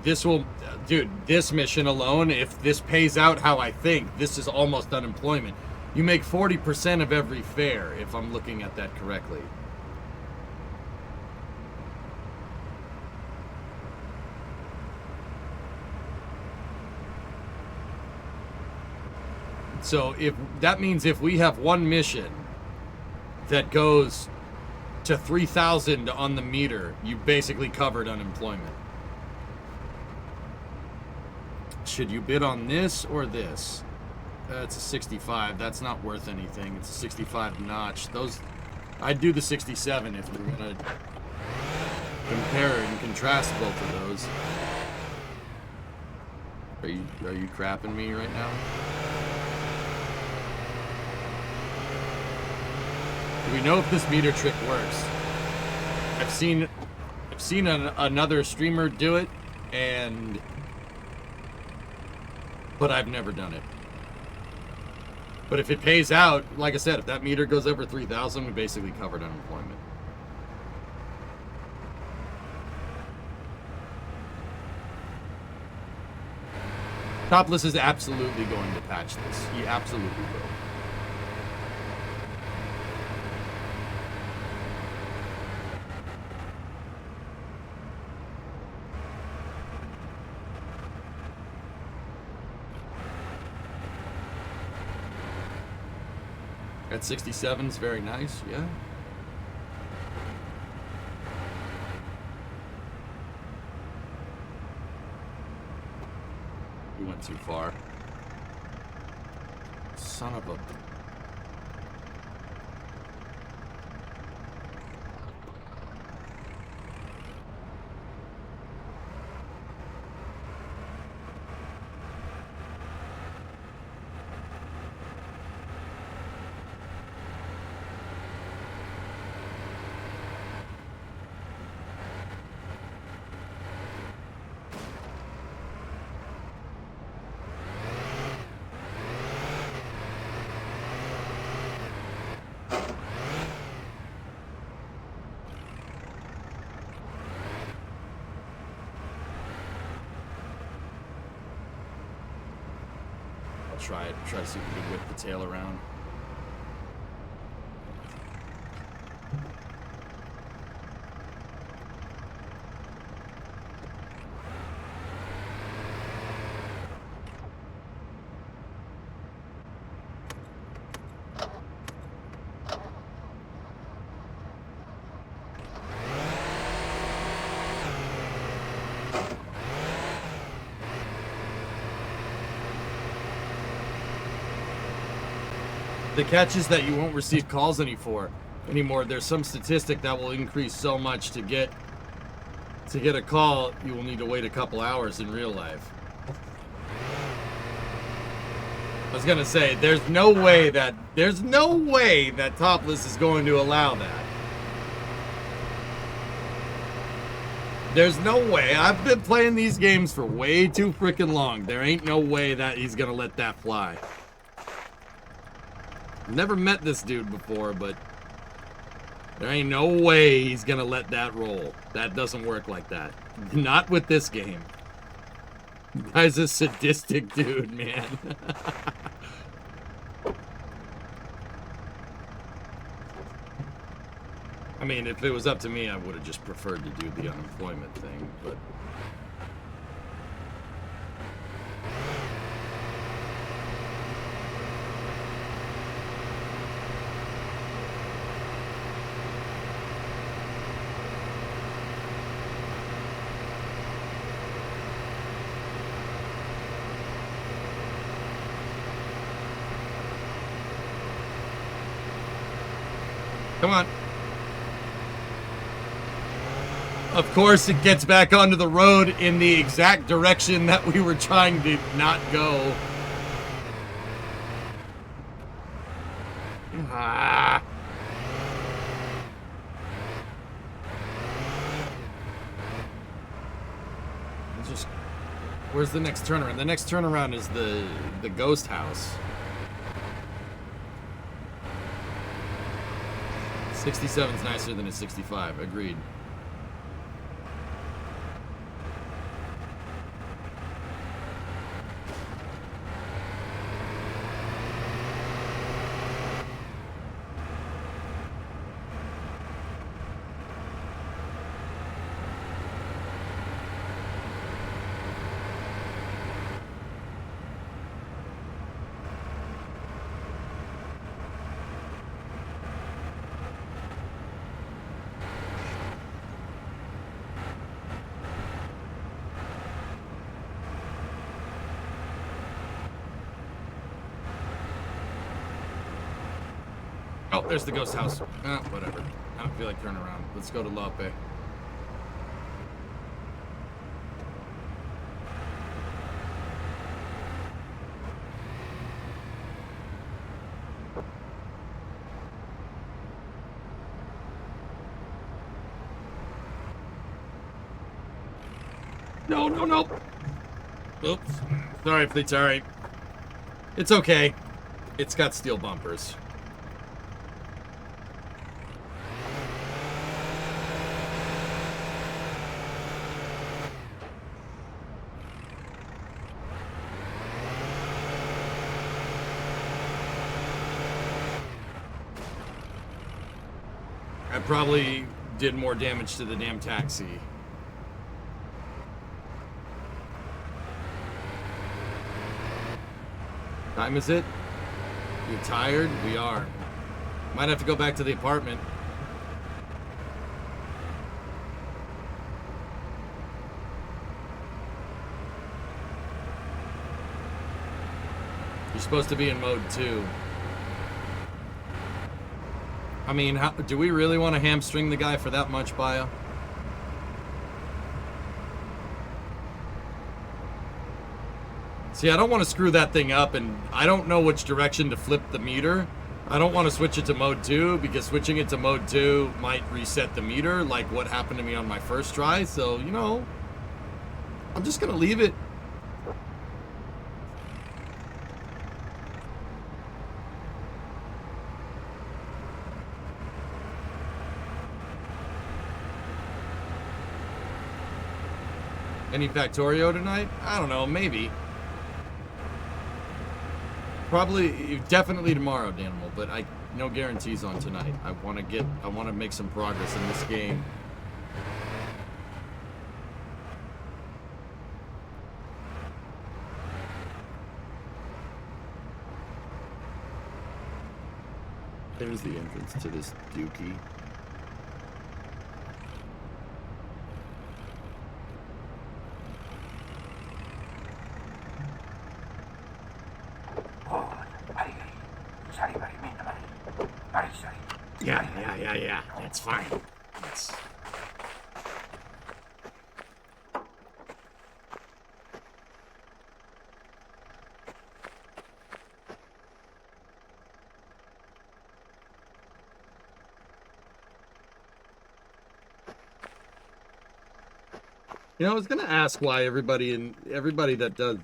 this will, dude, this mission alone, if this pays out how I think, this is almost unemployment. You make 40% of every fare, if I'm looking at that correctly. So if that means if we have one mission that goes to 3,000 on the meter, you basically covered unemployment. Should you bid on this or this? It's a 65. That's not worth anything. It's a 65 notch. Those, I'd do the 67 if we're gonna compare and contrast both of those. Are you crapping me right now? Do we know if this meter trick works? I've seen another streamer do it, but I've never done it. But if it pays out, like I said, if that meter goes over 3,000, we basically covered unemployment. Topless is absolutely going to patch this. He absolutely will. At 67 is very nice, yeah. We went too far. Son of a... Try to see if we can whip the tail around. The catch is that you won't receive calls anymore. There's some statistic that will increase so much to get a call, you will need to wait a couple hours in real life. I was gonna say, there's no way that Topless is going to allow that. There's no way. I've been playing these games for way too freaking long. There ain't no way that he's gonna let that fly. Never met this dude before, but there ain't no way he's gonna let that roll. That doesn't work like that. Not with this game. Guy's a sadistic dude, man. I mean, if it was up to me, I would have just preferred to do the unemployment thing, but Come on. Of course, it gets back onto the road in the exact direction that we were trying to not go. Ah. Just, where's the next turnaround? The next turnaround is the ghost house. 67's nicer than a 65. Agreed. Oh, there's the ghost house. Whatever. I don't feel like turning around. Let's go to Lope. No, no, no. Oops. Sorry, fleet's alright. It's okay. It's got steel bumpers. I probably did more damage to the damn taxi. Time is it? You're tired? We are. Might have to go back to the apartment. You're supposed to be in mode 2. I mean, do we really want to hamstring the guy for that much, Bio? See, I don't want to screw that thing up, and I don't know which direction to flip the meter. I don't want to switch it to mode 2, because switching it to mode 2 might reset the meter, like what happened to me on my first try. So, you know, I'm just going to leave it. Any Factorio tonight? I don't know, maybe. Probably, definitely tomorrow, Danimal, but no guarantees on tonight. I want to make some progress in this game. There's the entrance to this dookie. Yeah. That's fine. You know, I was gonna ask why everybody that does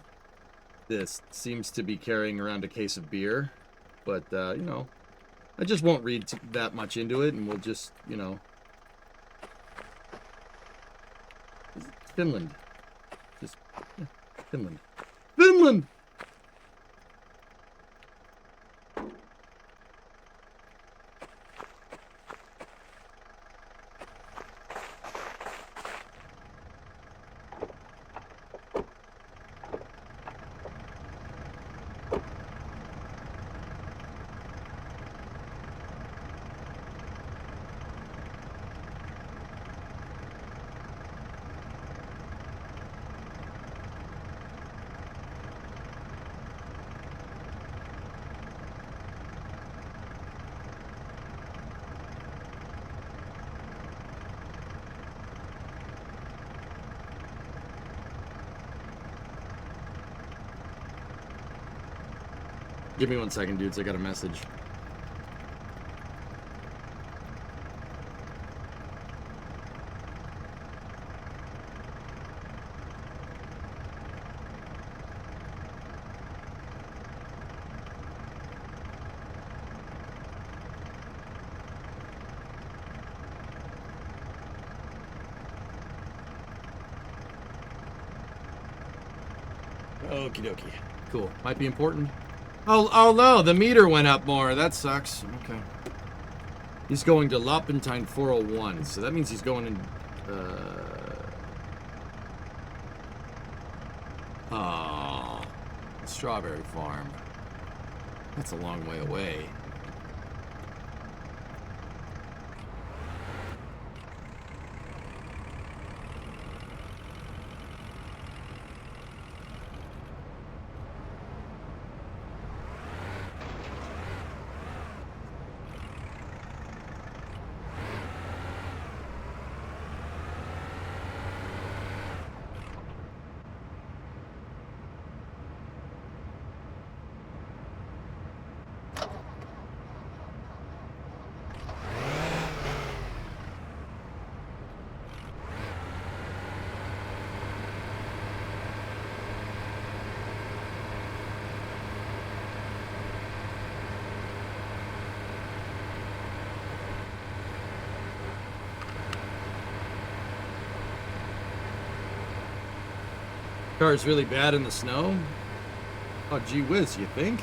this seems to be carrying around a case of beer, but you know, I just won't read that much into it, and we'll just, you know, Finland, just yeah, Finland. Give me 1 second, dudes. I got a message. Okie dokie. Cool. Might be important. Oh no, the meter went up more. That sucks. Okay. He's going to Lapentine 401, so that means he's going in. Oh, Strawberry Farm. That's a long way away. Car's really bad in the snow? Oh, gee whiz, you think?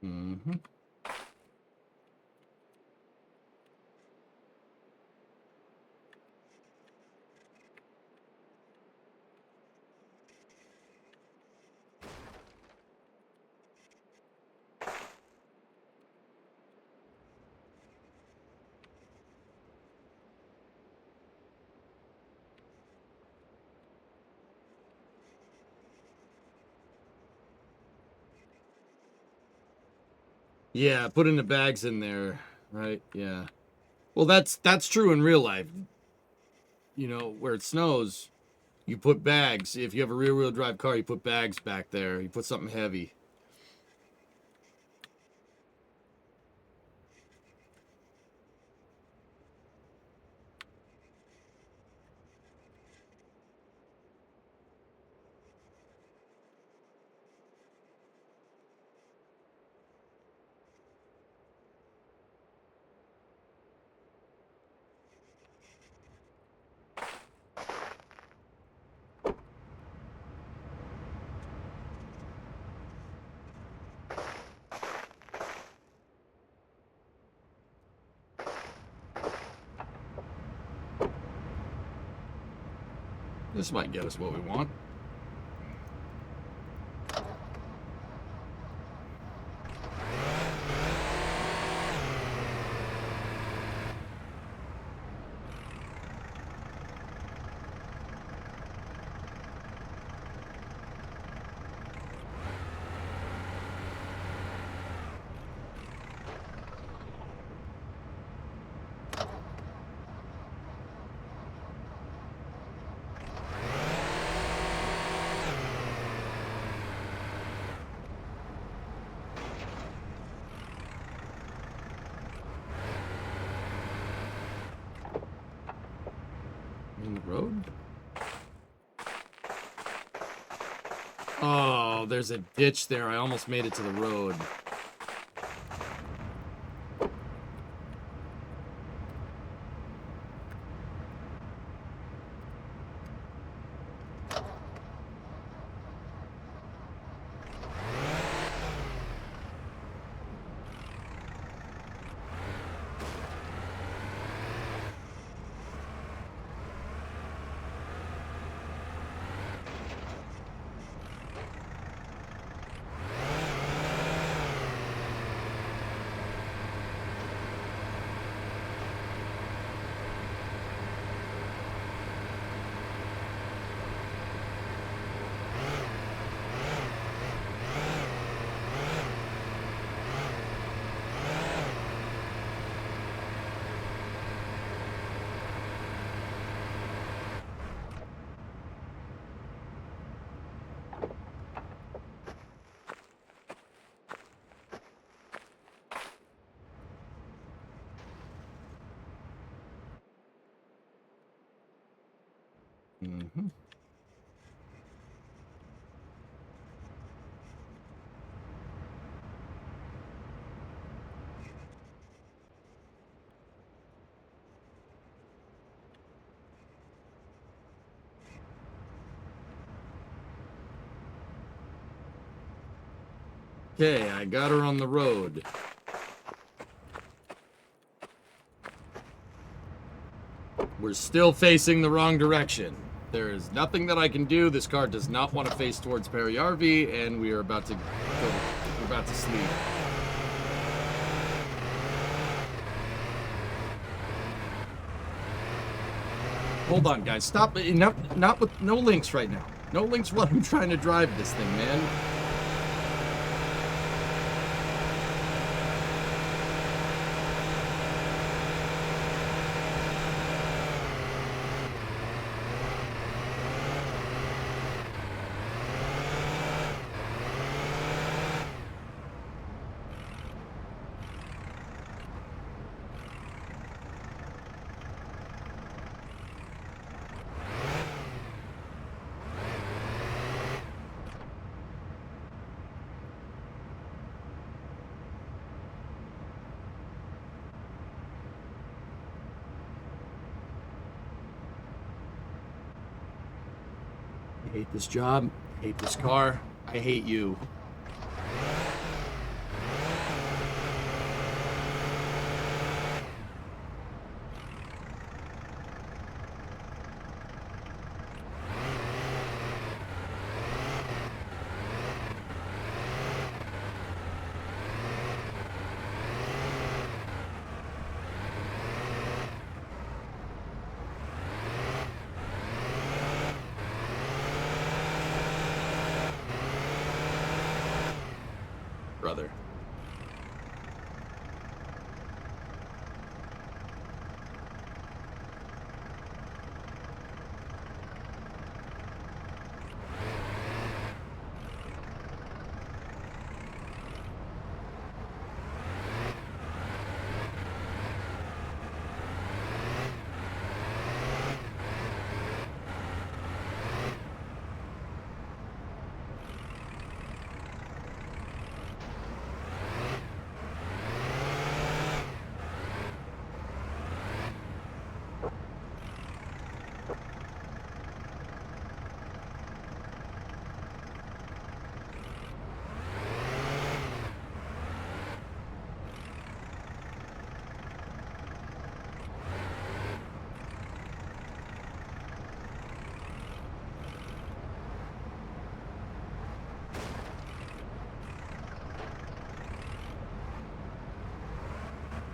Mm-hmm. Yeah, putting the bags in there, right? Yeah. Well, that's true in real life. You know, where it snows, you put bags. If you have a rear-wheel drive car, you put bags back there. You put something heavy. This might get us what we want. In the road? Oh, there's a ditch there. I almost made it to the road. Mm-hmm. Okay, I got her on the road. We're still facing the wrong direction. There is nothing that I can do. This car does not want to face towards Perry RV, and we are about to go. We're about to sleep. Hold on, guys. Stop. Not with no links right now. No links while I'm trying to drive this thing, man. I hate this job. I hate this car. I hate you. Brother.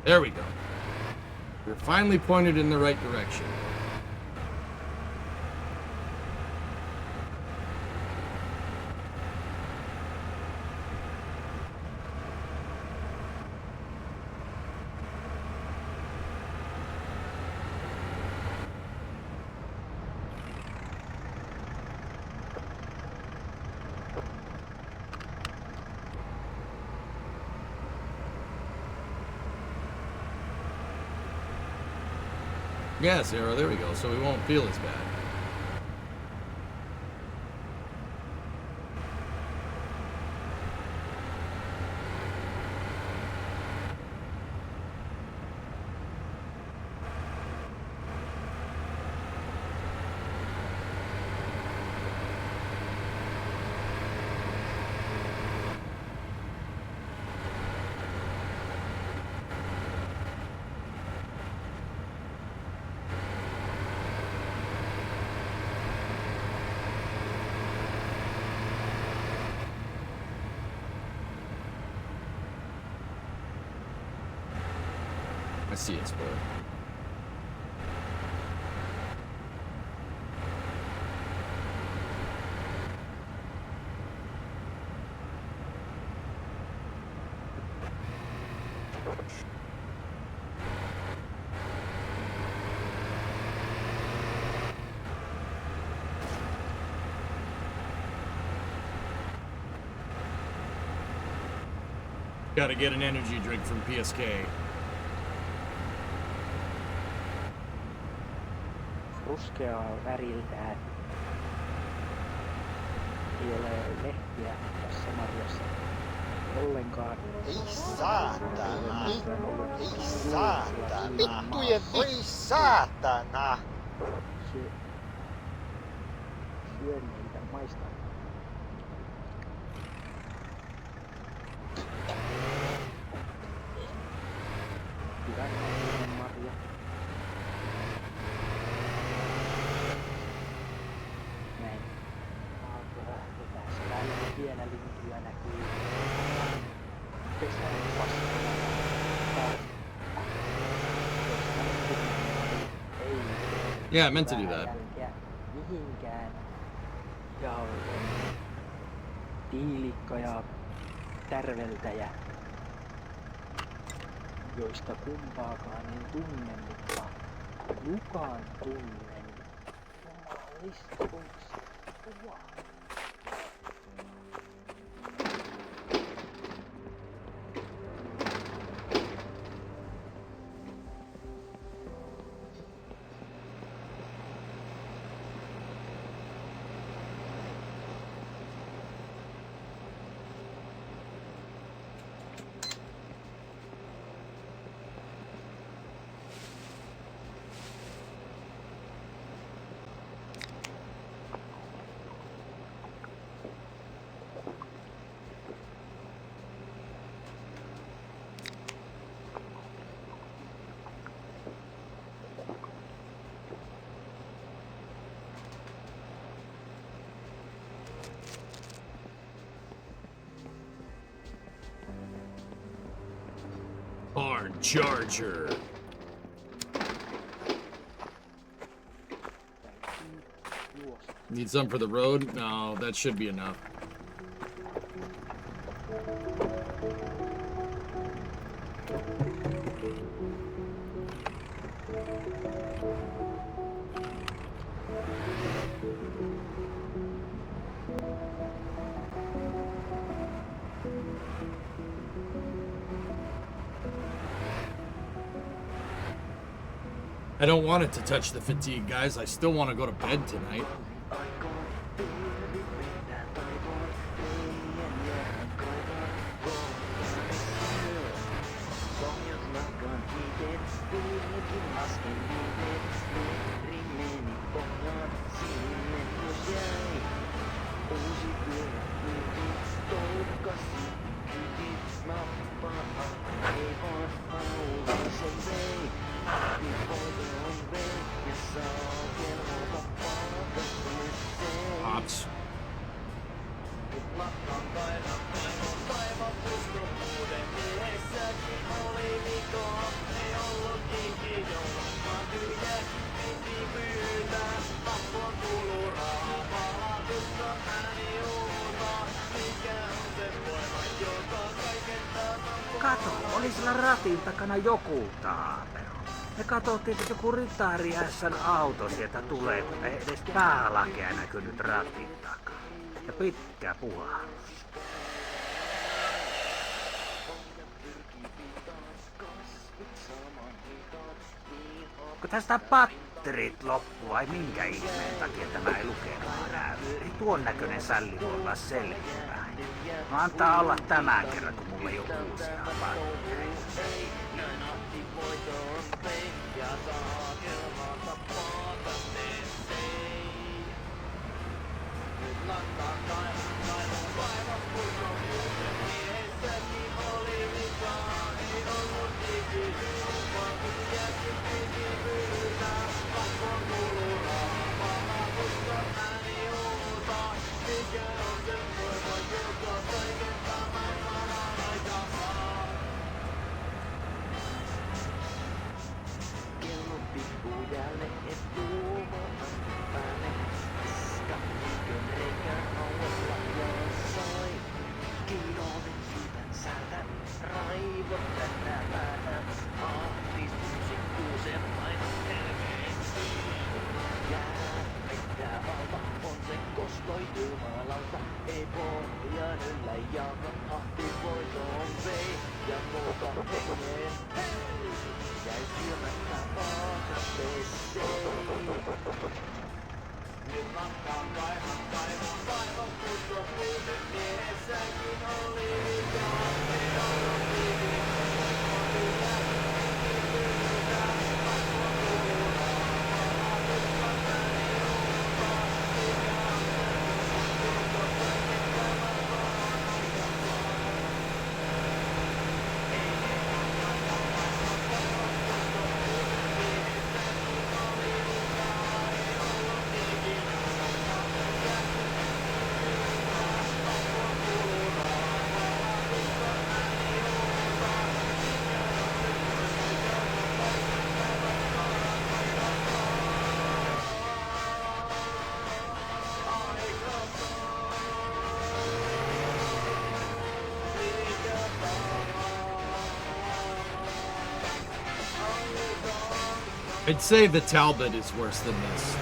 There we go. We're finally pointed in the right direction. Yeah, Sarah, there we go. So we won't feel as bad. I see it, Spur. Gotta get an energy drink from PSK. ruskeaa väriltään. Ei ole lehtiä tässä marjassa ollenkaan. Ei saatana! Ei saatana! Vittujen ei saatana! Syön niitä, maistan. Hyvä marja. Näin. Tässä välillä pienä lintuja näkyy. Pesän vastalla. Yeah, I meant to do that. Mihinkään. Ja tiilikka ja tärveltäjä, joista kumpaakaan en tunne, mutta mukaan tunnen. Jumalistuksi. Wow. Barn Charger. Need some for the road? No, that should be enough. I don't want it to touch the fatigue, guys. I still want to go to bed tonight. Ops. Kato, oli sillä ratin takana joku taapero. Me katsottiin, että joku Ritari S:n auto sieltä tulee, kun ei edes päälakea näkynyt ratin takaa. Ja pitkä puhallus. Kun tästä patterit loppuu, ai minkä ihmeen takia tämä ei lukemaan näy? Ei tuon näköinen sälli voi olla selviää. No antaa olla tämän kerran, kun mulla ei ole uusia pattereita. I'd say the Talbot is worse than this.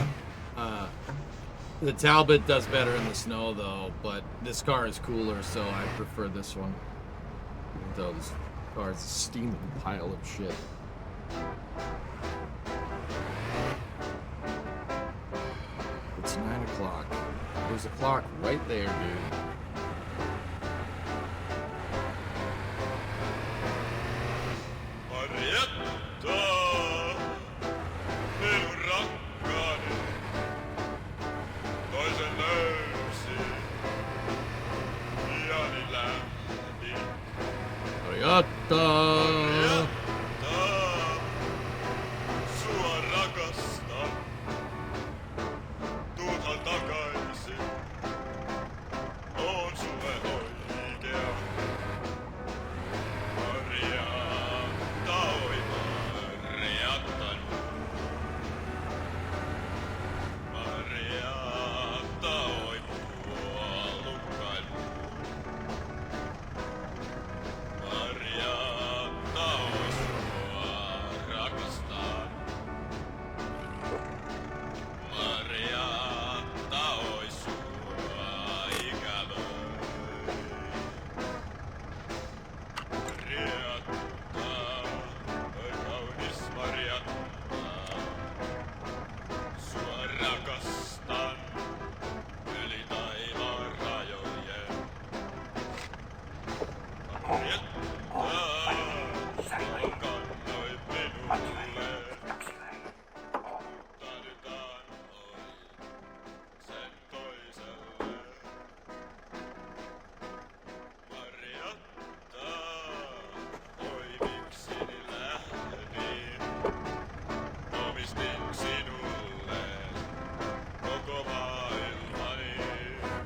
The Talbot does better in the snow, though, but this car is cooler, so I prefer this one. Even though this car is a steaming pile of shit. It's 9 o'clock. There's a clock right there, dude.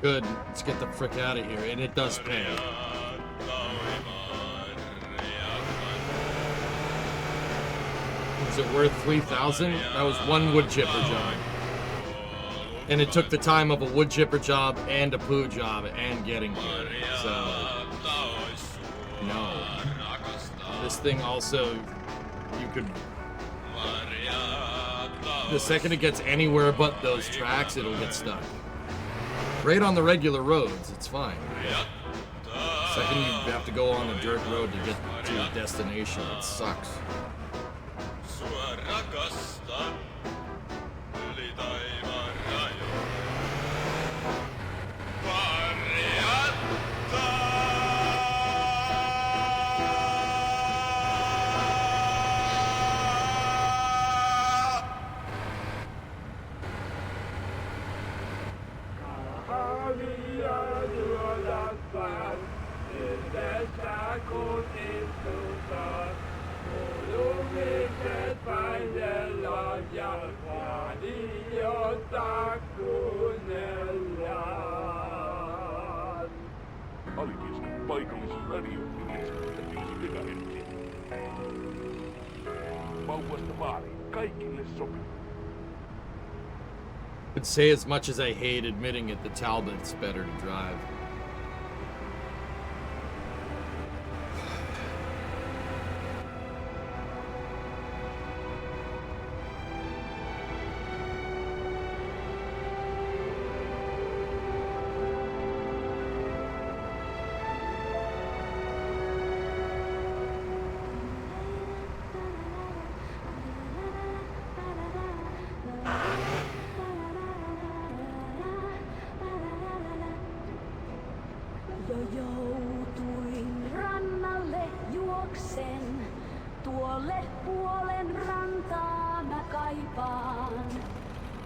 Good. Let's get the frick out of here. And it does pay. Is it worth $3,000? That was one wood chipper job. And it took the time of a wood chipper job and a poo job and getting here. So, no. This thing also, you could... The second it gets anywhere but those tracks, it'll get stuck. Right on the regular roads, it's fine. Second you have to go on a dirt road to get to your destination, it sucks. I'd say as much as I hate admitting it, the Talbot's better to drive. Jo joutuin rannalle juoksen, tuolle puolen rantaa mä kaipaan.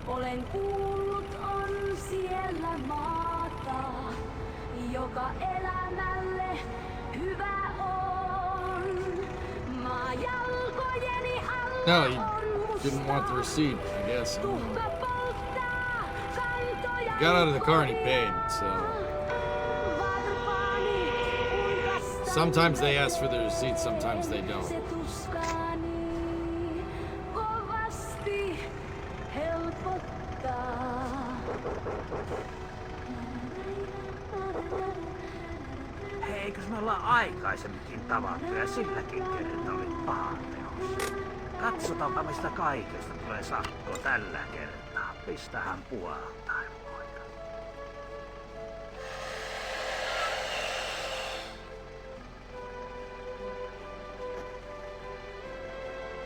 Olen kuullut on siellä maata, joka elämälle hyvä on. Maa jalkojeni alla on No, he didn't want the receipt, I guess. Got out of the car and he paid, so. Sometimes they ask for the receipt, sometimes they don't. Eikös me ollaan aikaisemminkin tavattu ja silläkin kertaa oli paha teos. Katsotaanpa mistä kaikesta tulee sakko tällä kertaa. Pistähän puoltain voita.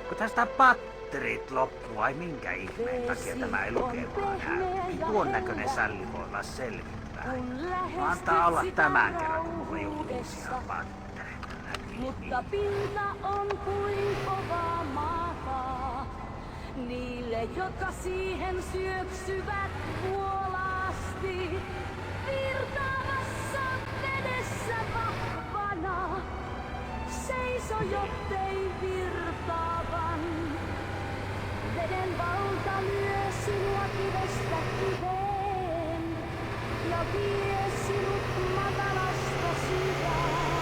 Kun tästä patterit loppu vai minkä ihmeen takia tämä ei lukemaan näy? Tuon näköinen sälli voi olla selvinpäin. Antaa olla tämän kerran, kun mulla ei ole uusia pattereita läpi. Mutta pinta on kuin kovaa maata. Niille, jotka siihen syöksyvät vuolasti. Virtaavassa vedessä vahvana. Seiso, jottei virtaavan. Veden valta lyö sinua kivestä kiveen. Ja vie sinut matalasta syvään.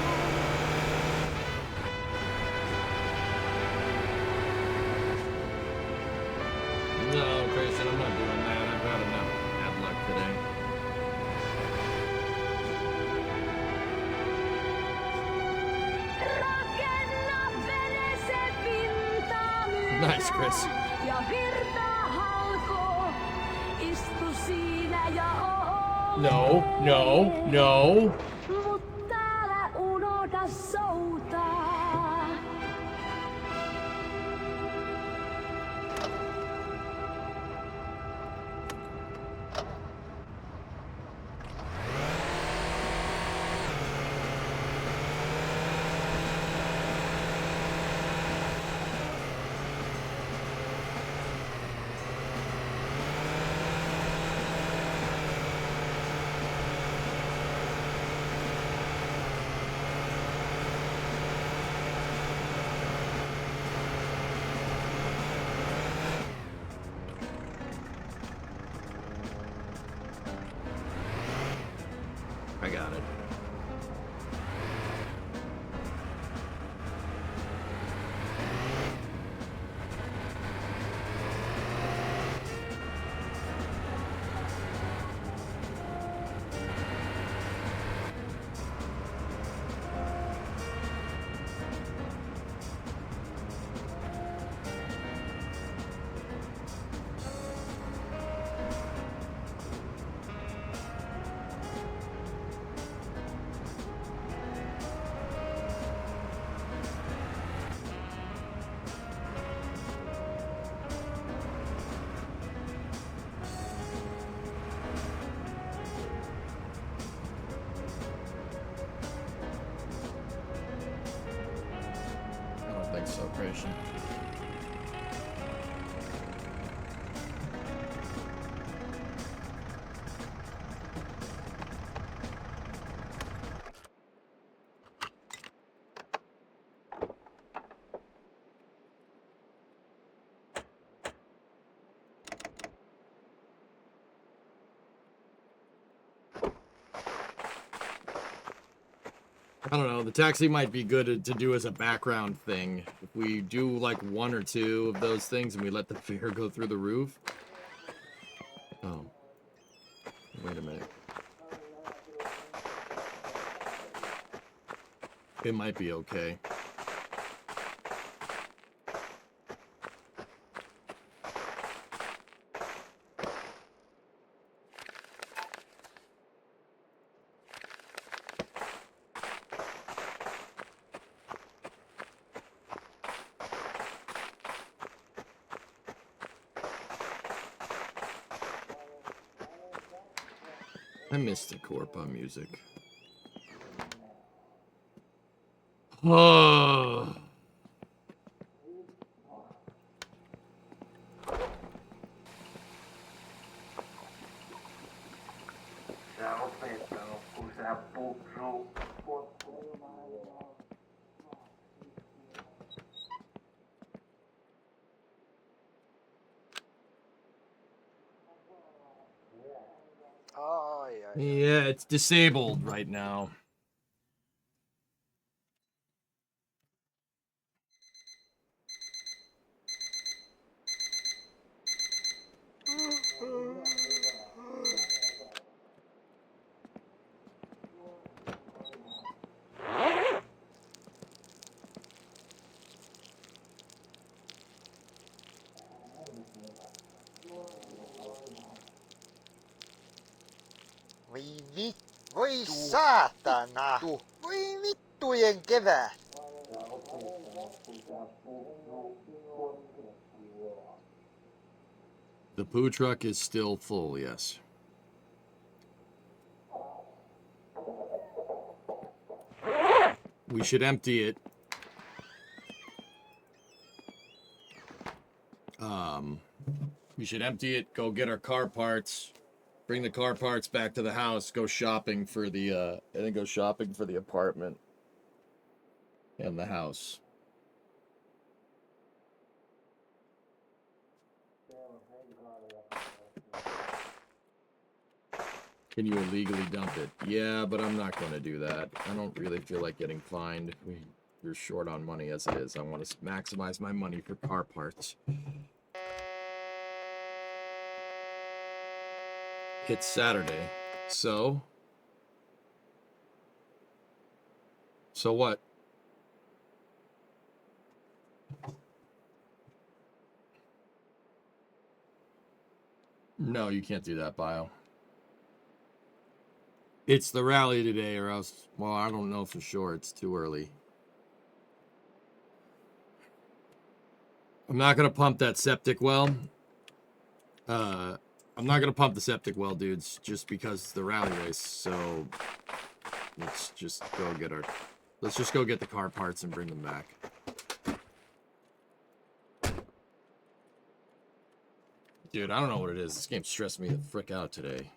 No, Grayson, I'm not doing that. I've got enough bad luck today. Nice, Chris. No, no, no. I got it. Celebration. I don't know, the taxi might be good to do as a background thing. If we do like one or two of those things and we let the fare go through the roof. Oh. Wait a minute. It might be okay. I missed the Corpa music. Oh. Sä opettanut, kun sä Yeah, it's disabled right now. Voi saatana! Voi vittujen kevät! The poo truck is still full, yes. We should empty it. We should empty it, go get our car parts, bring the car parts back to the house, go shopping for the, and then go shopping for the apartment and the house. Can you illegally dump it? Yeah, but I'm not going to do that. I don't really feel like getting fined. You're short on money as it is. I want to maximize my money for car parts. It's Saturday, so what? No, you can't do that, Bio. It's the rally today, or else, well, I don't know for sure. It's too early. I'm not going to pump that septic well. I'm not going to pump the septic well, dudes, just because it's the rally race. So let's just go get the car parts and bring them back. Dude, I don't know what it is. This game stressed me the frick out today.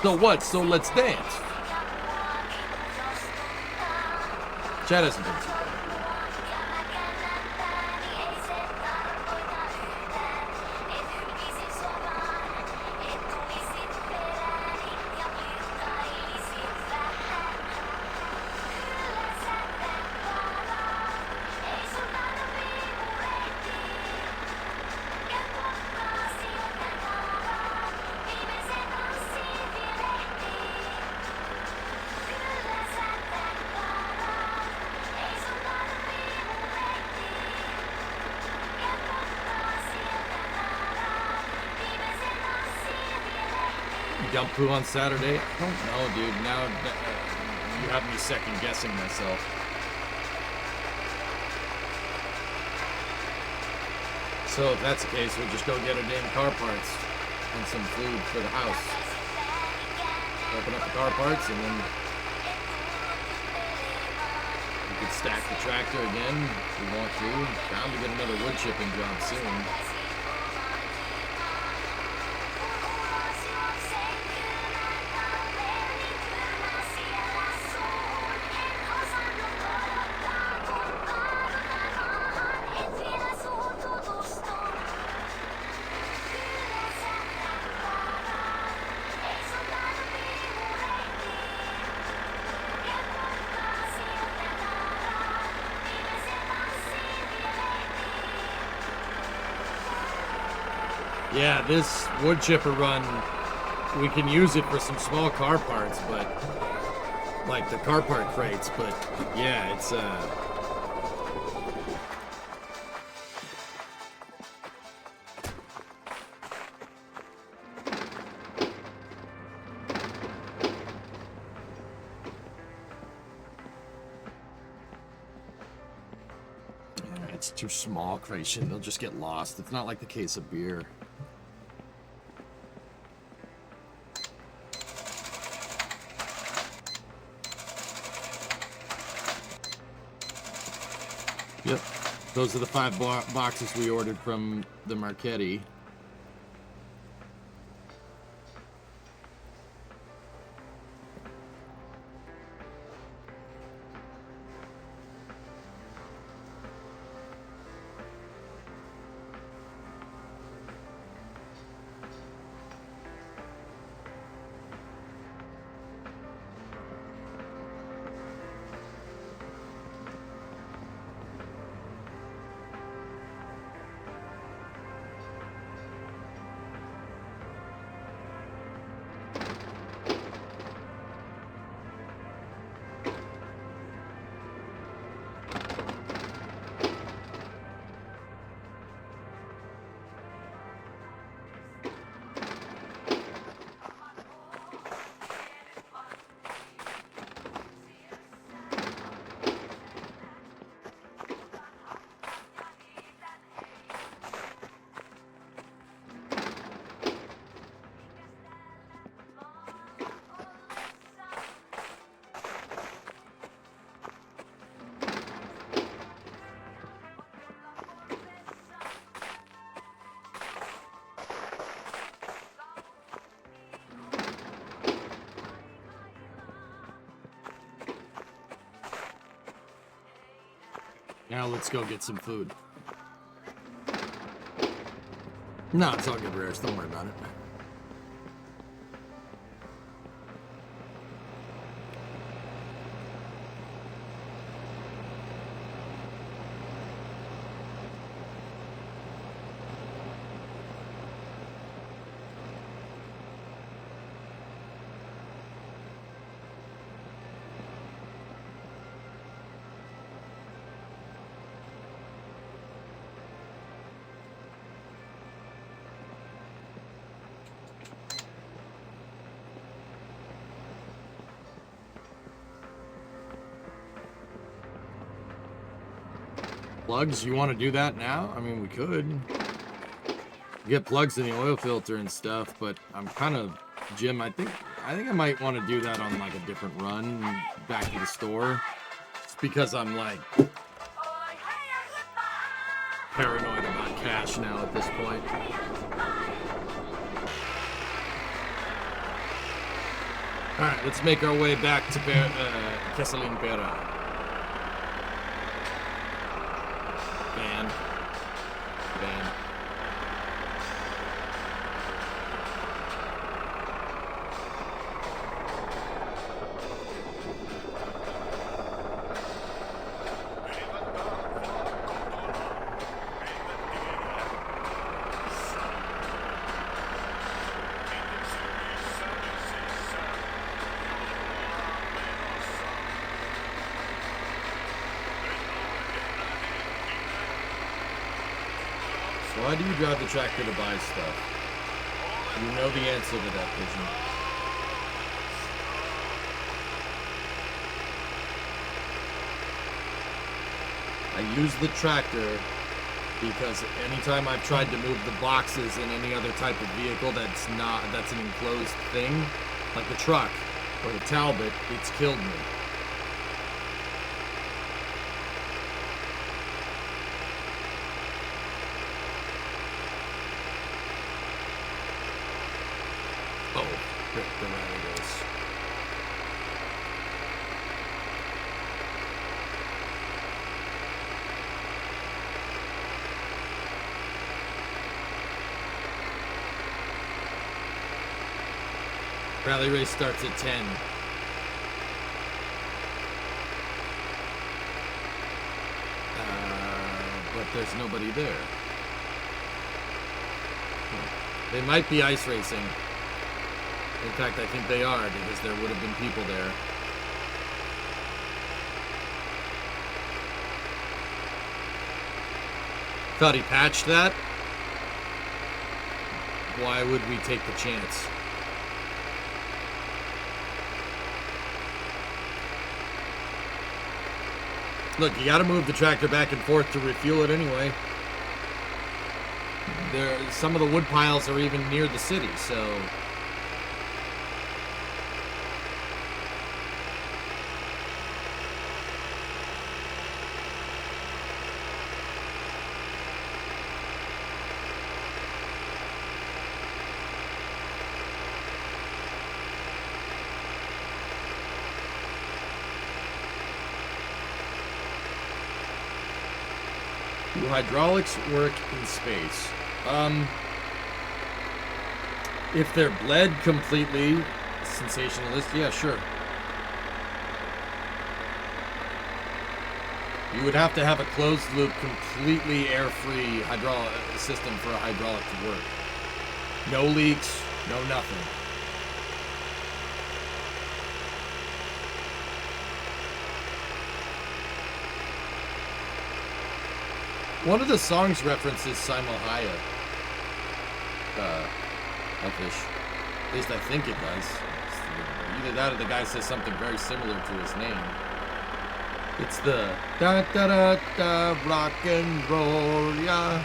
So what? So let's dance. Chad hasn't been too bad. Dump poo on Saturday? I don't know, dude. Now you have me second guessing myself. So if that's the case, we'll just go get our damn car parts and some food for the house. Open up the car parts and then we could stack the tractor again if we want to. Bound to get another wood chipping job soon. Yeah, this wood chipper run, we can use it for some small car parts, but like the car part crates, but yeah, it's It's too small, Creation. They'll just get lost. It's not like the case of beer. Yep. Those are the 5 boxes we ordered from the Marchetti. Now let's go get some food. No, it's all good, Rares. Don't worry about it. Plugs? You want to do that now? I mean, we could. Get plugs in the oil filter and stuff, but I'm kind of... Jim, I think I might want to do that on, like, a different run back to the store. Just because I'm, like... paranoid about cash now at this point. Alright, let's make our way back to Kesselin Pera. Van. Why do you drive the tractor to buy stuff? You know the answer to that, Pigeon. I use the tractor because anytime I've tried to move the boxes in any other type of vehicle that's an enclosed thing, like the truck or the Talbot, it's killed me. The Renegades. Rally race starts at 10. But there's nobody there. They might be ice racing. In fact, I think they are, because there would have been people there. Thought he patched that? Why would we take the chance? Look, you gotta move the tractor back and forth to refuel it anyway. Some of the wood piles are even near the city, so... Do hydraulics work in space? If they're bled completely, sensationalist, yeah, sure. You would have to have a closed loop, completely air-free hydraulic system for a hydraulic to work. No leaks, no nothing. One of the songs references Simon Hayek. Elfish. At least I think it does. Either that or the guy says something very similar to his name. It's the da da da da rock and roll, yeah.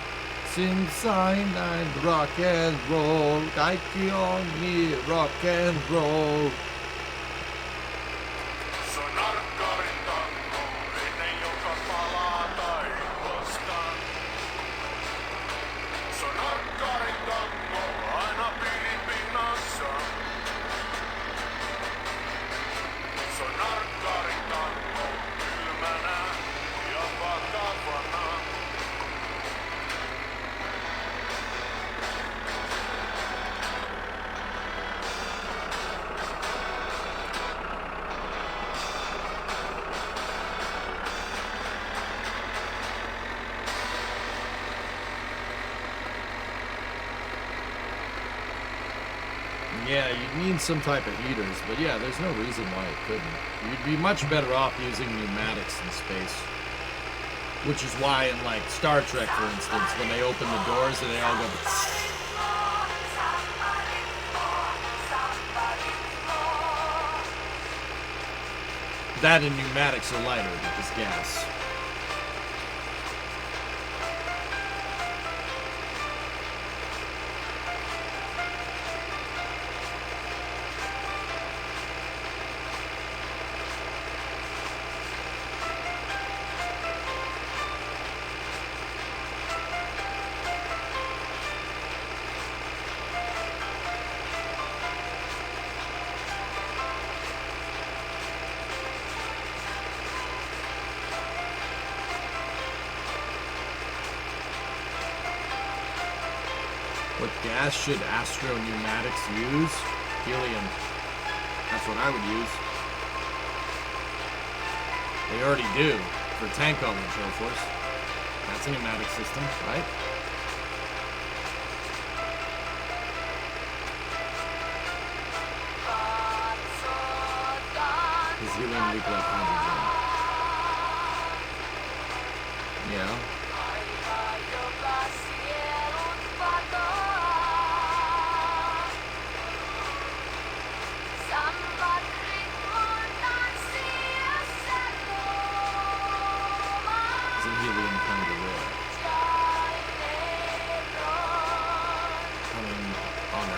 Since and rock and roll, kaikki on me rock and roll. Yeah, you'd need some type of heaters, but yeah, there's no reason why it couldn't. You'd be much better off using pneumatics in space. Which is why in, like, Star Trek, for instance, when they open the doors and they all go... That and pneumatics are lighter because gas. What gas should Astro Pneumatics use? Helium. That's what I would use. They already do for tank hull and so forth. That's a pneumatic system, right? Does helium leak like hydrogen? Yeah.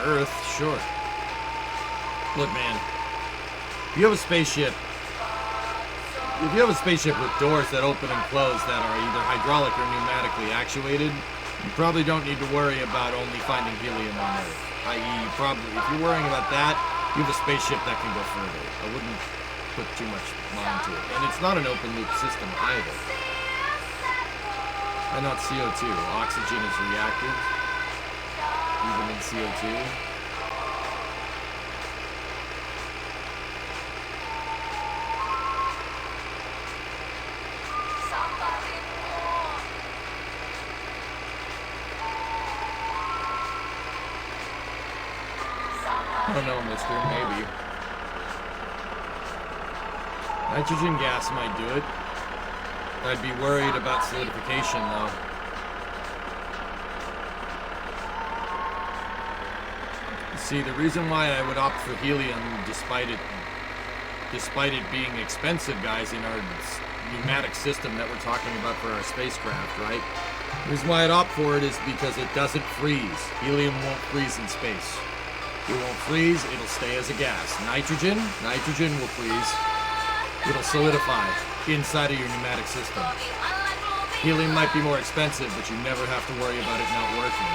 Earth, sure. Look, man, if you have a spaceship with doors that open and close that are either hydraulic or pneumatically actuated, you probably don't need to worry about only finding helium on Earth. I.e., if you're worrying about that, you have a spaceship that can go further. I wouldn't put too much mind to it. And it's not an open loop system either. And not CO2. Oxygen is reactive. Even in CO2. I don't know, mister. Maybe. Nitrogen gas might do it. I'd be worried about solidification, though. See, the reason why I would opt for helium, despite it despite it being expensive, guys, in our pneumatic system that we're talking about for our spacecraft, right? The reason why I'd opt for it is because it doesn't freeze. Helium won't freeze in space. It won't freeze, it'll stay as a gas. Nitrogen will freeze. It'll solidify inside of your pneumatic system. Helium might be more expensive, but you never have to worry about it not working.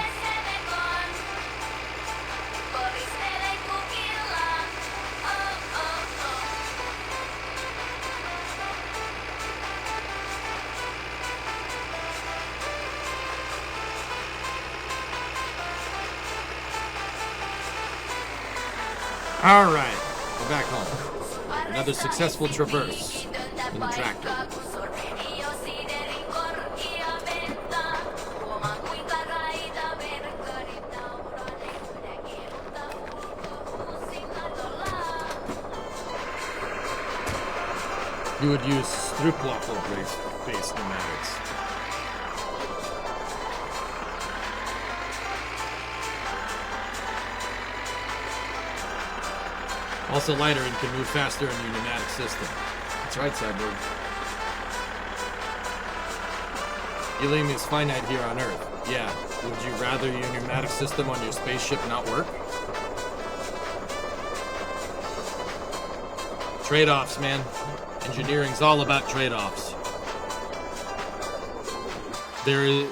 All right, we're back home. Another successful traverse in the tractor. You would use stroopwafel-based pneumatics. Also lighter and can move faster in your pneumatic system. That's right, Cyborg. Helium is finite here on Earth. Yeah. Would you rather your pneumatic system on your spaceship not work? Trade-offs, man. Engineering's all about trade-offs. The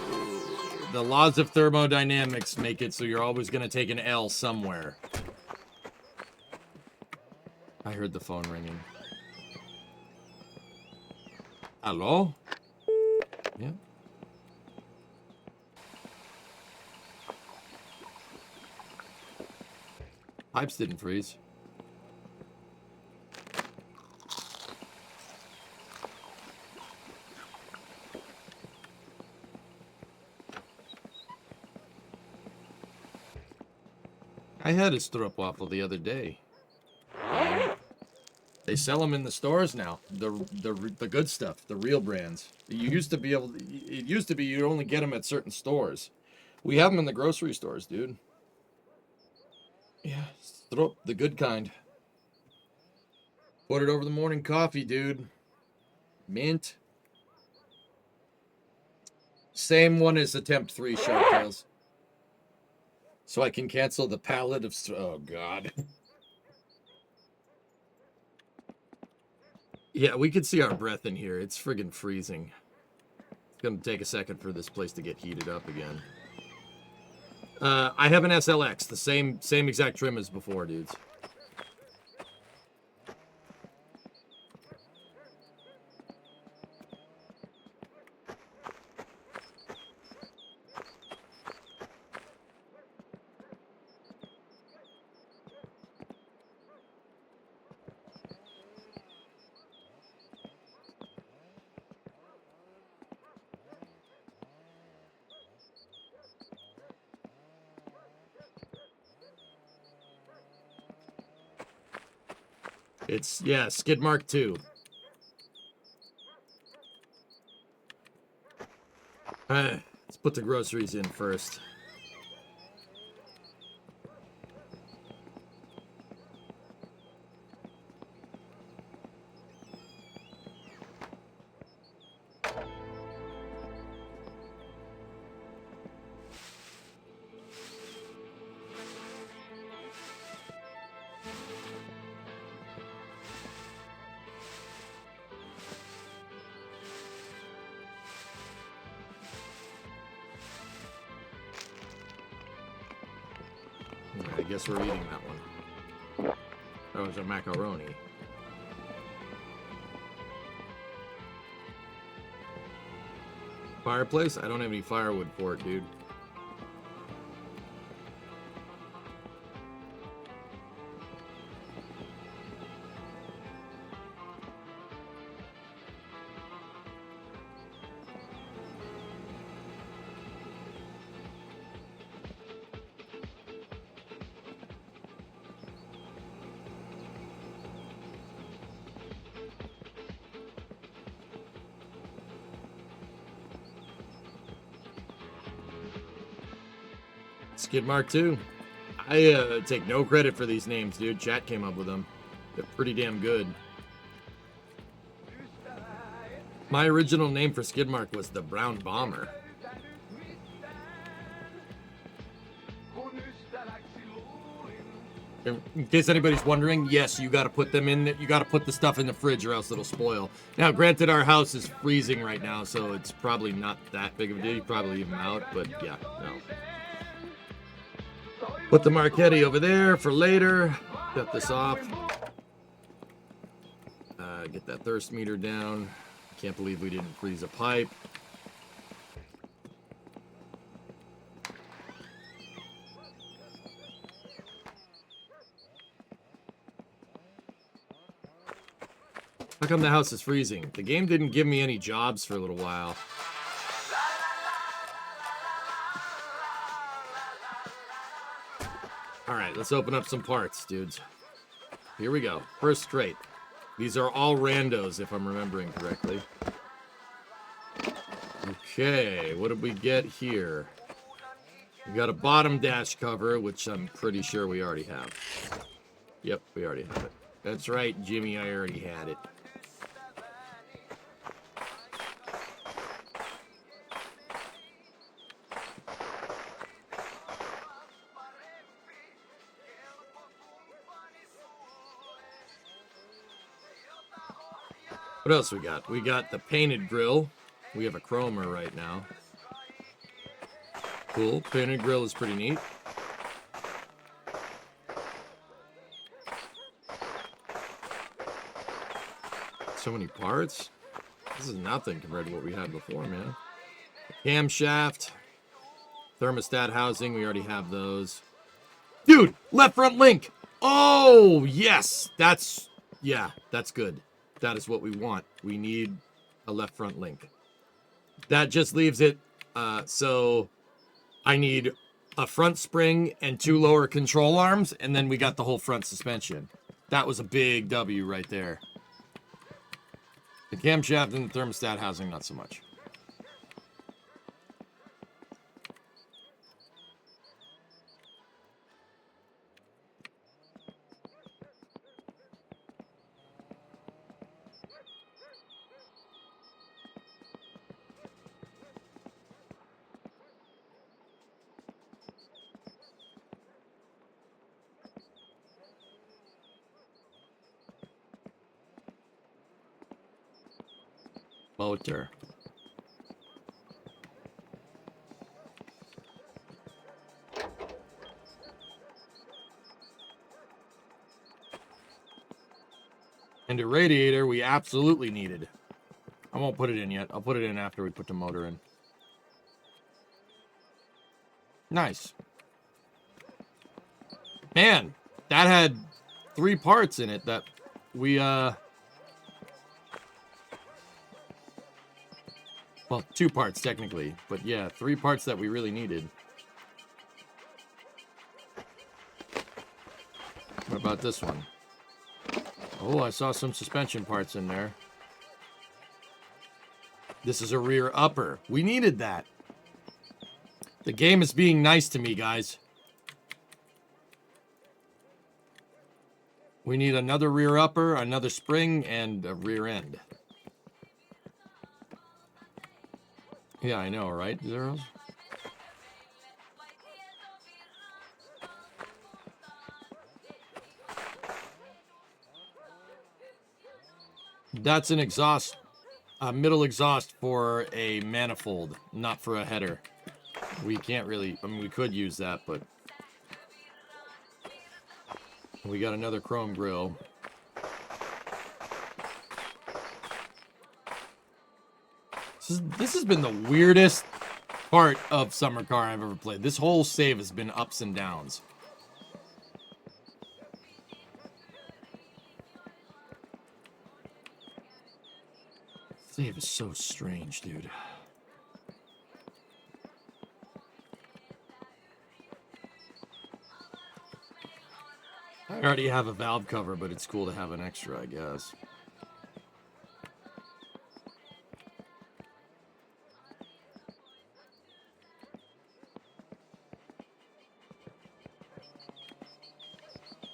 laws of thermodynamics make it so you're always going to take an L somewhere. I heard the phone ringing. Hello? Yeah. Pipes didn't freeze. I had a stroopwafel the other day. They sell them in the stores now. The good stuff, the real brands. You used to be able. It used to be you'd only get them at certain stores. We have them in the grocery stores, dude. Yeah, stroop, the good kind. Put it over the morning coffee, dude. Mint. Same one as Attempt 3 Shark Tales. So I can cancel the palette of. Oh God. Yeah, we can see our breath in here. It's friggin' freezing. It's gonna take a second for this place to get heated up again. I have an SLX, the same exact trim as before, dudes. It's, yeah, Skid Mark 2. Let's put the groceries in first. I guess we're eating that one. That was a macaroni. Fireplace? I don't have any firewood for it, dude. Skid Mark 2. I take no credit for these names, dude. Chat came up with them. They're pretty damn good. My original name for Skidmark was the Brown Bomber. In case anybody's wondering, yes, you got to put them in. You got to put the stuff in the fridge, or else it'll spoil. Now, granted, our house is freezing right now, so it's probably not that big of a deal. You probably leave them out, but yeah, no. Put the Marchetti over there for later. Cut this off. Get that thirst meter down. Can't believe we didn't freeze a pipe. How come the house is freezing? The game didn't give me any jobs for a little while. Alright, let's open up some parts, dudes. Here we go. First crate. These are all randos, if I'm remembering correctly. Okay, what did we get here? We got a bottom dash cover, which I'm pretty sure we already have. Yep, we already have it. That's right, Jimmy, I already had it. What else we got? We got the painted grill. We have a chromer right now. Cool. Painted grill is pretty neat. So many parts. This is nothing compared to what we had before, man. Camshaft. Thermostat housing. We already have those. Dude, left front link. Oh, yes. That's good. That is what we want. We need a left front link. That just leaves it, so I need a front spring and 2 lower control arms, and then we got the whole front suspension. That was a big W right there. The camshaft and the thermostat housing, not so much. Motor. And a radiator we absolutely needed. I won't put it in yet. I'll put it in after we put the motor in. Nice. Man, that had 3 parts in it that we, well, 2 parts technically, but yeah, 3 parts that we really needed. What about this one? Oh, I saw some suspension parts in there. This is a rear upper. We needed that. The game is being nice to me, guys. We need another rear upper, another spring, and a rear end. Yeah, I know, right, Zeros? That's an exhaust, a middle exhaust for a manifold, not for a header. We can't really, I mean, we could use that, but we got another chrome grill. This has been the weirdest part of Summer Car I've ever played. This whole save has been ups and downs. Save is so strange, dude. I already have a valve cover, but it's cool to have an extra, I guess.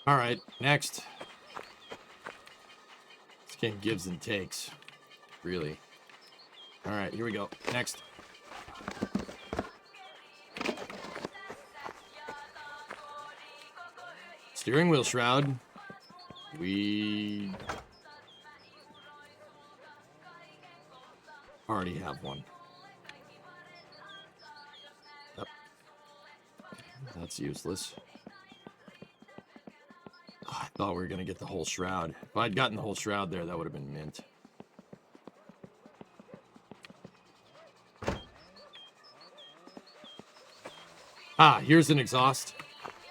All right, next. This game gives and takes, really. All right, here we go. Next. Steering wheel shroud. We already have one. Yep. That's useless. Oh, I thought we were going to get the whole shroud. If I'd gotten the whole shroud there, that would have been mint. Ah, here's an exhaust.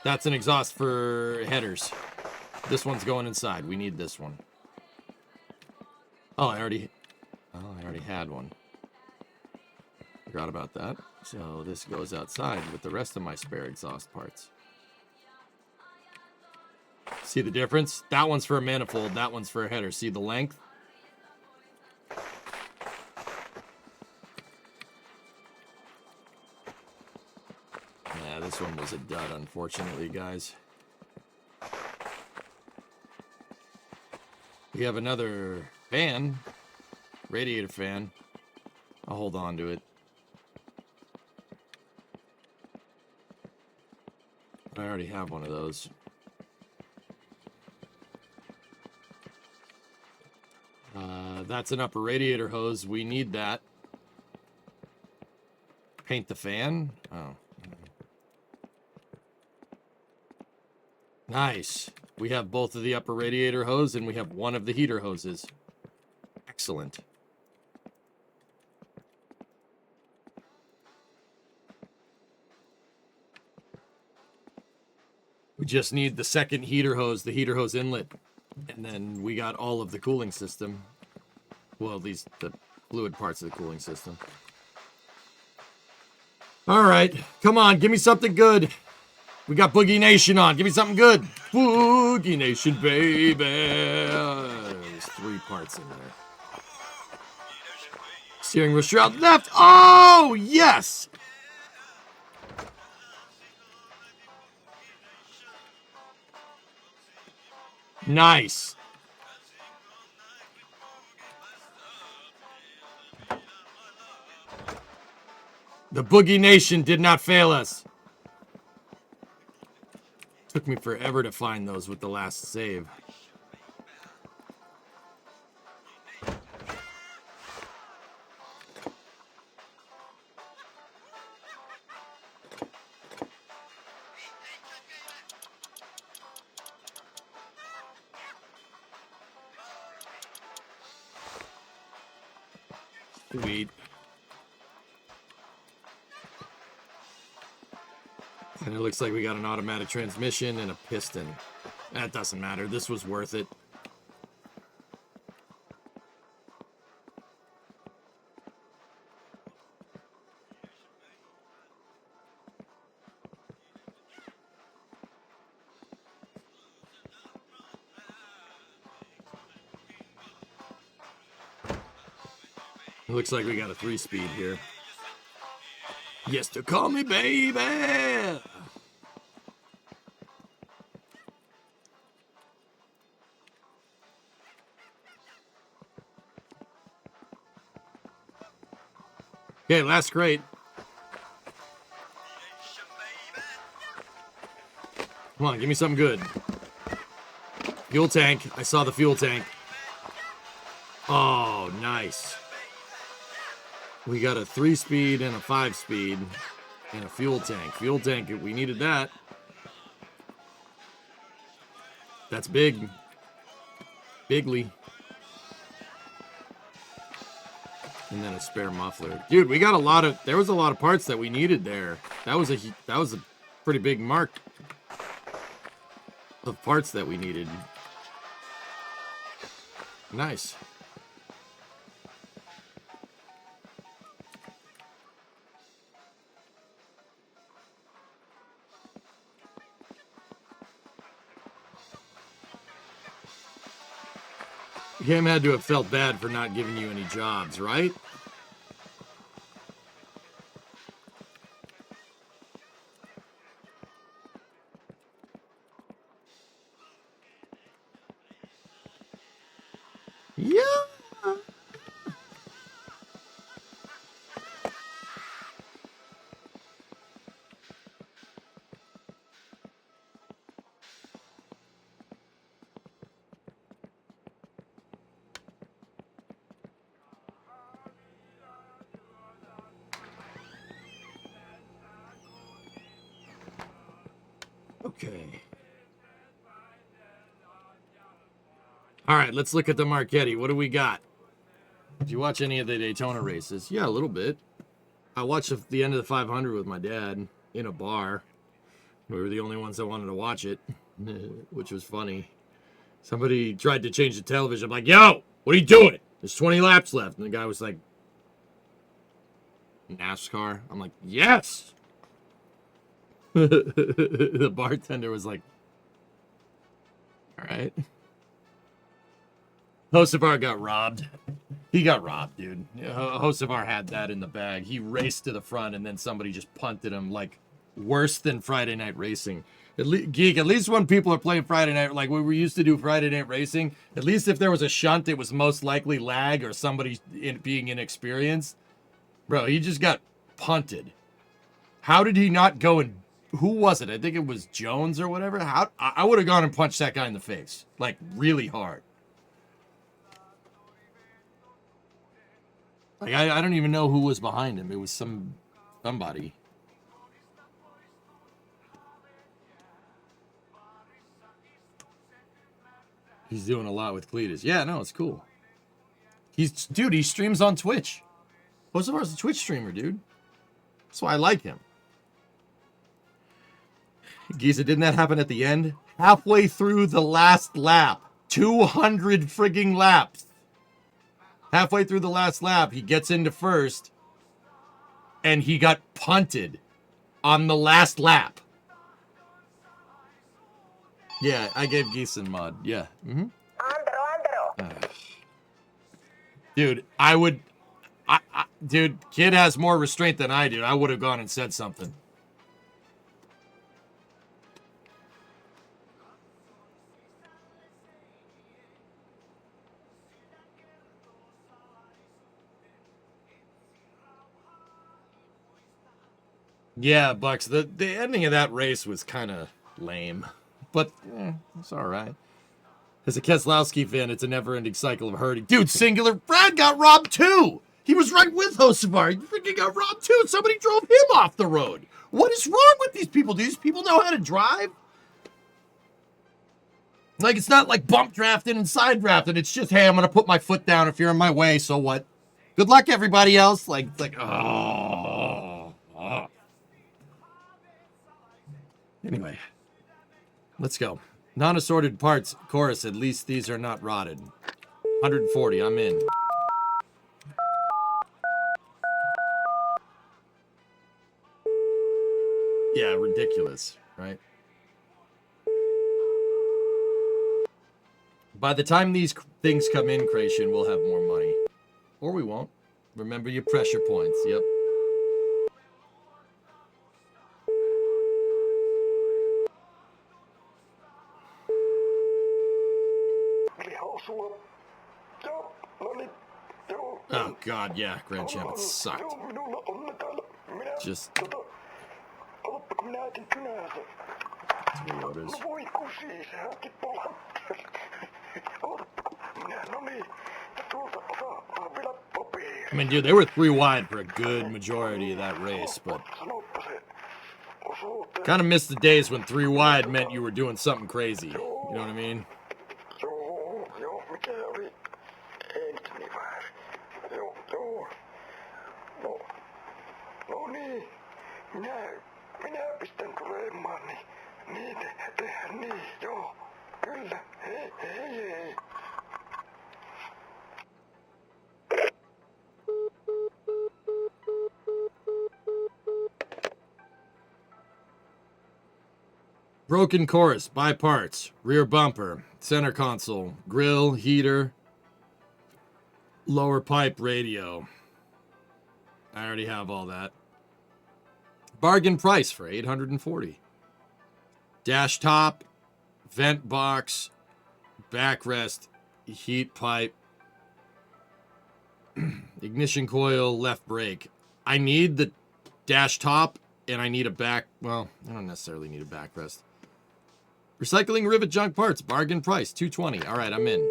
That's an exhaust for headers. This one's going inside. We need this one. Oh, I already had one. Forgot about that. So this goes outside with the rest of my spare exhaust parts. See the difference? That one's for a manifold. That one's for a header. See the length? Yeah, this one was a dud, unfortunately, guys. We have another fan, radiator fan. I'll hold on to it. I already have one of those. That's an upper radiator hose. We need that. Paint the fan. Oh. Nice. We have both of the upper radiator hose and we have one of the heater hoses. Excellent. We just need the second heater hose, the heater hose inlet. And then we got all of the cooling system. Well, at least the fluid parts of the cooling system. All right. Come on. Give me something good. We got Boogie Nation on. Give me something good. Boogie Nation, baby. There's 3 parts in there. Steering wheel shroud left. Oh, yes. Nice. The Boogie Nation did not fail us. Took me forever to find those with the last save. Sweet. And it looks like we got an automatic transmission and a piston. That doesn't matter. This was worth it. It looks like we got a 3-speed here. Yes, to call me baby. Okay, last crate. Come on, give me something good. Fuel tank. I saw the fuel tank. Oh, nice. We got a 3-speed and a 5-speed and a fuel tank. Fuel tank, we needed that. That's big. Bigly. And then a spare muffler. Dude, we got a lot of, there was a lot of parts that we needed there. That was a pretty big mark of parts that we needed. Nice. Cam had to have felt bad for not giving you any jobs, right? Yeah. Okay. All right, let's look at the Marchetti. What do we got? Did you watch any of the Daytona races? Yeah, a little bit. I watched the end of the 500 with my dad in a bar. We were the only ones that wanted to watch it, which was funny. Somebody tried to change the television. I'm like, yo, what are you doing? There's 20 laps left. And the guy was like, NASCAR? I'm like, yes. The bartender was like, all right. Hocevar got robbed. He got robbed, dude. Hocevar had that in the bag. He raced to the front, and then somebody just punted him, like, worse than Friday Night Racing. Geek, at least when people are playing Friday Night, like we used to do Friday Night Racing, at least if there was a shunt, it was most likely lag or somebody being inexperienced. Bro, he just got punted. How did he not go and... Who was it? I think it was Jones or whatever. I would have gone and punched that guy in the face. Like, really hard. Like, I don't even know who was behind him. It was somebody. He's doing a lot with Cletus. Yeah, no, it's cool. Dude, he streams on Twitch. Hocevar's a Twitch streamer, dude. That's why I like him. Giza, didn't that happen at the end? Halfway through the last lap. 200 frigging laps. Halfway through the last lap, he gets into first, and he got punted on the last lap. Yeah, I gave Geeson mod. Yeah. Mm-hmm. Dude, dude, kid has more restraint than I do. I would have gone and said something. Yeah, Bucks, the ending of that race was kind of lame. But, it's all right. As a Keselowski fan, it's a never-ending cycle of hurting. Dude, Singular, Brad got robbed too! He was right with Hocevar. He freaking got robbed too! Somebody drove him off the road! What is wrong with these people? Do these people know how to drive? Like, it's not like bump drafting and side drafting. It's just, hey, I'm gonna put my foot down if you're in my way, so what? Good luck, everybody else. Like, oh. Anyway, let's go. Non-assorted parts, chorus, at least these are not rotted. 140, I'm in. Yeah, ridiculous, right? By the time these things come in, Creation, we'll have more money. Or we won't. Remember your pressure points, yep. Oh god, yeah, Grand Champ, it sucked. Just... Toyotas. I mean, dude, they were 3 wide for a good majority of that race, but... Kind of missed the days when 3 wide meant you were doing something crazy. You know what I mean? Minä pistän tulemaan, niin tehdään niin, joo, kyllä, hei. Broken chorus, buy parts, rear bumper, center console, grill, heater, lower pipe, radio. I already have all that. Bargain price for $840. Dash top, vent box, backrest, heat pipe, ignition coil, left brake. I need the dash top and I need a back, well, I don't necessarily need a backrest. Recycling rivet junk parts, bargain price, $220. All right, I'm in.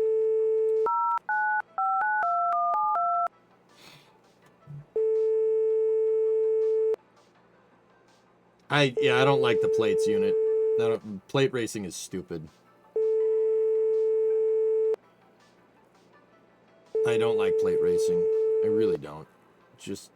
I don't like the plates unit. No, plate racing is stupid. I don't like plate racing. I really don't. Just...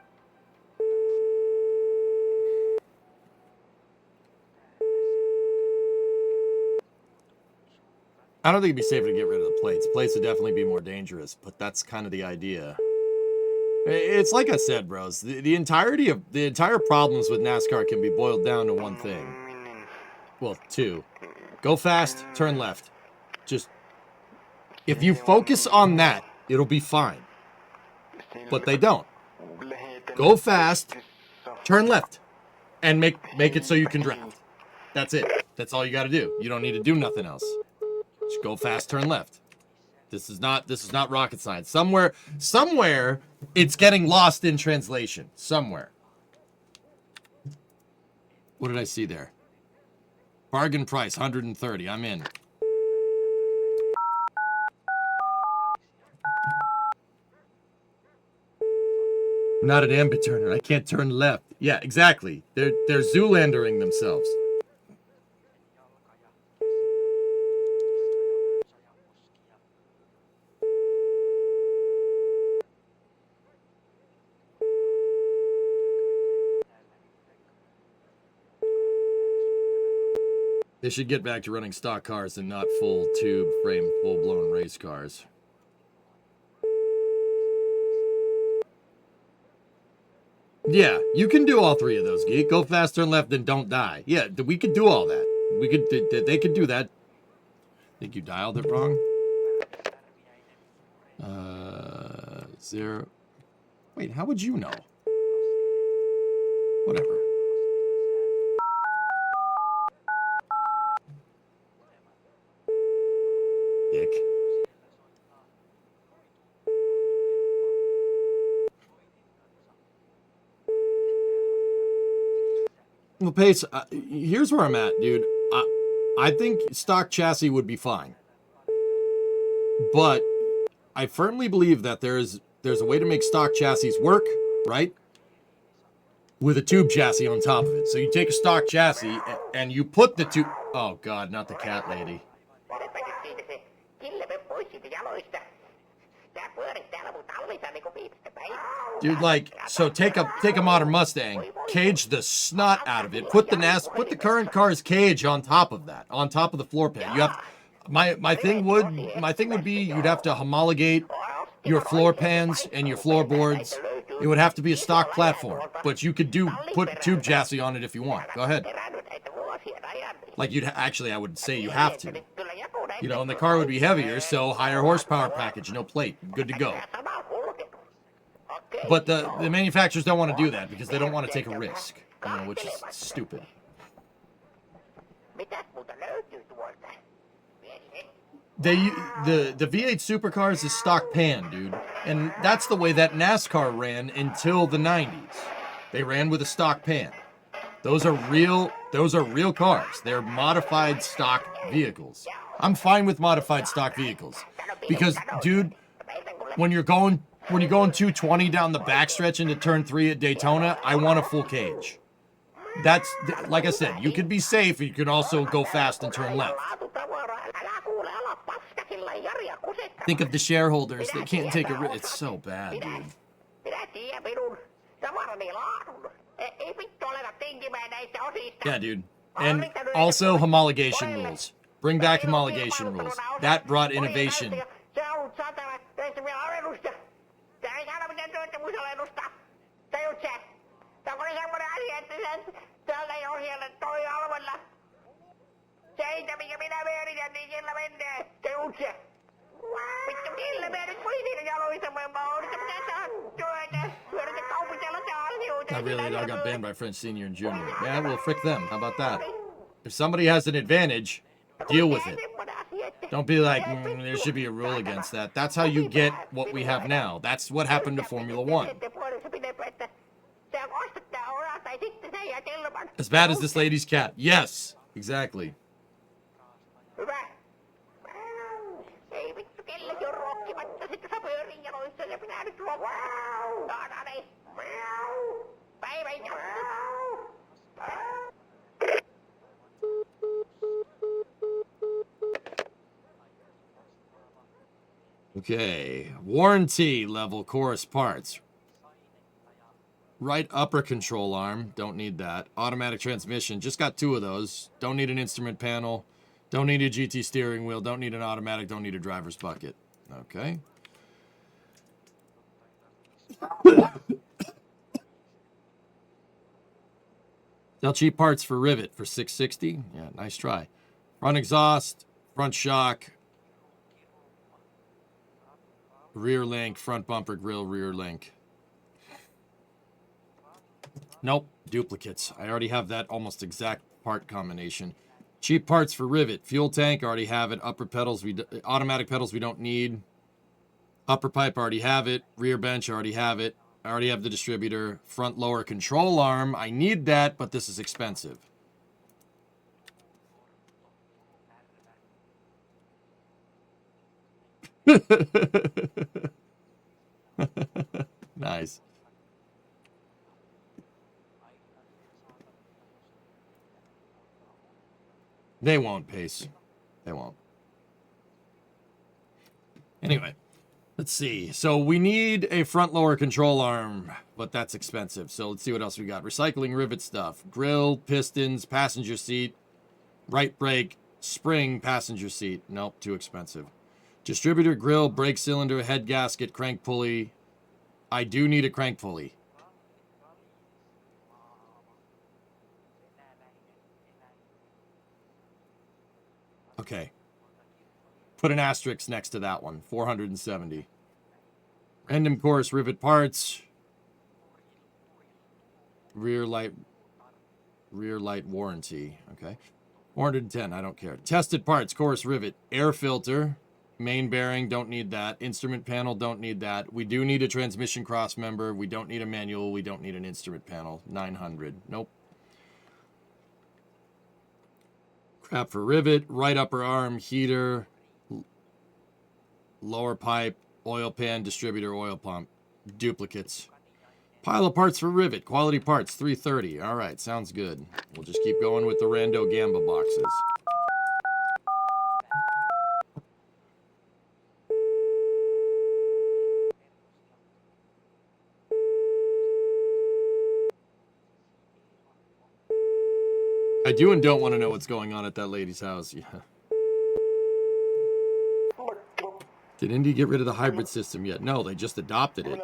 I don't think it'd be safer to get rid of the plates. Plates would definitely be more dangerous, but that's kind of the idea. It's like I said, bros. The entire problems with NASCAR can be boiled down to one thing. Well, two. Go fast, turn left. Just, if you focus on that, it'll be fine. But they don't. Go fast, turn left, and make it so you can draft. That's it. That's all you got to do. You don't need to do nothing else. Just go fast, turn left. This is not rocket science. Somewhere it's getting lost in translation. Somewhere. What did I see there? Bargain price, 130. I'm in. I'm not an ambi-turner. I can't turn left. Yeah, exactly. They're Zoolandering themselves. They should get back to running stock cars and not full tube frame, full-blown race cars. Yeah, you can do all three of those, Geek. Go fast, turn left, and don't die. Yeah, we could do all that. They could do that. I think you dialed it wrong. 0. Wait, how would you know? Whatever. Dick. Well, Pace, here's where I'm at, dude. I think stock chassis would be fine. But I firmly believe that there's a way to make stock chassis work, right? With a tube chassis on top of it. So you take a stock chassis and you put the tube... Oh, God, not the cat lady. Dude, like, so take a modern Mustang, cage the snot out of it, put the current car's cage on top of that, on top of the floor pan. You have, my thing would be you'd have to homologate your floor pans and your floorboards. It would have to be a stock platform, but you could put tube chassis on it if you want. Go ahead. Like I would say you have to. You know, and the car would be heavier, so higher horsepower package, no plate, good to go. But the manufacturers don't want to do that because they don't want to take a risk, you know, which is stupid. The V8 supercars is stock pan, dude, and that's the way that NASCAR ran until the 90s. They ran with a stock pan. Those are real cars. They're modified stock vehicles. I'm fine with modified stock vehicles because, dude, when you're going 220 down the backstretch into turn 3 at Daytona, I want a full cage. That's, like I said, you could be safe, you could also go fast and turn left. Think of the shareholders, they can't take a risk. It's so bad, dude. Yeah, dude. And also homologation rules. Bring back homologation rules. That brought innovation. Not really, I got banned by French Senior and Junior. Yeah, well, frick them. How about that? If somebody has an advantage, deal with it. Don't be like, there should be a rule against that. That's how you get what we have now. That's what happened to Formula One. As bad as this lady's cat. Yes, exactly. Okay, warranty level chorus parts. Right upper control arm, don't need that. Automatic transmission, just got 2 of those. Don't need an instrument panel. Don't need a GT steering wheel. Don't need an automatic. Don't need a driver's bucket. Okay. Sell cheap parts for Rivet for $660. Yeah, nice try. Front exhaust, front shock, rear link, front bumper grill, rear link. Nope, duplicates. I already have that almost exact part combination. Cheap parts for Rivet. Fuel tank, already have it. Upper pedals, automatic pedals we don't need. Upper pipe, already have it. Rear bench, already have it. I already have the distributor. Front lower control arm, I need that, but this is expensive. Nice. They won't, Pace. They won't. Anyway, let's see. So we need a front lower control arm, but that's expensive. So let's see what else we got. Recycling rivet stuff. Grill, pistons, passenger seat, right brake, spring, passenger seat. Nope, too expensive. Distributor, grill, brake cylinder, head gasket, crank pulley. I do need a crank pulley. Okay. Put an asterisk next to that one. 470. Random course rivet parts. Rear light warranty. Okay. 410. I don't care. Tested parts. Course rivet. Air filter. Main bearing. Don't need that. Instrument panel. Don't need that. We do need a transmission cross member. We don't need a manual. We don't need an instrument panel. 900. Nope. Crap for rivet, right upper arm, heater, lower pipe, oil pan, distributor, oil pump, duplicates. Pile of parts for rivet, quality parts, 330. All right, sounds good. We'll just keep going with the rando gamba boxes. I do and don't want to know what's going on at that lady's house. Yeah. Did Indy get rid of the hybrid system yet? No, they just adopted it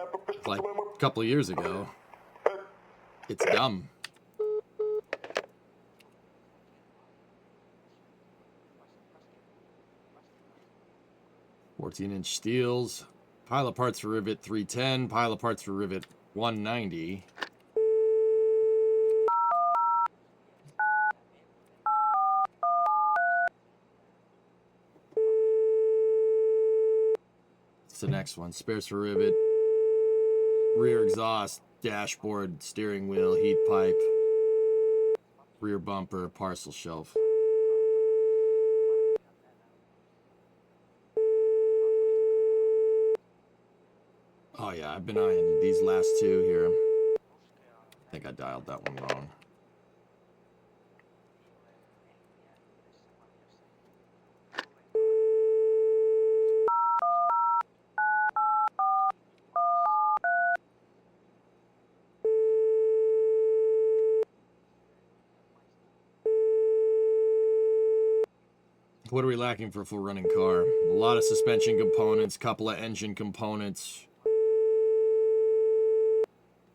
like a couple of years ago. It's dumb. "14-inch steels. Pile of parts for rivet 310. Pile of parts for rivet 190. The next one. Spares for rivet, rear exhaust, dashboard, steering wheel, heat pipe, rear bumper, parcel shelf. Oh yeah, I've been eyeing these last 2 here. I think I dialed that one wrong. What are we lacking for a full running car? A lot of suspension components, couple of engine components,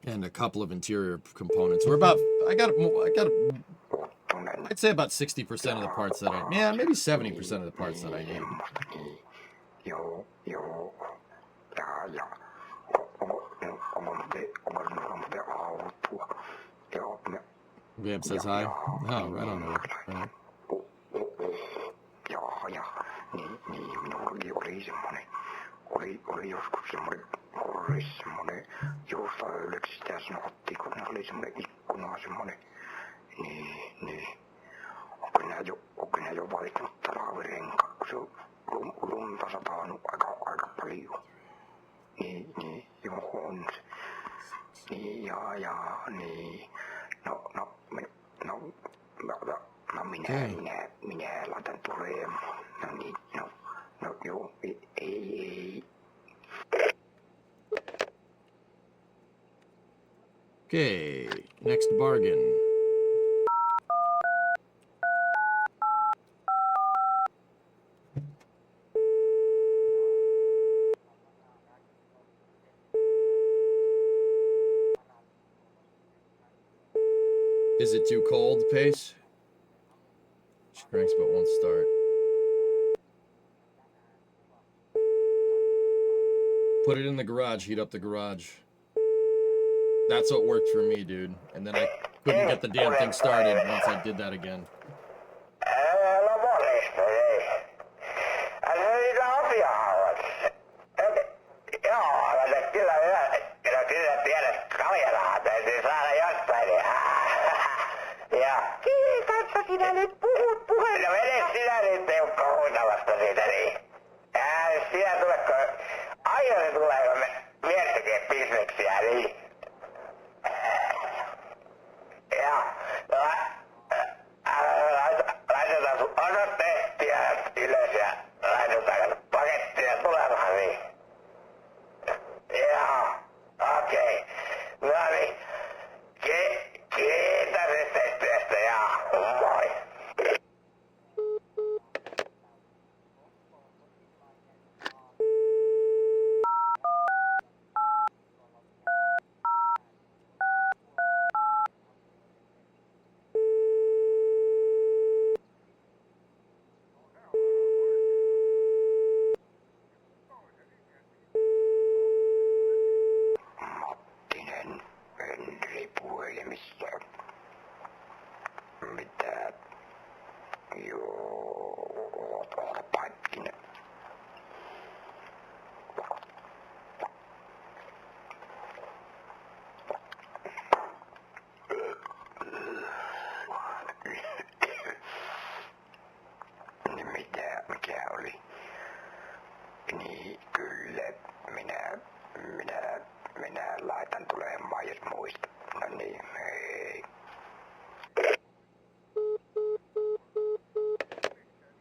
and a couple of interior components. We're about, I'd say about 60% of the parts that yeah, maybe 70% of the parts that I need. Vamp says hi. Oh, right on there. Right. Minullakin oli semmonen, oli joskus semmonen juustoöljyksi sitä sanottiin, kun oli semmonen ikkuna semmonen, niin, onko nää jo vaihtunut talvirenkaat, kun se on lunta satanut aika paljon, niin, joo on se, niin, niin, no minä laitan tulemaan. No niin, joo, ei Okay, next bargain. Is it too cold, Pace? She cranks but won't start. Put it in the garage, heat up the garage. That's what worked for me, dude. And then I couldn't get the damn thing started once I did that again. Sinä nyt puhut puheen. No edes sinä nyt Teukko huutavasta siitä, niin. Sinä tuletko, aion tuleeko mies tekee bisneksiä, niin. Ja, no, laitetaan sun osoitteestia ylös ja laitetaan pakettia tulemaan, niin. Joo, okei. No niin, kiitos yhteistyöstä ja moi. Mattinen, Henri puhelimista. Mitä? Joo, ootapa hetkinen. Mikä oli? Niin, kyllä, minä laitan tulemaan, jos muista. No niin, hei.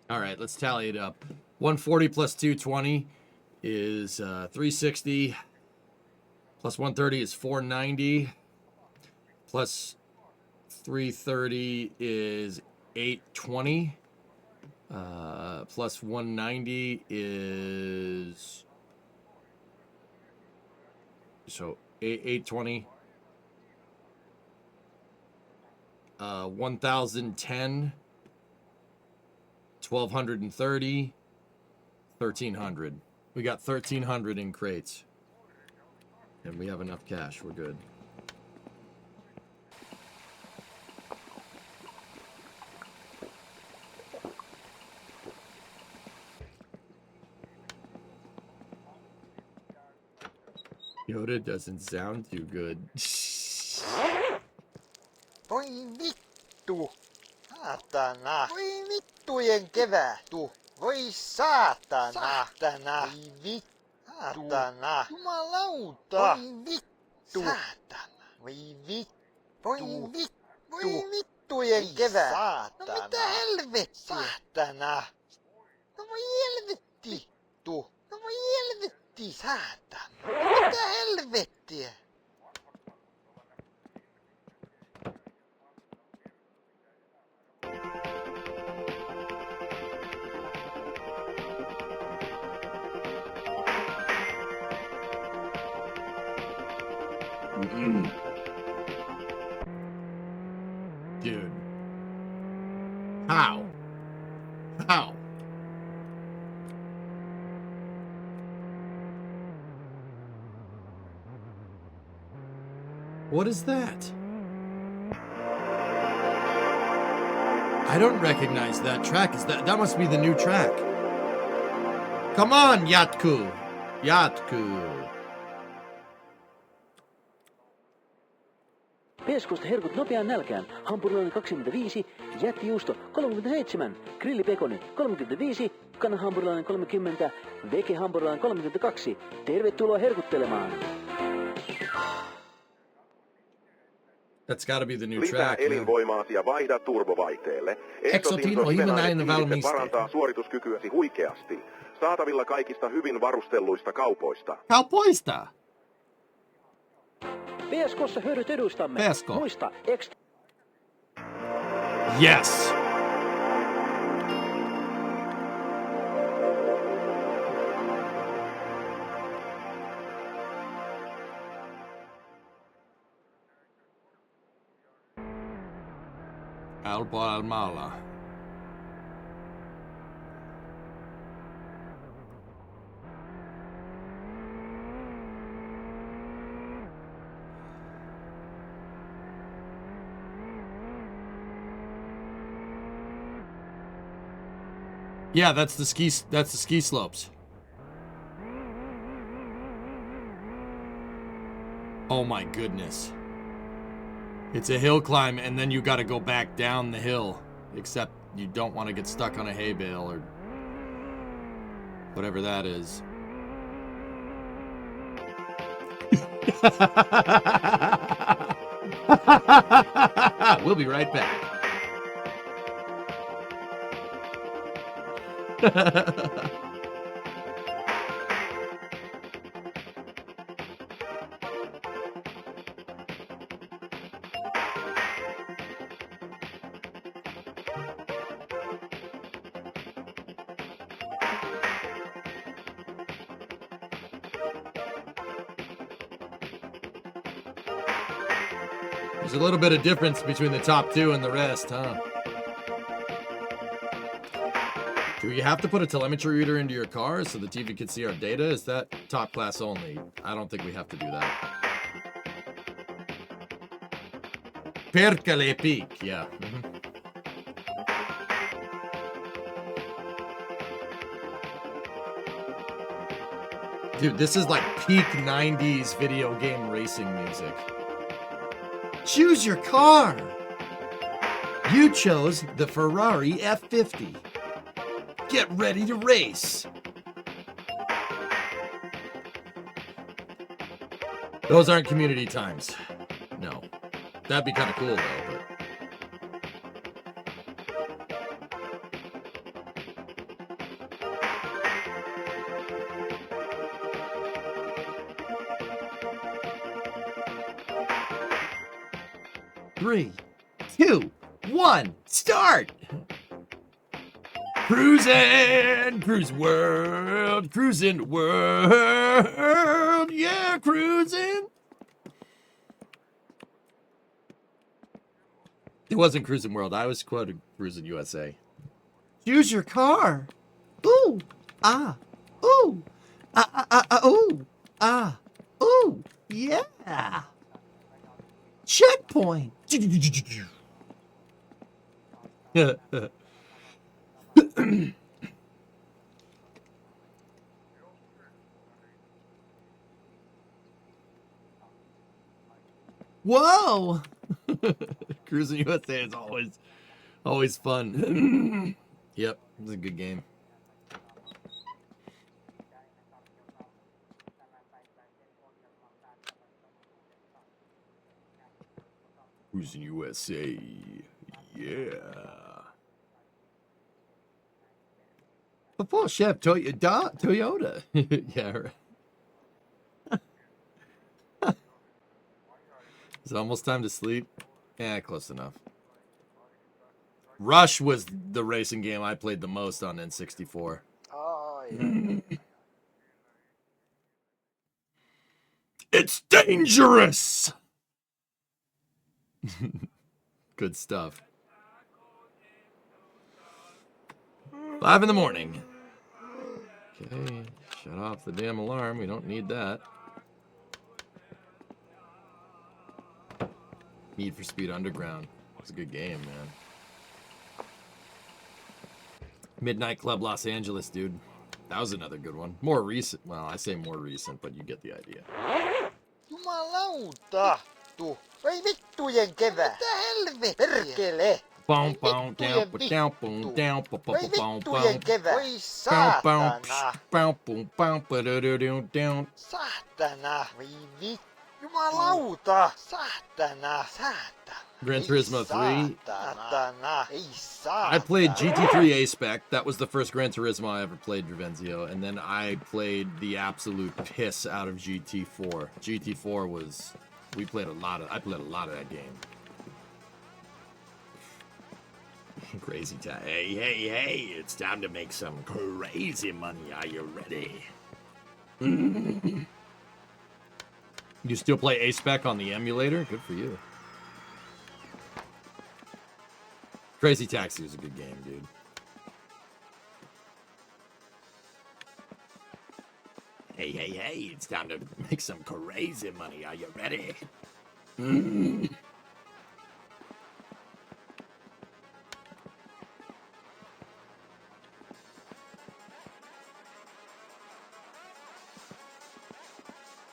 All right, let's tally it up. 140 plus 220 is 360. Plus 130 is 490. Plus 330 is 820. Plus 190 is... So 820. 1,010. 1,230, 1,300. We got 1,300 in crates. And we have enough cash. We're good. Yoda doesn't sound too good. Voi vittu! Saatana! Voi vittujen kevähtu! Voi saatana! Saatana! Voi vittu! Saatana! Jumalauta! Voi vittu! Saatana! Voi vittu! Voi vittu! Voi vittujen kevät! Saatana! No mitä helvettiä? Saatana! No voi helvetti! No voi helvetti! Saatana! Mitä helvettiä? Dude. How? How? What is that? I don't recognize that track. That must be the new track. Come on, Yatku. Yatku. Peeskosta herkut nopeaan nälkään. Hampurilainen 25, jättijuusto 37, grillipekoni 35, kanahampurilainen 30, vegehampurilainen 32. Tervetuloa herkuttelemaan. That's gotta be the new Lisää track. elinvoimaasi ja vaihda turbovaihteelle. Exotin ohimenainen valmiste. Parantaa suorituskykyäsi huikeasti. Saatavilla kaikista hyvin varustelluista kaupoista. Kaupoista? PSK:ssa hyödyt edustamme. PSK. Muista, Yes. Alpalmalla. Yeah, that's the ski slopes. Oh my goodness. It's a hill climb and then you got to go back down the hill, except you don't want to get stuck on a hay bale or whatever that is. We'll be right back. There's a little bit of difference between the top two and the rest, huh? Do you have to put a telemetry reader into your car so the TV can see our data? Is that top class only? I don't think we have to do that. Perkele Peak, yeah. Dude, this is like peak 90s video game racing music. Choose your car! You chose the Ferrari F50. Get ready to race! Those aren't community times. No. That'd be kind of cool, though, but... Three, 2, 1, start! Cruising, cruising world, yeah, cruising. It wasn't Cruising World. I was quoting Cruising USA. Choose your car. Ooh, ah, ooh, ooh, ah, ooh, yeah. Checkpoint. Whoa! Cruising USA is always fun. Yep, it's a good game. Cruising USA, yeah. Before Chef Toyota. Yeah, right. Is it almost time to sleep? Yeah, close enough. Rush was the racing game I played the most on N64. Oh, yeah. It's dangerous! Good stuff. 5 in the morning. Okay, shut off the damn alarm. We don't need that. Need for Speed Underground. It's a good game, man. Midnight Club Los Angeles, dude. That was another good one. More recent. Well, I say more recent, but you get the idea. Jumalauta! Ei vittujen kevää! Mitä helvet? Perkele! Boom, boom, down, down, boom, down, boom, boom, boom, boom. Voi saatana! Boom, boom, boom, boom, down. Saatana! Voi vittu! Jumalauta! Saatana! Saatana! Gran Turismo 3. Saatana! Ei saatana! I played GT3 A-Spec. That was the first Gran Turismo I ever played, Dravenzio. And then I played the absolute piss out of GT4. GT4 was I played a lot of that game. Crazy time. Hey, it's time to make some crazy money. Are you ready? You still play A-Spec on the emulator? Good for you. Crazy Taxi is a good game, dude. Hey, it's time to make some crazy money. Are you ready?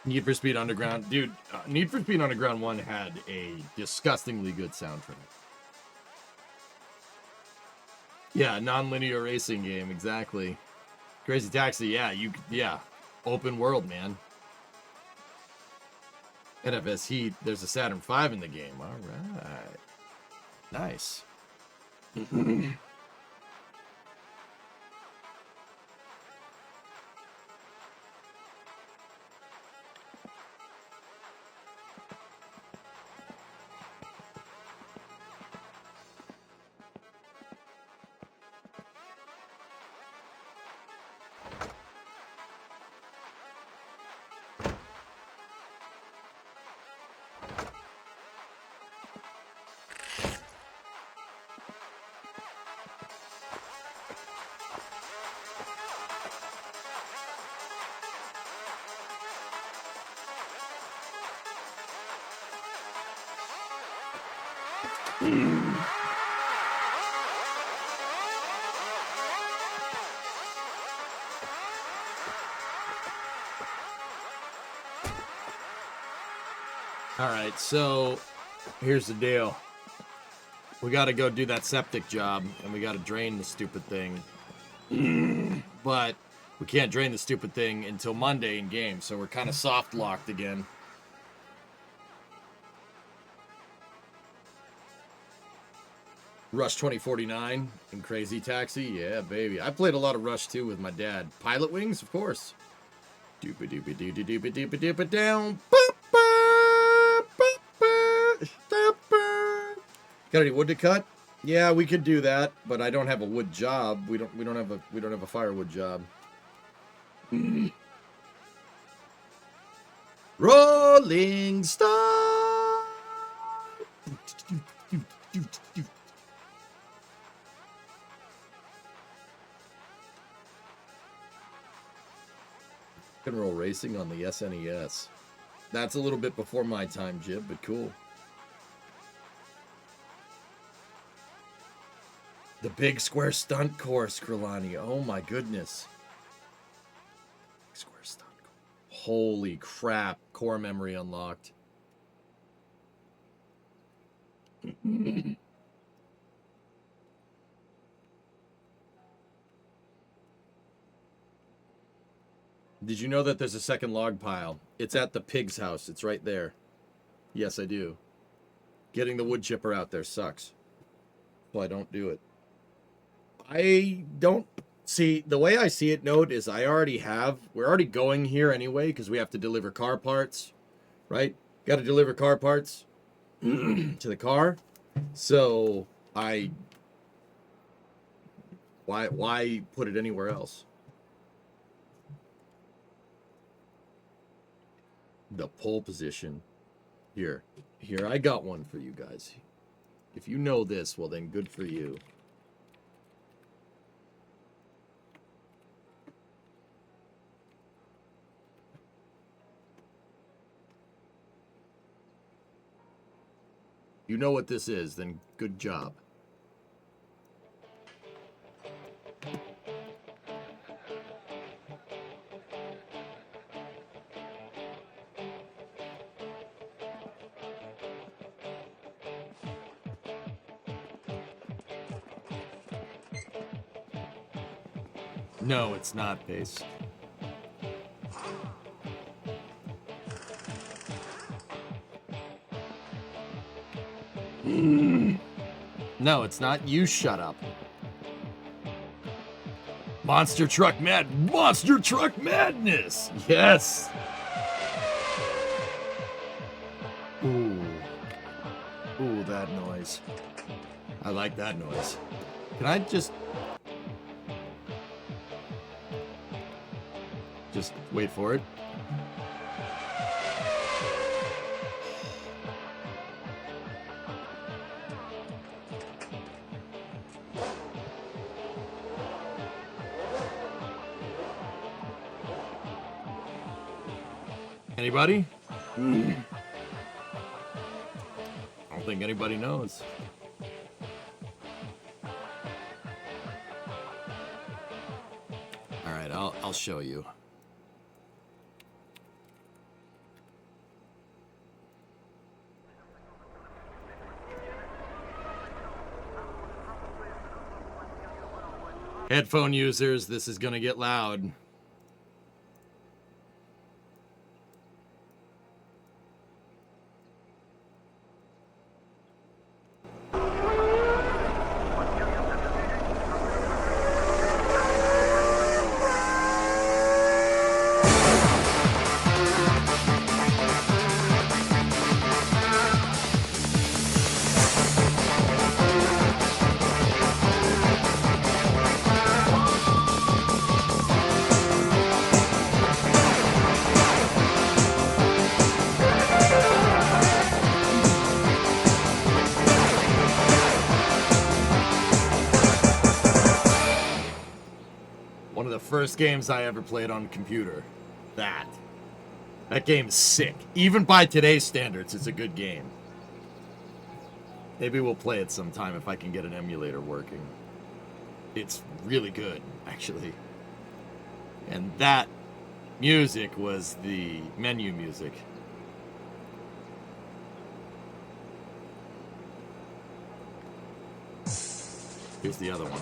Need for Speed Underground. Dude, Need for Speed Underground 1 had a disgustingly good soundtrack. Yeah, non-linear racing game, exactly. Crazy Taxi, yeah. Open world, man. NFS Heat, there's a Saturn V in the game. All right. Nice. All right, so here's the deal. We got to go do that septic job, and we got to drain the stupid thing. But we can't drain the stupid thing until Monday in game, so we're kind of soft locked again. Rush 2049 and Crazy Taxi, yeah, baby. I played a lot of Rush 2 with my dad. Pilot Wings, of course. Doopy doopy doopy doopy doopy doopy down. Got any wood to cut? Yeah, we could do that, but I don't have a wood job. We don't have a firewood job. Rolling Stone. Rock and Roll Racing on the SNES. That's a little bit before my time, Jib, but cool. The Big Square Stunt Course, Kralani. Oh my goodness. Big Square Stunt Course. Holy crap. Core memory unlocked. Did you know that there's a second log pile? It's at the pig's house. It's right there. Yes, I do. Getting the wood chipper out there sucks. So I don't do it. I don't see, the way I see it, Note, is we're already going here anyway, because we have to deliver car parts, right? Got to deliver car parts to the car. So why put it anywhere else? The pole position. Here, I got one for you guys. If you know this, well then good for you. You know what this is, then good job. No, it's not, Pace. No, it's not. You shut up. Monster Truck Madness! Yes! that noise. I like that noise. Can I just wait for it? Anybody? I don't think anybody knows. All right, I'll show you. Headphone users, this is gonna get loud. One of the first games I ever played on computer. That game is sick. Even by today's standards, it's a good game. Maybe we'll play it sometime if I can get an emulator working. It's really good, actually. And that music was the menu music. Here's the other one.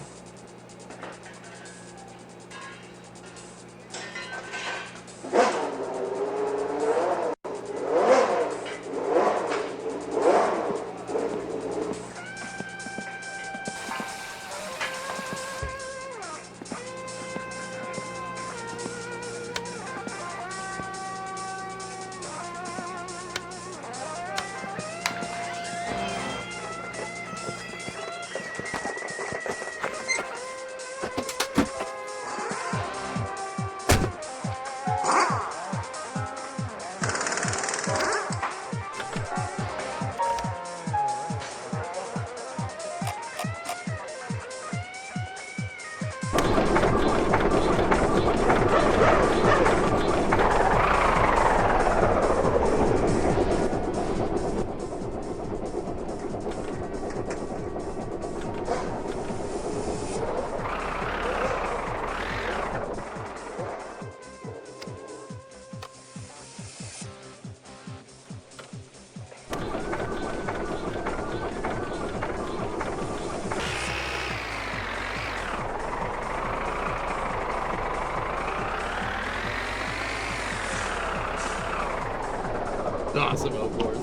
Awesome, of course.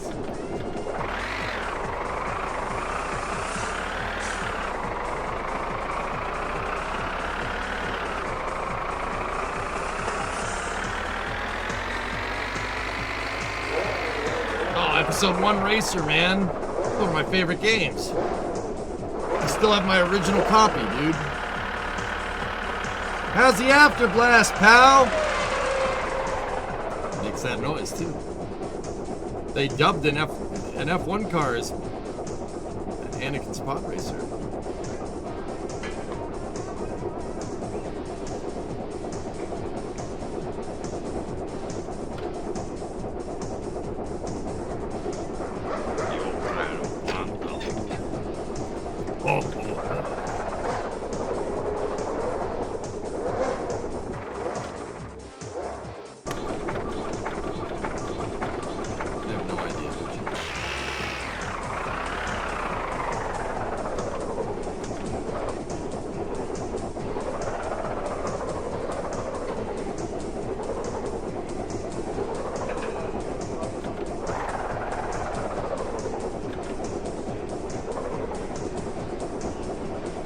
Oh, episode 1 Racer, man. One of my favorite games. I still have my original copy, dude. How's the afterblast, pal? Makes that noise, too. They dubbed an F1 car as Anakin's Pod Racer.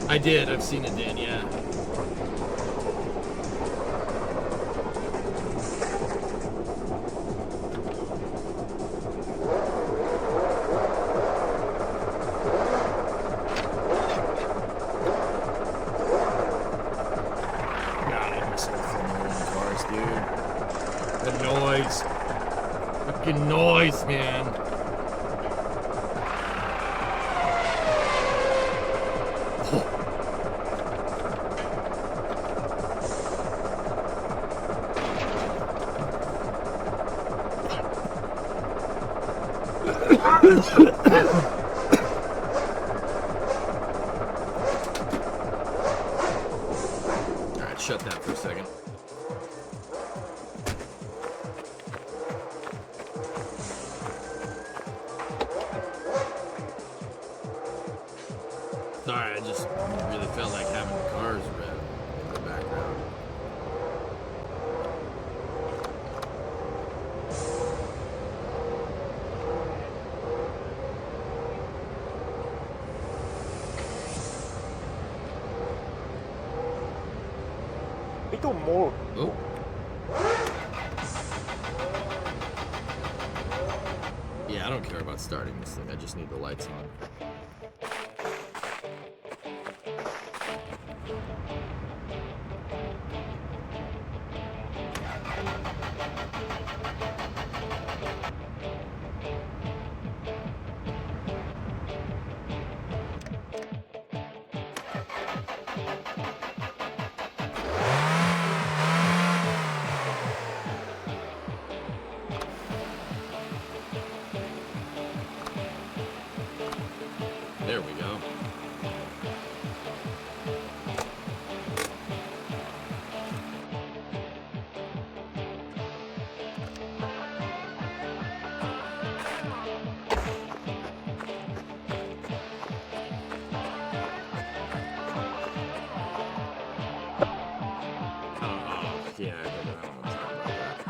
I did. I've seen it, Dan, yeah. the noise. Fucking noise, man. Alright, shut that for a second. Sorry, I just really felt like having the cars rev in the background. Vitun muu. Oh. Yeah, I don't care about starting this thing. I just need the lights on. There we go. Oh, yeah, I don't know what I'm talking about that.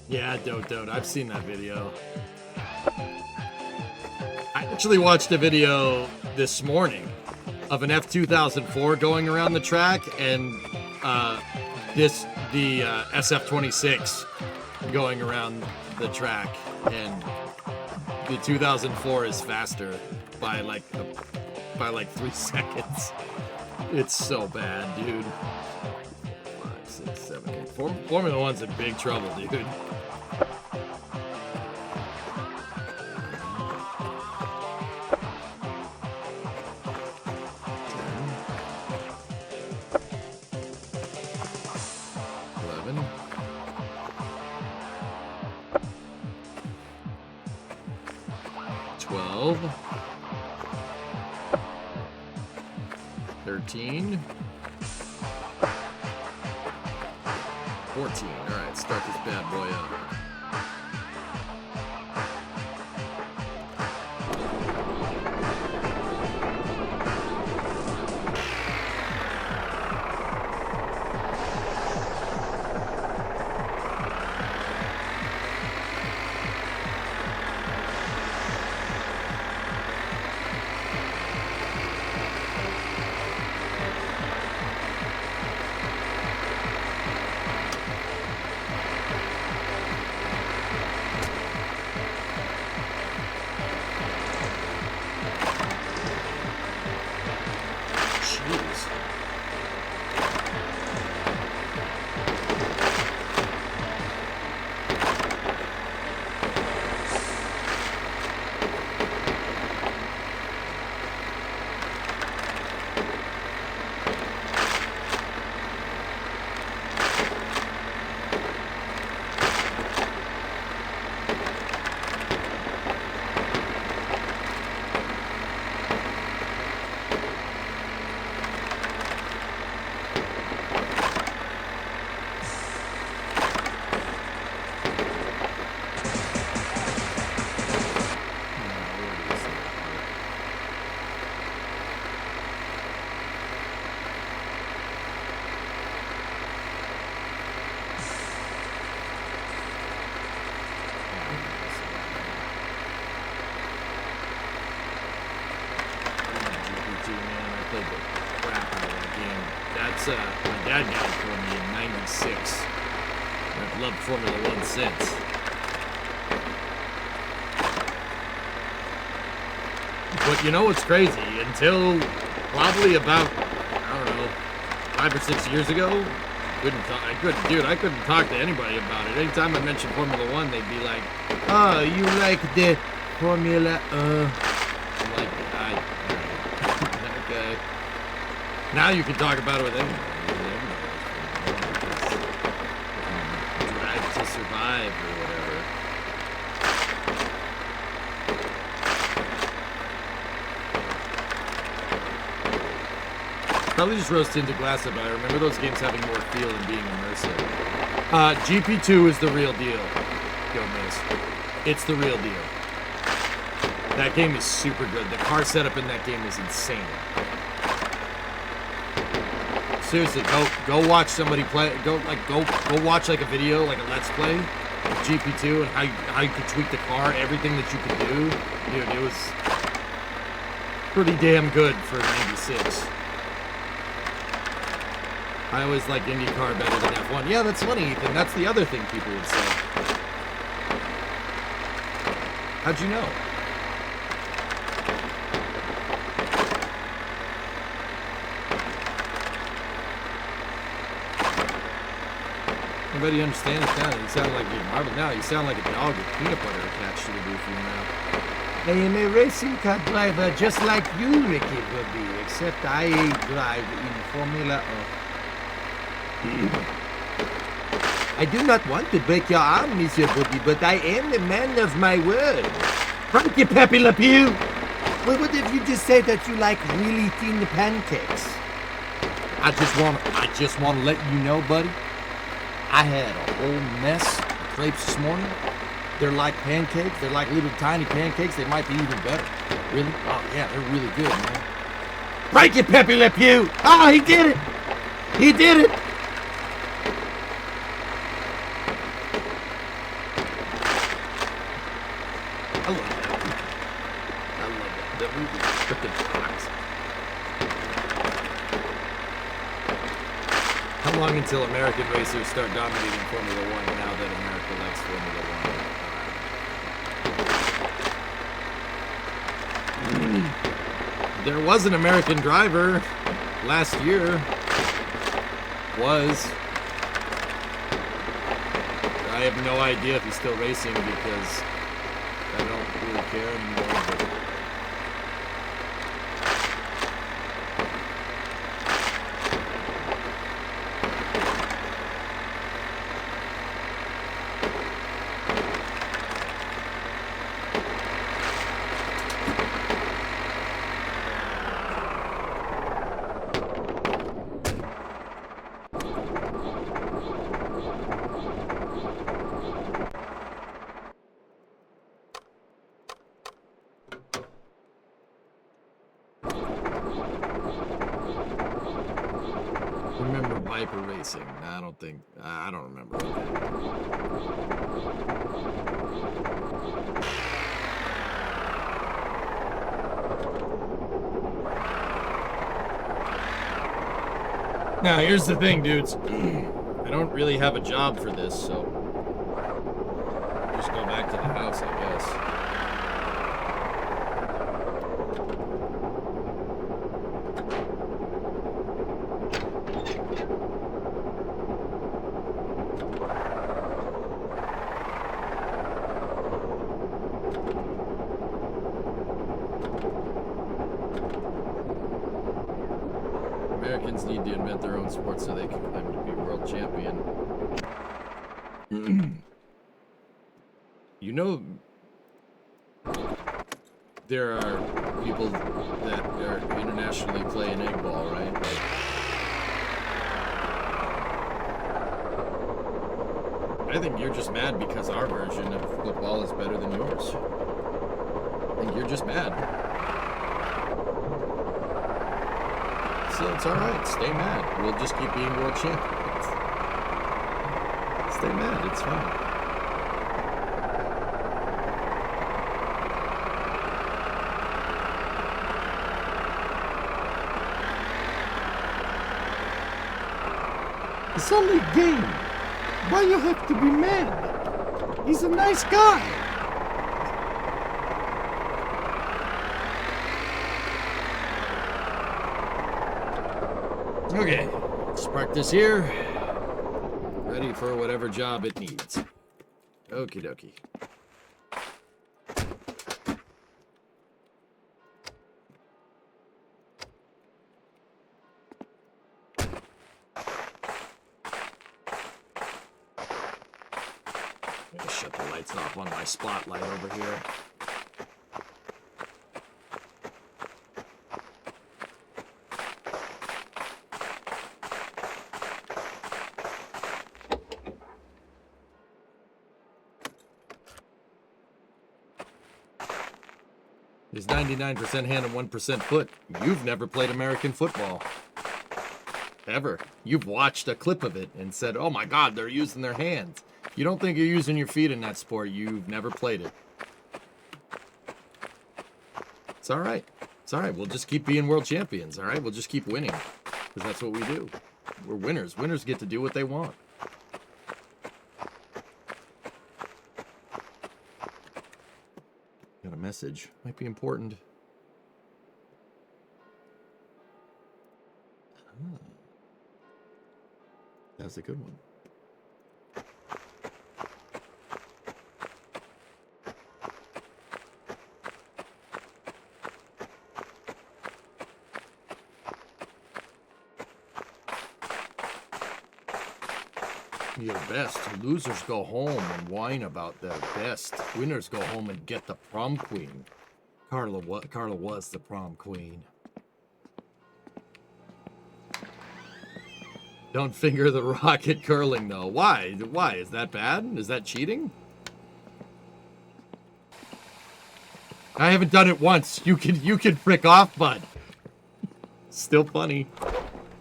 Yeah, Dote. I've seen that video. I actually watched a video this morning of an F2004 going around the track, and the SF26 going around the track, and the 2004 is faster by like 3 seconds. It's so bad, dude. 5, 6, 7, 8. Formula One's in big trouble, dude. $12, 13, 14. All right, start this bad boy up. That's my dad got it for me in '96. I've loved Formula One since. But you know what's crazy? Until probably about, I don't know, 5 or 6 years ago, I couldn't talk to anybody about it. Anytime I mentioned Formula One, they'd be like, "Oh, you like the Formula?" I'm like, okay. Now you can talk about it with anybody. Drive to Survive or whatever. Probably just rose tinted glass, but I remember those games having more feel and being immersive. GP2 is the real deal, Gomez. It's the real deal. That game is super good. The car setup in that game is insane. Seriously, go watch somebody play. Go watch like a video, like a Let's Play of GP2 and how you could tweak the car, everything that you could do. Dude, it was pretty damn good for '96. I always like IndyCar better than F1. Yeah, that's funny, Ethan. That's the other thing people would say. How'd you know? Anybody understand it? You sound like Marvin now. You sound like a dog with peanut butter attached to the roof of your mouth. I am a racing car driver just like you, Ricky Bobby, except I drive in Formula O. I do not want to break your arm, Monsieur Bobby, but I am a man of my word. Frankie Pepe Le Pew! Well, what if you just say that you like really thin pancakes? I just want to let you know, buddy, I had a whole mess of crepes this morning. They're like pancakes. They're like little tiny pancakes. They might be even better. Really? Oh, yeah, they're really good, man. Frankie Pepe Le Pew! Oh, he did it! He did it! I love that movie. Freaking rocks. How long until American racers start dominating Formula One now that America likes Formula One? There was an American driver last year. I have no idea if he's still racing because I don't really care anymore. But remember Viper Racing? I don't remember. Now, here's the thing, dudes. I don't really have a job for this, so just go back to the house, I guess. Americans need to invent their own sport so they can claim to be world champion. You know, there are people that are internationally playing egg ball, right? I think you're just mad because our version of football is better than yours. I think you're just mad. So it's alright, stay mad. We'll just keep being world champions. Stay mad, it's fine. It's only a game. Why you have to be mad? He's a nice guy. Okay, let's park this here. Ready for whatever job it needs. Okie dokie. Shut the lights off on my spotlight over here. Is 99% hand and 1% foot. You've never played American football. Ever. You've watched a clip of it and said, oh my God, they're using their hands. You don't think you're using your feet in that sport. You've never played it. It's all right. It's all right. We'll just keep being world champions, all right? We'll just keep winning because that's what we do. We're winners. Winners get to do what they want. Got a message. Might be important. Ah. That's a good one. Your best. Losers go home and whine about their best. Winners go home and get the prom queen. Carla was the prom queen. Don't finger the rock at curling though. Why? Why? Is that bad? Is that cheating? I haven't done it once. You can frick off, bud. Still funny.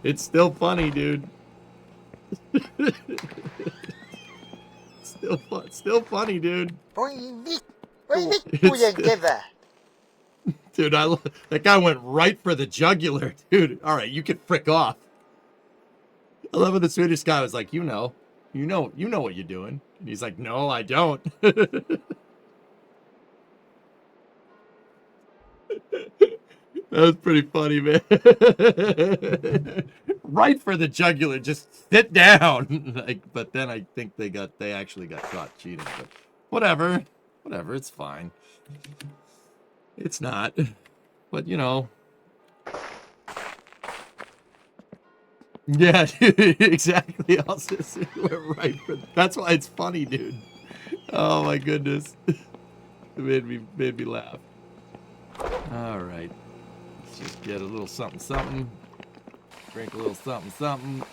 It's still funny, dude. Still funny, dude. Dude, that guy went right for the jugular, dude. All right, you can frick off. I love when the Swedish guy was like, you know what you're doing. And he's like, no, I don't. That was pretty funny, man. Right for the jugular, just sit down. But then I think they actually got caught cheating. But whatever, it's fine. It's not, but you know. Yeah, dude, exactly. Also, right for. That's why it's funny, dude. Oh my goodness, it made me laugh. All right. Just get a little something. Drink a little something.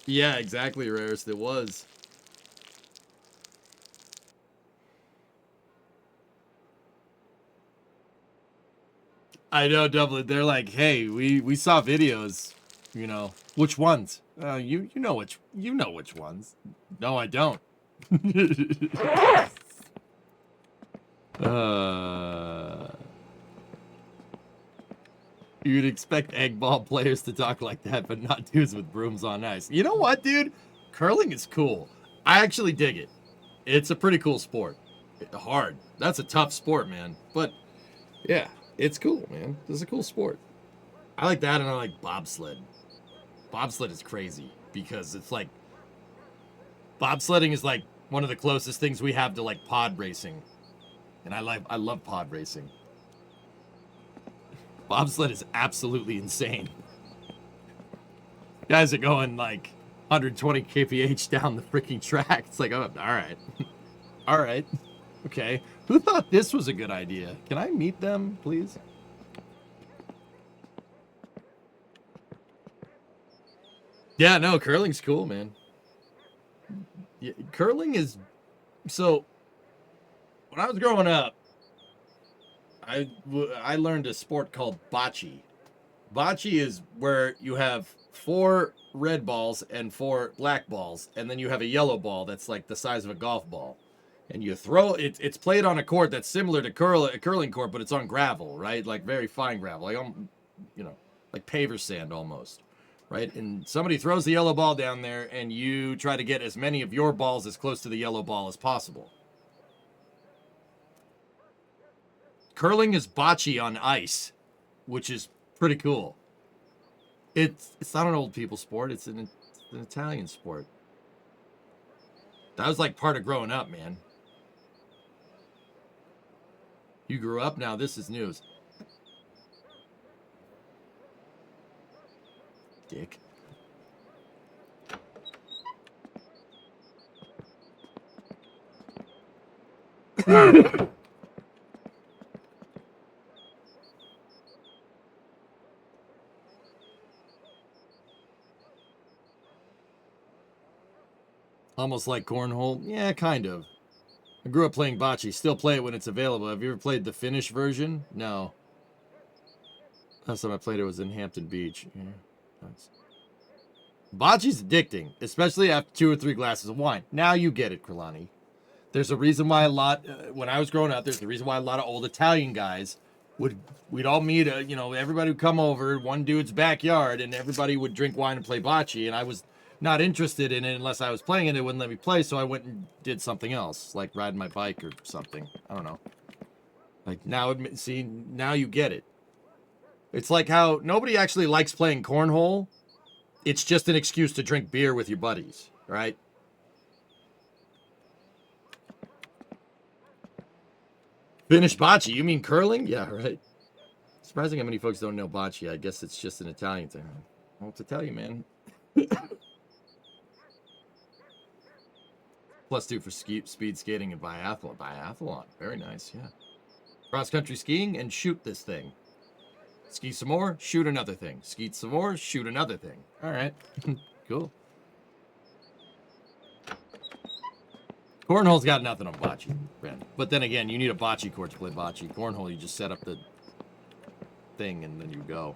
Yeah, exactly, Rarest. It was. I know, Dublin. They're like, hey, we saw videos. You know, which ones? You know which ones. No, I don't. You'd expect egg ball players to talk like that, but not dudes with brooms on ice. You know what, dude? Curling is cool. I actually dig it. It's a pretty cool sport. Hard. That's a tough sport, man. But yeah, it's cool, man. It's a cool sport. I like that, and I like bobsled. Bobsled is crazy because it's like bobsledding is like one of the closest things we have to like pod racing, and I love pod racing. Bobsled is absolutely insane. Guys are going like 120 kph down the freaking track. It's like, oh, all right, okay. Who thought this was a good idea? Can I meet them, please? Yeah, no, curling's cool, man. Yeah, curling is... So, when I was growing up, I learned a sport called bocce. Bocce is where you have 4 red balls and 4 black balls, and then you have a yellow ball that's like the size of a golf ball. And you throw it. It's played on a court that's similar to a curling court, but it's on gravel, right? Like very fine gravel, like like paver sand almost, right? And somebody throws the yellow ball down there, and you try to get as many of your balls as close to the yellow ball as possible. Curling is bocce on ice, which is pretty cool. It's not an old people sport. It's an Italian sport. That was like part of growing up, man. You grew up, now this is news. Dick. Almost like cornhole? Yeah, kind of. I grew up playing bocce. Still play it when it's available. Have you ever played the Finnish version? No. Last time I played it was in Hampton Beach. Yeah, nice. Bocce's addicting, especially after 2 or 3 glasses of wine. Now you get it, Kralani. There's a reason why when I was growing up, there's a reason why a lot of old Italian guys we'd all meet, everybody would come over one dude's backyard, and everybody would drink wine and play bocce, and I was not interested in it unless I was playing it. It wouldn't let me play, so I went and did something else, like riding my bike or something. I don't know. Like now you get it. It's like how nobody actually likes playing cornhole. It's just an excuse to drink beer with your buddies, right? Finnish bocce, you mean curling? Yeah, right. Surprising how many folks don't know bocce. I guess it's just an Italian thing. I don't know what to tell you, man. +2 for speed skating and biathlon. Biathlon, very nice, yeah. Cross-country skiing and shoot this thing. Ski some more, shoot another thing. Ski some more, shoot another thing. All right, cool. Cornhole's got nothing on bocce, Brandon. But then again, you need a bocce court to play bocce. Cornhole, you just set up the thing and then you go.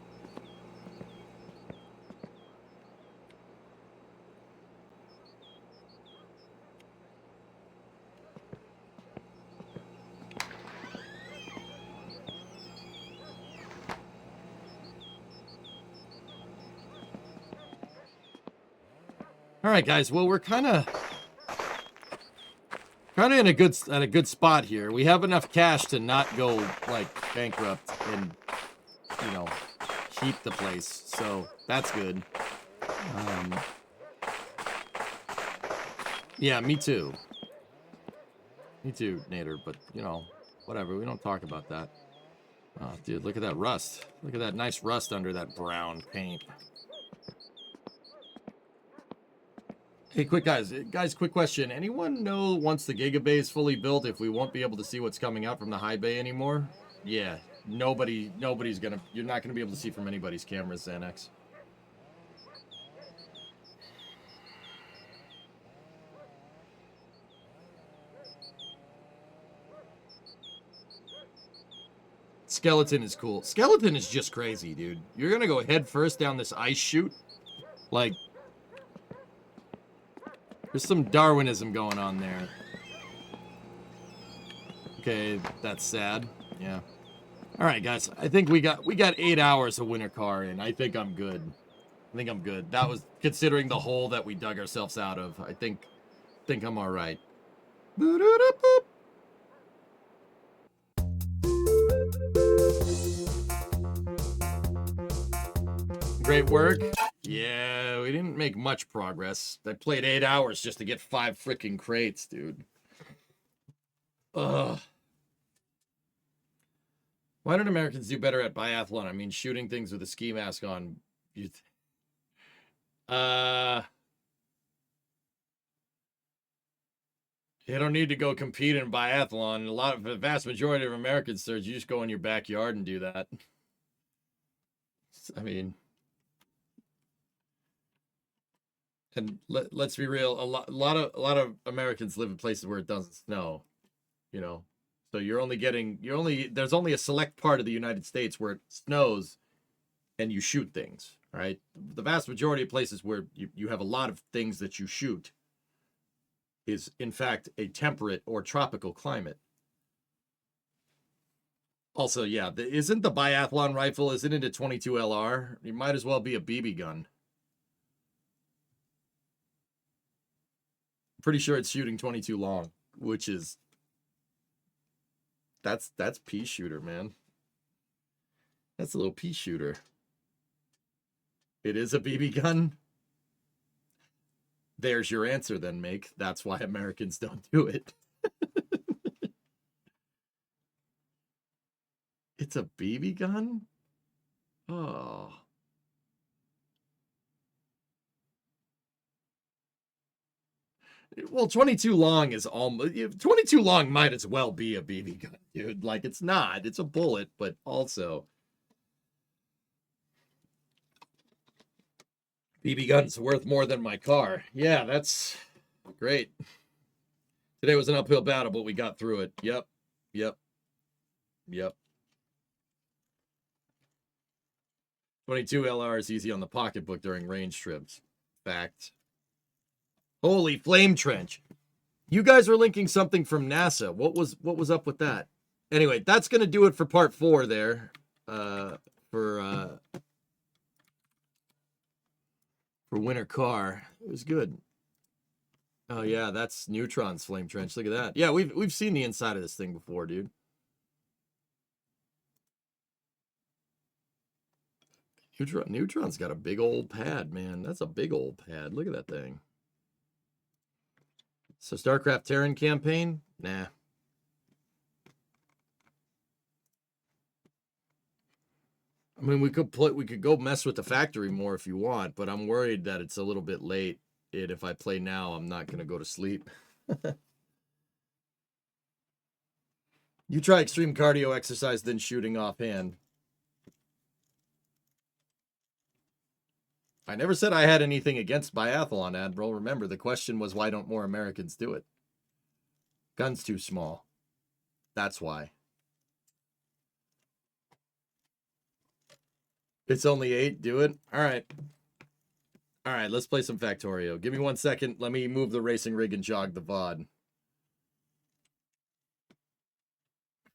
All right, guys. Well, we're kind of in a good spot here. We have enough cash to not go like bankrupt and keep the place. So that's good. Yeah, me too. Me too, Nader. But whatever. We don't talk about that. Oh, dude, look at that rust. Look at that nice rust under that brown paint. Hey, quick guys, quick question. Anyone know once the Giga Bay is fully built if we won't be able to see what's coming out from the high bay anymore? Yeah, nobody's you're not gonna be able to see from anybody's cameras, Xanax. Skeleton is cool. Skeleton is just crazy, dude. You're gonna go head first down this ice chute, like. There's some Darwinism going on there. Okay, that's sad. Yeah. All right, guys. I think we got 8 hours of winter car in. I think I'm good. That was considering the hole that we dug ourselves out of. I think I'm all right. Great work. Yeah, we didn't make much progress. I played 8 hours just to get 5 freaking crates, dude. Ugh. Why don't Americans do better at biathlon? I mean, shooting things with a ski mask on. They don't need to go compete in biathlon. The vast majority of Americans, sir, you just go in your backyard and do that. I mean... And let's be real, a lot of Americans live in places where it doesn't snow, So there's only a select part of the United States where it snows and you shoot things, All right. The vast majority of places where you have a lot of things that you shoot is, in fact, a temperate or tropical climate. Also, yeah, isn't the biathlon rifle, isn't it a 22 LR? It might as well be a BB gun. Pretty sure it's shooting 22 long, which is... That's pea shooter, man. That's a little pea shooter. It is a BB gun? There's your answer then, Make. That's why Americans don't do it. It's a BB gun? Oh. Well, 22 long is almost... 22 long might as well be a BB gun, dude. Like, it's not. It's a bullet, but also... BB gun's worth more than my car. Yeah, that's great. Today was an uphill battle, but we got through it. Yep. 22 LR is easy on the pocketbook during range trips. Fact. Holy flame trench. You guys are linking something from NASA. What was up with that? Anyway, that's going to do it for part 4 there. For winter car. It was good. Oh yeah, that's Neutron's flame trench. Look at that. Yeah, we've seen the inside of this thing before, dude. Neutron's got a big old pad, man. That's a big old pad. Look at that thing. So StarCraft Terran campaign? Nah. I mean, we could go mess with the factory more if you want, but I'm worried that it's a little bit late. And if I play now, I'm not going to go to sleep. You try extreme cardio exercise, then shooting offhand. I never said I had anything against biathlon, Admiral. Remember, the question was, why don't more Americans do it? Gun's too small. That's why. It's only 8. Do it. All right. All right, let's play some Factorio. Give me 1 second. Let me move the racing rig and jog the VOD.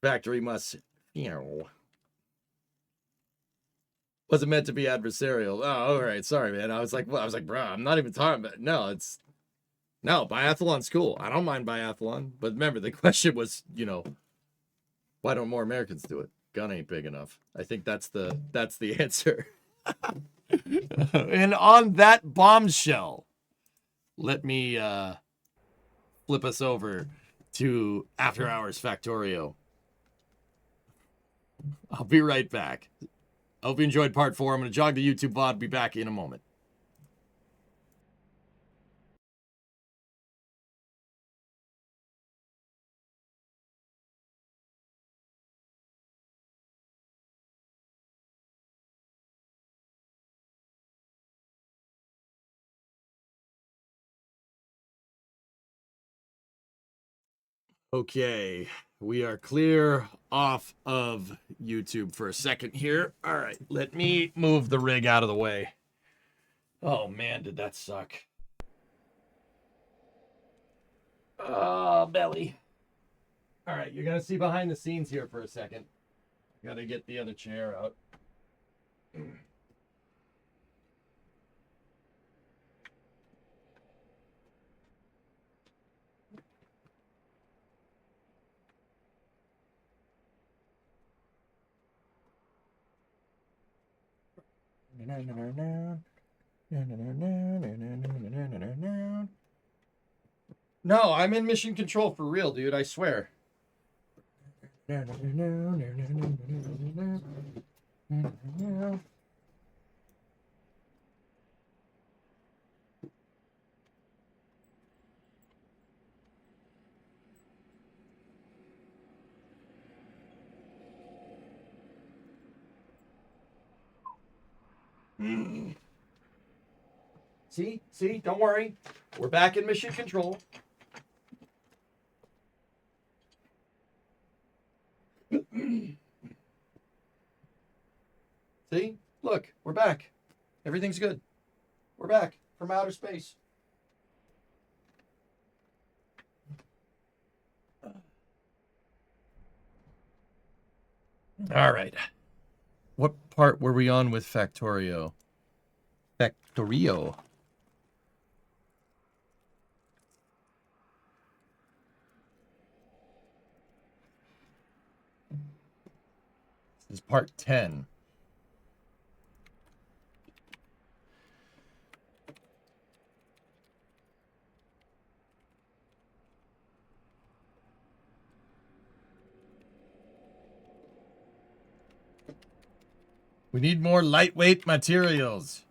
Factory must... Wasn't meant to be adversarial. Oh, all right. Sorry, man. I was like, bro, I'm not even talking about... No, biathlon's cool. I don't mind biathlon. But remember, the question was, why don't more Americans do it? Gun ain't big enough. I think that's the answer. And on that bombshell, let me flip us over to After Hours Factorio. I'll be right back. I hope you enjoyed part 4. I'm going to jog the YouTube VOD. Be back in a moment. Okay, we are clear off of YouTube for a second here. All right, let me move the rig out of the way. Oh, man, did that suck. Oh, belly. All right, you're going to see behind the scenes here for a second. Got to get the other chair out. No, I'm in mission control for real, dude. I swear. See, don't worry. We're back in mission control. See? Look, we're back. Everything's good. We're back from outer space. All right. What part were we on with Factorio? Factorio. This is part 10. We need more lightweight materials.